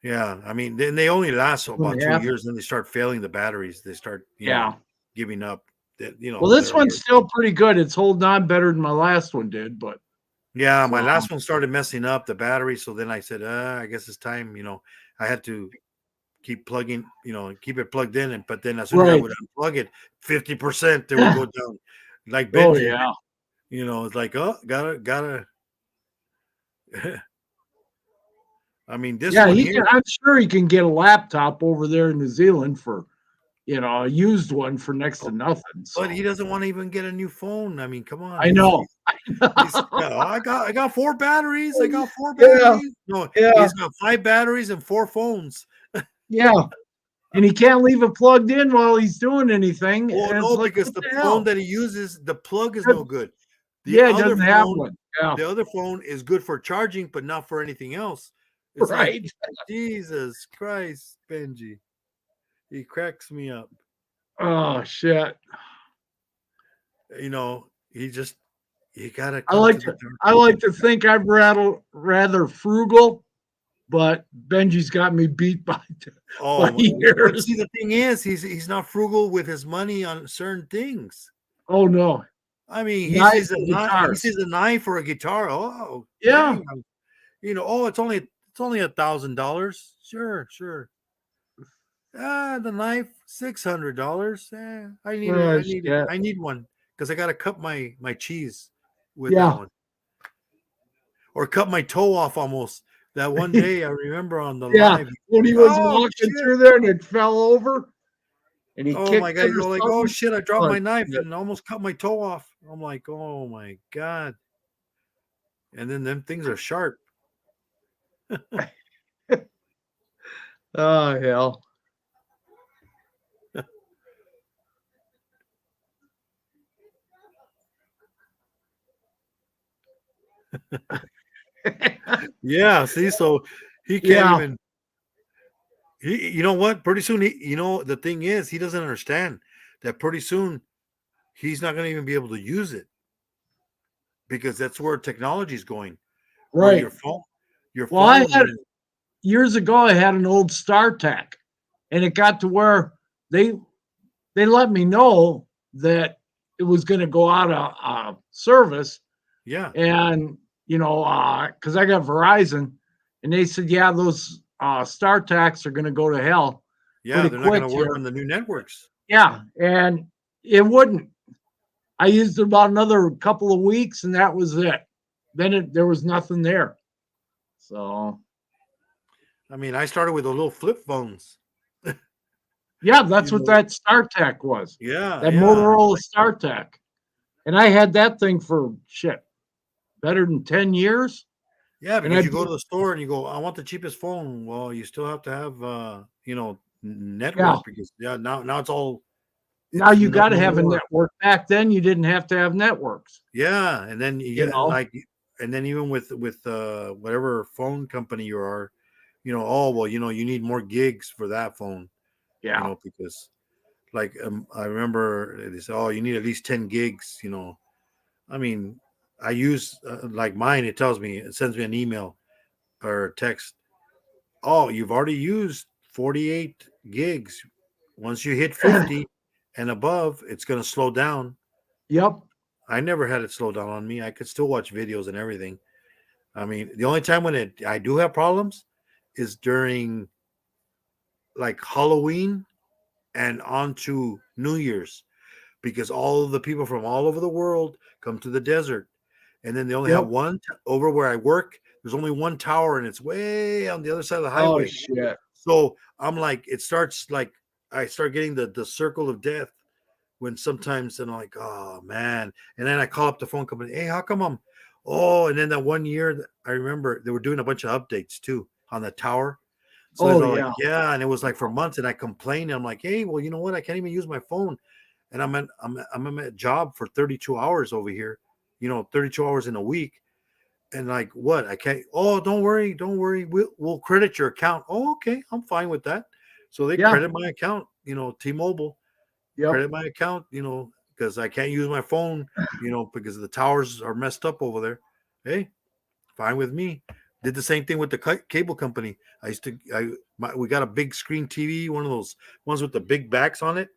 yeah, I mean, then they only last about 2 2.5. years, then they start failing the batteries. They start, Yeah. giving up. That Well, this one's still pretty good. It's holding on better than my last one did, but yeah, my so, last one started messing up the battery, so then I said, I guess it's time. I had to keep plugging, keep it plugged in, but then as soon as I right. would unplug it, 50%, they would go down, like Oh Benji. yeah. It's like, oh, gotta. I mean, this Yeah, one he here. can, I'm sure he can get a laptop over there in New Zealand for, a used one for next to nothing. So But he doesn't want to even get a new phone. I mean, come on. I know. I got 4 batteries. I got four Yeah, batteries. No, yeah, he's got 5 batteries and 4 phones. yeah. And he can't leave it plugged in while he's doing anything. Well, And it's no, like, because what the the phone hell? that he uses, the plug is no good. The Yeah, it other doesn't have phone, one. Yeah, the other phone is good for charging, but not for anything else. It's like right. Jesus Christ, Benji. He cracks me up. Oh shit. He just you gotta I come like to the to dark. I like to think I'm rather frugal, but Benji's got me beat by Oh, but years. see, the thing is, he's not frugal with his money on certain things. Oh no. I mean, he Knives sees a and knife. He guitars. sees a knife or a guitar. Oh, Yeah. dang! Oh, it's only $1,000. Sure. The knife $600. I need Oh I need shit. I need one. because I gotta cut my cheese with Yeah. that one, or cut my toe off almost. That one day I remember on the Yeah, live. when he Like, was oh walking shit! through there and it fell over and he Oh my kicked god! it You or know, like, oh something. shit! I dropped Oh, my knife shit. and almost cut my toe off. I'm like, oh my god! And then them things are sharp. Oh, hell. Yeah. See, so he can't Yeah, even. You know what? Pretty soon, the thing is, he doesn't understand that pretty soon he's not going to even be able to use it because that's where technology is going. Where right. your Well, I phone, had years ago, I had an old StarTAC, and it got to where they they let me know that it was going to go out of service, yeah, and because I got Verizon, and they said, yeah, those StarTACs are going to go to hell yeah, pretty they're not going quick to work here. on the new networks. Yeah, and it wouldn't. I used it about another couple of weeks, and that was it. Then there was nothing there. So I mean, I started with the little flip phones. yeah, You that's what know, that StarTAC was. yeah, That yeah, Motorola StarTAC, and I had that thing for shit better than 10 years. yeah. And I Because you go to the store and you go, I want the cheapest phone. Well, you still have to have, yeah, network because now it's all now it's you got to no have a more. network. Back then, you didn't have to have networks. Yeah, and then You know, and then even with whatever phone company you are, oh well, you need more gigs for that phone, yeah. because like I remember they said, oh, you need at least 10 gigs. I mean, I use like mine. It sends me an email or a text. Oh, you've already used 48 gigs. Once you hit 50 and above, it's going to slow down. Yep. I never had it slow down on me. I could still watch videos and everything. I mean, the only time when I do have problems is during like Halloween and on to New Year's because all of the people from all over the world come to the desert. And then they only have Yep. over where I work. There's only one tower and it's way on the other side of the Oh highway. shit. So I'm like, it starts like I start getting the circle of death when sometimes then I'm like, oh man. And then I call up the phone company, hey, how come and then that one year I remember they were doing a bunch of updates too on the tower. So Oh they're like, yeah. yeah, and it was like for months, and I complained. And I'm like, hey, well, you know what? I can't even use my phone, and I'm at a job for 32 hours over here, 32 hours in a week, and like what? I can't. Oh, don't worry. We'll credit your account. Oh, okay, I'm fine with that. So they Yeah. credit my account, T-Mobile Yep. credit my account, because I can't use my phone, because the towers are messed up over there. Hey, fine with me. Did the same thing with the cable company. We got a big screen TV, one of those ones with the big backs on it,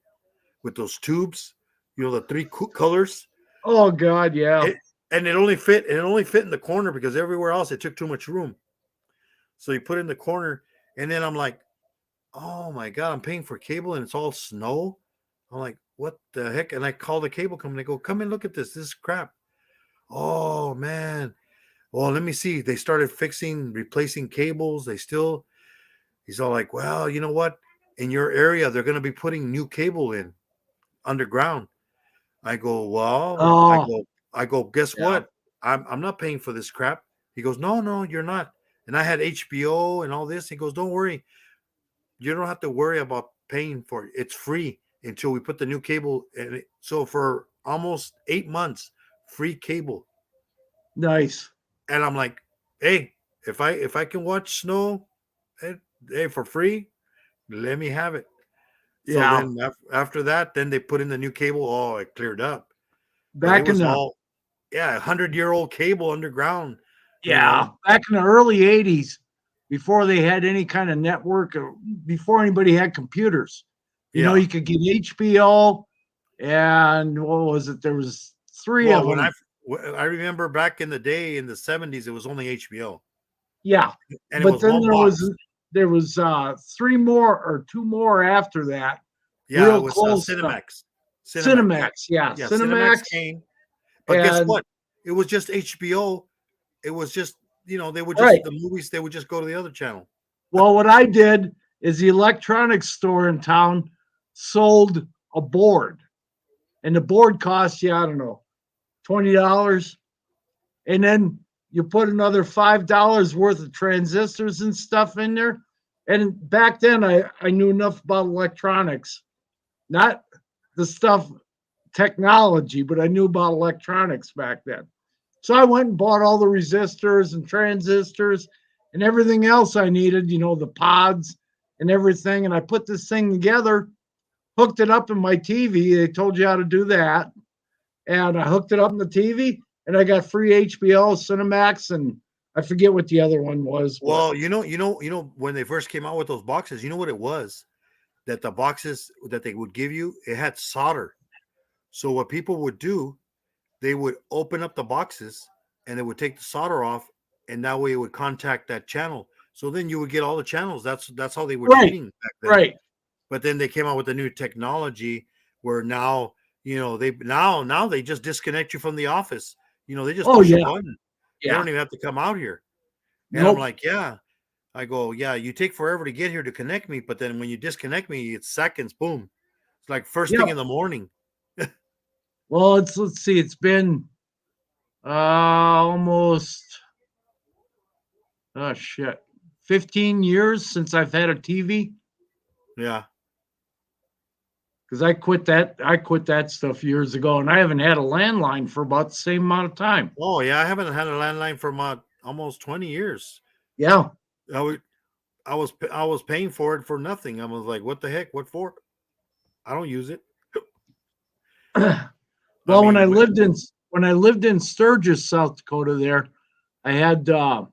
with those tubes, the three colors. Oh god. Yeah. And it only fit in the corner because everywhere else it took too much room. So you put it in the corner, and then I'm like, oh my god, I'm paying for cable and it's all snow. I'm like, what the heck? And I call the cable company. I go, come and look at this. This is crap. Oh man. Well, let me see. They started replacing cables. He's all like, well, you know what? In your area, they're going to be putting new cable in underground. I go, well, Oh I go, guess yeah. what? I'm not paying for this crap. He goes, no, you're not. And I had HBO and all this. He goes, don't worry. You don't have to worry about paying for it. It's free until we put the new cable in. So for almost 8 months, free cable. Nice. And I'm like, hey, if I can watch snow, hey, for free, let me have it. So Yeah. then after that, then they put in the new cable. Oh, it cleared up, but it Back in was the all 100-year-old cable underground. Yeah, back in the early 80s, before they had any kind of network, or before anybody had computers, Yeah. you could get HBO and what was it? There was three Well, of them. I remember back in the day in the 70s, it was only HBO, Yeah, and it but was then one box. there was three more or two more after that, Yeah, it real was close. Cinemax. Cinemax, yeah, Yeah, Cinemax. came. But guess And what? It was just HBO. It was just, they would just, right. the movies, they would just go to the other channel. Well, what I did is the electronics store in town sold a board, and the board cost you, I don't know, $20, and then you put another $5 worth of transistors and stuff in there. And back then, I knew enough about electronics, not the stuff technology, but I knew about electronics back then. So I went and bought all the resistors and transistors and everything else I needed, the pods and everything. And I put this thing together, hooked it up in my TV. They told you how to do that. And I hooked it up in the TV, and I got free HBO, Cinemax, and I forget what the other one was. Well, when they first came out with those boxes, you know what it was? That the boxes that they would give you, it had solder. So what people would do, they would open up the boxes and they would take the solder off, and that way it would contact that channel. So then you would get all the channels. That's how they were treating back then. Right. But then they came out with a new technology where now, they just disconnect you from the office. They just push a button. Yeah. They don't even have to come out here. And Nope. I'm like, yeah. I go, yeah, you take forever to get here to connect me, but then when you disconnect me, it's seconds, boom. It's like first thing in the morning. Well, let's see, it's been almost 15 years since I've had a TV. Yeah. Because I quit that stuff years ago, and I haven't had a landline for about the same amount of time. Oh yeah, I haven't had a landline for almost 20 years. Yeah. I was paying for it for nothing. I was like, what the heck? What for? I don't use it. Well, when I lived in Sturgis, South Dakota, there, I had a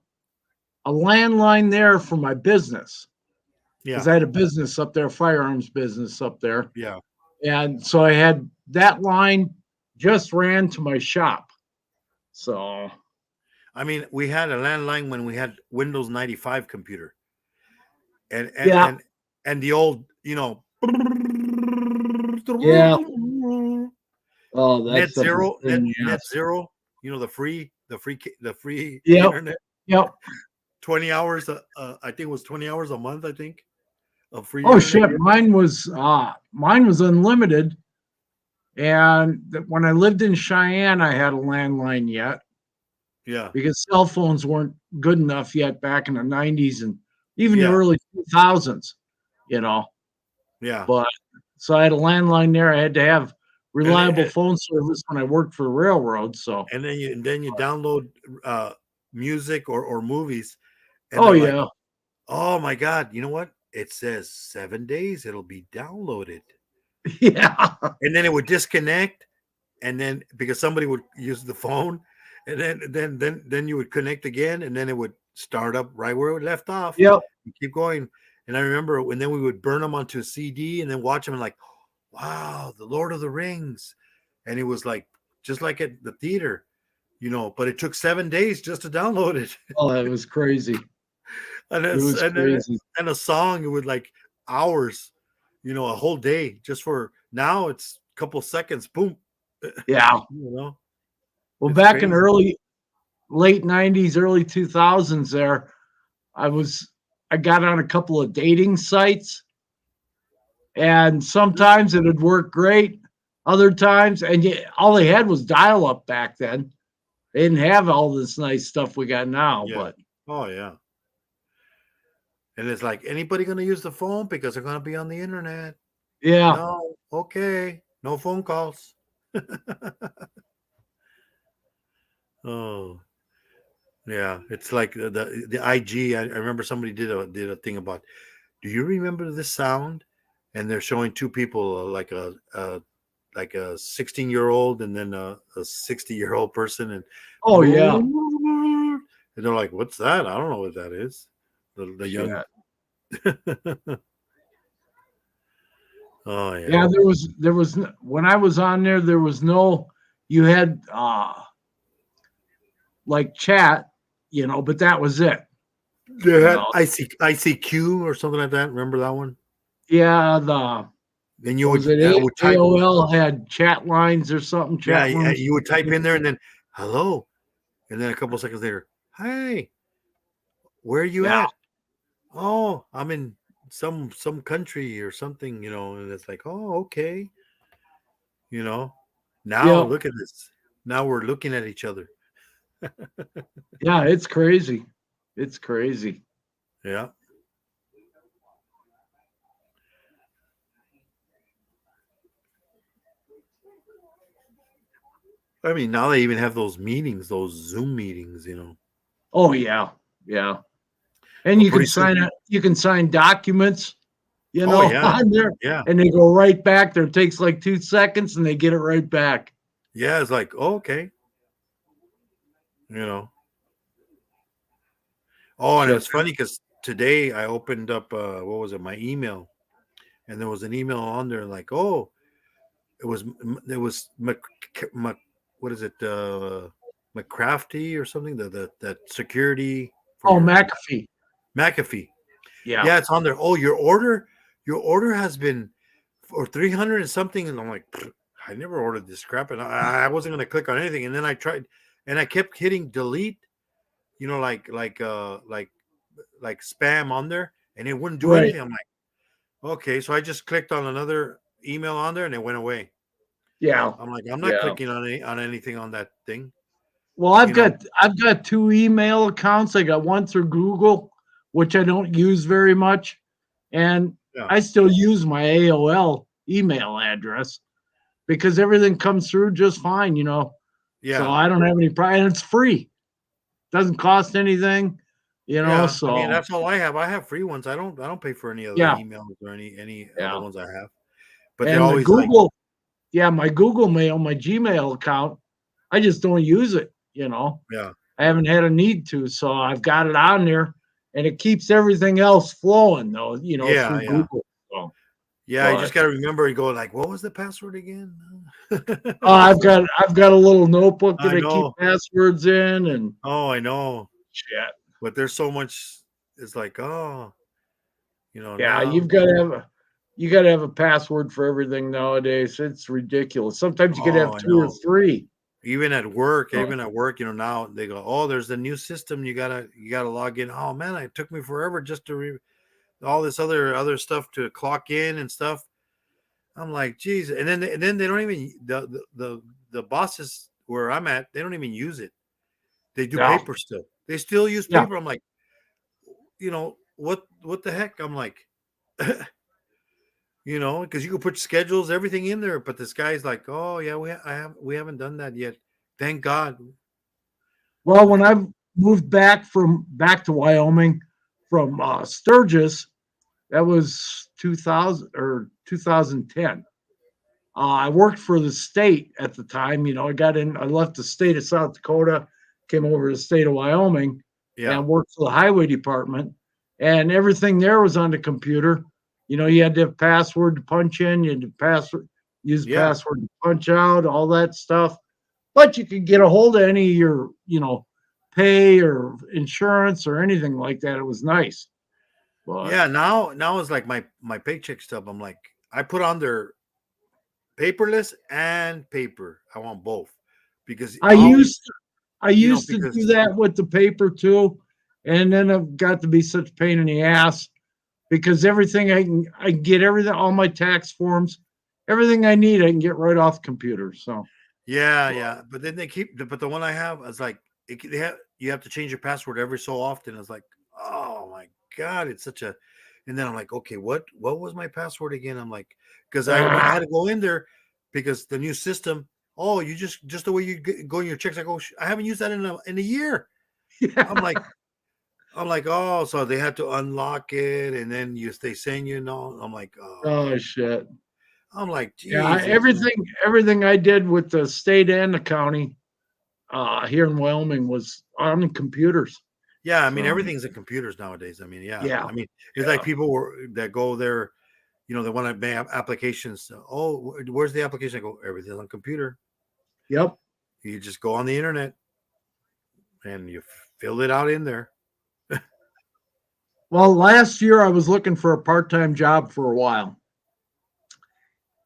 landline there for my business. Yeah. Because I had a business up there, firearms business up there. Yeah. And so I had that line just ran to my shop. So we had a landline when we had Windows 95 computer. And the old, Yeah. Net Zero, the free internet. Yep. 20 hours. I think it was 20 hours a month. I think of free. Oh internet. shit! Mine was unlimited, and when I lived in Cheyenne, I had a landline yet. Yeah. Because cell phones weren't good enough yet back in the 90s and even the early 2000s. Yeah. But so I had a landline there. I had to have reliable phone service when I worked for railroad. So and then you download music or movies. And yeah. Oh my God! You know what? It says 7 days. It'll be downloaded. Yeah. And then it would disconnect, and then because somebody would use the phone, and then you would connect again, and then it would start up right where it left off. Yep. And keep going. And I remember when then we would burn them onto a CD and then watch them and like, wow, the Lord of the Rings, and it was like just like at the theater, But it took 7 days just to download it. Oh, it was crazy. And a song, it would like hours, a whole day just for. Now it's a couple seconds, boom. Yeah. Well, back crazy. In late 90s, early 2000s there, I got on a couple of dating sites, and sometimes it would work great. Other times, and all they had was dial-up back then. They didn't have all this nice stuff we got now. Yeah. But oh yeah. And it's like, anybody going to use the phone because they're going to be on the internet? Yeah. No. Okay. No phone calls. Oh, yeah. It's like the IG. I remember somebody did a thing about, do you remember this sound? And they're showing two people, like a 16-year-old and then a 60-year-old person. And oh yeah. And they're like, what's that? I don't know what that is. The young. Oh yeah. Yeah, there was when I was on there was no, you had like chat, but that was it. They had ICQ or something like that. Remember that one? Yeah, then you What was would, it? would type, AOL had chat lines or something. yeah, Chat rooms. you would type in there and then hello, and then a couple seconds later, hi, where are you Yeah. at? Oh, I'm in some country or something, and it's like, oh, okay, you know. Now Yep. look at this. Now we're looking at each other. Yeah, it's crazy. It's crazy. Yeah. I mean, now they even have those meetings, those Zoom meetings. Oh yeah, yeah. And Well, you can pretty soon. sign it. You can sign documents, Oh yeah, on there, yeah, and they go right back there. It takes like 2 seconds, and they get it right back. yeah. It's like, oh, okay, you know. Oh, and it Shit. was funny because today I opened up, what was it, my email, and there was an email on there like, oh, it was what is it, McCrafty or something, that security for Oh, your McAfee. McAfee. Yeah. Yeah, it's on there. Oh, your order has been for 300 and something, and I'm like, I never ordered this crap, and I wasn't gonna click on anything, and then I tried, and I kept hitting delete, like spam on there, and it wouldn't do Right. anything. I'm like, okay, so I just clicked on another email on there, and it went away. Yeah. I'm like, I'm not Yeah. clicking on anything on that thing. Well, You know, I've got two email accounts. I got one through Google, which I don't use very much, and yeah, I still use my AOL email address because everything comes through just fine. So yeah, I don't have any problem. And it's free. Doesn't cost anything, yeah. I mean, so that's all I have. I have free ones. I don't pay for any other yeah, emails or any other yeah. ones I have. But they're And the always like, Google, yeah, my Google Mail, my Gmail account, I just don't use it. yeah, I haven't had a need to, so I've got it on there, and it keeps everything else flowing though, yeah, through yeah, Google. So, yeah. You just but got to remember and go like, what was the password again? I've got a little notebook that I I keep know. passwords in and Oh, I know. shit. But there's so much. It's like, oh, Yeah, now. you got to have a password for everything nowadays. It's ridiculous. Sometimes you could have Oh, I two or know. three. Even So, at work, now they go, oh, there's the new system. You gotta log in. Oh man, it took me forever just to all this other stuff to clock in and stuff. I'm like, geez, and then they don't even the bosses where I'm at, they don't even use it. They do yeah, paper still. They still use yeah. paper. I'm like, what the heck? I'm like, because you can put schedules, everything in there, but this guy's like, oh yeah, we haven't done that yet. Thank God. Well, when I moved back to Wyoming from Sturgis, that was 2000 or 2010. I worked for the state at the time. I left the state of South Dakota, came over to the state of Wyoming, Yeah, and worked for the highway department. And everything there was on the computer. You had to have password to punch in, you had to use yeah, password to punch out, all that stuff. But you could get a hold of any of your pay or insurance or anything like that. It was nice. But yeah. Now it's like my paycheck stub. I'm like, I put on their paperless and paper. I want both because I used I used to do because that with the paper too, and then it got to be such a pain in the ass because everything I can get everything, all my tax forms, everything I need I can get right off the computer. So yeah, yeah. But then but the one I have is like you have to change your password every so often. It's like, oh my god, it's such a. And then I'm like, okay, what was my password again? I'm like, because I had to go in there because the new system. Oh, you just the way you go in your checks. I go, I haven't used that in a year. I'm like, oh, so they had to unlock it, and then they send you no. I'm like, oh, oh shit. I'm like, Yeah, Jesus. everything I did with the state and the county here in Wyoming was on the computers. Yeah, I mean So everything's in computers nowadays. I mean, yeah, yeah, I mean it's like yeah. people that go there, they want to make applications. Oh, where's the application? I go, everything's on computer. Yep. You just go on the internet and you fill it out in there. Well, last year I was looking for a part-time job for a while.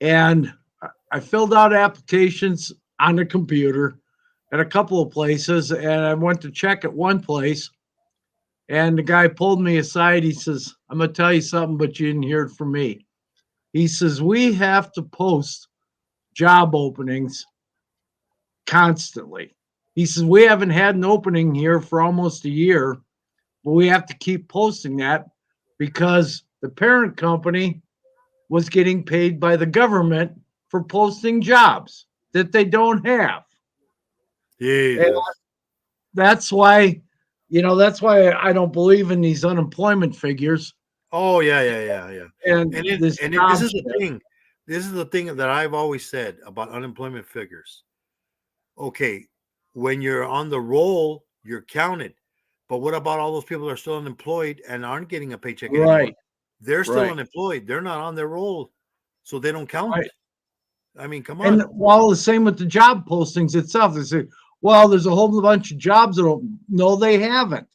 And I filled out applications on the computer at a couple of places, and I went to check at one place, and the guy pulled me aside. He says, "I'm gonna tell you something, but you didn't hear it from me." He says, "We have to post job openings constantly." He says, "We haven't had an opening here for almost a year, but we have to keep posting that because the parent company was getting paid by the government for posting jobs that they don't have." And Jesus. that's why, that's why I don't believe in these unemployment figures Oh yeah. and this This job is the shit. thing. This is the thing that I've always said about unemployment figures. Okay, when you're on the roll, you're counted. But what about all those people that are still unemployed and aren't getting a paycheck anymore? Right, They're still right, unemployed. They're not on their roll, so they don't count. right. I mean, come And on. while the same with the job postings itself, they say, well, there's a whole bunch of jobs that don't. No, they haven't.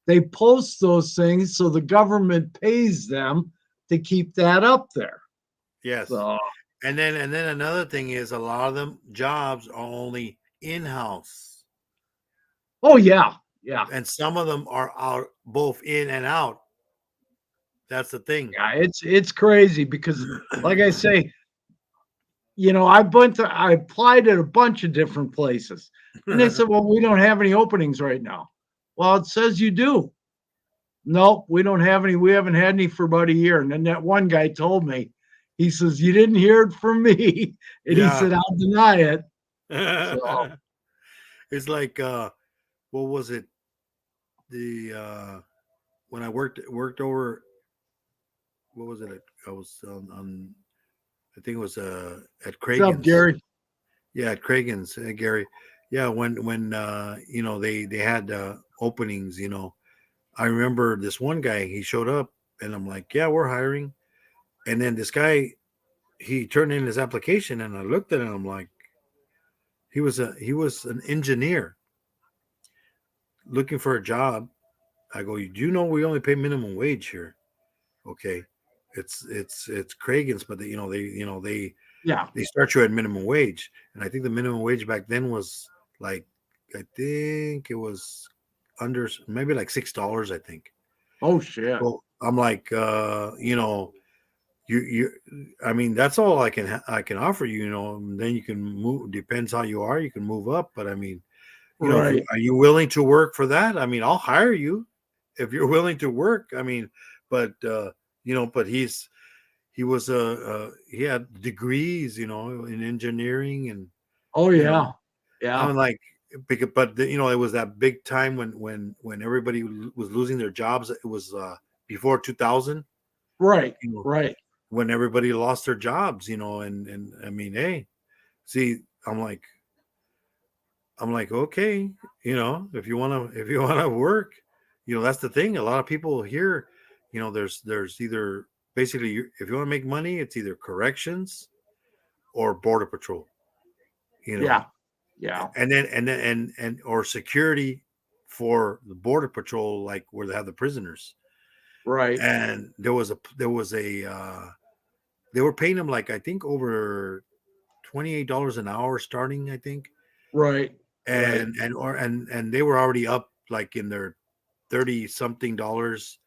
They post those things so the government pays them to keep that up there. Yes. So, And then another thing is a lot of them jobs are only in-house. oh yeah, yeah, And some of them are out both in and out. That's the thing. yeah. It's crazy because, like I say, I applied at a bunch of different places, and they said, "Well, we don't have any openings right now." Well, it says you do. Nope, we don't have any. We haven't had any for about a year. And then that one guy told me, he says, "You didn't hear it from me," and he Yeah. said, "I'll deny it." So, It's like what was it? The when I worked over, what was it? I was on I think it was at what's up, Cragen's. Gary? Yeah, at Cragen's, Gary. Yeah, when they had openings, I remember this one guy, he showed up and I'm like, "Yeah, we're hiring." And then this guy, he turned in his application and I looked at him, I'm like, he was an engineer looking for a job. I go, "Do you know we only pay minimum wage here?" Okay. It's Cragen's, but Yeah, they start you at minimum wage. And I think the minimum wage back then was like, I think it was under maybe like $6, I think. oh shit, So I'm like, you I mean, that's all I can offer you, and then you can move, depends how you are, you can move up. But I mean, if you right? are you willing to work for that? I mean, I'll hire you if you're willing to work. I mean, but but he had degrees, in engineering. And Oh you know yeah, yeah, I'm like, because, but it was that big time when everybody was losing their jobs. It was before 2000, right, you know right. when everybody lost their jobs, and I mean, hey, see, I'm like, okay, if you want to work, that's the thing. A lot of people here, there's either, basically, if you want to make money, it's either corrections or border patrol, you know, Yeah, yeah, and or security for the border patrol, like where they have the prisoners. right, And there was a they were paying them, like, I think over $28 an hour starting, I think. right, right. And they were already up, like, in their 30 something dollars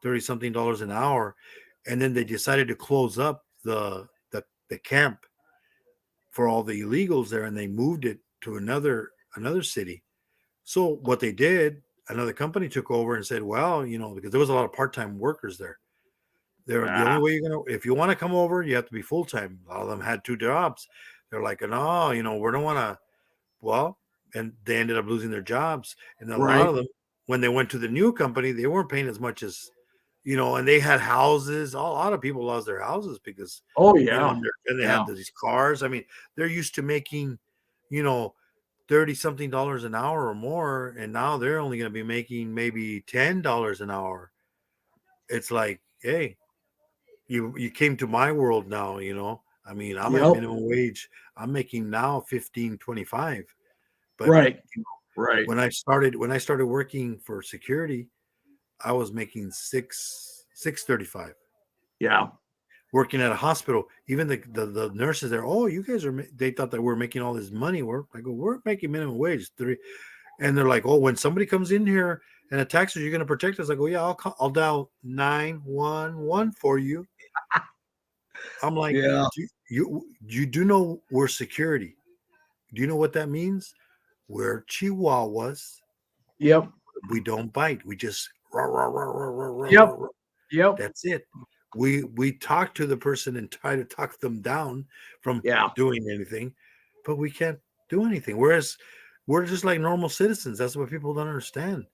an hour. And then they decided to close up the camp for all the illegals there, and they moved it to another city. So what they did, another company took over and said, well, because there was a lot of part-time workers there. They're the only Ah, way you're gonna, if you want to come over, you have to be full-time. A lot of them had two jobs. They're like, no, we don't want to. Well, and they ended up losing their jobs. And a lot right. of them, when they went to the new company, they weren't paying as much as, and they had houses. A lot of people lost their houses because, Oh yeah, and they yeah, had these cars. I mean, they're used to making, you know, 30 something dollars an hour or more. And now they're only going to be making maybe $10 an hour. It's like, hey, you came to my world now. I mean, I'm at yep, minimum wage. I'm making now 15.25. But right, right. when I started working for security, I was making 6.35. Yeah, working at a hospital. Even the nurses there, oh, you guys are, they thought that we're making all this money. I go, we're making minimum wage. And they're like, oh, when somebody comes in here and attacks us, you're going to protect us. I go, yeah, I'll dial 911 for you. I'm like, Yeah. you do know we're security. Do you know what that means? We're Chihuahuas. Yep. We don't bite. We just rah, rah, rah, rah, rah, rah, Yep. rah, rah. Yep. That's it. We talk to the person and try to talk them down from Yeah. doing anything, but we can't do anything. Whereas we're just like normal citizens. That's what people don't understand,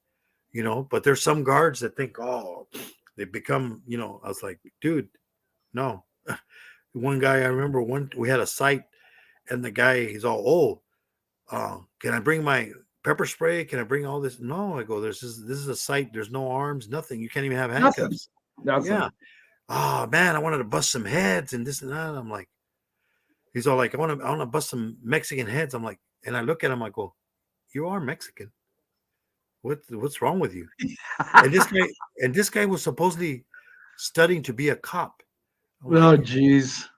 But there's some guards that think, oh, they become, I was like, dude, no. One guy, I remember we had a site, and the guy, he's all, can I bring my pepper spray? Can I bring all this? No, I go, this is a site. There's no arms, nothing. You can't even have handcuffs. Nothing. Yeah. Oh man, I wanted to bust some heads and this and that. And I'm like, he's all like, I want to bust some Mexican heads. I'm like, and I look at him, I go, you are Mexican. What's wrong with you? And this guy was supposedly studying to be a cop. Oh, geez.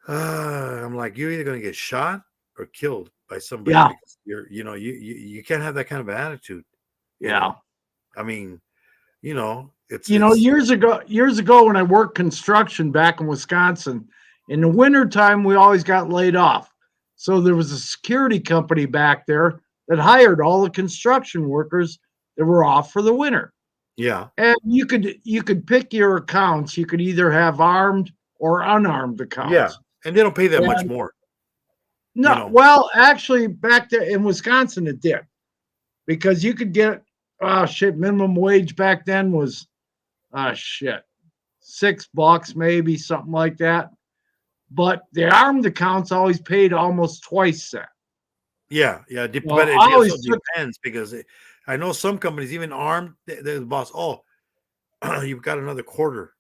I'm like, you're either gonna get shot or killed by somebody Yeah. because you can't have that kind of attitude. Yeah. I mean, it's years ago when I worked construction back in Wisconsin, in the wintertime, we always got laid off. So there was a security company back there that hired all the construction workers that were off for the winter. yeah. And you could pick your accounts. You could either have armed or unarmed accounts. Yeah. And they don't pay that much more. No, well, actually, back there in Wisconsin, it did. Because you could get, minimum wage back then was, $6 maybe, something like that. But the armed accounts always paid almost twice that. Yeah, yeah. Well, But it I always also depends because I know some companies, even armed, the boss, oh, you've got another quarter.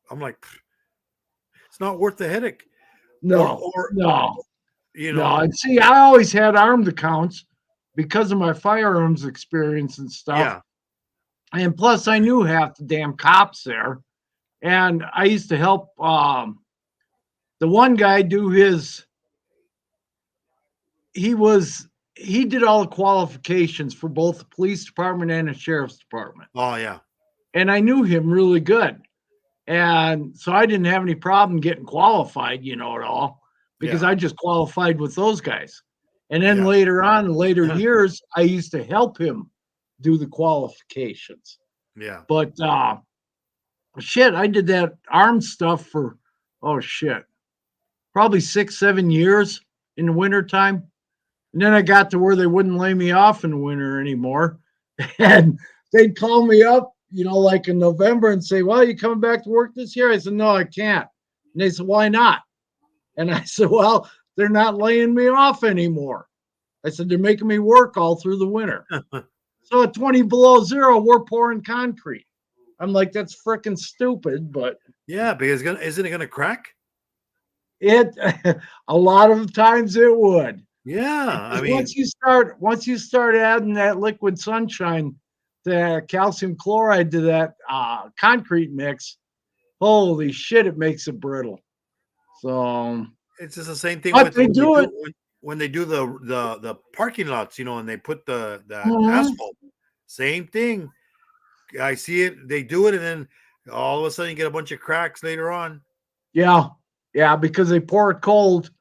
I'm like, it's not worth the headache. No. No. And see, I always had armed accounts because of my firearms experience and stuff. Yeah. And plus, I knew half the damn cops there. And I used to help the one guy do his. He did all the qualifications for both the police department and the sheriff's department. Oh, yeah. And I knew him really good. And so I didn't have any problem getting qualified, at all, because I just qualified with those guys. And then later on, in later years, I used to help him do the qualifications. Yeah. But I did that armed stuff for, probably 6-7 years in the wintertime. And then I got to where they wouldn't lay me off in the winter anymore. And they'd call me up, like in November and say, well, you coming back to work this year? I said, no, I can't. And they said, why not? And I said, well, they're not laying me off anymore. I said, they're making me work all through the winter. So at 20 below zero, we're pouring concrete. I'm like, that's freaking stupid, but yeah, because isn't it gonna crack? It a lot of times it would. Yeah, I mean, once you start adding that liquid sunshine, the calcium chloride to that concrete mix, holy shit, it makes it brittle. So it's just the same thing but they do it. When they do the parking lots, and they put the Mhm. asphalt. Same thing. I see it. They do it, and then all of a sudden you get a bunch of cracks later on. Yeah, because they pour it cold.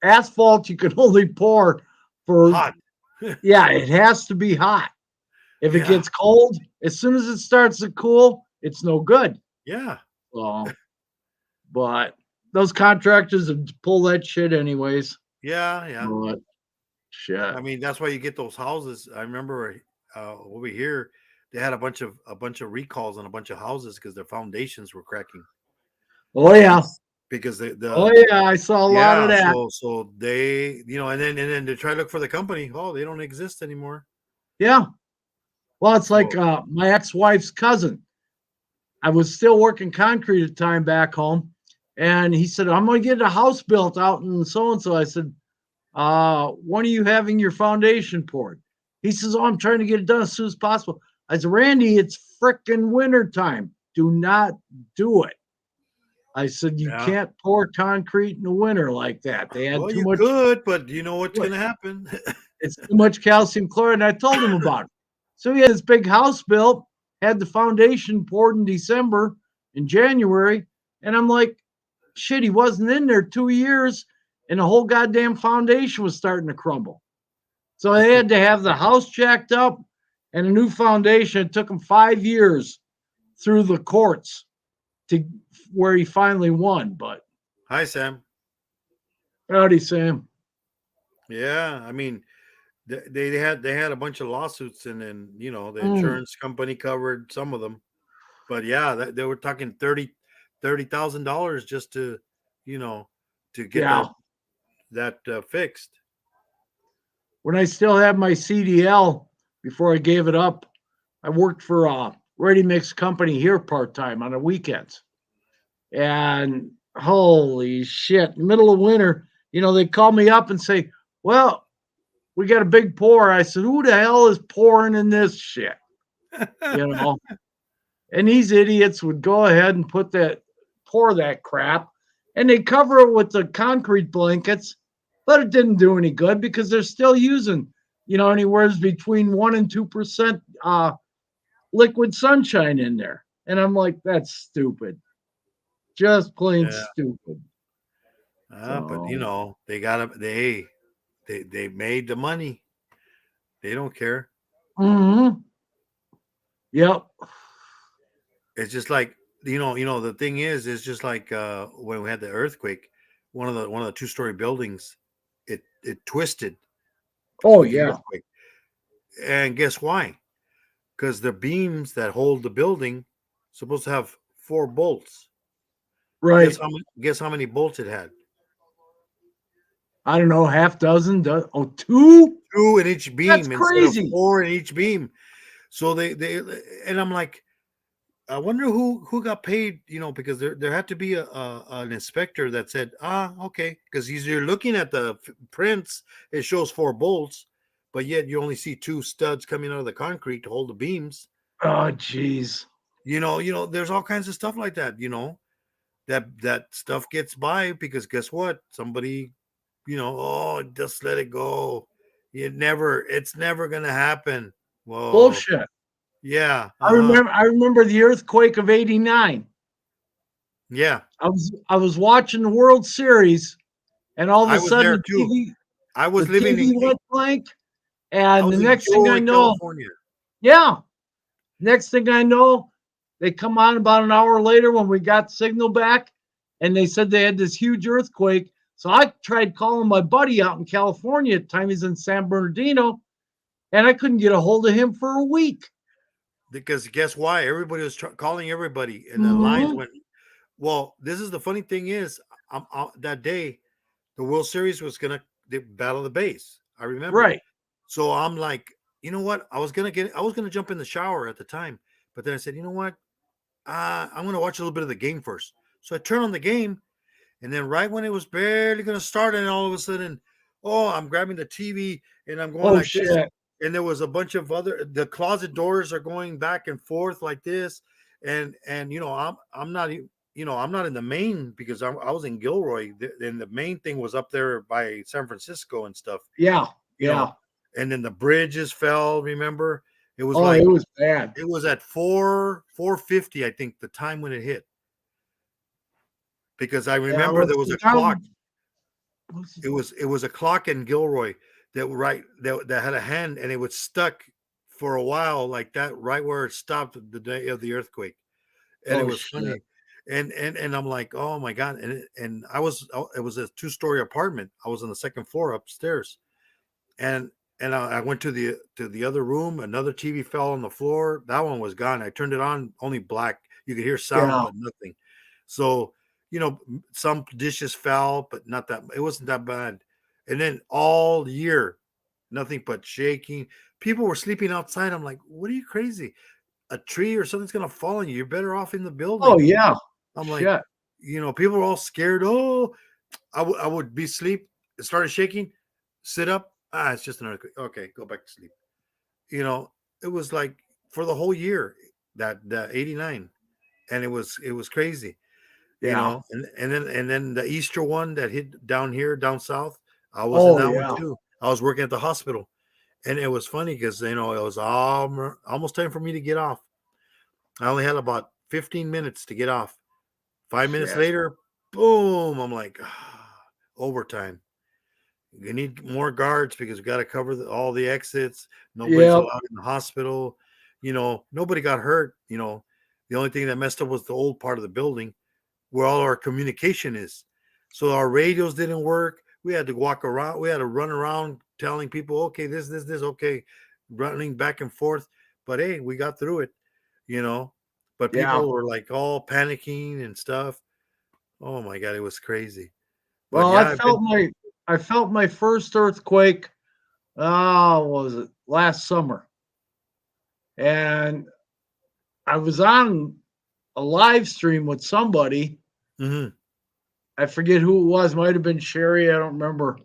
Asphalt you can only pour for Hot. it has to be hot. If it gets cold, as soon as it starts to cool, it's no good. Yeah. But those contractors would pull that shit anyways. Yeah. But, shit. I mean, that's why you get those houses. I remember over here, they had a bunch of recalls on a bunch of houses because their foundations were cracking. Oh yeah. Because I saw a lot of that. So they, and then they try to look for the company. Oh, they don't exist anymore. Yeah. Well, it's like my ex-wife's cousin. I was still working concrete at the time back home, and he said, "I'm going to get a house built out in so and so." I said, "When are you having your foundation poured?" He says, "Oh, I'm trying to get it done as soon as possible." I said, "Randy, it's frickin' winter time. Do not do it." I said, you Yeah. can't pour concrete in the winter like that. They had Well, too you much, could, but you know what's going to happen. it's too much calcium chloride. And I told him about it. So he had this big house built, had the foundation poured in December, in January. And I'm like, shit, he wasn't in there 2 years and the whole goddamn foundation was starting to crumble. So they had to have the house jacked up and a new foundation. It took him 5 years through the courts to where he finally won. But Hi, Sam. howdy, Sam. Yeah, I mean, they had a bunch of lawsuits, and then the Mm, insurance company covered some of them. But yeah, they were talking $30,000 just you know, to get yeah. that fixed. When I still had my CDL before I gave it up, I worked for a ready mix company here part time on the weekends. And holy shit, middle of winter, they call me up and say, well, we got a big pour. I said, who the hell is pouring in this shit? You know, and these idiots would go ahead and pour that crap, and they cover it with the concrete blankets, but it didn't do any good because they're still using, anywhere between 1% and 2% liquid sunshine in there. And I'm like, that's stupid. Just plain Yeah, stupid. but So, they made the money. They don't care. mhm. Yep. It's just like the thing is, it's just like when we had the earthquake, one of the two-story buildings, it twisted Oh, with the yeah. earthquake. And guess why? Because the beams that hold the building supposed to have four bolts. Right. Guess how many bolts it had? I don't know, half dozen. Oh, two? Two in each That's beam instead of crazy. four in each beam. So they and I'm like, I wonder who got paid, because there had to be an inspector that said, okay, because you're looking at the prints, it shows four bolts, but yet you only see two studs coming out of the concrete to hold the beams. Oh, jeez. There's all kinds of stuff like that. That stuff gets by because guess what? Somebody, oh, just let it go. It's never gonna happen. Whoa, Bullshit. yeah, I remember I remember the earthquake of '89. yeah. I was watching the World Series and all of I a was sudden there the too. TV I the was living TV went blank I and the was in next thing I Gilroy, know, California. yeah, next thing I know, they come on about an hour later when we got signal back and they said they had this huge earthquake. So I tried calling my buddy out in California at the time he's in San Bernardino and I couldn't get a hold of him for a week. Because guess why? Everybody was calling everybody, and the lines Mhm. went. Well, this is the funny thing is, that day the World Series was gonna battle the base. I remember. Right. So I'm like, you know what? I was gonna jump in the shower at the time, but then I said, you know what? I'm gonna watch a little bit of the game first. So I turned on the game, and then right when it was barely gonna start, and all of a sudden, oh, I'm grabbing the TV and I'm going Oh like this, shit. and there was a bunch of the closet doors are going back and forth like this, and I'm not I'm not in the main because I was in Gilroy, and the main thing was up there by San Francisco and stuff, Yeah. you know, Yeah. and then the bridges fell. Remember, it was Oh, like it was bad. it was at 4:50, I think, the time when it hit, because I Yeah, remember let's there was see. a clock. What's it- It was a clock in Gilroy that had a hand, and it was stuck for a while like that, right where it stopped the day of the earthquake, and it Oh was shit. funny, and I'm like, oh my god, and it was a two-story apartment. I was on the second floor upstairs, and I went to the other room. Another TV fell on the floor. That one was gone. I turned it on, only black. You could hear sound, Yeah. but nothing. So some dishes fell, but not that. It wasn't that bad. And then all year, nothing but shaking. People were sleeping outside. I'm like, what are you crazy? A tree or something's gonna fall on you. You're better off in the Oh building. yeah. I'm like, Shit. people are all scared. Oh, I would be asleep. It started shaking. Sit up. It's just an earthquake. Okay, go back to sleep. You know, it was like for the whole year that 89, and it was crazy. You Yeah. know, and then the Easter one that hit down here, down south, I was in Oh, that one yeah. too. I was working at the hospital, and it was funny because it was almost time for me to get off. I only had about 15 minutes to get off. 5 minutes Shit. later, boom! I'm like, overtime. You need more guards because we got to cover all the exits. Nobody's Yep. allowed in the hospital. Nobody got hurt. The only thing that messed up was the old part of the building where all our communication is. So our radios didn't work. We had to walk around. We had to run around telling people, okay, this, okay, running back and forth. But hey, we got through it, you know. But Yeah. people were like all panicking and stuff. Oh my God, it was crazy. But Well, yeah, I felt my first earthquake. What was it last summer? And I was on a live stream with somebody. Mhm. I forget who it was. Might have been Sherry. I don't remember.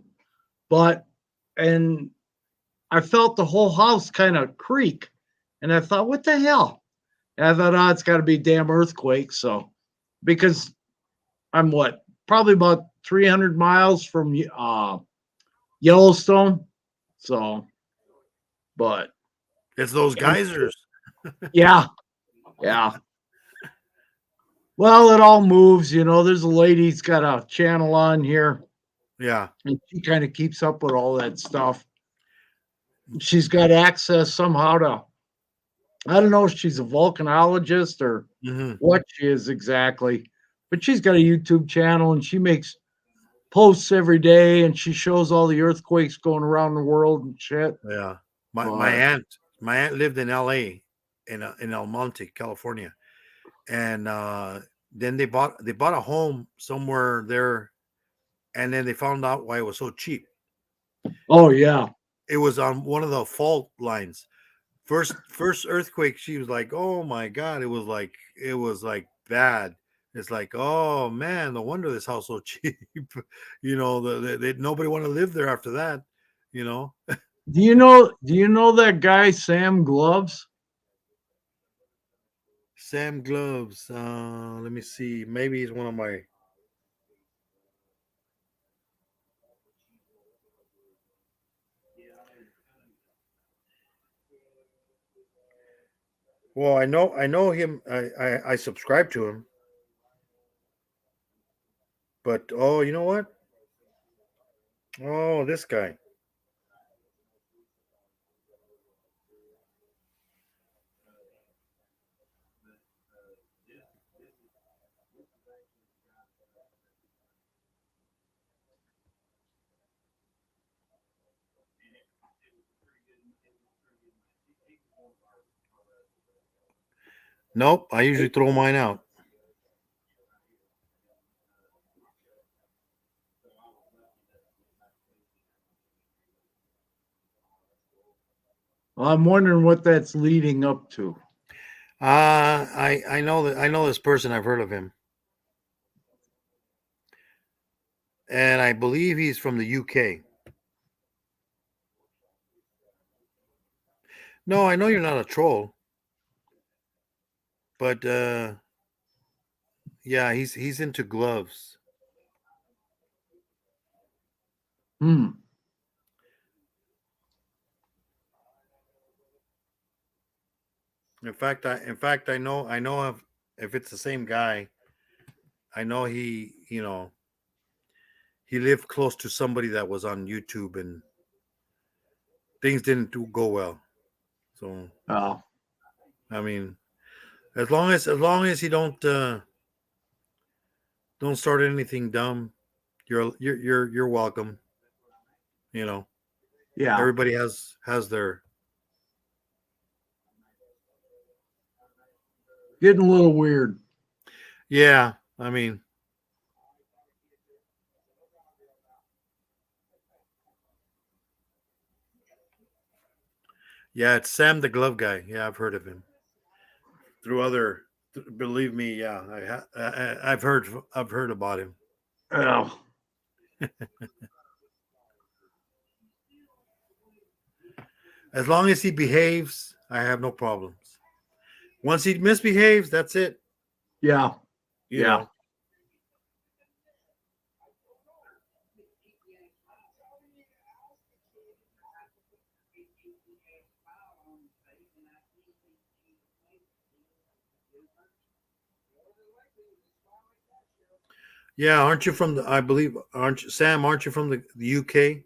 And I felt the whole house kind of creak. And I thought, what the hell? And I thought, it's got to be a damn earthquake. So, because I'm probably about 300 miles from Yellowstone. So, but It's those geysers. yeah, yeah. Well, it all moves. There's a lady's got a channel on here, Yeah. and she kind of keeps up with all that stuff. She's got access somehow to, I don't know if she's a volcanologist or Hmm. what she is exactly, but she's got a YouTube channel and she makes posts every day and she shows all the earthquakes going around the world and shit. Yeah. My But aunt lived in L.A. in El Monte, California, and then they bought a home somewhere there, and then they found out why it was so cheap. oh yeah, It was on one of the fault lines. First earthquake, she was like, "Oh my God!" It was like bad. It's like, oh man, no wonder this house so cheap. Nobody want to live there after that. You know, do you know that guy Sam Gloves? Sam Gloves. Let me see. Maybe he's one of my. Well, I know him. I subscribe to him, but oh, you know what? Oh, this guy. Nope. I usually throw mine out. I'm wondering what that's leading up to. I know this person. I've heard of him, and I believe he's from the UK. No, I know you're not a troll, but yeah, he's into gloves. Hmm. In fact, I know if it's the same guy. I know he lived close to somebody that was on YouTube, and things didn't go well. So Oh, I mean, as long as you don't start anything dumb, you're welcome. You know, yeah. everybody has their. Getting a little weird. Yeah, I mean, yeah, it's Sam the Glove Guy. Yeah, I've heard of him through other. Believe me, yeah, I've heard about him. Oh, As long as he behaves, I have no problems. Once he misbehaves, that's it. yeah. You Yeah. know. Yeah, aren't you from the? I believe, aren't you, Sam? Aren't you from the UK?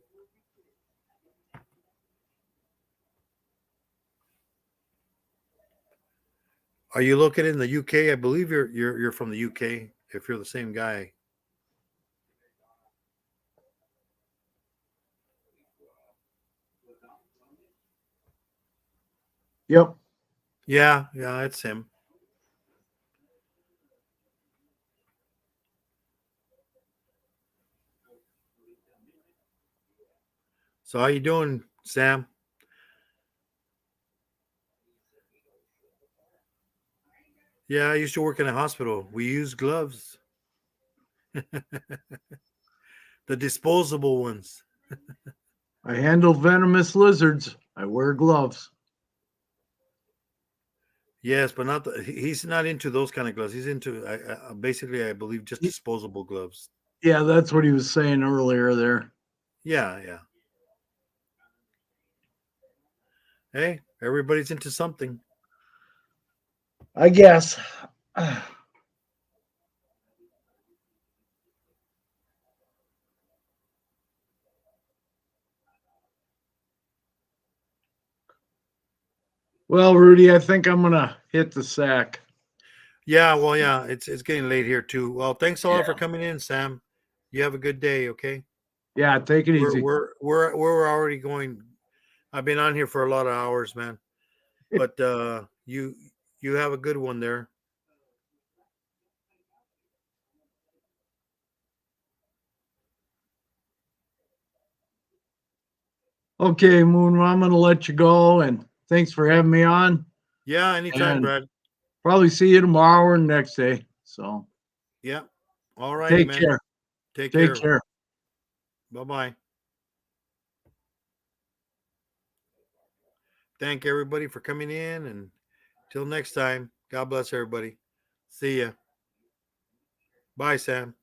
Are you located in the UK? I believe you're from the UK. If you're the same guy. Yep. Yeah, yeah, it's him. So how you doing, Sam? Yeah, I used to work in a hospital. We use gloves, the disposable ones. I handle venomous lizards. I wear gloves. Yes, but not he's not into those kind of gloves. He's into basically, I believe, just disposable gloves. Yeah, that's what he was saying earlier there. Yeah, yeah. Hey, everybody's into something. I guess. Well, Rudy, I think I'm gonna hit the sack. Yeah, well, yeah, it's getting late here too. Well, thanks a lot for Yeah. coming in, Sam. You have a good day, okay? Yeah, take it We're easy. we're we're already going. I've been on here for a lot of hours, man. But you have a good one there. Okay, Moon, well, I'm gonna let you go, and thanks for having me on. Yeah, anytime, And Brad. probably see you tomorrow or next day. So Yeah. All righty, take man. care. Take Take care. care. Bye bye. Thank everybody for coming in, and till next time, God bless everybody. See ya. Bye, Sam.